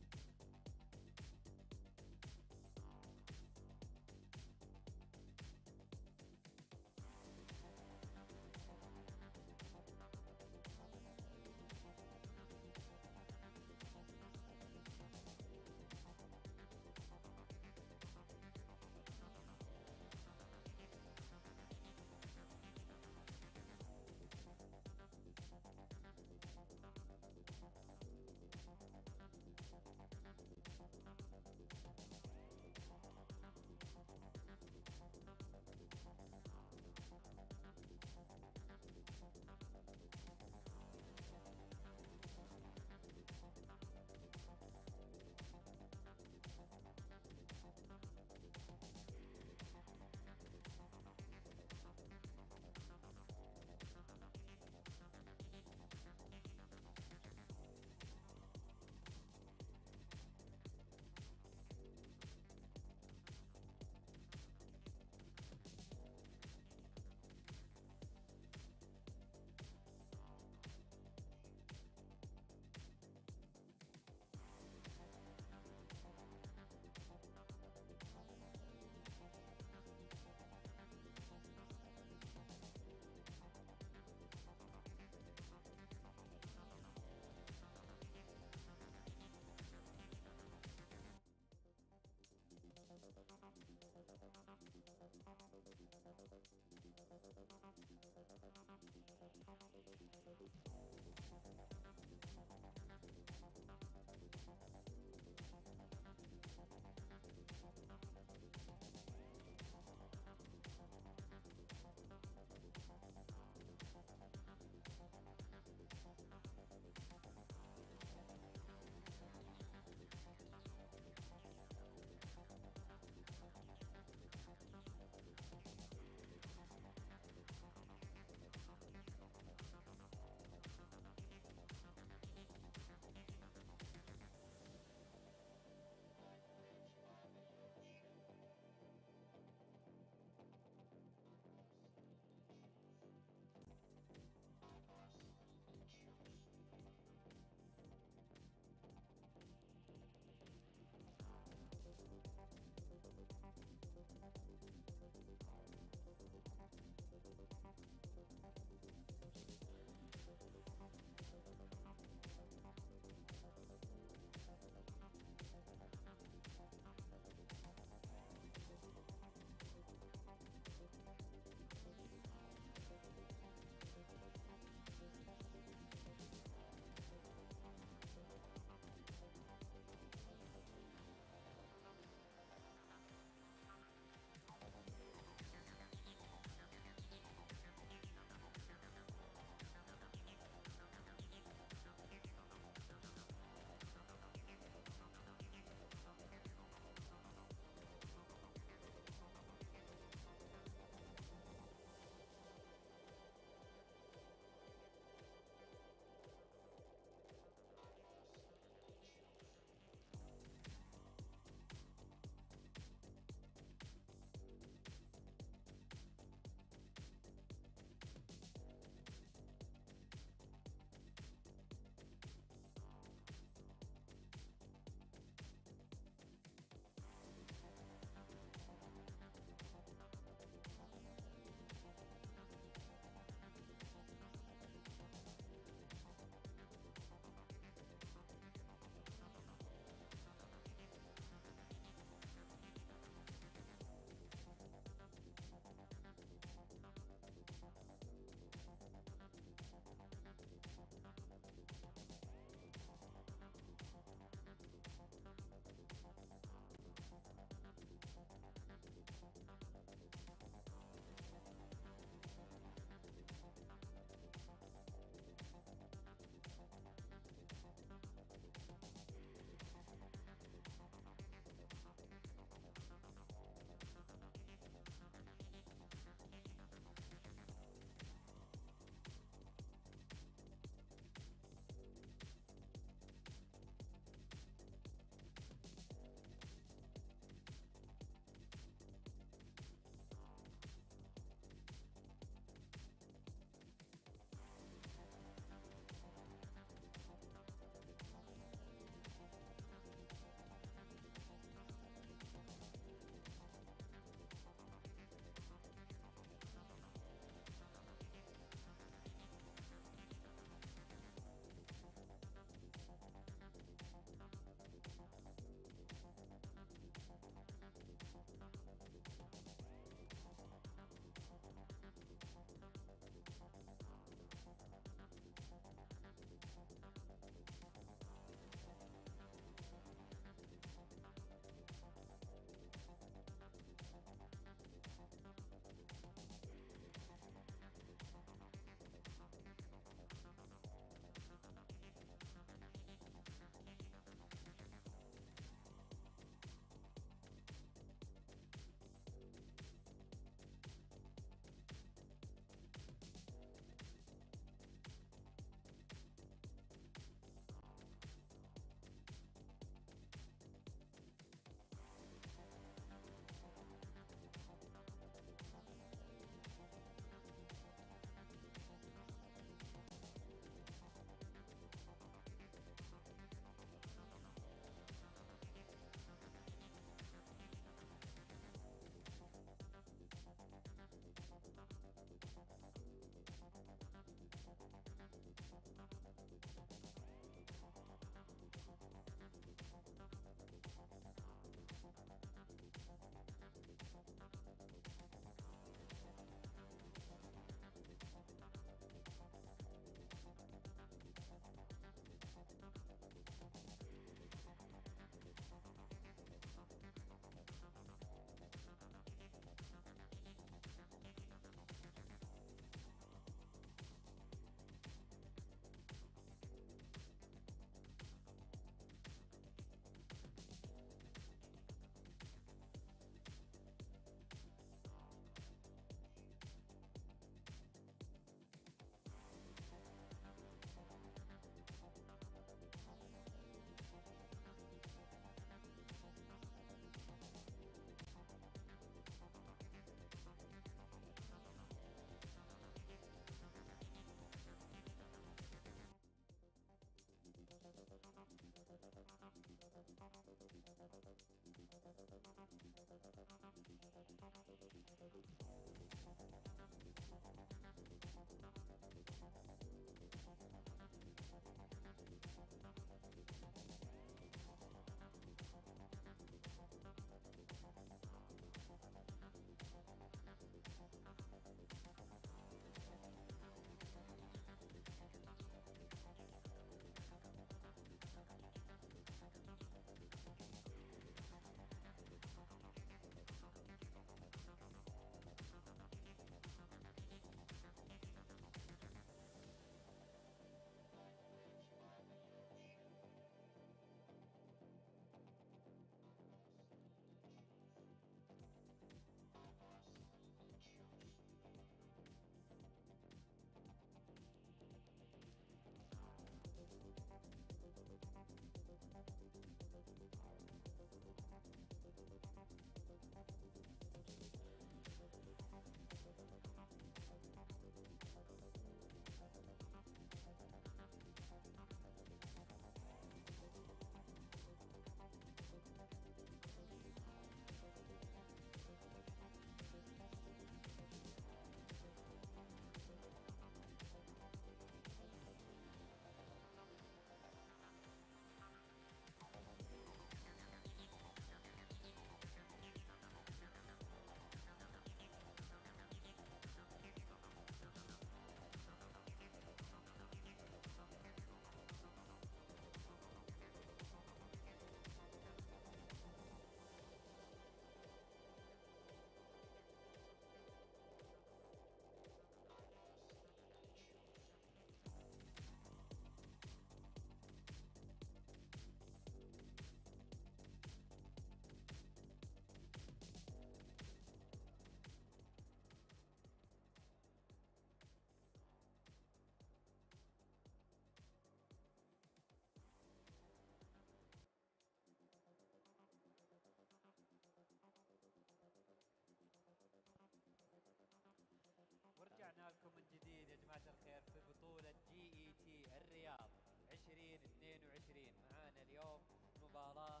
معانا اليوم مباراة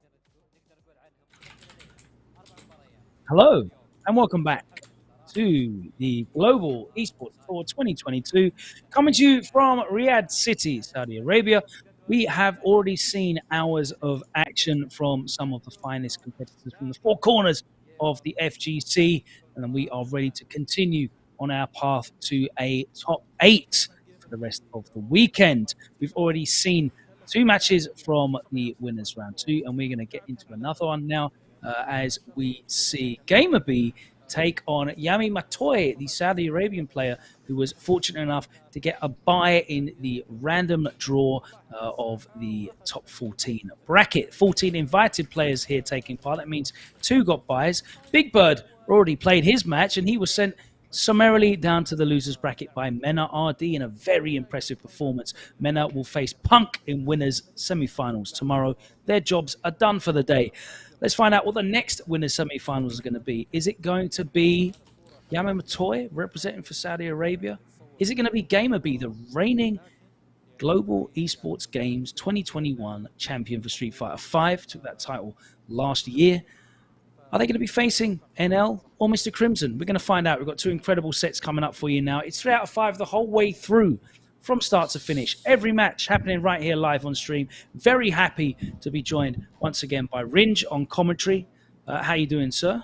نقدر نقول عنها مسجلة ليلة 4 مباريات. Hello, and welcome back to the Global Esports Tour 2022, coming to you from Riyadh City, Saudi Arabia. We have already seen hours of action from some of the finest competitors from the four corners of the FGC, and we are ready to continue on our path to a top 8 for the rest of the weekend. We've already seen 2 matches from the winners round 2, and we're going to get into another one now as we see Gamer B take on Yami Matoy, the Saudi Arabian player who was fortunate enough to get a bye in the random draw of the top 14 bracket. 14 invited players here taking part. That means 2 got byes. Big Bird already played his match, and he was sent summarily down to the losers bracket by Mena RD in a very impressive performance. Mena will face Punk in winners semi-finals tomorrow. Their jobs are done for the day. Let's find out what the next winners semi-finals is going to be. Is it going to be Yami Matoy representing for Saudi Arabia? Is it going to be Gamer B, the reigning Global Esports Games 2021 champion for Street Fighter V? Took that title last year. Are they going to be facing NL or Mr. Crimson? We're going to find out. We've got 2 incredible sets coming up for you now. It's 3 out of 5 the whole way through, from start to finish. Every match happening right here live on stream. Very happy to be joined once again by Ringe on commentary. How you doing, sir?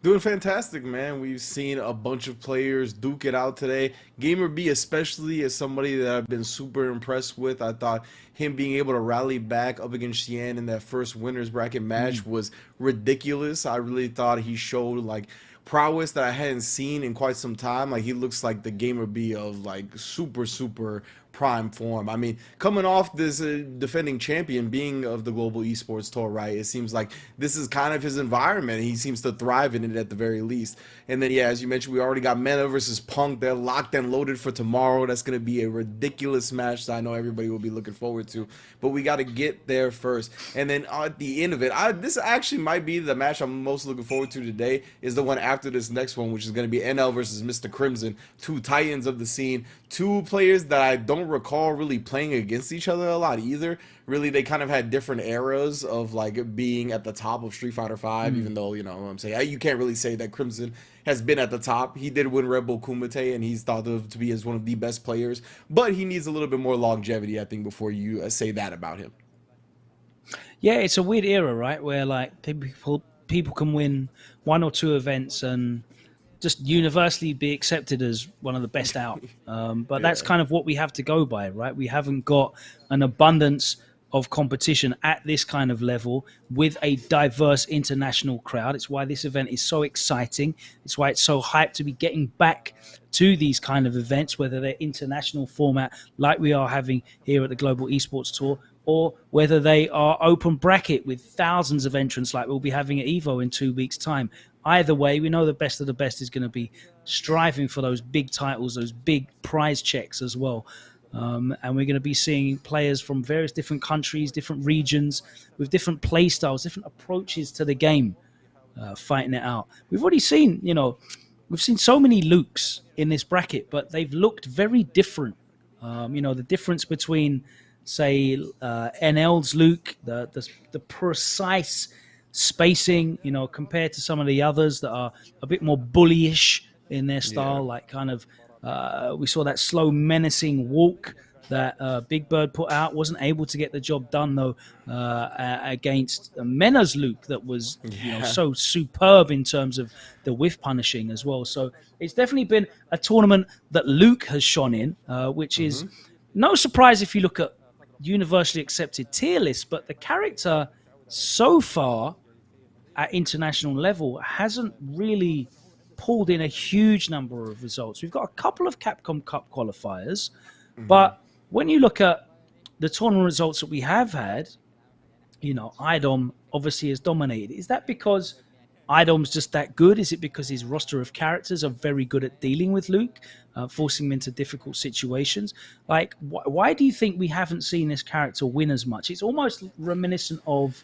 Doing fantastic, man. We've seen a bunch of players duke it out today. Gamer B especially is somebody that I've been super impressed with. I thought him being able to rally back up against Xian in that first winners bracket match was ridiculous. I really thought he showed like prowess that I hadn't seen in quite some time. Like he looks like the Gamer B of like super prime form. I mean, coming off this defending champion being of the Global Esports Tour, right? It seems like this is kind of his environment. He seems to thrive in it at the very least. And then, yeah, as you mentioned, we already got Mena versus Punk. They're locked and loaded for tomorrow. That's going to be a ridiculous match that I know everybody will be looking forward to. But we got to get there first. And then at the end of it, this actually might be the match I'm most looking forward to today, is the one after this next one, which is going to be NL versus Mr. Crimson. 2 titans of the scene. 2 players that I don't recall really playing against each other a lot either. Really, they kind of had different eras of like being at the top of Street Fighter V, even though, you know what I'm saying, you can't really say that Crimson has been at the top. He did win Red Bull Kumite, and he's thought of to be as one of the best players, but he needs a little bit more longevity, I think, before you say that about him. Yeah, it's a weird era, right? Where like people can win 1 or 2 events and just universally be accepted as one of the best out. But that's kind of what we have to go by, right? We haven't got an abundance of competition at this kind of level with a diverse international crowd. It's why this event is so exciting. It's why it's so hyped to be getting back to these kind of events, whether they're international format like we are having here at the Global Esports Tour, or whether they are open bracket with thousands of entrants like we'll be having at EVO in 2 weeks' time. Either way, we know the best of the best is going to be striving for those big titles, those big prize checks as well. And we're going to be seeing players from various different countries, different regions, with different play styles, different approaches to the game, fighting it out. We've already seen, we've seen so many Lukes in this bracket, but they've looked very different. The difference between, say, NL's Luke, the precise spacing, compared to some of the others that are a bit more bullyish in their style, like kind of we saw that slow menacing walk that Big Bird put out. Wasn't able to get the job done though against Mena's Luke that was so superb in terms of the whiff punishing as well. So it's definitely been a tournament that Luke has shone in, which is no surprise if you look at universally accepted tier lists, but the character so far at international level hasn't really pulled in a huge number of results. We've got a couple of Capcom Cup qualifiers, but when you look at the tournament results that we have had, IDOM obviously has dominated. Is that because IDOM's just that good? Is it because his roster of characters are very good at dealing with Luke, forcing him into difficult situations? Like, why do you think we haven't seen this character win as much? It's almost reminiscent of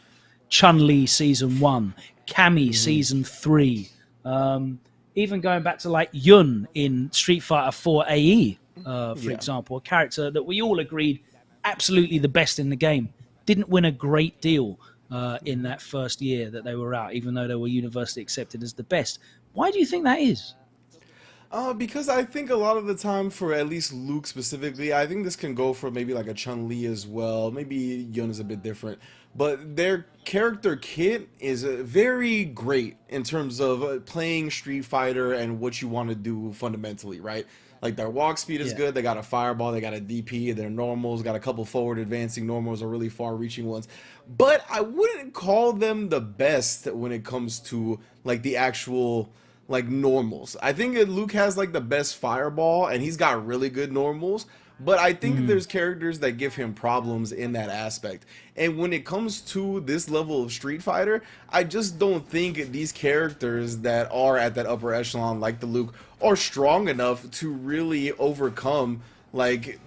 Chun-Li Season 1, Cammy Season 3, even going back to like Yun in Street Fighter 4 AE, for example, a character that we all agreed absolutely the best in the game, didn't win a great deal in that first year that they were out, even though they were universally accepted as the best. Why do you think that is? Because I think a lot of the time, for at least Luke specifically, I think this can go for maybe like a Chun-Li as well. Maybe Yun is a bit different, but their character kit is very great in terms of playing Street Fighter and what you want to do fundamentally, right? Like their walk speed is good. They got a fireball. They got a DP. Their normals got a couple forward advancing normals or really far reaching ones. But I wouldn't call them the best when it comes to like the actual like normals. I think that Luke has like the best fireball and he's got really good normals, but I think there's characters that give him problems in that aspect. And when it comes to this level of Street Fighter, I just don't think these characters that are at that upper echelon like the Luke are strong enough to really overcome like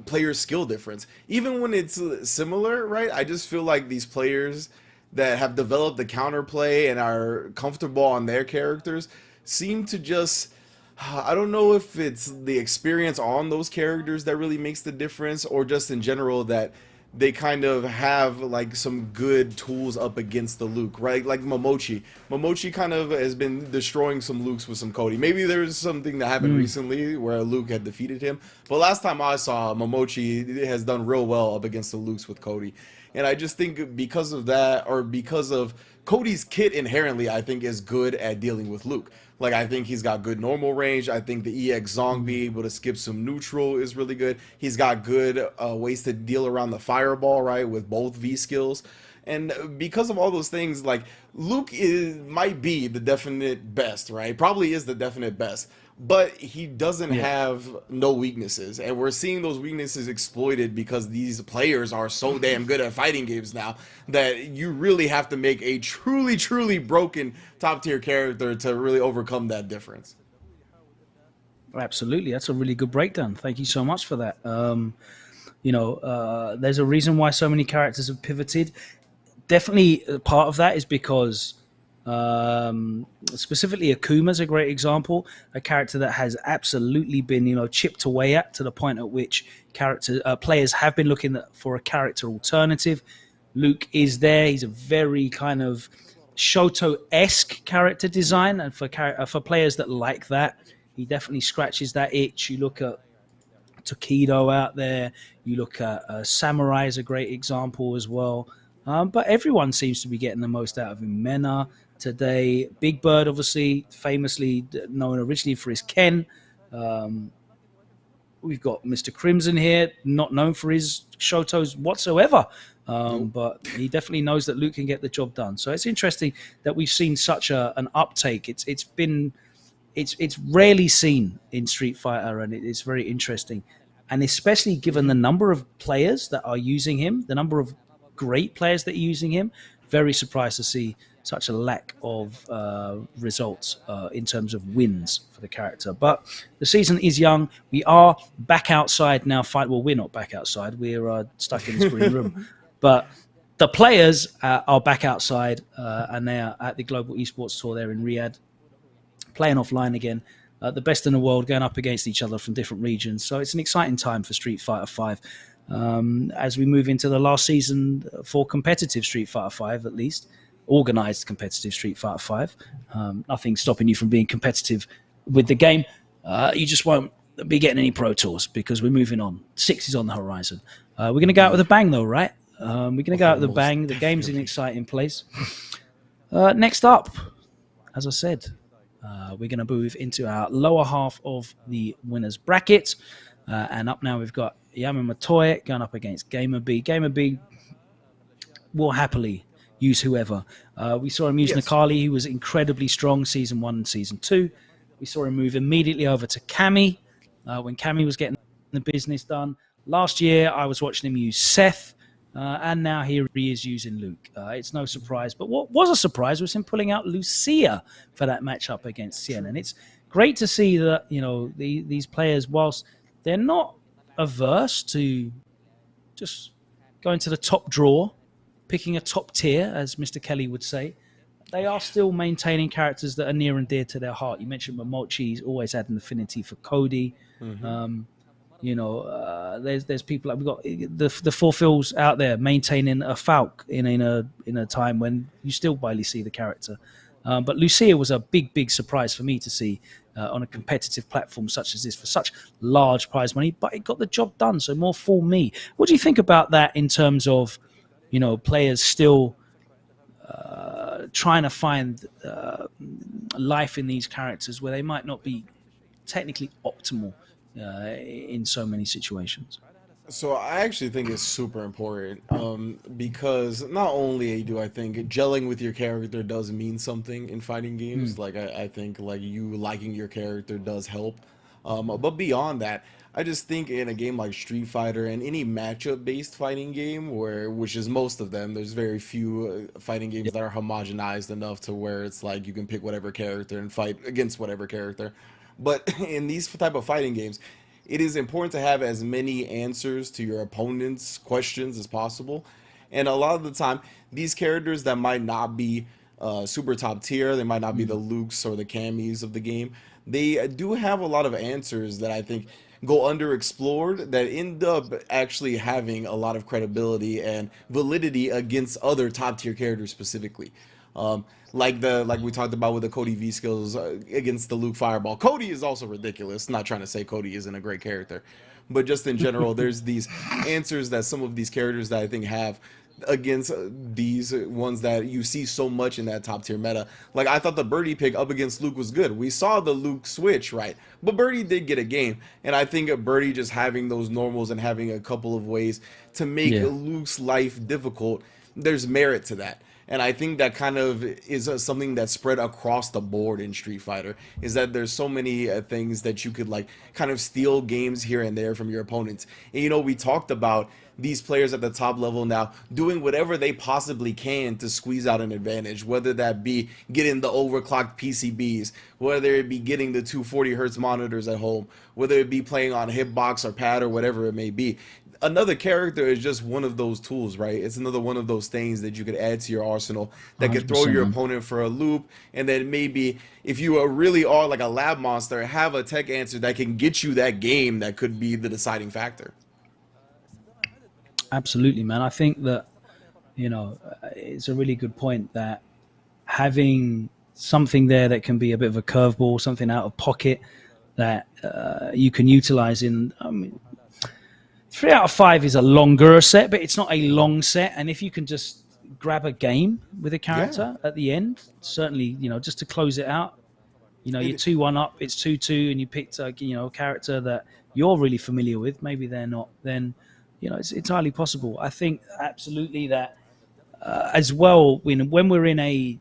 player skill difference. Even when it's similar, right? I just feel like these players that have developed the counterplay and are comfortable on their characters seem to just, I don't know if it's the experience on those characters that really makes the difference, or just in general that they kind of have like some good tools up against the Luke, right? Like Momochi. Momochi kind of has been destroying some Lukes with some Cody. Maybe there's something that happened recently where Luke had defeated him, but last time I saw, Momochi has done real well up against the Lukes with Cody. And I just think because of that, or because of Cody's kit inherently, I think is good at dealing with Luke. Like, I think he's got good normal range. I think the EX Zong being able to skip some neutral is really good. He's got good ways to deal around the fireball, right, with both V skills. And because of all those things, like, Luke might be the definite best, right? Probably is the definite best. But he doesn't have no weaknesses. And we're seeing those weaknesses exploited because these players are so damn good at fighting games now that you really have to make a truly, truly broken top tier character to really overcome that difference. Absolutely. That's a really good breakdown. Thank you so much for that. There's a reason why so many characters have pivoted. Definitely part of that is because specifically Akuma's a great example, a character that has absolutely been, chipped away at, to the point at which players have been looking for a character alternative. Luke is there. He's a very kind of Shoto-esque character design, and for players that like that, he definitely scratches that itch. You look at Tokido out there. You look at Samurai is a great example as well. But everyone seems to be getting the most out of him. Mena today. Big Bird, obviously, famously known originally for his Ken. We've got Mr. Crimson here, not known for his Shotos whatsoever. But he definitely knows that Luke can get the job done. So it's interesting that we've seen such an uptake. It's rarely seen in Street Fighter, and it's very interesting. And especially given the number of players that are using him, the number of great players that are using him, very surprised to see such a lack of results in terms of wins for the character. But the season is young. We are back outside now. Well, we're not back outside. We're stuck in this green room. But the players are back outside, and they are at the Global Esports Tour there in Riyadh, playing offline again. The best in the world going up against each other from different regions. So it's an exciting time for Street Fighter V. As we move into the last season for competitive Street Fighter V, at least, organized competitive Street Fighter V. Nothing stopping you from being competitive with the game. You just won't be getting any Pro Tours because we're moving on. 6 is on the horizon. We're going to go out with a bang, though, right? We're going to go out with a bang. The game's in an exciting place. Next up, as I said, we're going to move into our lower half of the winners bracket. And up now we've got Yamamatoy going up against Gamer B. Gamer B will happily use whoever. We saw him use Nakali, who was incredibly strong Season 1 and Season 2. We saw him move immediately over to Cammy when Cammy was getting the business done. Last year, I was watching him use Seth, and now here he is using Luke. It's no surprise. But what was a surprise was him pulling out Lucia for that matchup against Cien. And it's great to see that, these players, whilst they're not averse to just going to the top draw, picking a top tier, as Mr. Kelly would say, they are still maintaining characters that are near and dear to their heart. You mentioned Momochi's always had an affinity for Cody. You know, there's people like we've got the four Phils out there maintaining a Falk in a time when you still barely see the character. But Lucia was a big surprise for me to see on a competitive platform such as this for such large prize money. But it got the job done, so more for me. What do you think about that in terms of, you know, players still trying to find life in these characters where they might not be technically optimal in so many situations? So I actually think it's super important, because not only do I think gelling with your character does mean something in fighting games, Mm. like I think like you liking your character does help, but beyond that, I just think in a game like Street Fighter and any matchup based fighting game, where which is most of them, there's very few fighting games Yeah. that are homogenized enough to where it's like you can pick whatever character and fight against whatever character. But in these type of fighting games, it is important to have as many answers to your opponent's questions as possible. And a lot of the time, these characters that might not be super top tier, they might not be the Mm. Lukes or the Camis of the game, they do have a lot of answers that I think go underexplored that end up actually having a lot of credibility and validity against other top tier characters specifically. Like we talked about with the Cody V skills against the Luke Fireball. Cody is also ridiculous. Not trying to say Cody isn't a great character, but just in general, there's these answers that some of these characters that I think have against these ones that you see so much in that top tier meta. Like I thought the Birdie pick up against Luke was good. We saw the Luke switch, right? But Birdie did get a game. And I think Birdie just having those normals and having a couple of ways to make Yeah. Luke's life difficult, there's merit to that. And I think that kind of is something that's spread across the board in Street Fighter, is that there's so many things that you could like kind of steal games here and there from your opponents. And you know, we talked about these players at the top level now doing whatever they possibly can to squeeze out an advantage, whether that be getting the overclocked PCBs, whether it be getting the 240 hertz monitors at home, whether it be playing on hitbox or pad or whatever it may be. Another character is just one of those tools, right? It's another one of those things that you could add to your arsenal that could throw 100%, your man. opponent for a loop. And then maybe if you really are like a lab monster, have a tech answer that can get you that game that could be the deciding factor. Absolutely, man. I think that, you know, it's a really good point that having something there that can be a bit of a curveball, something out of pocket that you can utilize in. I mean, 3 out of 5 is a longer set, but it's not a long set. And if you can just grab a game with a Yeah. character at the end, certainly, you know, just to close it out. You know, you're It, 2-1 up, it's 2-2, and you picked a, you know, a character that you're really familiar with. Maybe they're not. Then, you know, it's entirely possible. I think absolutely that as well. When we're in a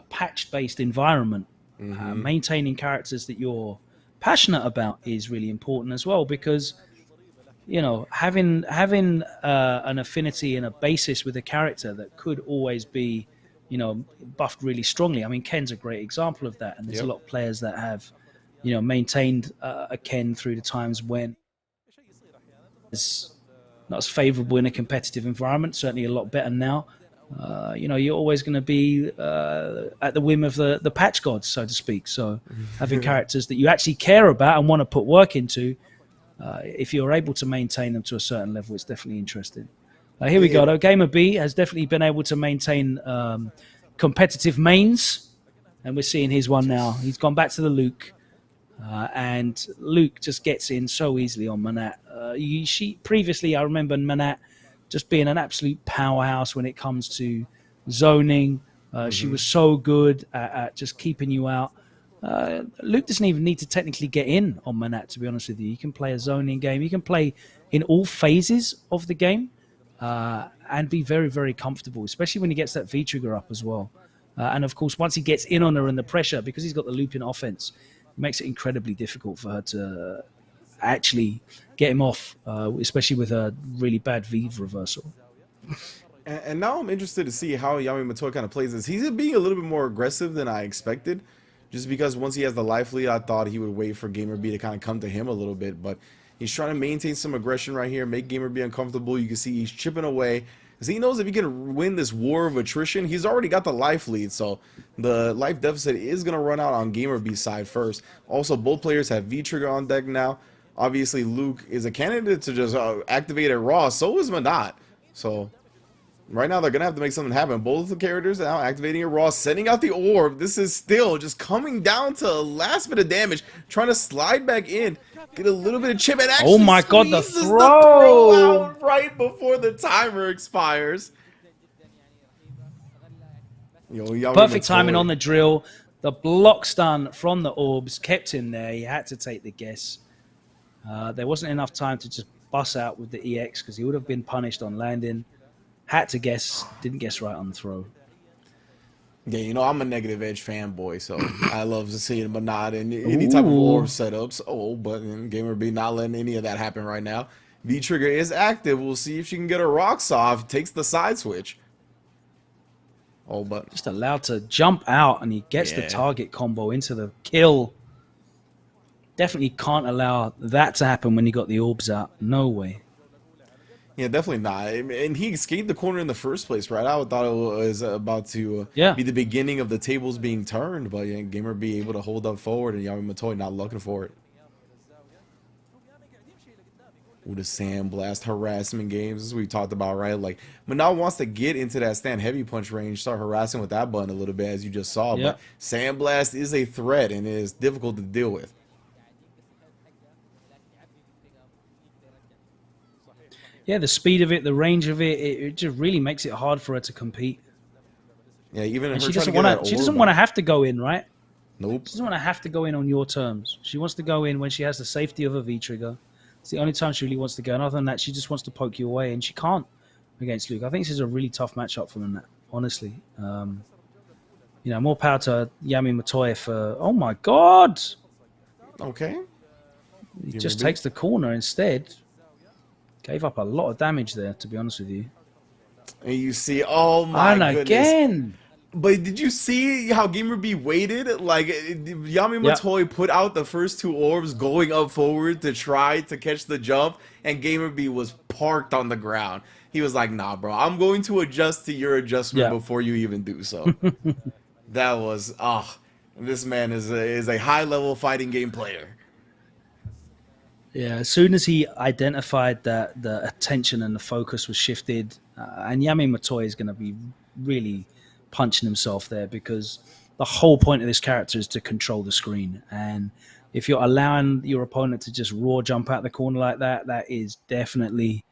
patch-based environment, mm-hmm. maintaining characters that you're passionate about is really important as well, because you know, having an affinity and a basis with a character that could always be, you know, buffed really strongly. I mean, Ken's a great example of that, and there's a Yep. lot of players that have, you know, maintained a Ken through the times when it's not as favourable in a competitive environment. Certainly, a lot better now. You know, you're always going to be at the whim of the patch gods, so to speak. So, having characters that you actually care about and want to put work into, if you're able to maintain them to a certain level, it's definitely interesting. Here we go, though. Gamer B has definitely been able to maintain competitive mains, and we're seeing his one now. He's gone back to the Luke, and Luke just gets in so easily on Manat. Previously, I remember Manat just being an absolute powerhouse when it comes to zoning. She was so good at just keeping you out. Luke doesn't even need to technically get in on Manat, to be honest with you. You can play a zoning game. You can play in all phases of the game and be very, very comfortable, especially when he gets that V-trigger up as well. And, of course, once he gets in on her and the pressure, because he's got the looping offense, it makes it incredibly difficult for her to actually get him off, especially with a really bad V reversal. And now I'm interested to see how Yami Matoy kind of plays this. He's being a little bit more aggressive than I expected, just because once he has the life lead, I thought he would wait for Gamer B to kind of come to him a little bit, but he's trying to maintain some aggression right here, make Gamer B uncomfortable. You can see he's chipping away, because he knows if he can win this war of attrition, he's already got the life lead, so the life deficit is going to run out on Gamer B's side first. Also, both players have V-Trigger on deck now. obviously Luke is a candidate to just activate a Raw. So is Manat. So right now they're gonna have to make something happen. Both the characters now activating a Raw, sending out the orb. This is still just coming down to a last bit of damage, trying to slide back in, get a little bit of chip, and actually Oh my God, the squeezes throw! out right before the timer expires. Yo, Yami Perfect timing Matoy. on the drill. The block stun from the orbs kept him there. He had to take the guess. There wasn't enough time to just bust out with the EX because he would have been punished on landing. Had to guess, didn't guess right on the throw. Yeah, you know, I'm a Negative Edge fanboy, so I love to see him, but not in any type of orb setups. Oh, but Gamer B not letting any of that happen right now. V-Trigger is active. We'll see if she can get her rocks off. Takes the side switch. Oh, but just allowed to jump out, and he gets the target combo into the kill. Definitely can't allow that to happen when you got the orbs out. No way. Yeah, definitely not. And he escaped the corner in the first place, right? I thought it was about to be the beginning of the tables being turned, but yeah, Gamer be able to hold up forward, and Yami Matoy not looking for it. Ooh, the Sandblast harassment games, as we talked about, right? Like, Manal wants to get into that stand heavy punch range, start harassing with that button a little bit, as you just saw. But Sandblast is a threat and is difficult to deal with. Yeah, the speed of it, the range of it, it just really makes it hard for her to compete. Yeah, even she doesn't want to. She doesn't want to have to go in, right? Nope. She doesn't want to have to go in on your terms. She wants to go in when she has the safety of a V trigger. It's the only time she really wants to go. And other than that, she just wants to poke you away, and she can't against Luke. I think this is a really tough matchup for them, honestly. You know, more power to Yami Matoy for... Oh, my God! Okay. He just takes the corner instead. Gave up a lot of damage there, to be honest with you. And you see... Oh, my goodness. Again! But did you see how Gamer B waited? Like, Yami Matoy put out the first two orbs going up forward to try to catch the jump, and Gamer B was parked on the ground. He was like, nah, bro, I'm going to adjust to your adjustment before you even do so. That was, this man is a high-level fighting game player. Yeah, as soon as he identified that the attention and the focus was shifted, and Yami Matoy is going to be really punching himself there, because the whole point of this character is to control the screen, and if you're allowing your opponent to just raw jump out the corner like that, that is definitely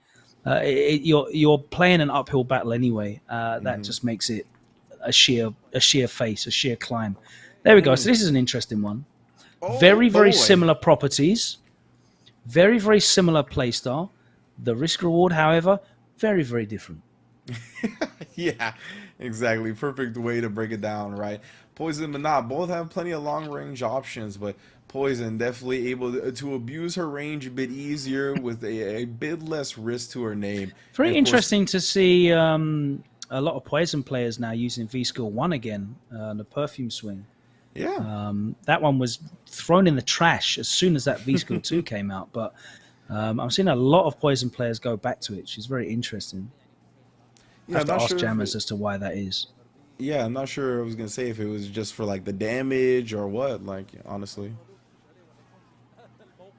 you're playing an uphill battle anyway. That just makes it a sheer climb. There we go. So this is an interesting one. Very similar properties, very similar playstyle. The risk reward, however, very different. Yeah, exactly. Perfect way to break it down, right? Poison and Manat both have plenty of long range options, but Poison definitely able to abuse her range a bit easier with a bit less risk to her name. Very interesting to see a lot of Poison players now using V-Skill 1 again, the perfume swing. Yeah. That one was thrown in the trash as soon as that V-Skill 2 came out, but I'm seeing a lot of Poison players go back to it, which is very interesting. I have to ask Jammers as to why that is. Yeah, I'm not sure. I was gonna say if it was just for like the damage or what. Like, honestly,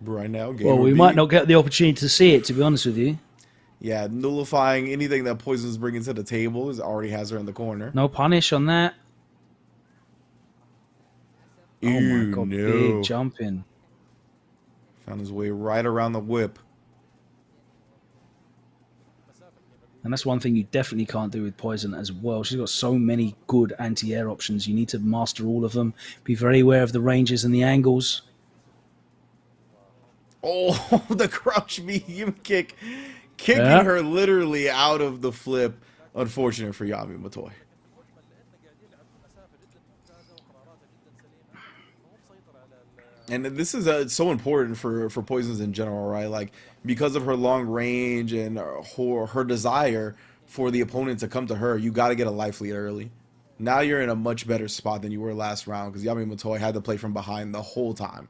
right now, well, we might not get the opportunity to see it, to be honest with you. Yeah, nullifying anything that Poison's bringing to the table already has her in the corner. No punish on that. Ew, oh my God, big jumping. Found his way right around the whip. And that's one thing you definitely can't do with Poison as well. She's got so many good anti-air options. You need to master all of them. Be very aware of the ranges and the angles. Oh, the crouch medium kick. Kicking her literally out of the flip. Unfortunate for Yami Matoy. And this is so important for Poisons in general, right? Like, because of her long range and her desire for the opponent to come to her, you got to get a life lead early. Now you're in a much better spot than you were last round, because Yami Matoy had to play from behind the whole time.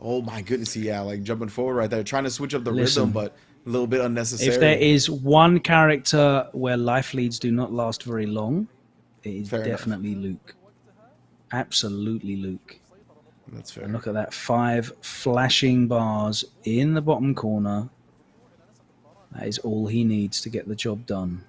Oh my goodness, yeah, like jumping forward right there, trying to switch up the rhythm, but a little bit unnecessary. If there is one character where life leads do not last very long, it is definitely Luke. Absolutely Luke. That's fair. And look at that, 5 flashing bars in the bottom corner. That is all he needs to get the job done.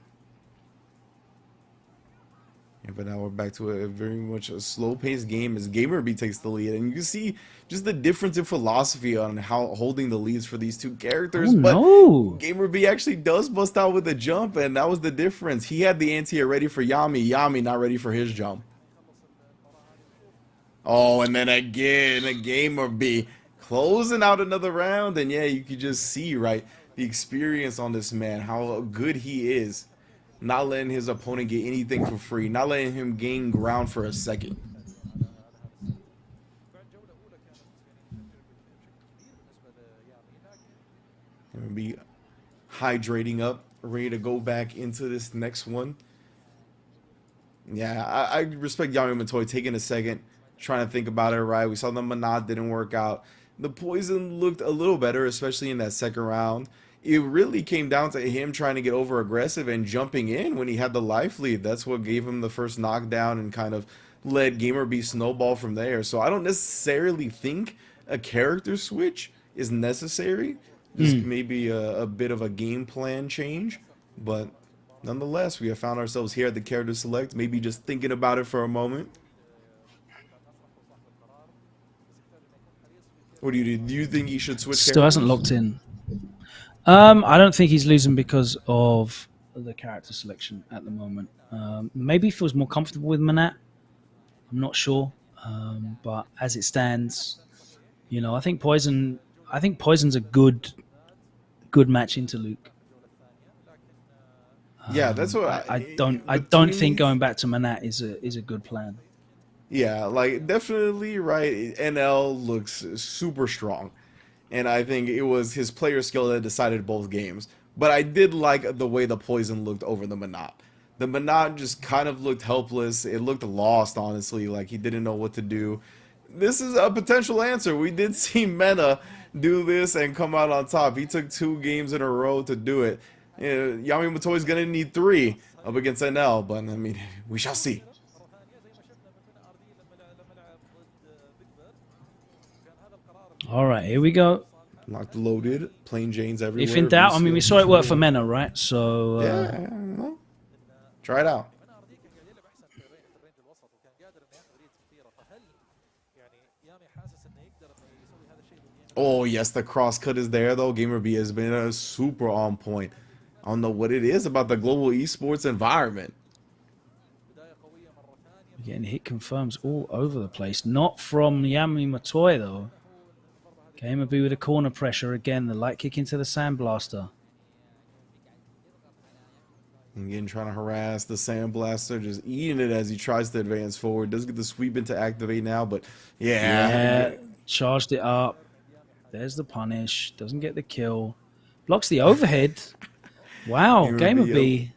Yeah, but now we're back to a very much a slow-paced game as GamerB takes the lead, and you can see just the difference in philosophy on how holding the leads for these two characters. Oh, but no. GamerB actually does bust out with a jump, and that was the difference. He had the anti-air ready for Yami. Yami not ready for his jump. Oh, and then again, a GamerB closing out another round, and yeah, you could just see, right, the experience on this man, how good he is. Not letting his opponent get anything for free. Not letting him gain ground for a second. And be hydrating up, ready to go back into this next one. Yeah, I respect Yami Matoy taking a second, trying to think about it, right? We saw the Manat didn't work out. The Poison looked a little better, especially in that second round. It really came down to him trying to get over aggressive and jumping in when he had the life lead. That's what gave him the first knockdown and kind of let GamerB snowball from there. So I don't necessarily think a character switch is necessary. Just maybe a bit of a game plan change. But nonetheless, we have found ourselves here at the character select. Maybe just thinking about it for a moment. What do you do? Do you think he should switch Still hasn't characters? locked in. I don't think he's losing because of the character selection at the moment. Maybe he feels more comfortable with Manat. I'm not sure. But as it stands, you know, I think Poison's a good match into Luke. Yeah, that's what I don't think going back to Manat is a good plan. Yeah, like definitely right. NL looks super strong, and I think it was his player skill that decided both games. But I did like the way the Poison looked over the Manat. The Manat just kind of looked helpless. It looked lost, honestly, like he didn't know what to do. This is a potential answer. We did see Mena do this and come out on top. He took 2 games in a row to do it. Yami Matoy's gonna need 3 up against NL, but I mean, we shall see. All right, here we go. Locked, loaded, plain Janes everywhere. If in doubt, I mean, we saw it work for Mena, right? So yeah, well, try it out. Oh yes, the cross cut is there though. GamerB has been super on point. I don't know what it is about the global esports environment. Getting hit confirms all over the place. Not from Yami Matoy though. GamerB with a corner pressure again. The light kick into the Sandblaster. Again, trying to harass the Sandblaster, just eating it as he tries to advance forward. Does get the sweep in to activate now, but yeah. Charged it up. There's the punish. Doesn't get the kill. Blocks the overhead. Wow, GamerB.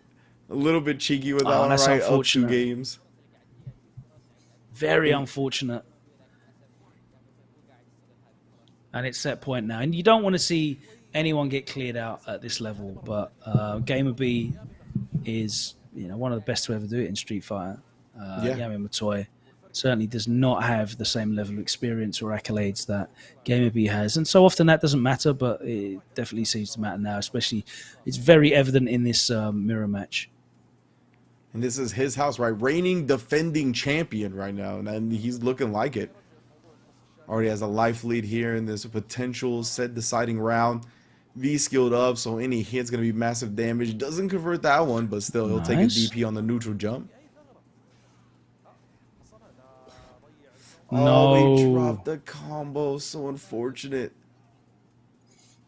A little bit cheeky with that one, that's right? unfortunate. Up 2 games. Very unfortunate. And it's set point now. And you don't want to see anyone get cleared out at this level, but GamerB is, you know, one of the best to ever do it in Street Fighter. Yami Matoy certainly does not have the same level of experience or accolades that GamerB has. And so often that doesn't matter, but it definitely seems to matter now, especially it's very evident in this mirror match. And this is his house, right? Reigning, defending champion right now, and he's looking like it. Already has a life lead here in this potential set deciding round. V skilled up, so any hit's going to be massive damage. Doesn't convert that one, but still, he'll take a DP on the neutral jump. No. Oh, he dropped the combo. So unfortunate.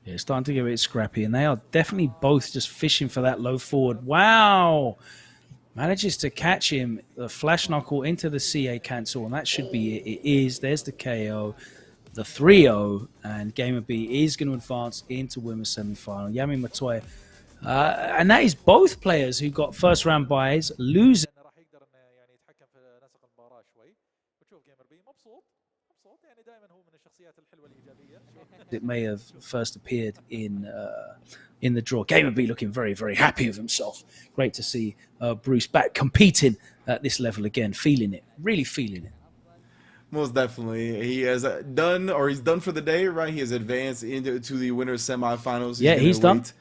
Yeah, it's starting to get a bit scrappy, and they are definitely both just fishing for that low forward. Wow. Manages to catch him, the flash knuckle into the CA cancel, and that should be it. It is. There's the KO, the 3-0, and GamerB is going to advance into women's semi-final. Yami Matoy, and that is both players who got first-round buys losing. It may have first appeared in the draw. GamerB looking very, very happy with himself. Great to see Bruce back competing at this level again, feeling it, really feeling it. Most definitely. He has done, or he's done for the day, right? He has advanced into the winners semifinals. He's Yeah, going to he's done. await,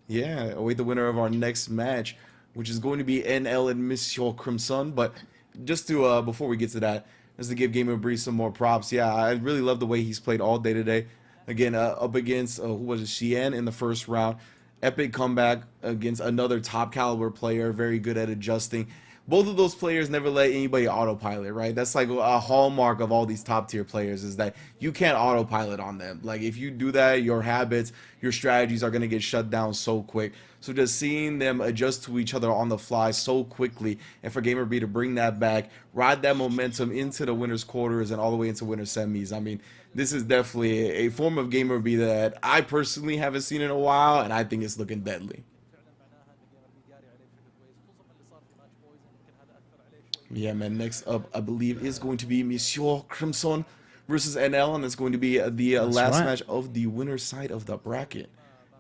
yeah, await the winner of our next match, which is going to be NL and Monsieur Crimson. But just to, before we get to that, just to give Gamer Breeze some more props. Yeah, I really love the way he's played all day today. Again, up against, who was it, Xian in the first round. Epic comeback against another top caliber player, very good at adjusting. Both of those players never let anybody autopilot, right? That's like a hallmark of all these top tier players is that you can't autopilot on them. Like if you do that, your habits, your strategies are going to get shut down so quick. So just seeing them adjust to each other on the fly so quickly, and for Gamer B to bring that back, ride that momentum into the winners quarters and all the way into winners semis. I mean, this is definitely a form of Gamer B that I personally haven't seen in a while, and I think it's looking deadly. Yeah, man. Next up, I believe, is going to be Monsieur Crimson versus NL, and it's going to be the last right. match of the winner's side of the bracket.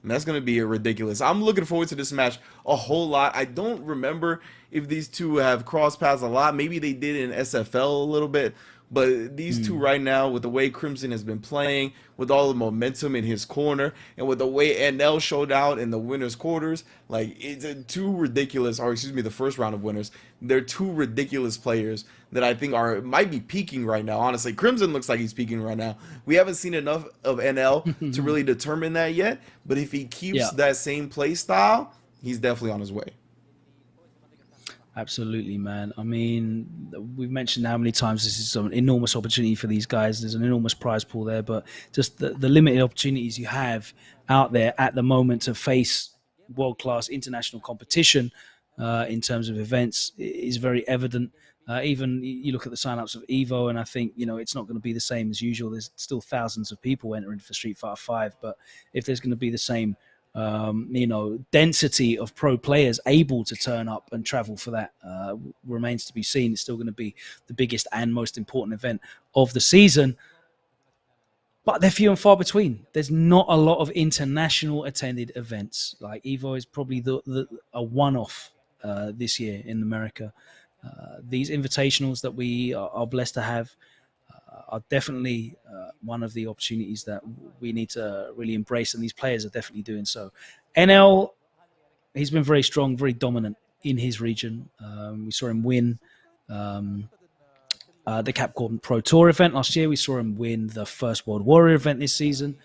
And that's going to be ridiculous. I'm looking forward to this match a whole lot. I don't remember if these two have crossed paths a lot. Maybe they did in SFL a little bit. But these two right now, with the way Crimson has been playing, with all the momentum in his corner, and with the way NL showed out in the winners' quarters, like it's two ridiculous, or excuse me, the first round of winners. They're two ridiculous players that I think might be peaking right now. Honestly, Crimson looks like he's peaking right now. We haven't seen enough of NL to really determine that yet. But if he keeps Yeah. that same play style, he's definitely on his way. Absolutely, man. I mean, we've mentioned how many times this is an enormous opportunity for these guys. There's an enormous prize pool there, but just the limited opportunities you have out there at the moment to face world-class international competition in terms of events is very evident. Even you look at the sign-ups of Evo, and I think, it's not going to be the same as usual. There's still thousands of people entering for Street Fighter 5, but if there's going to be the same density of pro players able to turn up and travel for that remains to be seen. It's still going to be the biggest and most important event of the season, but they're few and far between. There's not a lot of international attended events. Like Evo is probably a one-off this year in America. These invitationals that we are blessed to have are definitely one of the opportunities that we need to really embrace, and these players are definitely doing so. NL, he's been very strong, very dominant in his region. We saw him win the Capcom Pro Tour event last year. We saw him win the first World Warrior event this season,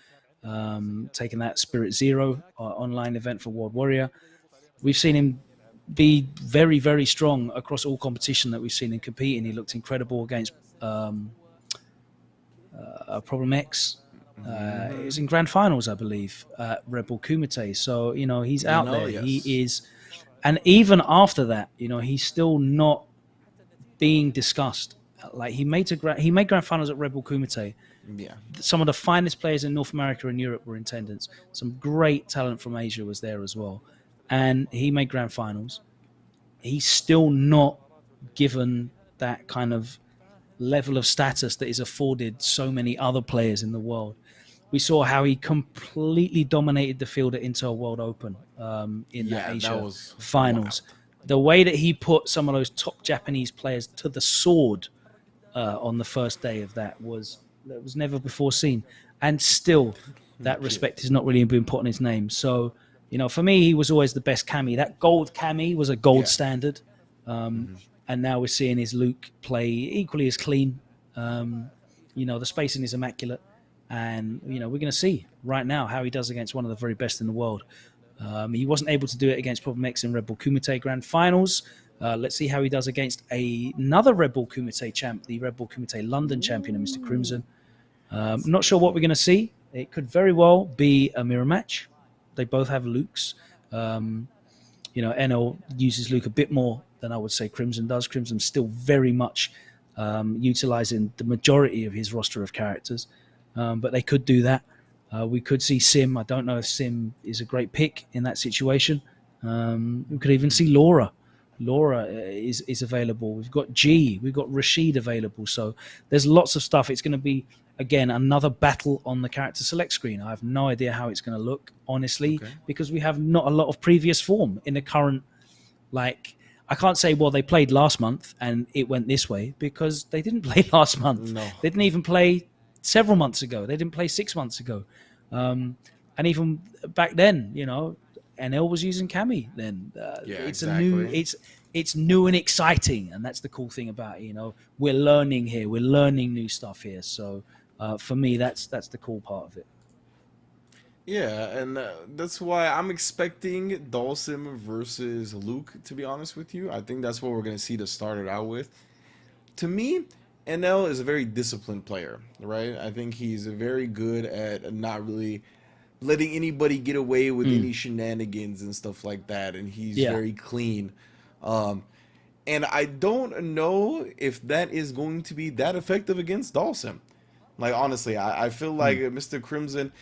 taking that Spirit Zero online event for World Warrior. We've seen him be very, very strong across all competition that we've seen him compete in. He looked incredible against Problem X. It was in grand finals, I believe, Red Bull Kumite. So, he's out there. Yes. He is. And even after that, he's still not being discussed. Like he made grand finals at Red Bull Kumite. Yeah. Some of the finest players in North America and Europe were in attendance. Some great talent from Asia was there as well. And he made grand finals. He's still not given that kind of level of status that is afforded so many other players in the world. We saw how he completely dominated the field at Intel World Open in that Asia finals. Wild. The way that he put some of those top Japanese players to the sword on the first day of that was never before seen. And still, that respect is not really being put on his name. So, for me, he was always the best Cammy. That gold Cammy was a gold standard. And now we're seeing his Luke play equally as clean. The spacing is immaculate. And, we're going to see right now how he does against one of the very best in the world. He wasn't able to do it against Problem X in Red Bull Kumite Grand Finals. Let's see how he does against another Red Bull Kumite champ, the Red Bull Kumite London champion, Mr. Crimson. I'm not sure what we're going to see. It could very well be a mirror match. They both have Lukes. NL uses Luke a bit more than I would say Crimson does. Crimson's still very much utilizing the majority of his roster of characters. But they could do that. We could see Sim. I don't know if Sim is a great pick in that situation. We could even see Laura. Laura is available. We've got G. We've got Rashid available. So there's lots of stuff. It's going to be, again, another battle on the character select screen. I have no idea how it's going to look, honestly, because we have not a lot of previous form in the current, I can't say, well, they played last month and it went this way, because they didn't play last month. No. They didn't even play several months ago. They didn't play 6 months ago. And even back then, NL was using Cami then. It's exactly. it's new and exciting, and that's the cool thing about it. We're learning here. We're learning new stuff here. So for me, that's the cool part of it. Yeah, and that's why I'm expecting Dawson versus Luke, to be honest with you. I think that's what we're going to see to start it out with. To me, NL is a very disciplined player, right? I think he's very good at not really letting anybody get away with any shenanigans and stuff like that, and he's very clean. And I don't know if that is going to be that effective against Dawson. Like, honestly, I feel like Mr. Crimson,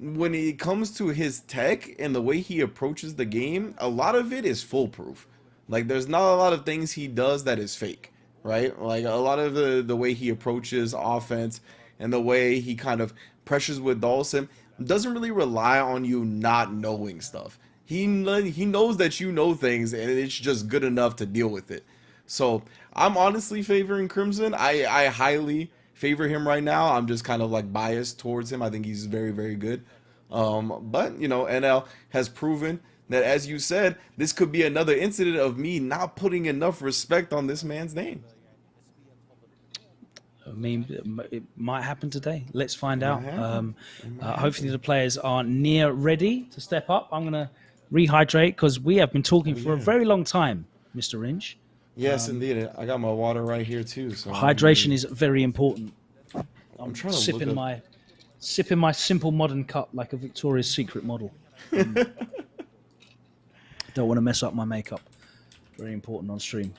when it comes to his tech and the way he approaches the game, a lot of it is foolproof. Like, there's not a lot of things he does that is fake, right? Like, a lot of the way he approaches offense and the way he kind of pressures with Dawson doesn't really rely on you not knowing stuff. He knows that you know things, and it's just good enough to deal with it. So I'm honestly favoring Crimson. I highly favor him right now. I'm just kind of like biased towards him. I think he's very, very good. But NL has proven that, as you said, this could be another incident of me not putting enough respect on this man's name. I mean, it might happen today. Let's find out. Hopefully the players are near ready to step up. I'm going to rehydrate because we have been talking for a very long time, Mr. Ringe. Yes, indeed. I got my water right here too. So hydration is very important. I'm trying to sipping my simple modern cup like a Victoria's Secret model. Don't want to mess up my makeup. Very important on stream,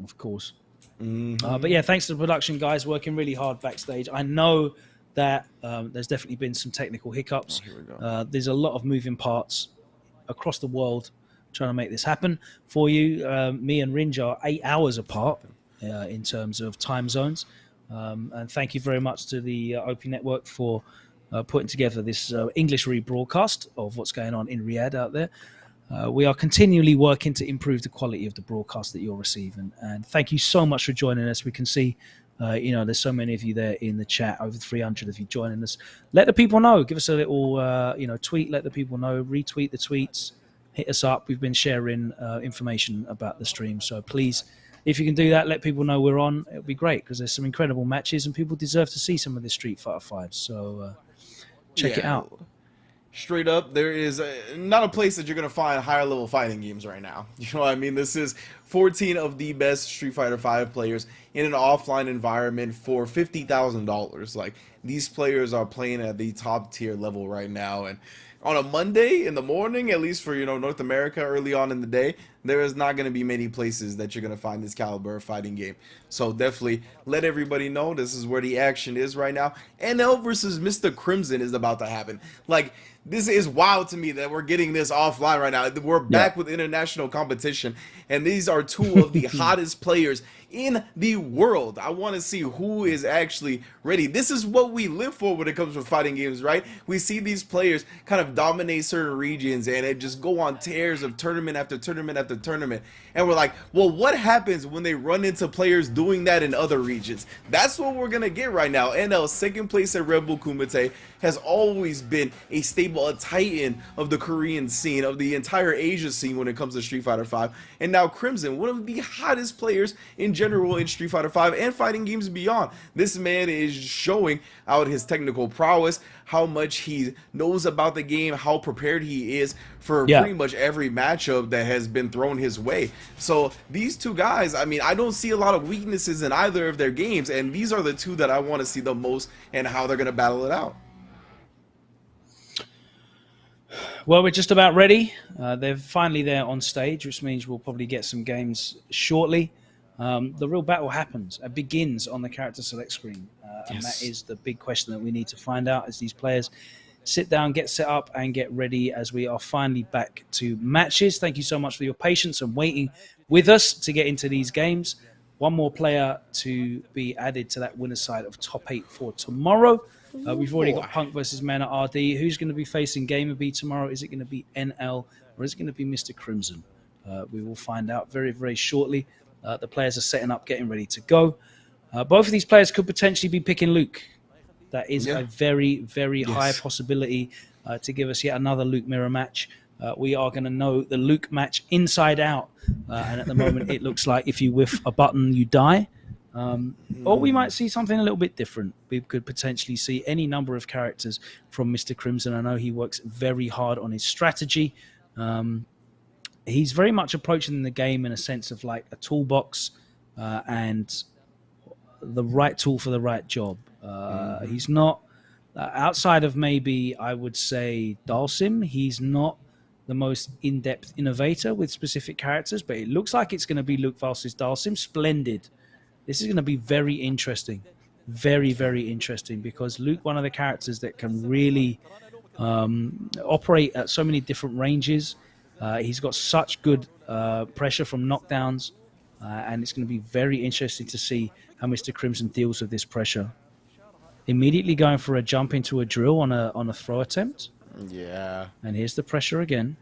of course. But yeah, thanks to the production guys working really hard backstage. I know that there's definitely been some technical hiccups. Here we go. There's a lot of moving parts across the world trying to make this happen for you. Me and Ringe are 8 hours apart in terms of time zones. And thank you very much to the OP Network for putting together this English rebroadcast of what's going on in Riyadh out there. We are continually working to improve the quality of the broadcast that you're receiving. And thank you so much for joining us. We can see, there's so many of you there in the chat, over 300 of you joining us. Let the people know. Give us a little, tweet. Let the people know. Retweet the tweets. Hit us up. We've been sharing information about the stream. So please, if you can do that, let people know we're on. It'll be great because there's some incredible matches and people deserve to see some of this Street Fighter 5. So check it out. Straight up, there is not a place that you're going to find higher level fighting games right now. You know what I mean? This is 14 of the best Street Fighter 5 players in an offline environment for $50,000. Like, these players are playing at the top tier level right now. And on a Monday in the morning, at least for, North America early on in the day, there is not going to be many places that you're going to find this caliber of fighting game. So definitely let everybody know this is where the action is right now. NL versus Mr. Crimson is about to happen. Like, this is wild to me that we're getting this offline right now. We're back with international competition, and these are two of the hottest players in the world. I want to see who is actually ready. This is what we live for when it comes to fighting games, right? We see these players kind of dominate certain regions, and it just go on tears of tournament after tournament after tournament. And we're like, well, what happens when they run into players doing that in other regions? That's what we're going to get right now. NL, second place at Red Bull Kumite, has always been a stable, a titan of the Korean scene, of the entire Asia scene when it comes to Street Fighter 5. And now Crimson, one of the hottest players in general in Street Fighter 5 and fighting games beyond. This man is showing out his technical prowess, how much he knows about the game, how prepared he is for pretty much every matchup that has been thrown his way. So these two guys, I mean, I don't see a lot of weaknesses in either of their games, and these are the two that I want to see the most and how they're going to battle it out. Well, we're just about ready. They're finally there on stage, which means we'll probably get some games shortly. The real battle happens. It begins on the character select screen. And that is the big question that we need to find out as these players sit down, get set up, and get ready as we are finally back to matches. Thank you so much for your patience and waiting with us to get into these games. One more player to be added to that winner's side of top 8 for tomorrow. We've already got Punk versus Men at RD. Who's going to be facing Gamer B tomorrow? Is it going to be NL or is it going to be Mr. Crimson? We will find out very, very shortly. The players are setting up, getting ready to go. Both of these players could potentially be picking Luke. That is a very, very high possibility to give us yet another Luke mirror match. We are going to know the Luke match inside out. And at the moment, it looks like if you whiff a button, you die. Or we might see something a little bit different. We could potentially see any number of characters from Mr. Crimson. I know he works very hard on his strategy. He's very much approaching the game in a sense of like a toolbox and the right tool for the right job. He's not, outside of maybe, I would say, Dalsim, he's not the most in-depth innovator with specific characters, but it looks like it's going to be Luke versus Dalsim. Splendid. This is going to be very interesting. Very, very interesting, because Luke, one of the characters that can really operate at so many different ranges. He's got such good pressure from knockdowns, and it's going to be very interesting to see how Mr. Crimson deals with this pressure. Immediately going for a jump into a drill on a throw attempt. Yeah. And here's the pressure again.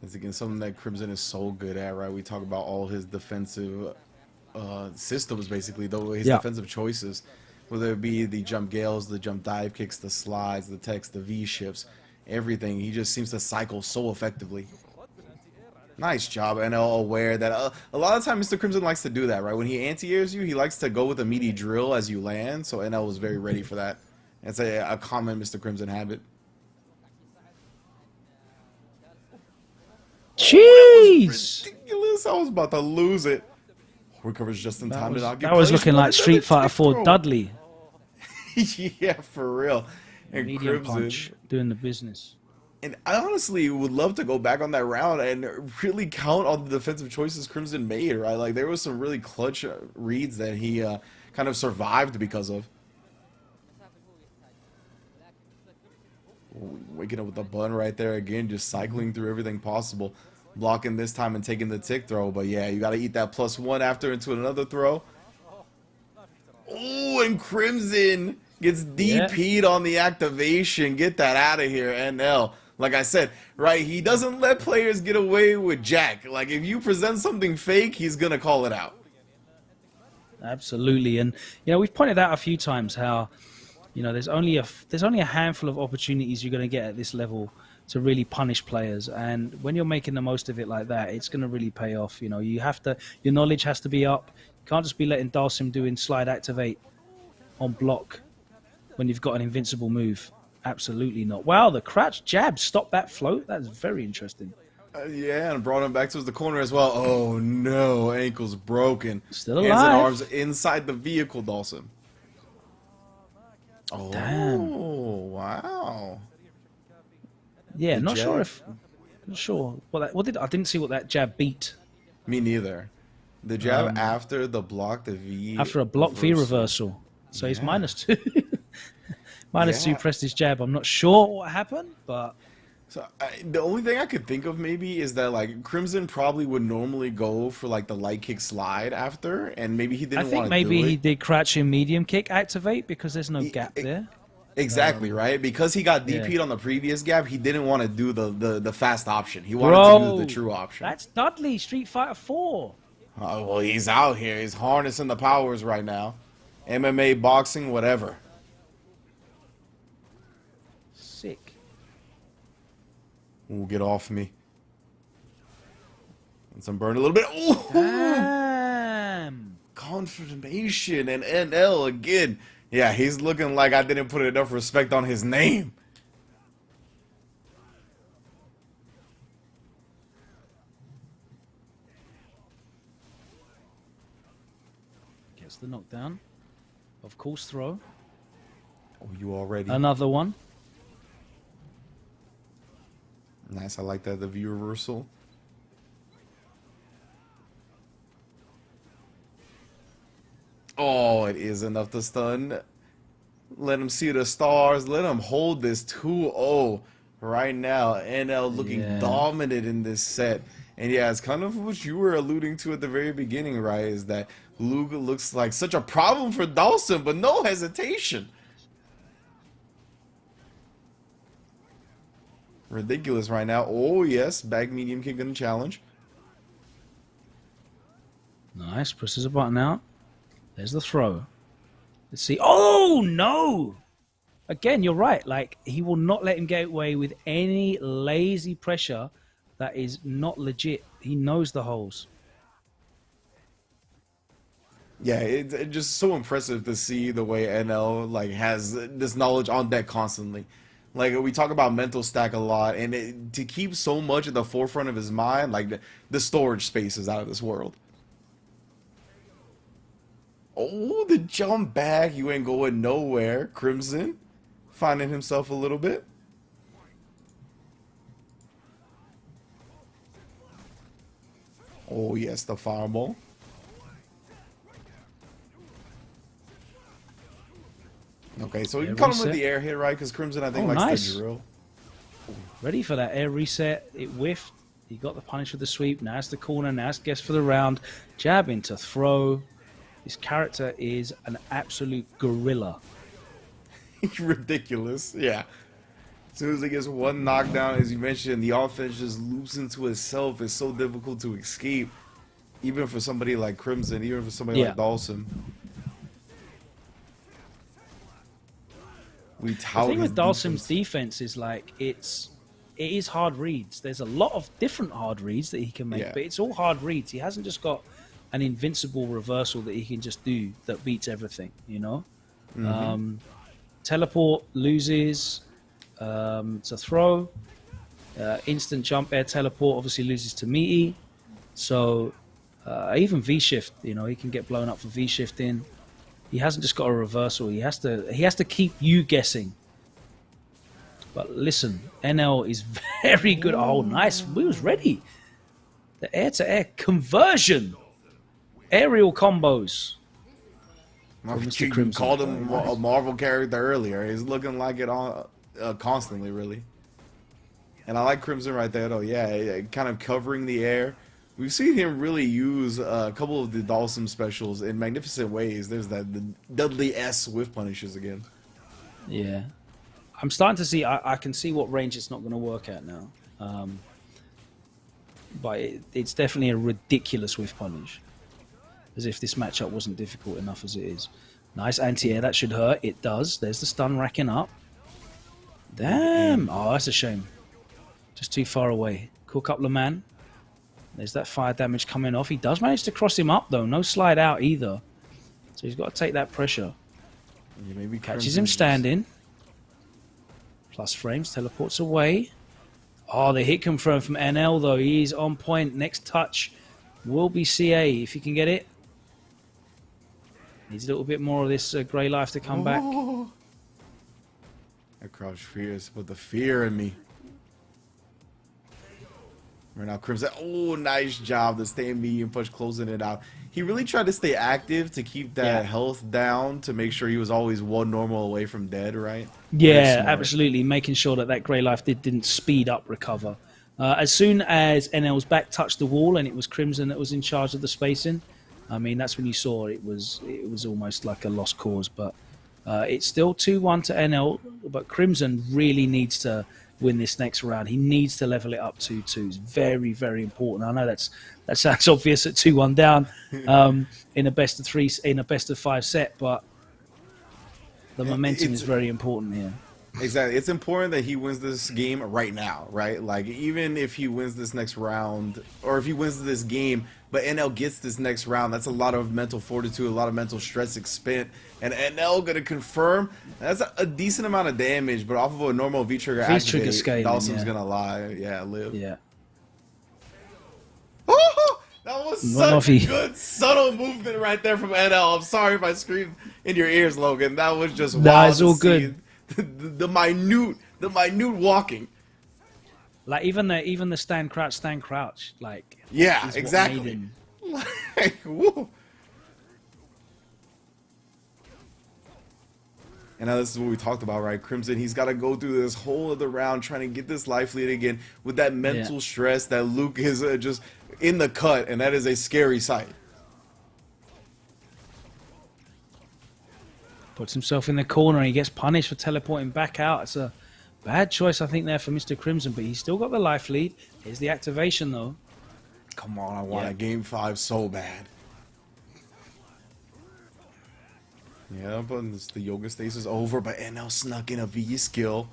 It's again something that Crimson is so good at, right? We talk about all his defensive systems, basically, though his defensive choices, whether it be the jump gales, the jump dive kicks, the slides, the techs, the V shifts, everything. He just seems to cycle so effectively. Nice job, NL, aware that a lot of times Mr. Crimson likes to do that, right? When he anti-airs you, he likes to go with a meaty drill as you land, so NL was very ready for that. It's a common Mr. Crimson habit. Jeez! Ridiculous. I was about to lose it. Recovers just in time to not get that was looking like Street Fighter 4 Dudley. Yeah, for real. And Medium Crimson punch, doing the business. And I honestly would love to go back on that round and really count on the defensive choices Crimson made, right? Like, there was some really clutch reads that he kind of survived because of. Waking up with the bun right there again, just cycling through everything possible. Blocking this time and taking the tick throw. But yeah, you got to eat that +1 after into another throw. Oh, and Crimson gets DP'd on the activation. Get that out of here, NL. Like I said, right, he doesn't let players get away with jack. Like, if you present something fake, he's going to call it out. Absolutely. And, you know, we've pointed out a few times how, you know, there's only a handful of opportunities you're going to get at this level to really punish players. And when you're making the most of it like that, it's going to really pay off. You know, you have to, your knowledge has to be up. You can't just be letting Dalsim doing slide activate on block when you've got an invincible move. Absolutely not. Wow, the crouch jab stopped that float. That's very interesting. Yeah, and brought him back to the corner as well. Oh, no. Ankle's broken. Still alive. Hands and arms inside the vehicle, Dalsim. Oh, damn. Wow. Yeah, the not jab. sure if... Not sure. I didn't see what that jab beat. Me neither. The jab after the block, the V... After a block V reversal. So he's -2. -2 pressed his jab. I'm not sure what happened, but... So the only thing I could think of maybe is that, like, Crimson probably would normally go for, like, the light kick slide after, and maybe he didn't want to do it. I think maybe he did crouching medium kick activate because there's no gap there. Exactly, right? Because he got DP'd on the previous gap, he didn't want to do the fast option. He wanted to do the true option. That's Dudley, Street Fighter 4. Oh, well, he's out here. He's harnessing the powers right now. MMA, boxing, whatever. Sick. Ooh, get off me. And some burn a little bit. Ooh! Damn. Confirmation and NL again. Yeah, he's looking like I didn't put enough respect on his name. Gets the knockdown. Of course, throw. Oh, you already. Another one. Nice, I like that, the V reversal. Oh, it is enough to stun. Let him see the stars. Let him hold this 2-0 right now. NL looking dominant in this set. And yeah, it's kind of what you were alluding to at the very beginning, right? Is that Luke looks like such a problem for Dalsim, but no hesitation. Ridiculous right now. Oh, yes. Back medium kick gonna challenge. Nice. Presses a button out. There's the throw. Let's see. Oh, no. Again, you're right. Like, he will not let him get away with any lazy pressure that is not legit. He knows the holes. Yeah, it's just so impressive to see the way NL like has this knowledge on deck constantly. Like we talk about mental stack a lot, and to keep so much at the forefront of his mind, like the storage space is out of this world. Oh, the jump back. You ain't going nowhere. Crimson finding himself a little bit. Oh, yes, the fireball. Okay, so we can caught him with the air hit, right? Because Crimson, I think, likes the drill. Ready for that air reset. It whiffed. He got the punish with the sweep. Now it's the corner. Now it's guess for the round. Jab into throw. This character is an absolute gorilla. Ridiculous. Yeah. As soon as he gets one knockdown, as you mentioned, the offense just loops into itself. It's so difficult to escape, even for somebody like Crimson, even for somebody like Dawson. The thing with Dalsim's defense is like it is hard reads. There's a lot of different hard reads that he can make, but it's all hard reads. He hasn't just got an invincible reversal that he can just do that beats everything, you know? Teleport loses to throw. Instant jump air teleport obviously loses to meaty. So even V-shift, you know, he can get blown up for V-shifting. He hasn't just got a reversal. He has to keep you guessing. But listen, NL is very good. Oh, nice. We was ready. The air-to-air conversion. Aerial combos. You called him a Marvel character earlier. He's looking like it on constantly, really. And I like Crimson right there, though. Yeah, kind of covering the air. We've seen him really use a couple of the Dalsim specials in magnificent ways. There's the Dudley S whiff punishes again. Yeah. I'm starting to see, I can see what range it's not going to work at now. But it's definitely a ridiculous whiff punish. As if this matchup wasn't difficult enough as it is. Nice anti-air, that should hurt. It does. There's the stun racking up. Damn. Oh, that's a shame. Just too far away. Cool couple of man. There's that fire damage coming off. He does manage to cross him up, though. No slide out either. So he's got to take that pressure. Yeah, maybe catches him standing. Plus frames, teleports away. Oh, the hit confirmed from NL, though. He's on point. Next touch will be CA if he can get it. Needs a little bit more of this grey life to come back. I crouch fierce, but the fear in me. Right now, Crimson. Oh, nice job. The stay medium push, closing it out. He really tried to stay active to keep that health down to make sure he was always one normal away from dead, right? Yeah, absolutely. Making sure that grey life didn't speed up recover. As soon as NL's back touched the wall and it was Crimson that was in charge of the spacing, I mean, that's when you saw it was almost like a lost cause. But it's still 2-1 to NL, but Crimson really needs to win this next round. He needs to level it up 2-2. It's very, very important. I know that sounds obvious at 2-1 down in a best of 3, in a best of 5 set, but the momentum is very important here. Exactly. It's important that he wins this game right now, right? Like, even if he wins this next round, or if he wins this game, but NL gets this next round, that's a lot of mental fortitude, a lot of mental stress expend. And NL going to confirm, that's a decent amount of damage, but off of a normal V-trigger activate, Dawson's going to live. Yeah. Oh, that was such a good, subtle movement right there from NL. I'm sorry if I screamed in your ears, Logan. That was just wild. It's all good. The minute walking, like even the stand crouch, like exactly. Like, whoa. And now this is what we talked about, right? Crimson, he's got to go through this whole other round trying to get this life lead again with that mental stress that Luke is just in the cut, and that is a scary sight. Puts himself in the corner and he gets punished for teleporting back out. It's a Bad choice, I think, there for Mr. Crimson, but he's still got the life lead. Here's the activation, though. Come on, I want a game 5 so bad. Yeah, but the yoga stasis over, but NL snuck in a V skill.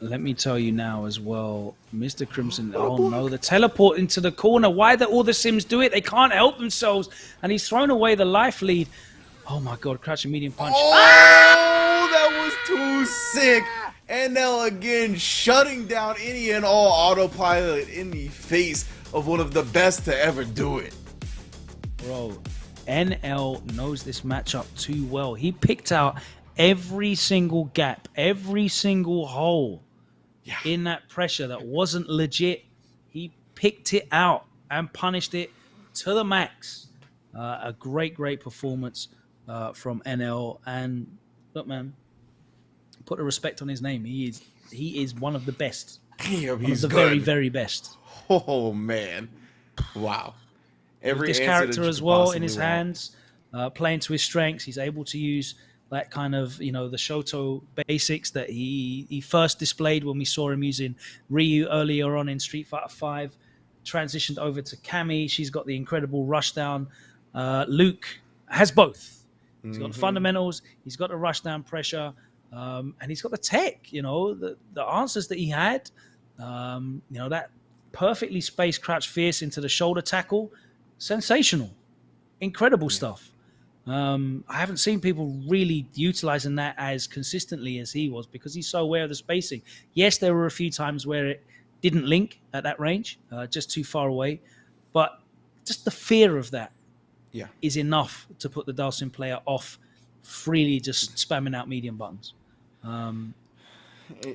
Let me tell you now as well, Mr. Crimson, oh no, the teleport into the corner. Why do all the Sims do it? They can't help themselves. And he's thrown away the life lead. Oh my God, crouching medium punch. Oh, that was too sick. NL again shutting down any and all autopilot in the face of one of the best to ever do it. Bro, NL knows this matchup too well. He picked out every single gap, every single hole in that pressure that wasn't legit. He picked it out and punished it to the max. A great performance from NL. And look, man, put the respect on his name. He is one of the best. Damn, he's one of the very, very best. Oh man, wow! Every this character as well in his hands, playing to his strengths. He's able to use that kind of, you know, the Shoto basics that he first displayed when we saw him using Ryu earlier on in Street Fighter V. Transitioned over to Cammy. She's got the incredible rushdown. Luke has both. He's got the fundamentals. He's got the rushdown pressure. And he's got the tech, you know, the answers that he had, you know, that perfectly spaced crouch fierce into the shoulder tackle. Sensational. Incredible stuff. I haven't seen people really utilizing that as consistently as he was because he's so aware of the spacing. Yes, there were a few times where it didn't link at that range, just too far away. But just the fear of that is enough to put the Dalsim player off freely just spamming out medium buttons.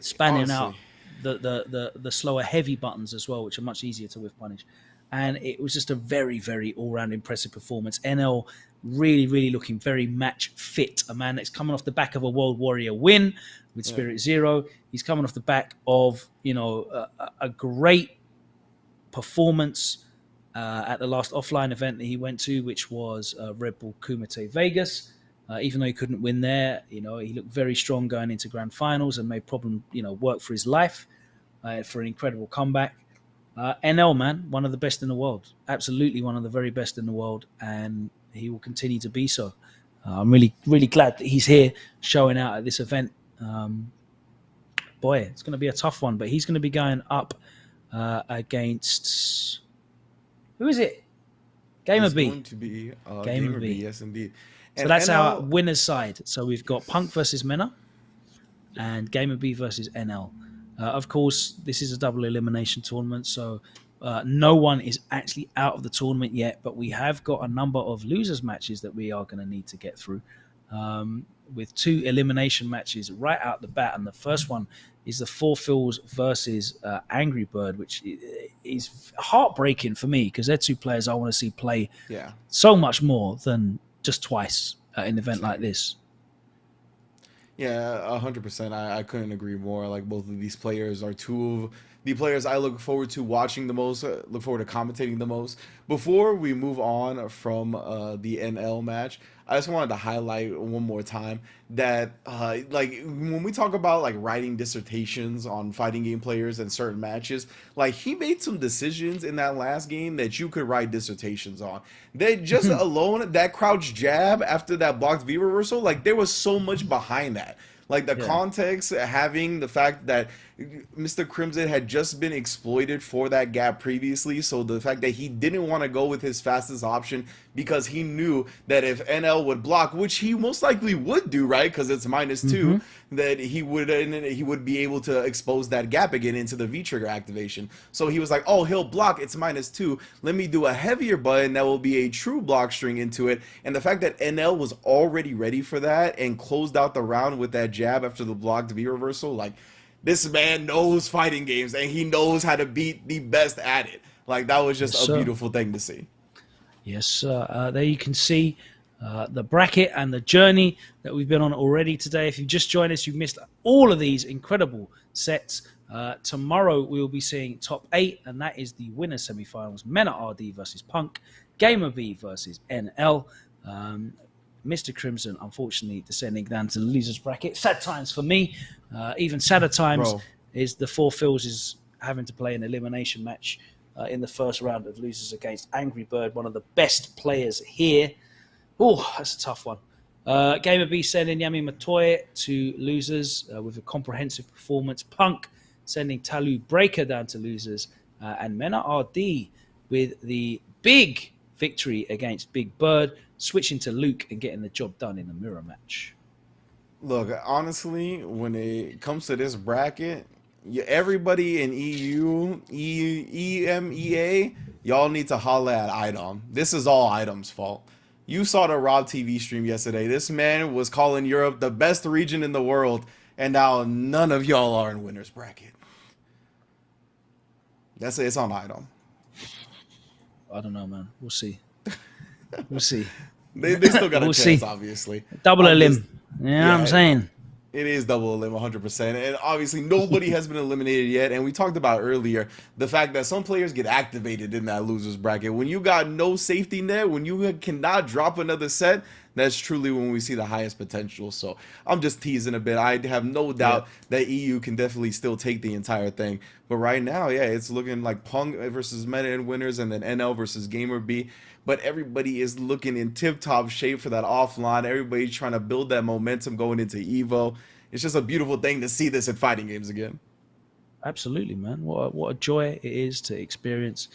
Spanning out the slower heavy buttons as well, which are much easier to whiff punish. And it was just a very, very all-round impressive performance. NL really looking very match fit. A man that's coming off the back of a World Warrior win with Spirit Zero. He's coming off the back of, you know, a great performance at the last offline event that he went to, which was Red Bull Kumite Vegas. Even though he couldn't win there, you know, he looked very strong going into grand finals and made problem, you know, work for his life for an incredible comeback. NL, man, one of the best in the world. Absolutely one of the very best in the world, and he will continue to be so. I'm really glad that he's here showing out at this event. Boy, it's going to be a tough one, but he's going to be going up against... Who is it? Gamer B. It's going to be Gamer B, yes indeed. So that's our winner's side. So we've got Punk versus Mena and Gamer B versus NL. Of course, this is a double elimination tournament, so no one is actually out of the tournament yet, but we have got a number of losers matches that we are going to need to get through with 2 elimination matches right out the bat. And the first one is the Four Fills versus Angry Bird, which is heartbreaking for me because they're 2 players I want to see play so much more than just twice at an event like this. Yeah, 100%. I couldn't agree more. Like, both of these players are 2 of the players I look forward to watching the most, look forward to commentating the most. Before we move on from the NL match, I just wanted to highlight one more time that like when we talk about like writing dissertations on fighting game players and certain matches, like he made some decisions in that last game that you could write dissertations on. They just alone, that crouch jab after that blocked V reversal, like there was so much behind that. Like the context, having the fact that Mr. Crimson had just been exploited for that gap previously, so the fact that he didn't want to go with his fastest option because he knew that if NL would block, which he most likely would do, right, because it's -2, that he would be able to expose that gap again into the V-trigger activation. So he was like, oh, he'll block, it's -2, let me do a heavier button that will be a true block string into it. And the fact that NL was already ready for that and closed out the round with that jab after the blocked V reversal, like, this man knows fighting games and he knows how to beat the best at it. Like, that was just a beautiful thing to see. Yes, sir. There you can see the bracket and the journey that we've been on already today. If you just joined us, you've missed all of these incredible sets. Tomorrow we will be seeing top 8, and that is the winner semifinals: Mena RD versus Punk, Gamer B versus NL. Mr. Crimson, unfortunately, descending down to the losers bracket. Sad times for me. Even sadder times is the Four Phils is having to play an elimination match in the first round of losers against Angry Bird, one of the best players here. Oh, that's a tough one. Gamer B sending Yami Matoye to losers with a comprehensive performance. Punk sending Talu Breaker down to losers. And Mena RD with the big victory against Big Bird, switching to Luke and getting the job done in the mirror match. Look, honestly, when it comes to this bracket, everybody in EU, EMEA, y'all need to holla at Idom. This is all Idom's fault. You saw the Rob TV stream yesterday. This man was calling Europe the best region in the world, and now none of y'all are in winner's bracket. That's it. It's on Idom. I don't know, man. We'll see. We'll see. They still got a chance, obviously. Double elim. Yeah, I'm saying. It is double elim 100%. And obviously nobody has been eliminated yet. And we talked about earlier the fact that some players get activated in that loser's bracket. When you got no safety net, when you cannot drop another set, that's truly when we see the highest potential. So I'm just teasing a bit. I have no doubt that EU can definitely still take the entire thing. But right now, yeah, it's looking like Punk versus Meta and winners, and then NL versus Gamer B. But everybody is looking in tip-top shape for that offline. Everybody's trying to build that momentum going into EVO. It's just a beautiful thing to see this in fighting games again. Absolutely, man. What a joy it is to experience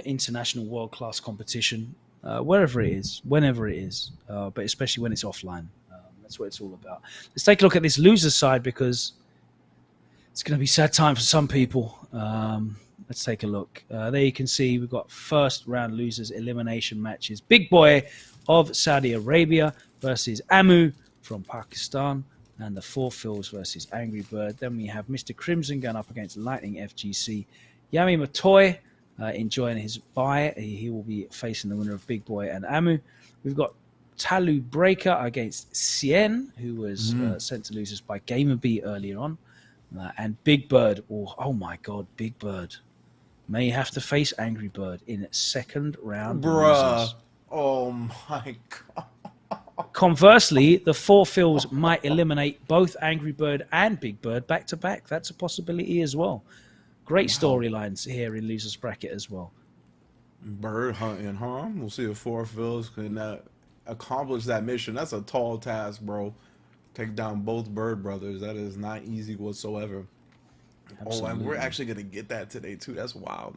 international world-class competition, wherever it is, whenever it is, but especially when it's offline. That's what it's all about. Let's take a look at this loser side, because it's going to be a sad time for some people. Let's take a look. There you can see we've got first round losers elimination matches. Big Boy of Saudi Arabia versus Amu from Pakistan, and the Four Phils versus Angry Bird. Then we have Mr. Crimson going up against Lightning FGC. Yami Matoy enjoying his bye. He will be facing the winner of Big Boy and Amu. We've got Talu Breaker against Cien, who was sent to losers by Gamer B earlier on. And Big Bird, oh my God, Big Bird may have to face Angry Bird in second round. Bruh. Losers. Oh my God. Conversely, the Four Phils might eliminate both Angry Bird and Big Bird back to back. That's a possibility as well. Great storylines here in losers bracket as well. Bird hunting, huh? We'll see if Four Phils can accomplish that mission. That's a tall task, bro. Take down both Bird brothers. That is not easy whatsoever. Absolutely. Oh, and we're actually going to get that today, too. That's wild.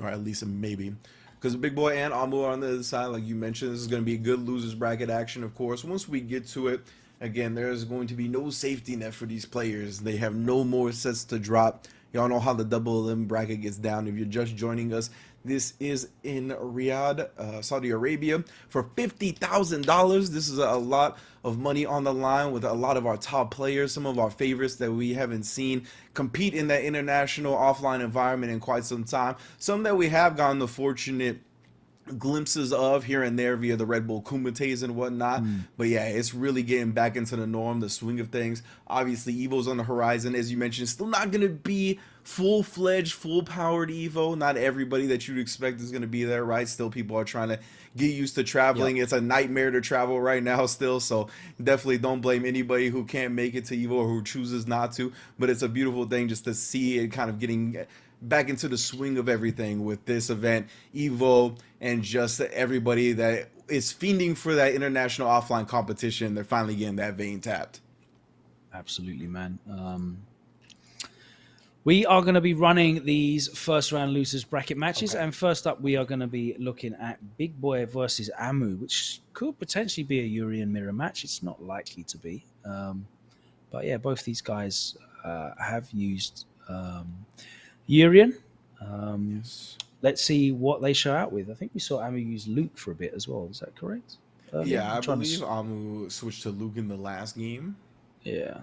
Or at least maybe. Because Big Boy and Amu are on the other side, like you mentioned. This is going to be a good losers bracket action, of course. Once we get to it, again, there's going to be no safety net for these players. They have no more sets to drop. Y'all know how the double elim bracket gets down. If you're just joining us, this is in Riyadh, Saudi Arabia, for $50,000. This is a lot of money on the line with a lot of our top players, some of our favorites that we haven't seen compete in that international offline environment in quite some time. Some that we have gotten the fortunate glimpses of here and there via the Red Bull Kumites and whatnot. But yeah, it's really getting back into the norm, the swing of things. Obviously, Evo's on the horizon, as you mentioned. Still not going to be full-fledged, full-powered Evo. Not everybody that you'd expect is going to be there, right? Still, people are trying to get used to traveling. It's a nightmare to travel right now still, so definitely don't blame anybody who can't make it to Evo or who chooses not to. But it's a beautiful thing just to see it kind of getting back into the swing of everything with this event, Evo, and just everybody that is fiending for that international offline competition. They're finally getting that vein tapped. Absolutely, man. We are going to be running these first round losers bracket matches. And first up, we are going to be looking at Big Boy versus Amu, which could potentially be a Urian mirror match. It's not likely to be. But yeah, both these guys have used Urian. Let's see what they show out with. I think we saw Amu use Luke for a bit as well. Is that correct? Yeah, I believe Amu switched to Luke in the last game. Yeah.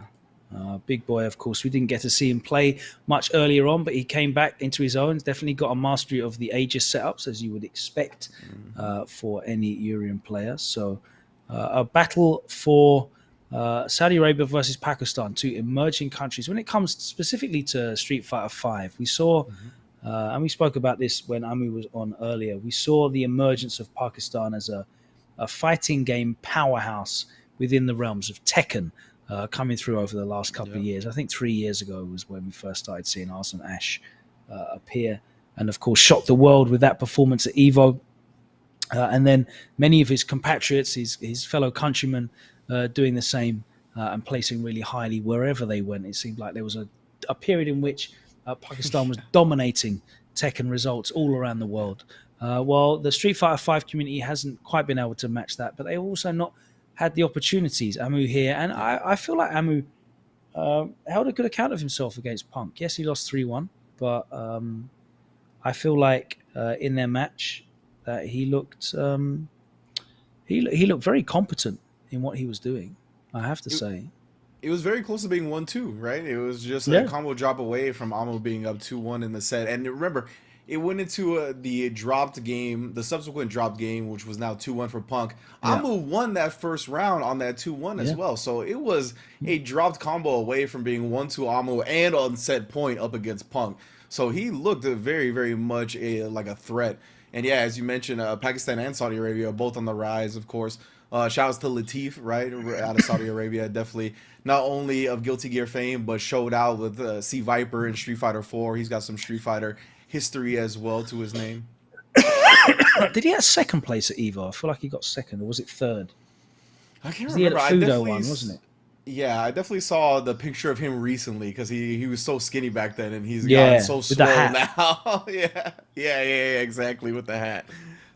Big Boy, of course, we didn't get to see him play much earlier on, but he came back into his own. Definitely got a mastery of the Aegis setups, as you would expect for any Urian player. So a battle for Saudi Arabia versus Pakistan, two emerging countries. When it comes specifically to Street Fighter V, we saw, and we spoke about this when Amu was on earlier, we saw the emergence of Pakistan as a fighting game powerhouse within the realms of Tekken. coming through over the last couple of years. I think 3 years ago was when we first started seeing Arslan Ash appear, and of course shocked the world with that performance at Evo. And then many of his compatriots, his fellow countrymen, doing the same and placing really highly wherever they went. It seemed like there was a period in which Pakistan was dominating Tekken results all around the world. While the Street Fighter 5 community hasn't quite been able to match that, but they've also not had the opportunities. Amu here, and I feel like Amu held a good account of himself against Punk. Yes, he lost 3-1, but I feel like in their match that he looked very competent in what he was doing, I have to say. It was very close to being 1-2, right? It was just a combo drop away from Amu being up 2-1 in the set. And remember, it went into the dropped game, the subsequent dropped game, which was now 2-1 for Punk. Amu won that first round on that 2-1 as well. So it was a dropped combo away from being 1-2 Amu and on set point up against Punk. So he looked very, very much like a threat. And yeah, as you mentioned, Pakistan and Saudi Arabia are both on the rise, of course. Shout outs to Latif, right, out of Saudi Arabia, definitely not only of Guilty Gear fame, but showed out with C Viper in Street Fighter 4. He's got some Street Fighter history as well to his name. Did he get second place at Evo? I feel like he got second, or was it third? I can't remember. He had a Fudo one, wasn't it? Yeah, I definitely saw the picture of him recently because he was so skinny back then, and he's gotten so swole now. yeah, exactly, with the hat.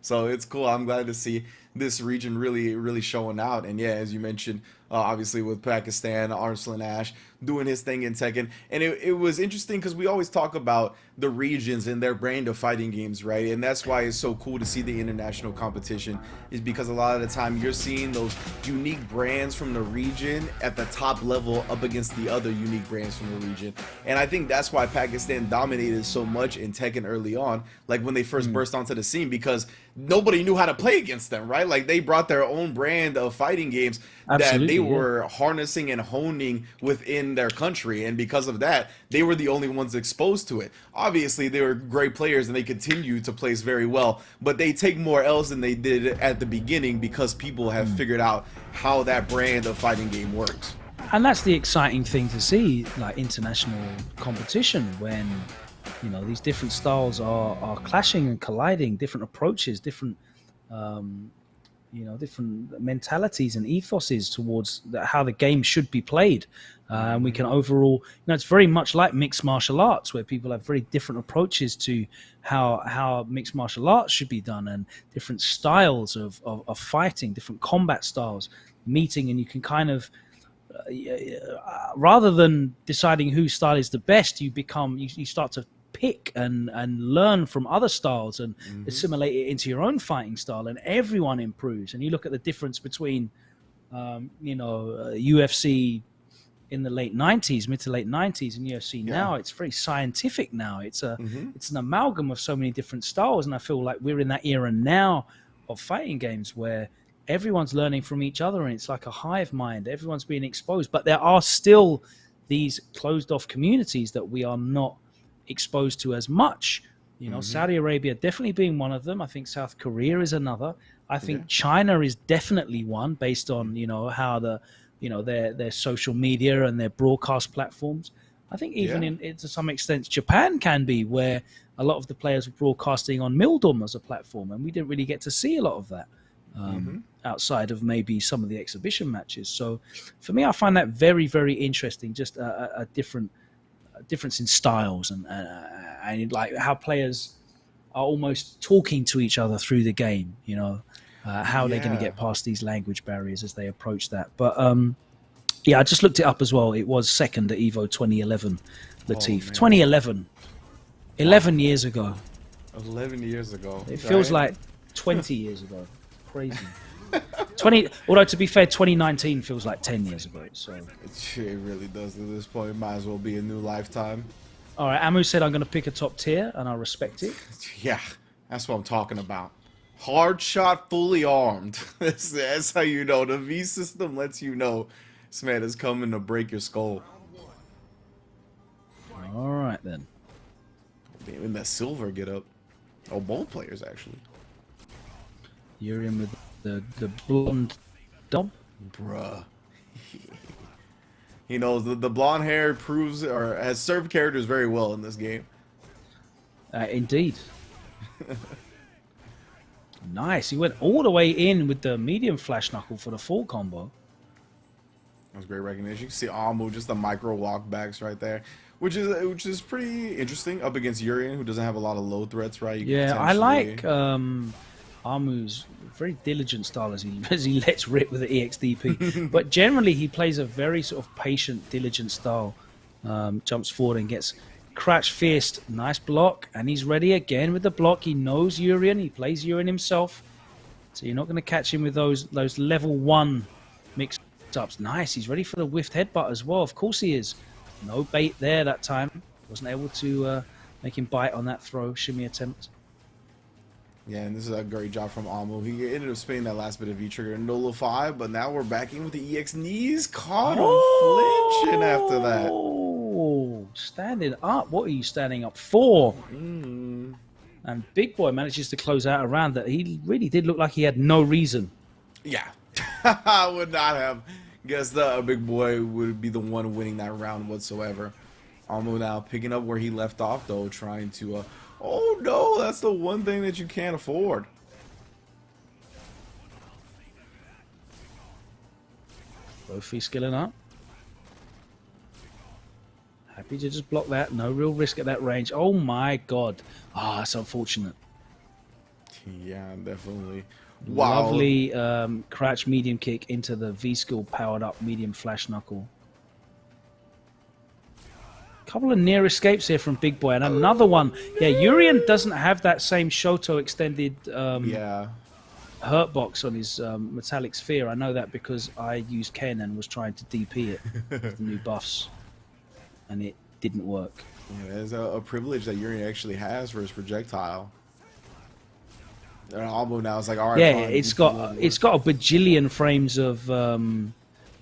So it's cool. I'm glad to see this region really showing out. And yeah, as you mentioned, obviously with Pakistan, Arslan Ash doing his thing in Tekken. And it was interesting because we always talk about the regions and their brand of fighting games, right? And that's why it's so cool to see the international competition, is because a lot of the time you're seeing those unique brands from the region at the top level up against the other unique brands from the region. And I think that's why Pakistan dominated so much in Tekken early on, like when they first burst onto the scene, because nobody knew how to play against them, right? Like they brought their own brand of fighting games that they were harnessing and honing within their country, and because of that, they were the only ones exposed to it. Obviously, they were great players and they continue to place very well, but they take more L's than they did at the beginning because people have figured out how that brand of fighting game works. And that's the exciting thing to see, like international competition, when these different styles are clashing and colliding, different approaches, different different mentalities and ethoses towards how the game should be played. And we can overall, it's very much like mixed martial arts, where people have very different approaches to how mixed martial arts should be done, and different styles of fighting, different combat styles meeting, and you can kind of, rather than deciding whose style is the best, you start to pick and learn from other styles and assimilate it into your own fighting style, and everyone improves. And you look at the difference between UFC in the mid to late 90s and UFC now. It's very scientific now. It's an amalgam of so many different styles, and I feel like we're in that era now of fighting games where everyone's learning from each other, and it's like a hive mind. Everyone's being exposed, but there are still these closed off communities that we are not exposed to as much. Saudi Arabia definitely being one of them. I think South Korea is another. I think China is definitely one, based on how their social media and their broadcast platforms. I think even to some extent Japan can be, where a lot of the players were broadcasting on Mildom as a platform, and we didn't really get to see a lot of that outside of maybe some of the exhibition matches. So for me, I find that very, very interesting, just a difference in styles and like how players are almost talking to each other through the game, how they're going to get past these language barriers as they approach that. But I just looked it up as well. It was second at Evo 2011, Latif. 2011, 11 years ago. 11 years ago. It feels like 20 years ago. Crazy. 20. Although to be fair, 2019 feels like 10 years ago. So it really does at this point. It might as well be a new lifetime. All right, Amu said I'm going to pick a top tier, and I respect it. Yeah, that's what I'm talking about. Hard shot, fully armed. That's how you know. The V system lets you know this man is coming to break your skull. All right, then. Damn, in that silver get up. Oh, both players, actually. You're in with the blonde dog? Bruh. He knows the blonde hair proves or has served characters very well in this game. Indeed. Nice. He went all the way in with the medium flash knuckle for the full combo. That was great recognition. You can see Amu, just the micro walkbacks right there, which is pretty interesting up against Urian, who doesn't have a lot of low threats, right? You Yeah, I like Amu's very diligent style as he lets rip with the EXDP. But generally, he plays a very sort of patient, diligent style. Jumps forward and gets crouch fierced. Nice block, and he's ready again with the block. He knows Urian. He plays Urian himself, so you're not going to catch him with those level 1 mix-ups. Nice. He's ready for the whiffed headbutt as well. Of course he is. No bait there that time. Wasn't able to make him bite on that throw shimmy attempt. Yeah, and this is a great job from Amu. He ended up spinning that last bit of V-trigger and nullify, but now we're back in with the EX knees. Caught him flinching after that. Oh, standing up. What are you standing up for? And Big Boy manages to close out a round that he really did look like he had no reason. Yeah. I would not have guessed that Big Boy would be the one winning that round whatsoever. Amu now picking up where he left off, though, trying to... oh, no, that's the one thing that you can't afford. Both feet skilling up. Happy to just block that. No real risk at that range. Oh, my God. Ah, that's unfortunate. Yeah, definitely. Wow. Lovely crouch medium kick into the V-skill powered up medium flash knuckle. Couple of near escapes here from Big Boy, and another one. Yeah, Urian doesn't have that same Shoto extended hurt box on his metallic sphere. I know that because I used Ken and was trying to DP it with the new buffs, and it didn't work. Yeah, there's a privilege that Urian actually has for his projectile. And Albo now is like, all right, yeah, fine, it's got a bajillion frames of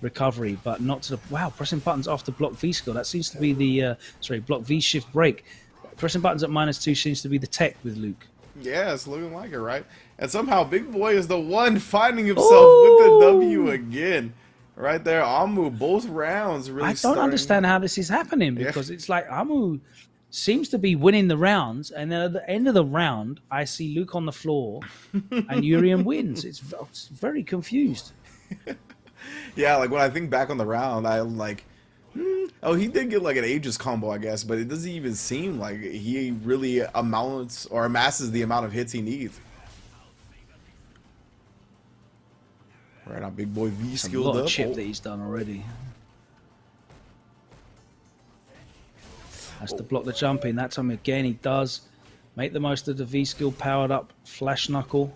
recovery, but not to the pressing buttons after block V skill. That seems to be the block V shift break. Pressing buttons at -2 seems to be the tech with Luke. Yeah, it's looking like it, right? And somehow Big Boy is the one finding himself with the W again. Right there, Amu, both rounds really I don't understand how this is happening, because it's like Amu seems to be winning the rounds, and then at the end of the round, I see Luke on the floor, and Urian wins. It's very confused. Yeah, like when I think back on the round, I'm like, oh, he did get like an Aegis combo, I guess, but it doesn't even seem like he really amounts or amasses the amount of hits he needs. Right now, Big Boy V skilled up. A lot of chip that he's done already. Has to block the jump in. That time again, he does make the most of the V skill powered up flash knuckle,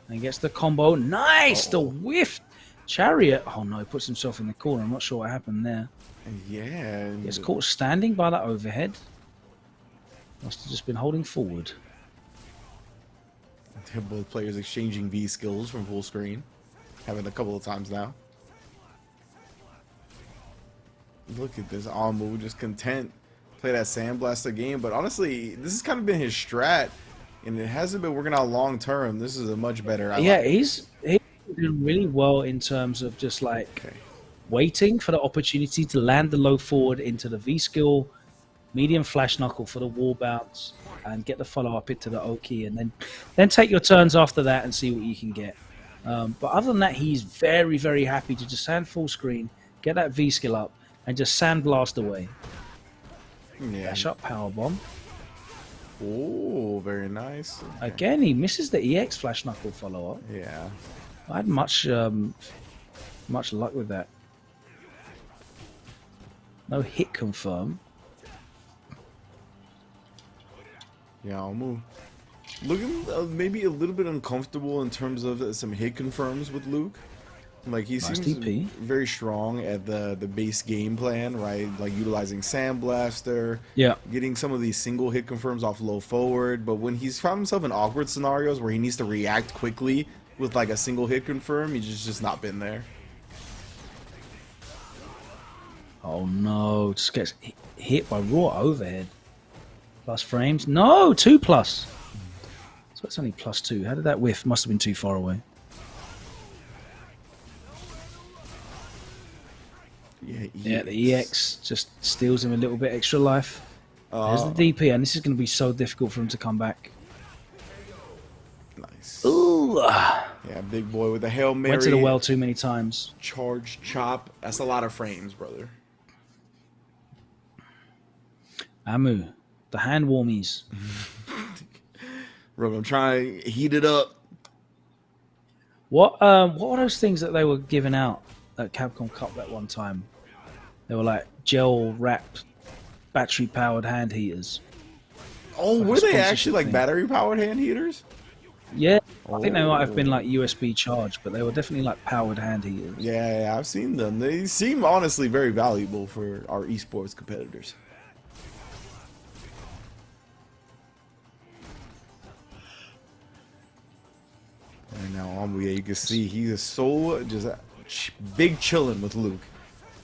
and gets the combo. Nice, the whiff. Chariot. Oh no, he puts himself in the corner. I'm not sure what happened there. Yeah. Gets caught standing by that overhead. Must have just been holding forward. Both players exchanging V skills from full screen. Happened a couple of times now. Look at this Amu, just content. Play that Sandblaster game, but honestly, this has kind of been his strat, and it hasn't been working out long term. This is a much better. He's doing really well in terms of just like waiting for the opportunity to land the low forward into the V skill, medium flash knuckle for the wall bounce, and get the follow up into the Oki, and then take your turns after that and see what you can get. But other than that, he's very, very happy to just sand full screen, get that V skill up, and just sandblast away. Yeah. Dash up power bomb. Oh, very nice. Okay. Again, he misses the EX flash knuckle follow up. Yeah. I had much luck with that. No hit confirm. Yeah, Amu looking maybe a little bit uncomfortable in terms of some hit confirms with Luke. Like he seems very strong at the base game plan, right? Like utilizing Sandblaster, getting some of these single hit confirms off low forward. But when he's found himself in awkward scenarios where he needs to react quickly with like a single hit confirm, he's just not been there. Oh no, just gets hit by raw overhead. Plus frames. No, 2+. So it's only +2. How did that whiff? Must have been too far away. Yeah, the EX just steals him a little bit extra life. There's the DP, and this is going to be so difficult for him to come back. Nice. Ooh. Yeah, big boy with the Hail Mary. Went to the well too many times. Charge chop. That's a lot of frames, brother. Amu, the hand warmies. Bro, I'm trying to heat it up. What were those things that they were giving out at Capcom Cup that one time? They were like gel-wrapped, battery-powered hand heaters. Oh, Like were a they actually sponsorship like thing. battery-powered hand heaters? Yeah, I think they might have been like USB charged, but they were definitely like powered hand heaters. Yeah, I've seen them. They seem honestly very valuable for our esports competitors. And now Amuye, you can see he is so just big chilling with Luke.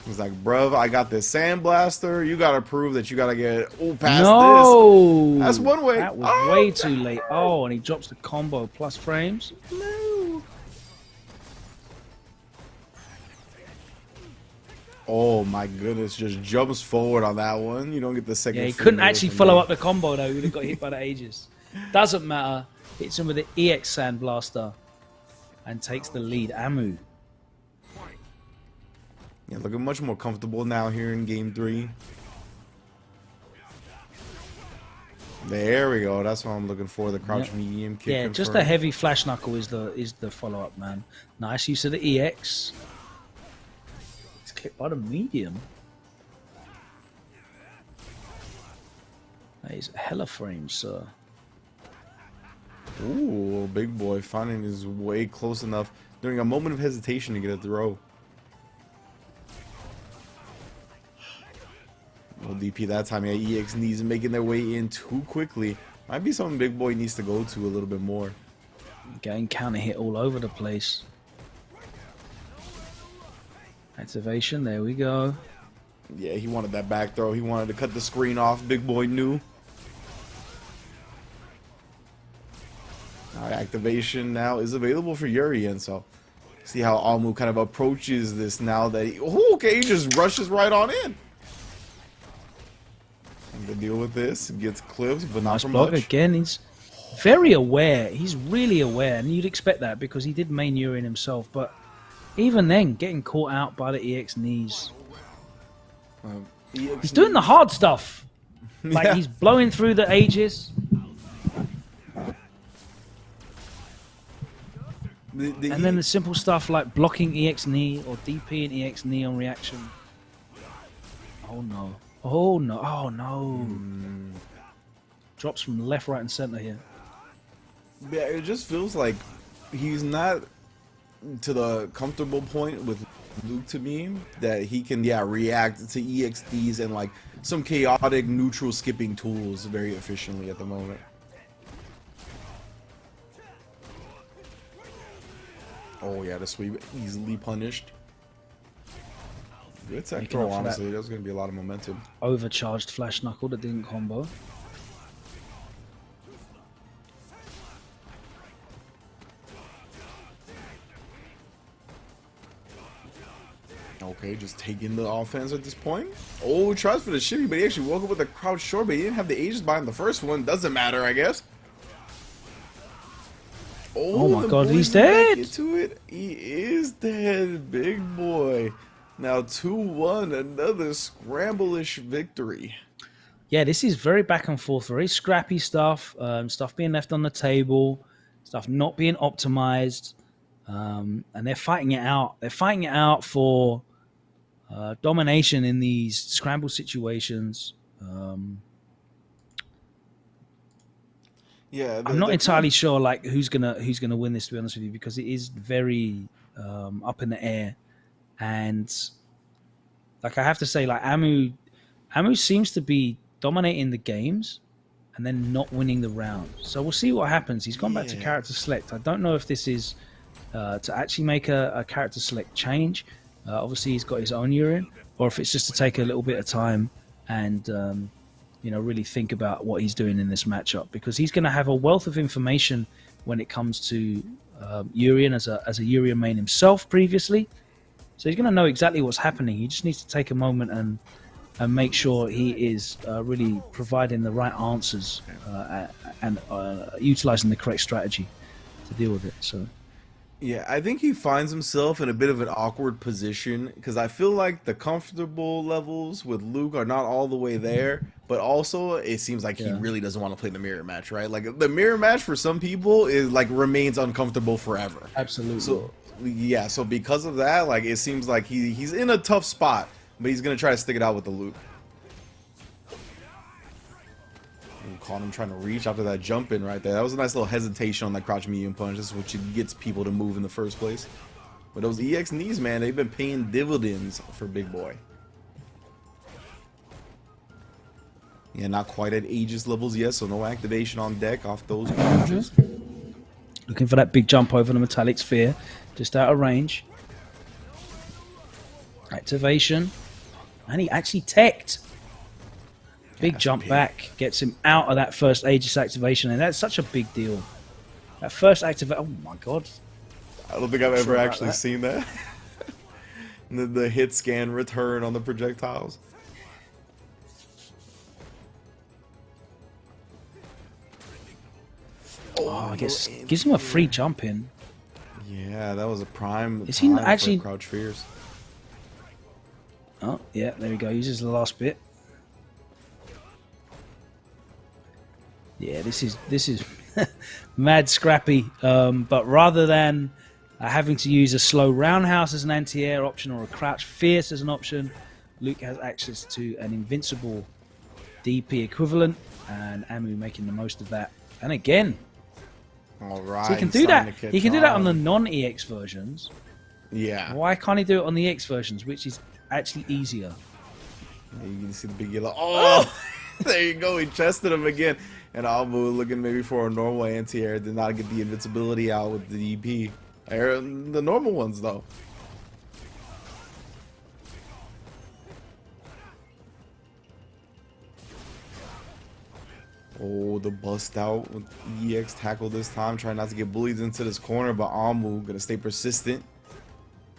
He's like, bruv, I got this sandblaster. You gotta prove that you gotta get past No! this. That's one way. That was way too late. Oh, and he drops the combo plus frames. No. Oh my goodness, just jumps forward on that one. You don't get the second. Yeah, he couldn't frame actually from follow there. up the combo though. He would have got hit by the Aegis. Doesn't matter. Hits him with the EX Sandblaster and takes the lead. Amu. Yeah, looking much more comfortable now here in game 3. There we go. That's what I'm looking for. The crouch medium kick. Yeah, just a heavy flash knuckle is the follow up, man. Nice use of the EX. It's kicked by the medium. That is hella frames, sir. Ooh, big boy finding his way close enough during a moment of hesitation to get a throw. No DP that time. Yeah, EX knees making their way in too quickly. Might be something big boy needs to go to a little bit more. Getting counter hit all over the place. Activation, there we go. Yeah, he wanted that back throw. He wanted to cut the screen off. Big boy knew. Activation now is available for Yuri, and so see how Amu kind of approaches this now that he he just rushes right on in. And to deal with this, gets clipped, but not Nice for block much. again. He's very aware. He's really aware, and you'd expect that because he did main Yuri himself. But even then, getting caught out by the EX knees. EX He's doing the hard stuff. Like Yeah. he's blowing through the Aegis. And then the simple stuff like blocking EX knee or DP and EX knee on reaction. Oh no. Oh no. Oh no. Drops from left, right, and center here. Yeah, it just feels like he's not to the comfortable point with Luke to me that he can react to EXDs and like some chaotic neutral skipping tools very efficiently at the moment. Oh yeah, the sweep easily punished. Good tech Making throw, up for honestly. There's going to be a lot of momentum. Overcharged flash knuckle that didn't combo. Okay, just taking the offense at this point. Oh, tries for the shimmy, but he actually woke up with a crouch short, but he didn't have the Aegis behind the first one. Doesn't matter, I guess. Oh my the God, boys he's did not dead. get to it. He is dead, big boy. Now 2-1, another scramble-ish victory. Yeah, this is very back and forth, very scrappy stuff. Stuff being left on the table, stuff not being optimized, and they're fighting it out. They're fighting it out for domination in these scramble situations. Yeah, I'm not entirely sure like who's gonna win this, to be honest with you, because it is very up in the air, and like I have to say, like Amu seems to be dominating the games and then not winning the round. So we'll see what happens. He's gone back to character select. I don't know if this is to actually make a character select change. Obviously, he's got his own urine, or if it's just to take a little bit of time and really think about what he's doing in this matchup, because he's going to have a wealth of information when it comes to Urian as a Urian main himself previously. So he's going to know exactly what's happening. He just needs to take a moment and make sure he is really providing the right answers and utilizing the correct strategy to deal with it. So. Yeah, I think he finds himself in a bit of an awkward position because I feel like the comfortable levels with Luke are not all the way there, but also it seems like he really doesn't want to play the mirror match, right? Like the mirror match for some people is like remains uncomfortable forever. Absolutely. So yeah, so because of that, like it seems like he's in a tough spot, but he's gonna try to stick it out with the Luke. Caught him trying to reach after that jump in right there. That was a nice little hesitation on that crouch medium punch. This is what gets people to move in the first place. But those EX knees, man, they've been paying dividends for Big Boy. Yeah, not quite at Aegis levels yet, so no activation on deck off those punches. Looking for that big jump over the metallic sphere, just out of range. Activation, and he actually teched. Big jump back gets him out of that first Aegis activation, and that's such a big deal. That first activation, oh my god. I don't think I've ever actually seen that. the hit scan return on the projectiles. Oh, I guess gives him a free jump in. Yeah, that was a prime Is he actually crouch fears. Oh, yeah, there we go. Uses the last bit. Yeah, this is mad scrappy. But rather than having to use a slow roundhouse as an anti-air option or a crouch fierce as an option, Luke has access to an invincible DP equivalent, and Amu making the most of that. And again, all right, so he can do that. He can do that on the non-EX versions. Yeah. Why can't he do it on the EX versions, which is actually easier? Yeah, you can see the big yellow. Oh, there you go. He chested him again. And Amu looking maybe for a normal anti-air, did not get the invincibility out with the DP. The normal ones, though. Oh, the bust out with EX tackle this time. Trying not to get bullied into this corner, but Amu gonna stay persistent.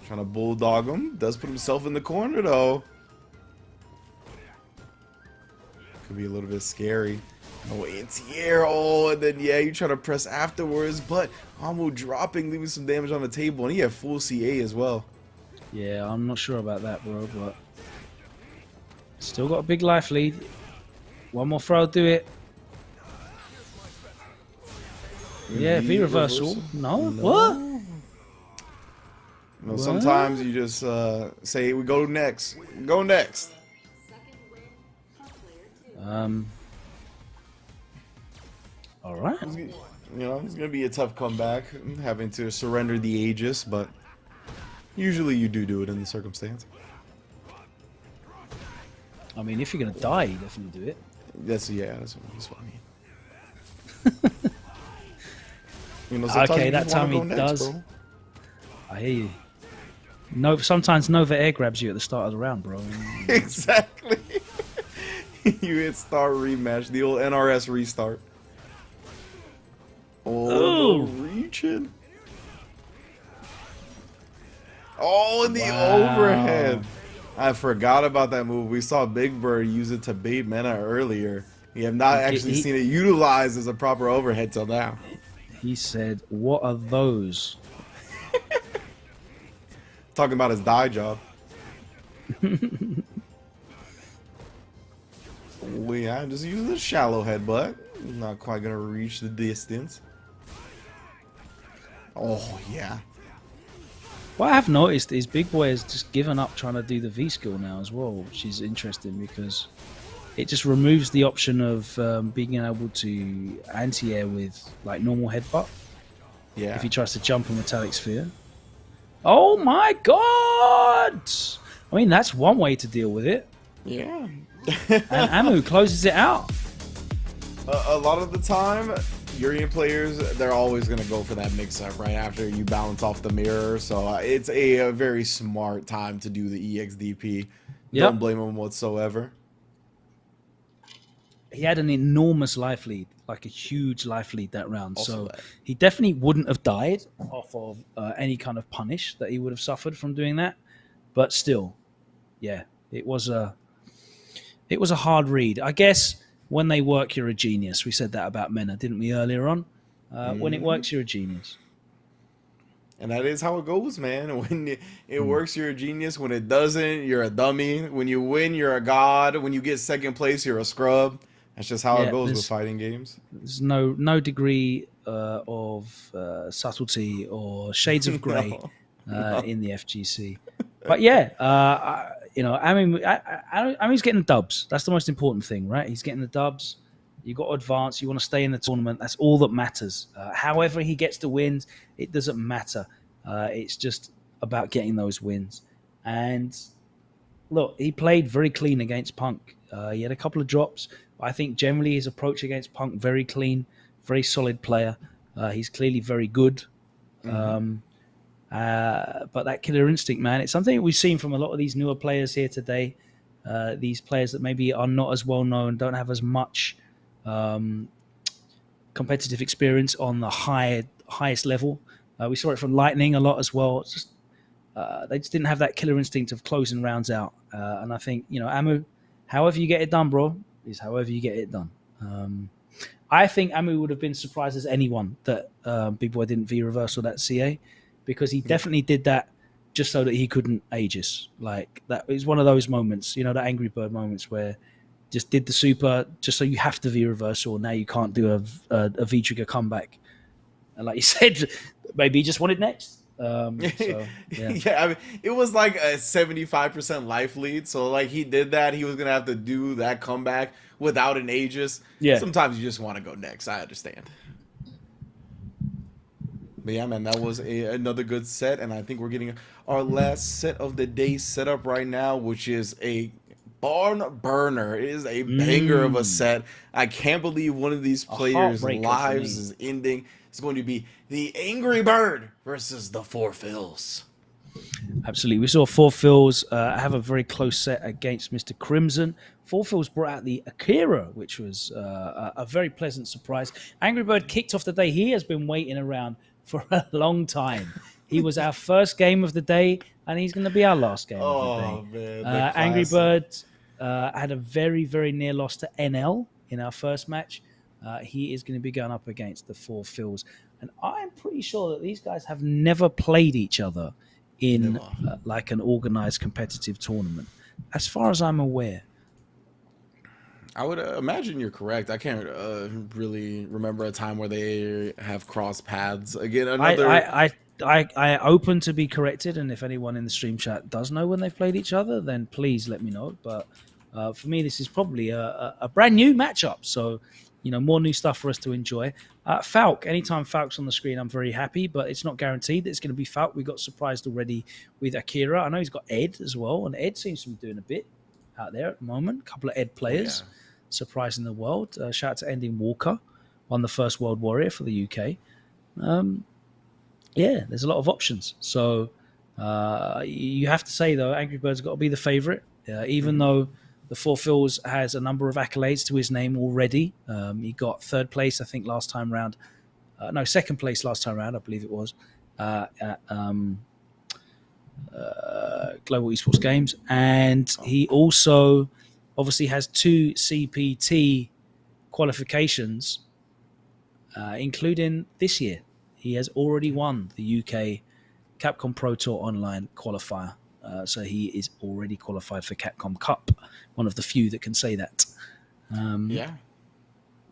Trying to bulldog him. Does put himself in the corner, though. Could be a little bit scary. Oh, anti-air. Oh, and then, yeah, you try to press afterwards, but Amu dropping, leaving some damage on the table, and he had full CA as well. Yeah, I'm not sure about that, bro, but still got a big life lead. One more throw, do it. Yeah, V reversal. No? What? No, sometimes you just say, we go next. Go next. All right. You know, it's going to be a tough comeback, having to surrender the Aegis, but usually you do it in the circumstance. I mean, if you're going to die, you definitely do it. That's what I mean. You know, okay, that time he does. Bro. I hear you. No, sometimes Nova air grabs you at the start of the round, bro. Exactly. You hit start rematch, the old NRS restart. Oh, reaching. Oh, in the overhead. I forgot about that move. We saw Big Bird use it to bait Mena earlier. We have not actually seen it utilized as a proper overhead till now. He said, "What are those?" Talking about his die job. Oh, yeah, just using the shallow headbutt. Not quite gonna reach the distance. Oh, yeah. What I have noticed is Big Boy has just given up trying to do the V skill now as well, which is interesting because it just removes the option of being able to anti-air with like normal headbutt. Yeah. If he tries to jump a metallic sphere. Oh my god! I mean, that's one way to deal with it. Yeah. And Amu closes it out. A lot of the time, Urian players, they're always going to go for that mix-up right after you balance off the mirror. So it's a very smart time to do the EXDP. Yep. Don't blame him whatsoever. He had an enormous life lead, like a huge life lead that round. Also so he definitely wouldn't have died off of any kind of punish that he would have suffered from doing that. but still, yeah, it was a hard read. I guess when they work, you're a genius. We said that about Mena, didn't we, earlier on? When it works, you're a genius. And that is how it goes, man. When it works, you're a genius. When it doesn't, you're a dummy. When you win, you're a god. When you get second place, you're a scrub. That's just how it goes with fighting games. There's no degree of subtlety or shades of grey in the FGC. But yeah, Ami's getting the dubs. That's the most important thing, right? He's getting the dubs. You got to advance. You want to stay in the tournament. That's all that matters. However he gets the wins, it doesn't matter. It's just about getting those wins. And look, he played very clean against Punk. He had a couple of drops. But I think generally his approach against Punk, very clean, very solid player. He's clearly very good. But that killer instinct, man, it's something that we've seen from a lot of these newer players here today. These players that maybe are not as well known, don't have as much competitive experience on the highest level. We saw it from Lightning a lot as well. It's just they just didn't have that killer instinct of closing rounds out. And I think, Amu, however you get it done, bro, is however you get it done. I think Amu would have been surprised as anyone that Big Boy didn't V-reversal that CA, because he definitely did that just so that he couldn't Aegis. Like, that is one of those moments, the Angry Bird moments where just did the super just so you have to V-reversal. Now you can't do a V-trigger comeback. And like you said, maybe he just wanted next. So, yeah, I mean, it was like a 75% life lead. So like he did that. He was going to have to do that comeback without an Aegis. Yeah. Sometimes you just want to go next. I understand. But yeah, man, that was another good set. And I think we're getting our last set of the day set up right now, which is a barn burner. It is a banger of a set. I can't believe one of these players' lives is ending. It's going to be the Angry Bird versus the Four Phils. Absolutely. We saw Four Phils have a very close set against Mr. Crimson. Four Phils brought out the Akira, which was a very pleasant surprise. Angry Bird kicked off the day. He has been waiting around for a long time. He was our first game of the day, and he's going to be our last game of the day. Man, Angry Bird had a very, very near loss to NL in our first match. He is going to be going up against the Four Phils. And I'm pretty sure that these guys have never played each other in like an organized competitive tournament, as far as I'm aware. I would imagine you're correct. I can't really remember a time where they have crossed paths. Again, I open to be corrected, and if anyone in the stream chat does know when they've played each other, then please let me know. But for me, this is probably a brand new matchup. So, more new stuff for us to enjoy. Falk, anytime Falk's on the screen, I'm very happy, but it's not guaranteed that it's going to be Falk. We got surprised already with Akira. I know he's got Ed as well, and Ed seems to be doing a bit out there at the moment. A couple of Ed players surprising the world. Shout out to Ending Walker, won the first World Warrior for the UK. There's a lot of options. So you have to say, though, Angry Bird's got to be the favourite, even though the Four Phils has a number of accolades to his name already. He got third place, I think, last time round. Second place last time round, I believe it was, at Global Esports Games. And he also obviously has 2 CPT qualifications, including this year. He has already won the UK Capcom Pro Tour Online qualifier. So he is already qualified for Capcom Cup. One of the few that can say that.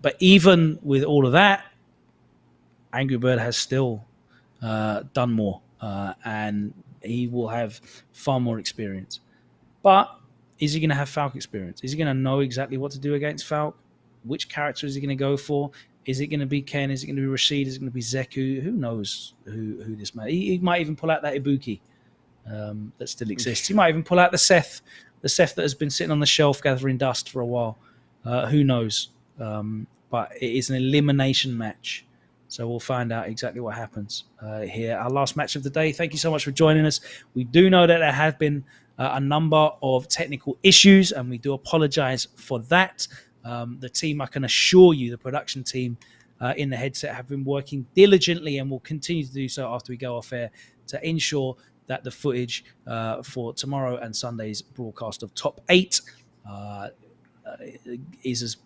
But even with all of that, Angry Bird has still done more. And he will have far more experience. But is he going to have Falk experience? Is he going to know exactly what to do against Falk? Which character is he going to go for? Is it going to be Ken? Is it going to be Rashid? Is it going to be Zeku? Who knows who this man... He might even pull out that Ibuki that still exists. He might even pull out the Seth that has been sitting on the shelf gathering dust for a while. Who knows? But it is an elimination match. So we'll find out exactly what happens here. Our last match of the day. Thank you so much for joining us. We do know that there have been a number of technical issues, and we do apologize for that. The team, I can assure you, the production team in the headset have been working diligently and will continue to do so after we go off air to ensure that the footage for tomorrow and Sunday's broadcast of Top 8 is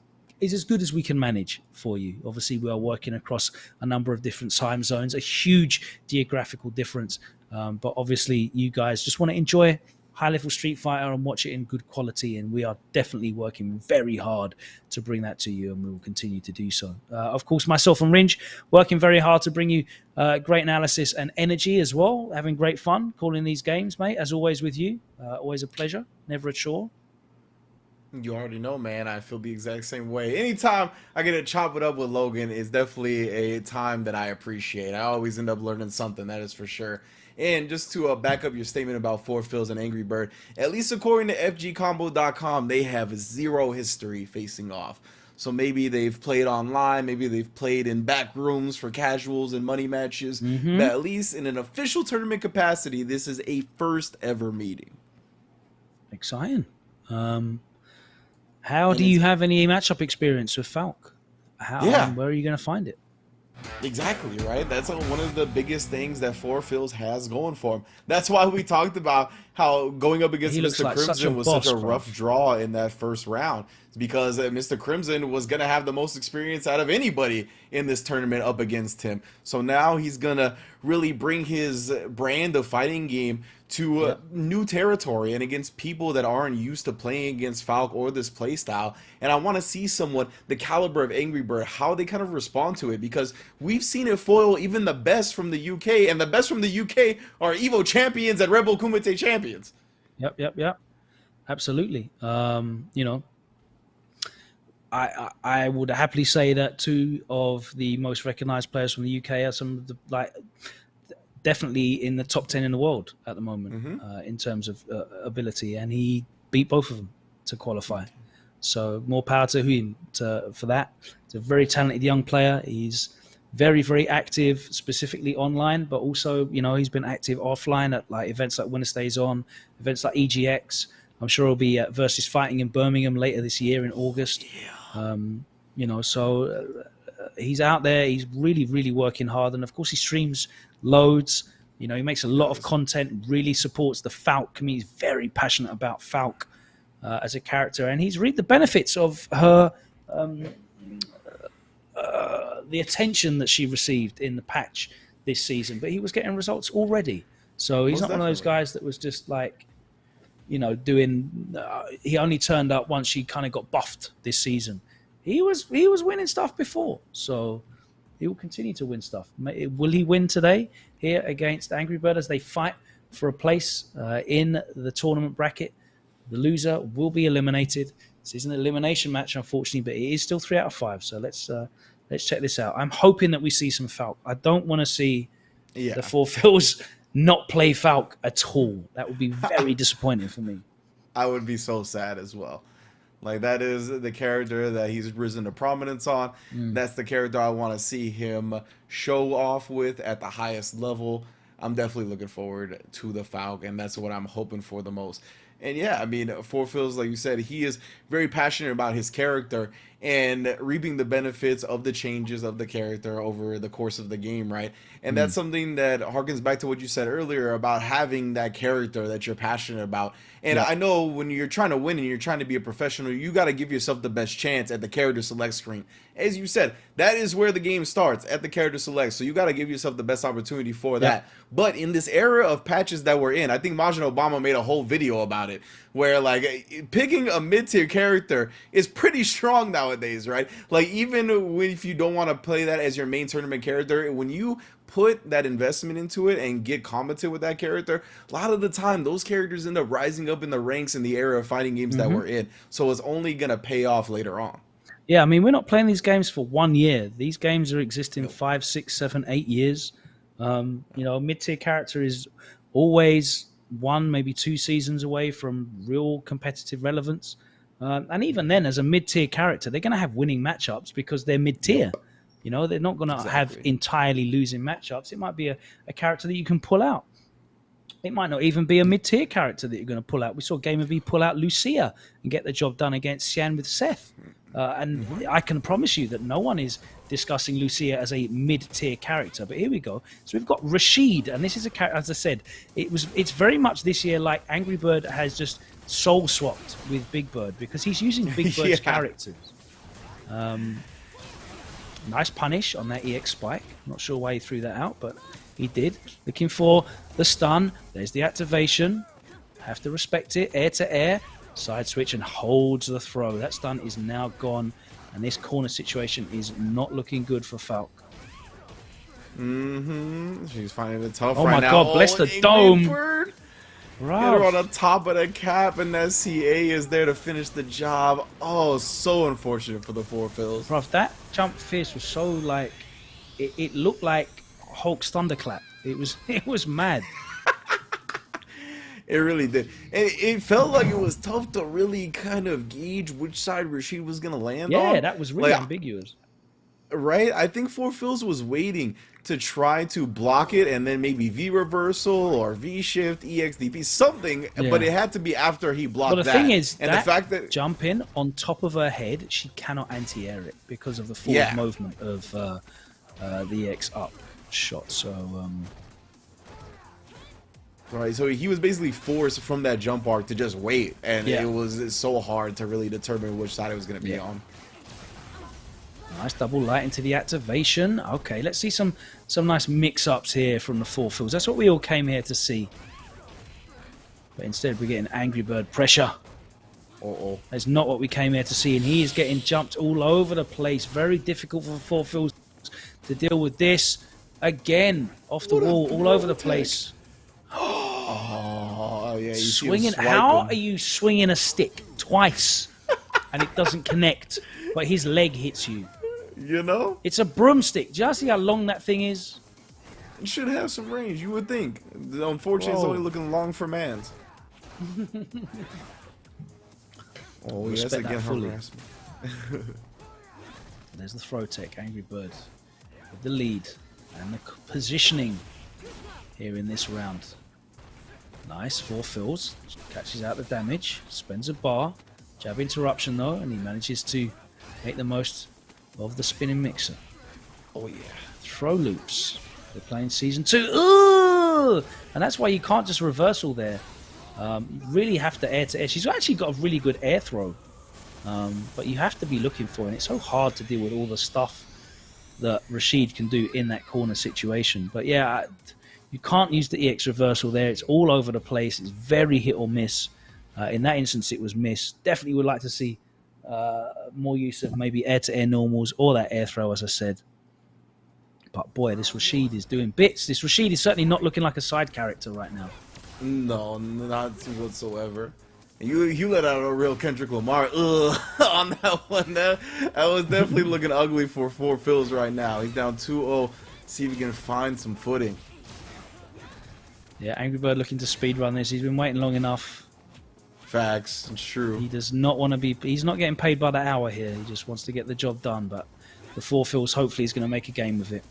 as good as we can manage for you. Obviously, we are working across a number of different time zones, a huge geographical difference. But obviously, you guys just want to enjoy high-level Street Fighter and watch it in good quality, and we are definitely working very hard to bring that to you, and we will continue to do so. Of course, myself and Rinj working very hard to bring you great analysis and energy as well, having great fun calling these games, mate, as always with you. Always a pleasure, never a chore. You already know, man. I feel the exact same way. Anytime I get to chop it up with Logan is definitely a time that I appreciate. I always end up learning something, that is for sure. And just to back up your statement about Four Fills and Angry Bird, at least according to FGCombo.com, they have zero history facing off. So maybe they've played online, maybe they've played in back rooms for casuals and money matches. But at least in an official tournament capacity, this is a first ever meeting. Exciting. How do you have any matchup experience with Falk? Where are you going to find it? Exactly, right? That's one of the biggest things that Four Fills has going for him. That's why we talked about how going up against Mr. Crimson was such a rough draw in that first round. It's because Mr. Crimson was going to have the most experience out of anybody in this tournament up against him. So now he's going to really bring his brand of fighting game to new territory and against people that aren't used to playing against Falk or this play style. And I want to see somewhat the caliber of Angry Bird, how they kind of respond to it, because we've seen it foil even the best from the UK, and the best from the UK are Evo champions and Rebel Kumite champions. Yep. Absolutely. You know, I would happily say that two of the most recognized players from the UK are some of the definitely in the top 10 in the world at the moment in terms of ability, and he beat both of them to qualify. So more power to him for that. He's a very talented young player. He's very, very active, specifically online, but also, you know, he's been active offline at like events like Winner Stays On, events like EGX. I'm sure he'll be at Versus Fighting in Birmingham later this year in August. You know, so he's out there. He's really, really working hard, and of course, he streams loads. You know, he makes a lot of content, really supports the Falk community. He's very passionate about Falk as a character, and he's reaped the benefits of her the attention that she received in the patch this season. But he was getting results already, so he's not one of those guys that was just like, you know, doing. He only turned up once she kind of got buffed this season. He was winning stuff before, so he will continue to win stuff. Will he win today here against Angry Bird as they fight for a place in the tournament bracket? The loser will be eliminated. This is an elimination match, unfortunately, but it is still 3 out of 5. So let's check this out. I'm hoping that we see some Falk. I don't want to see the Four Fills not play Falk at all. That would be very disappointing for me. I would be so sad as well. Like, that is the character that he's risen to prominence on. That's the character I want to see him show off with at the highest level. I'm definitely looking forward to the Falk, and that's what I'm hoping for the most. And yeah, I mean, Four Fills, like you said, he is very passionate about his character and reaping the benefits of the changes of the character over the course of the game, right? And that's something that harkens back to what you said earlier about having that character that you're passionate about. And I know when you're trying to win and you're trying to be a professional, you got to give yourself the best chance at the character select screen. As you said, that is where the game starts, at the character select. So you got to give yourself the best opportunity for that. But in this era of patches that we're in, I think Majin Obama made a whole video about it, where like picking a mid-tier character is pretty strong nowadays, right? Like, even if you don't want to play that as your main tournament character, when you put that investment into it and get competent with that character, a lot of the time those characters end up rising up in the ranks in the era of fighting games that we're in. So it's only gonna pay off later on. Yeah, I mean, we're not playing these games for 1 year. These games are existing 5, 6, 7, 8 years. You know, a mid-tier character is always 1, maybe 2 seasons away from real competitive relevance. And even then, as a mid-tier character, they're going to have winning matchups because they're mid-tier. You know, they're not going to have entirely losing matchups. It might be a character that you can pull out. It might not even be a mid-tier character that you're going to pull out. We saw Gamer V pull out Lucia and get the job done against Xian with Seth. And I can promise you that no one is discussing Lucia as a mid-tier character. But here we go. So we've got Rashid, and this is a character, as I said, it's very much this year like Angry Bird has just soul swapped with Big Bird, because he's using Big Bird's characters. Nice punish on that EX spike. Not sure why he threw that out, but he did. Looking for the stun. There's the activation. Have to respect it. Air to air. Side switch and holds the throw. That stun is now gone, and this corner situation is not looking good for Falk. She's finding it tough right now. Oh my God, bless the dome. Bird. Get her on the top of the cap, and that CA is there to finish the job. Oh, so unfortunate for the four fills. Bruv, that jump fierce was so like, it looked like Hulk's thunderclap. It was mad. It really did. And it felt like it was tough to really kind of gauge which side Rashid was going to land on. Yeah, that was really ambiguous. Right? I think Four Fills was waiting to try to block it and then maybe V reversal or V shift, EXDP, something, but it had to be after he blocked that. But the thing is, and that the fact that jump in on top of her head, she cannot anti-air it because of the forward movement of the EX up shot. So, right, so he was basically forced from that jump arc to just wait, and it was so hard to really determine which side it was going to be on. Nice double light into the activation. Okay, let's see some nice mix-ups here from the Four Fills. That's what we all came here to see. But instead we're getting Angry Bird pressure. That's not what we came here to see, and he is getting jumped all over the place. Very difficult for Four Fills to deal with this. Again, off the wall, all over the place. Oh, yeah. Swinging. How are you swinging a stick twice and it doesn't connect, but his leg hits you? You know? It's a broomstick. Do you see how long that thing is? It should have some range, you would think. Unfortunately, it's only looking long for mans. Oh, yes, again, harassment. There's the throw tech, Angry Bird with the lead and the positioning here in this round. Nice, Four Fills, catches out the damage, spends a bar, jab interruption though, and he manages to make the most of the spinning mixer. Oh yeah, throw loops. They're playing season 2. Ooh! And that's why you can't just reversal there. You really have to air to air. She's actually got a really good air throw, but you have to be looking for it. And it's so hard to deal with all the stuff that Rashid can do in that corner situation. But yeah, you can't use the EX reversal there. It's all over the place. It's very hit or miss. In that instance, it was missed. Definitely would like to see more use of maybe air-to-air normals or that air throw, as I said. But boy, this Rashid is doing bits. This Rashid is certainly not looking like a side character right now. No, not whatsoever. You let out a real Kendrick Lamar on that one. That was definitely looking ugly for Four Fills right now. He's down 2-0. See if he can find some footing. Yeah, Angry Bird looking to speedrun this. He's been waiting long enough. Facts, it's true. He does not want to be... He's not getting paid by the hour here. He just wants to get the job done. But the Four Fills hopefully is going to make a game of it.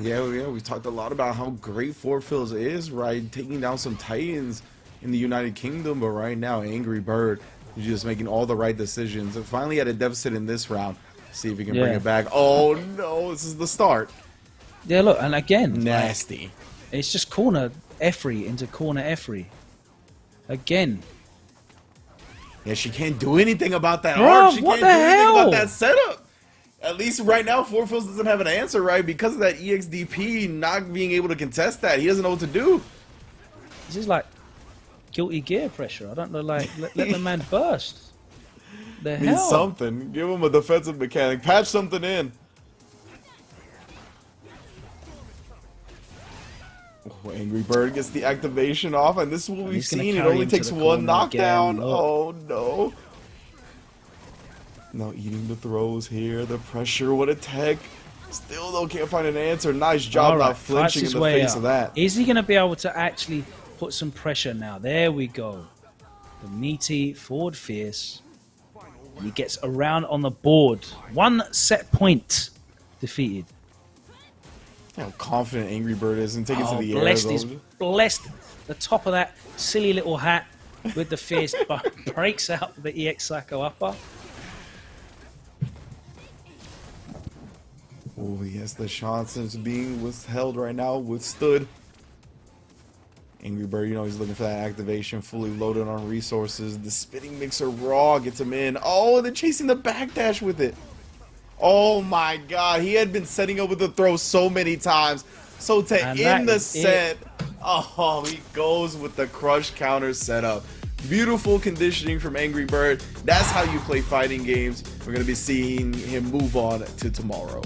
Yeah, we talked a lot about how great Four Fills is, right? Taking down some Titans in the United Kingdom, but right now, Angry Bird is just making all the right decisions. And finally at a deficit in this round. See if he can bring it back. Oh, no, this is the start. Yeah, look, and again... Nasty. Like, it's just corner Efri into corner Efri. Again. Yeah, she can't do anything about that Bro, arc. She what can't do the anything hell? about that setup. At least right now, Four Fills doesn't have an answer, right? Because of that EXDP not being able to contest that. He doesn't know what to do. This is like guilty gear pressure. I don't know, like, let the man burst. The hell? Means something. Give him a defensive mechanic. Patch something in. Oh, Angry Bird gets the activation off, and this is what we've seen. It only takes one knockdown. Oh, no. Now eating the throws here. The pressure. What a tech. Still, though, can't find an answer. Nice job not flinching in the face of that. Is he going to be able to actually put some pressure now? There we go. The meaty forward fierce. He gets around on the board. 1 set point defeated. How confident Angry Bird is and take it to the air. Blessed is blessed. The top of that silly little hat with the fierce breaks out the EX Psycho upper. Oh, yes, the shots is being withheld right now, withstood. Angry Bird, you know, he's looking for that activation, fully loaded on resources. The spitting mixer raw gets him in. Oh, they're chasing the backdash with it. Oh my god, he had been setting up with the throw so many times. So to end the set, oh, he goes with the crush counter setup. Beautiful conditioning from Angry Bird. That's how you play fighting games. We're going to be seeing him move on to tomorrow.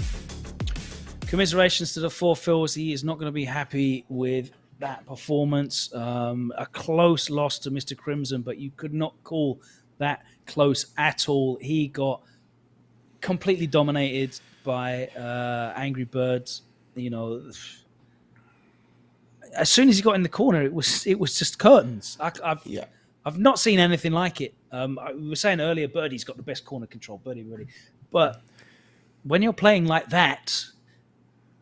Commiserations to the four Phils. He is not going to be happy with that performance. A close loss to Mr. Crimson, but you could not call that close at all. He got completely dominated by Angry Birds. You know, as soon as he got in the corner, it was just curtains. I've not seen anything like it. We were saying earlier, Birdie's got the best corner control. Birdie, really. But when you're playing like that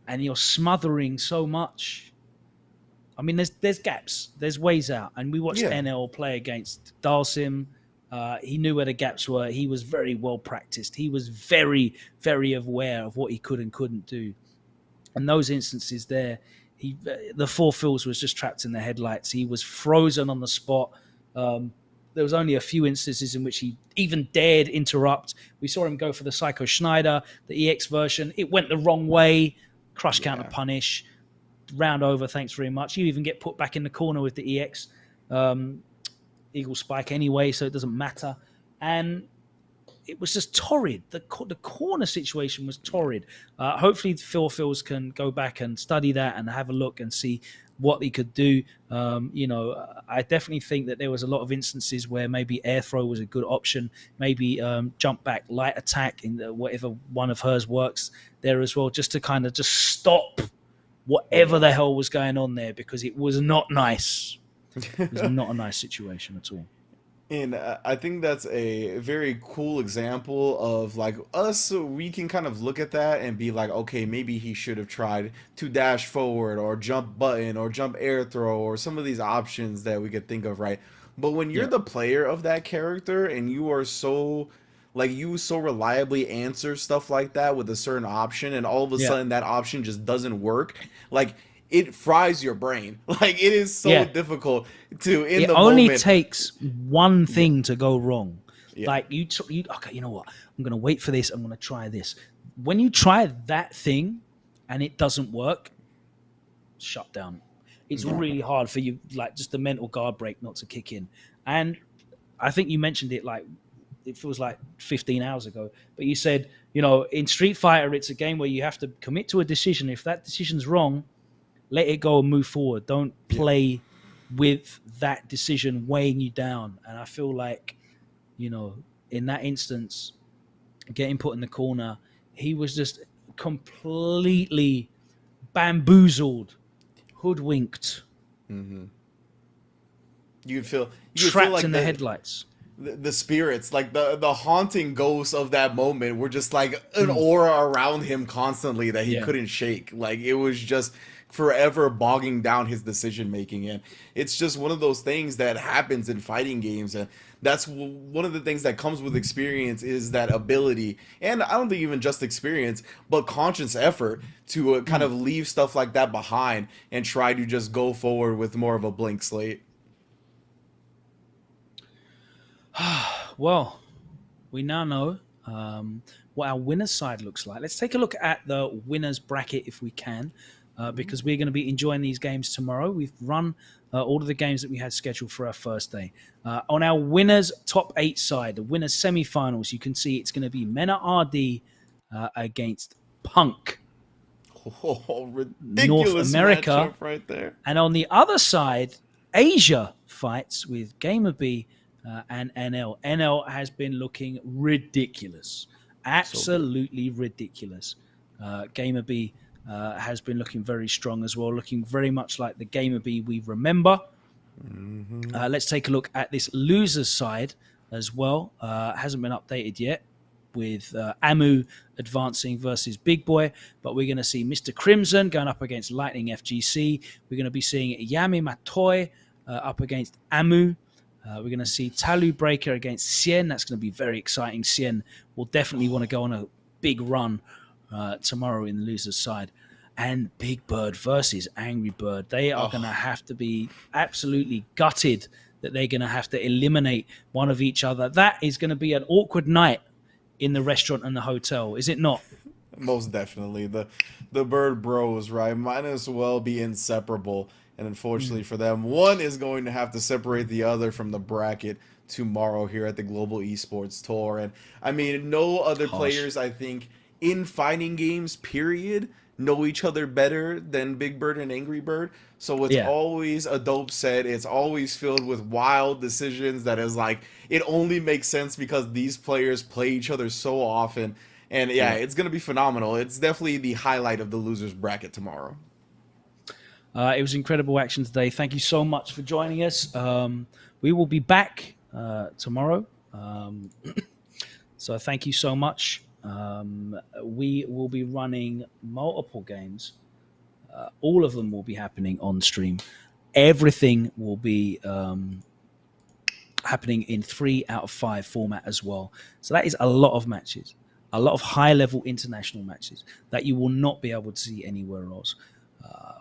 and you're smothering so much, I mean, there's gaps. There's ways out. And we watched NL play against Dalsim. He knew where the gaps were. He was very well practiced. He was very, very aware of what he could and couldn't do. And those instances there, the four Phils was just trapped in the headlights. He was frozen on the spot. There was only a few instances in which he even dared interrupt. We saw him go for the Psycho Schneider, the EX version. It went the wrong way. Crush counter punish. Round over, thanks very much. You even get put back in the corner with the EX. Eagle Spike anyway, so it doesn't matter. And it was just torrid. The corner situation was torrid. Hopefully Phil Phils can go back and study that and have a look and see what he could do. You know, I definitely think that there was a lot of instances where maybe air throw was a good option. Maybe jump back, light attack, in whatever one of hers works there as well, just to kind of just stop whatever the hell was going on there, because it was not nice. It was not a nice situation at all. And I think that's a very cool example of, like, us, we can kind of look at that and be like, okay, maybe he should have tried to dash forward or jump button or jump air throw or some of these options that we could think of, right? But when you're the player of that character and you are so, like, you so reliably answer stuff like that with a certain option, and all of a sudden that option just doesn't work, like, it fries your brain. Like, it is so difficult to, in the moment. It only takes one thing to go wrong. Like, you okay, you know what? I'm going to wait for this. I'm going to try this. When you try that thing and it doesn't work, shut down. It's really hard for you, like, just the mental guard break not to kick in. And I think you mentioned it, like, it feels like 15 hours ago, but you said, you know, in Street Fighter, it's a game where you have to commit to a decision. If that decision's wrong, let it go and move forward. Don't play with that decision weighing you down. And I feel like, you know, in that instance, getting put in the corner, he was just completely bamboozled, hoodwinked. Mm-hmm. You feel trapped like in the headlights. The spirits, like the haunting ghosts of that moment, were just like an aura around him constantly that he couldn't shake. Like, it was just forever bogging down his decision making. And it's just one of those things that happens in fighting games, and that's one of the things that comes with experience, is that ability, and I don't think even just experience, but conscious effort to kind of leave stuff like that behind and try to just go forward with more of a blank slate. Well, we now know what our winner's side looks like. Let's take a look at the winner's bracket if we can, because we're going to be enjoying these games tomorrow. We've run all of the games that we had scheduled for our first day. On our winner's top 8 side, the winner's semi-finals, you can see it's going to be Mena RD against Punk. Oh, ridiculous North America right there. And on the other side, Asia fights with Gamer B and NL. NL has been looking ridiculous. Absolutely ridiculous. Gamer B has been looking very strong as well, looking very much like the Gamer B we remember. Let's take a look at this loser's side as well. Hasn't been updated yet, with Amu advancing versus Big Boy, but we're going to see Mr. Crimson going up against Lightning FGC. We're going to be seeing Yami Matoy up against Amu. We're going to see Talu Breaker against Sien. That's going to be very exciting. Sien will definitely want to go on a big run tomorrow in the loser's side. And Big Bird versus Angry Bird. They are going to have to be absolutely gutted that they're going to have to eliminate one of each other. That is going to be an awkward night in the restaurant and the hotel, is it not? Most definitely. The Bird Bros, right? Might as well be inseparable. And unfortunately for them, one is going to have to separate the other from the bracket tomorrow here at the Global Esports Tour. And I mean, no other players, I think, in fighting games, period, know each other better than Big Bird and Angry Bird. So it's always a dope set. It's always filled with wild decisions that is like, it only makes sense because these players play each other so often. And yeah, it's going to be phenomenal. It's definitely the highlight of the losers bracket tomorrow. It was incredible action today. Thank you so much for joining us. We will be back tomorrow. So thank you so much. We will be running multiple games. All of them will be happening on stream. Everything will be happening in 3 out of 5 format as well. So that is a lot of matches, a lot of high-level international matches that you will not be able to see anywhere else.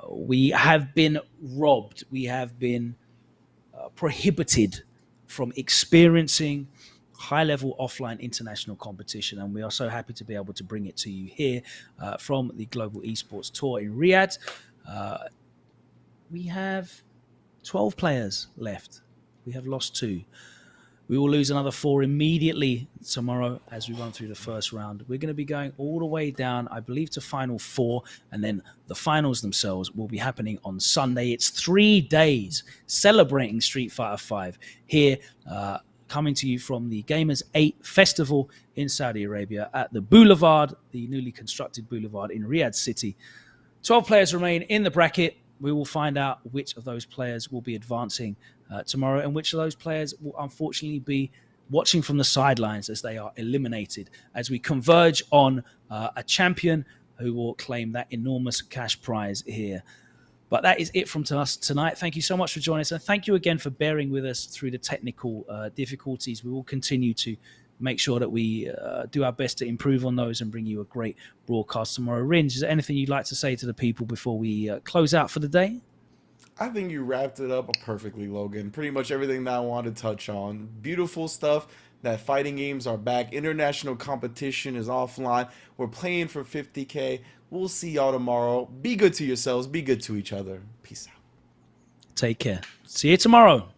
We have been robbed. We have been prohibited from experiencing high-level offline international competition, and we are so happy to be able to bring it to you here from the Global Esports Tour in Riyadh. We have 12 players left. We have lost 2. We will lose another 4 immediately tomorrow as we run through the first round. We're going to be going all the way down, I believe, to Final 4, and then the finals themselves will be happening on Sunday. It's 3 days celebrating Street Fighter 5 here, coming to you from the Gamers 8 Festival in Saudi Arabia at the Boulevard, the newly constructed Boulevard in Riyadh City. 12 players remain in the bracket. We will find out which of those players will be advancing tomorrow and which of those players will unfortunately be watching from the sidelines as they are eliminated, as we converge on a champion who will claim that enormous cash prize here. But that is it from us tonight. Thank you so much for joining us. And thank you again for bearing with us through the technical difficulties. We will continue to make sure that we do our best to improve on those and bring you a great broadcast tomorrow. Ringe, is there anything you'd like to say to the people before we close out for the day? I think you wrapped it up perfectly, Logan. Pretty much everything that I wanted to touch on. Beautiful stuff. That fighting games are back. International competition is offline. We're playing for 50K. We'll see y'all tomorrow. Be good to yourselves. Be good to each other. Peace out. Take care. See you tomorrow.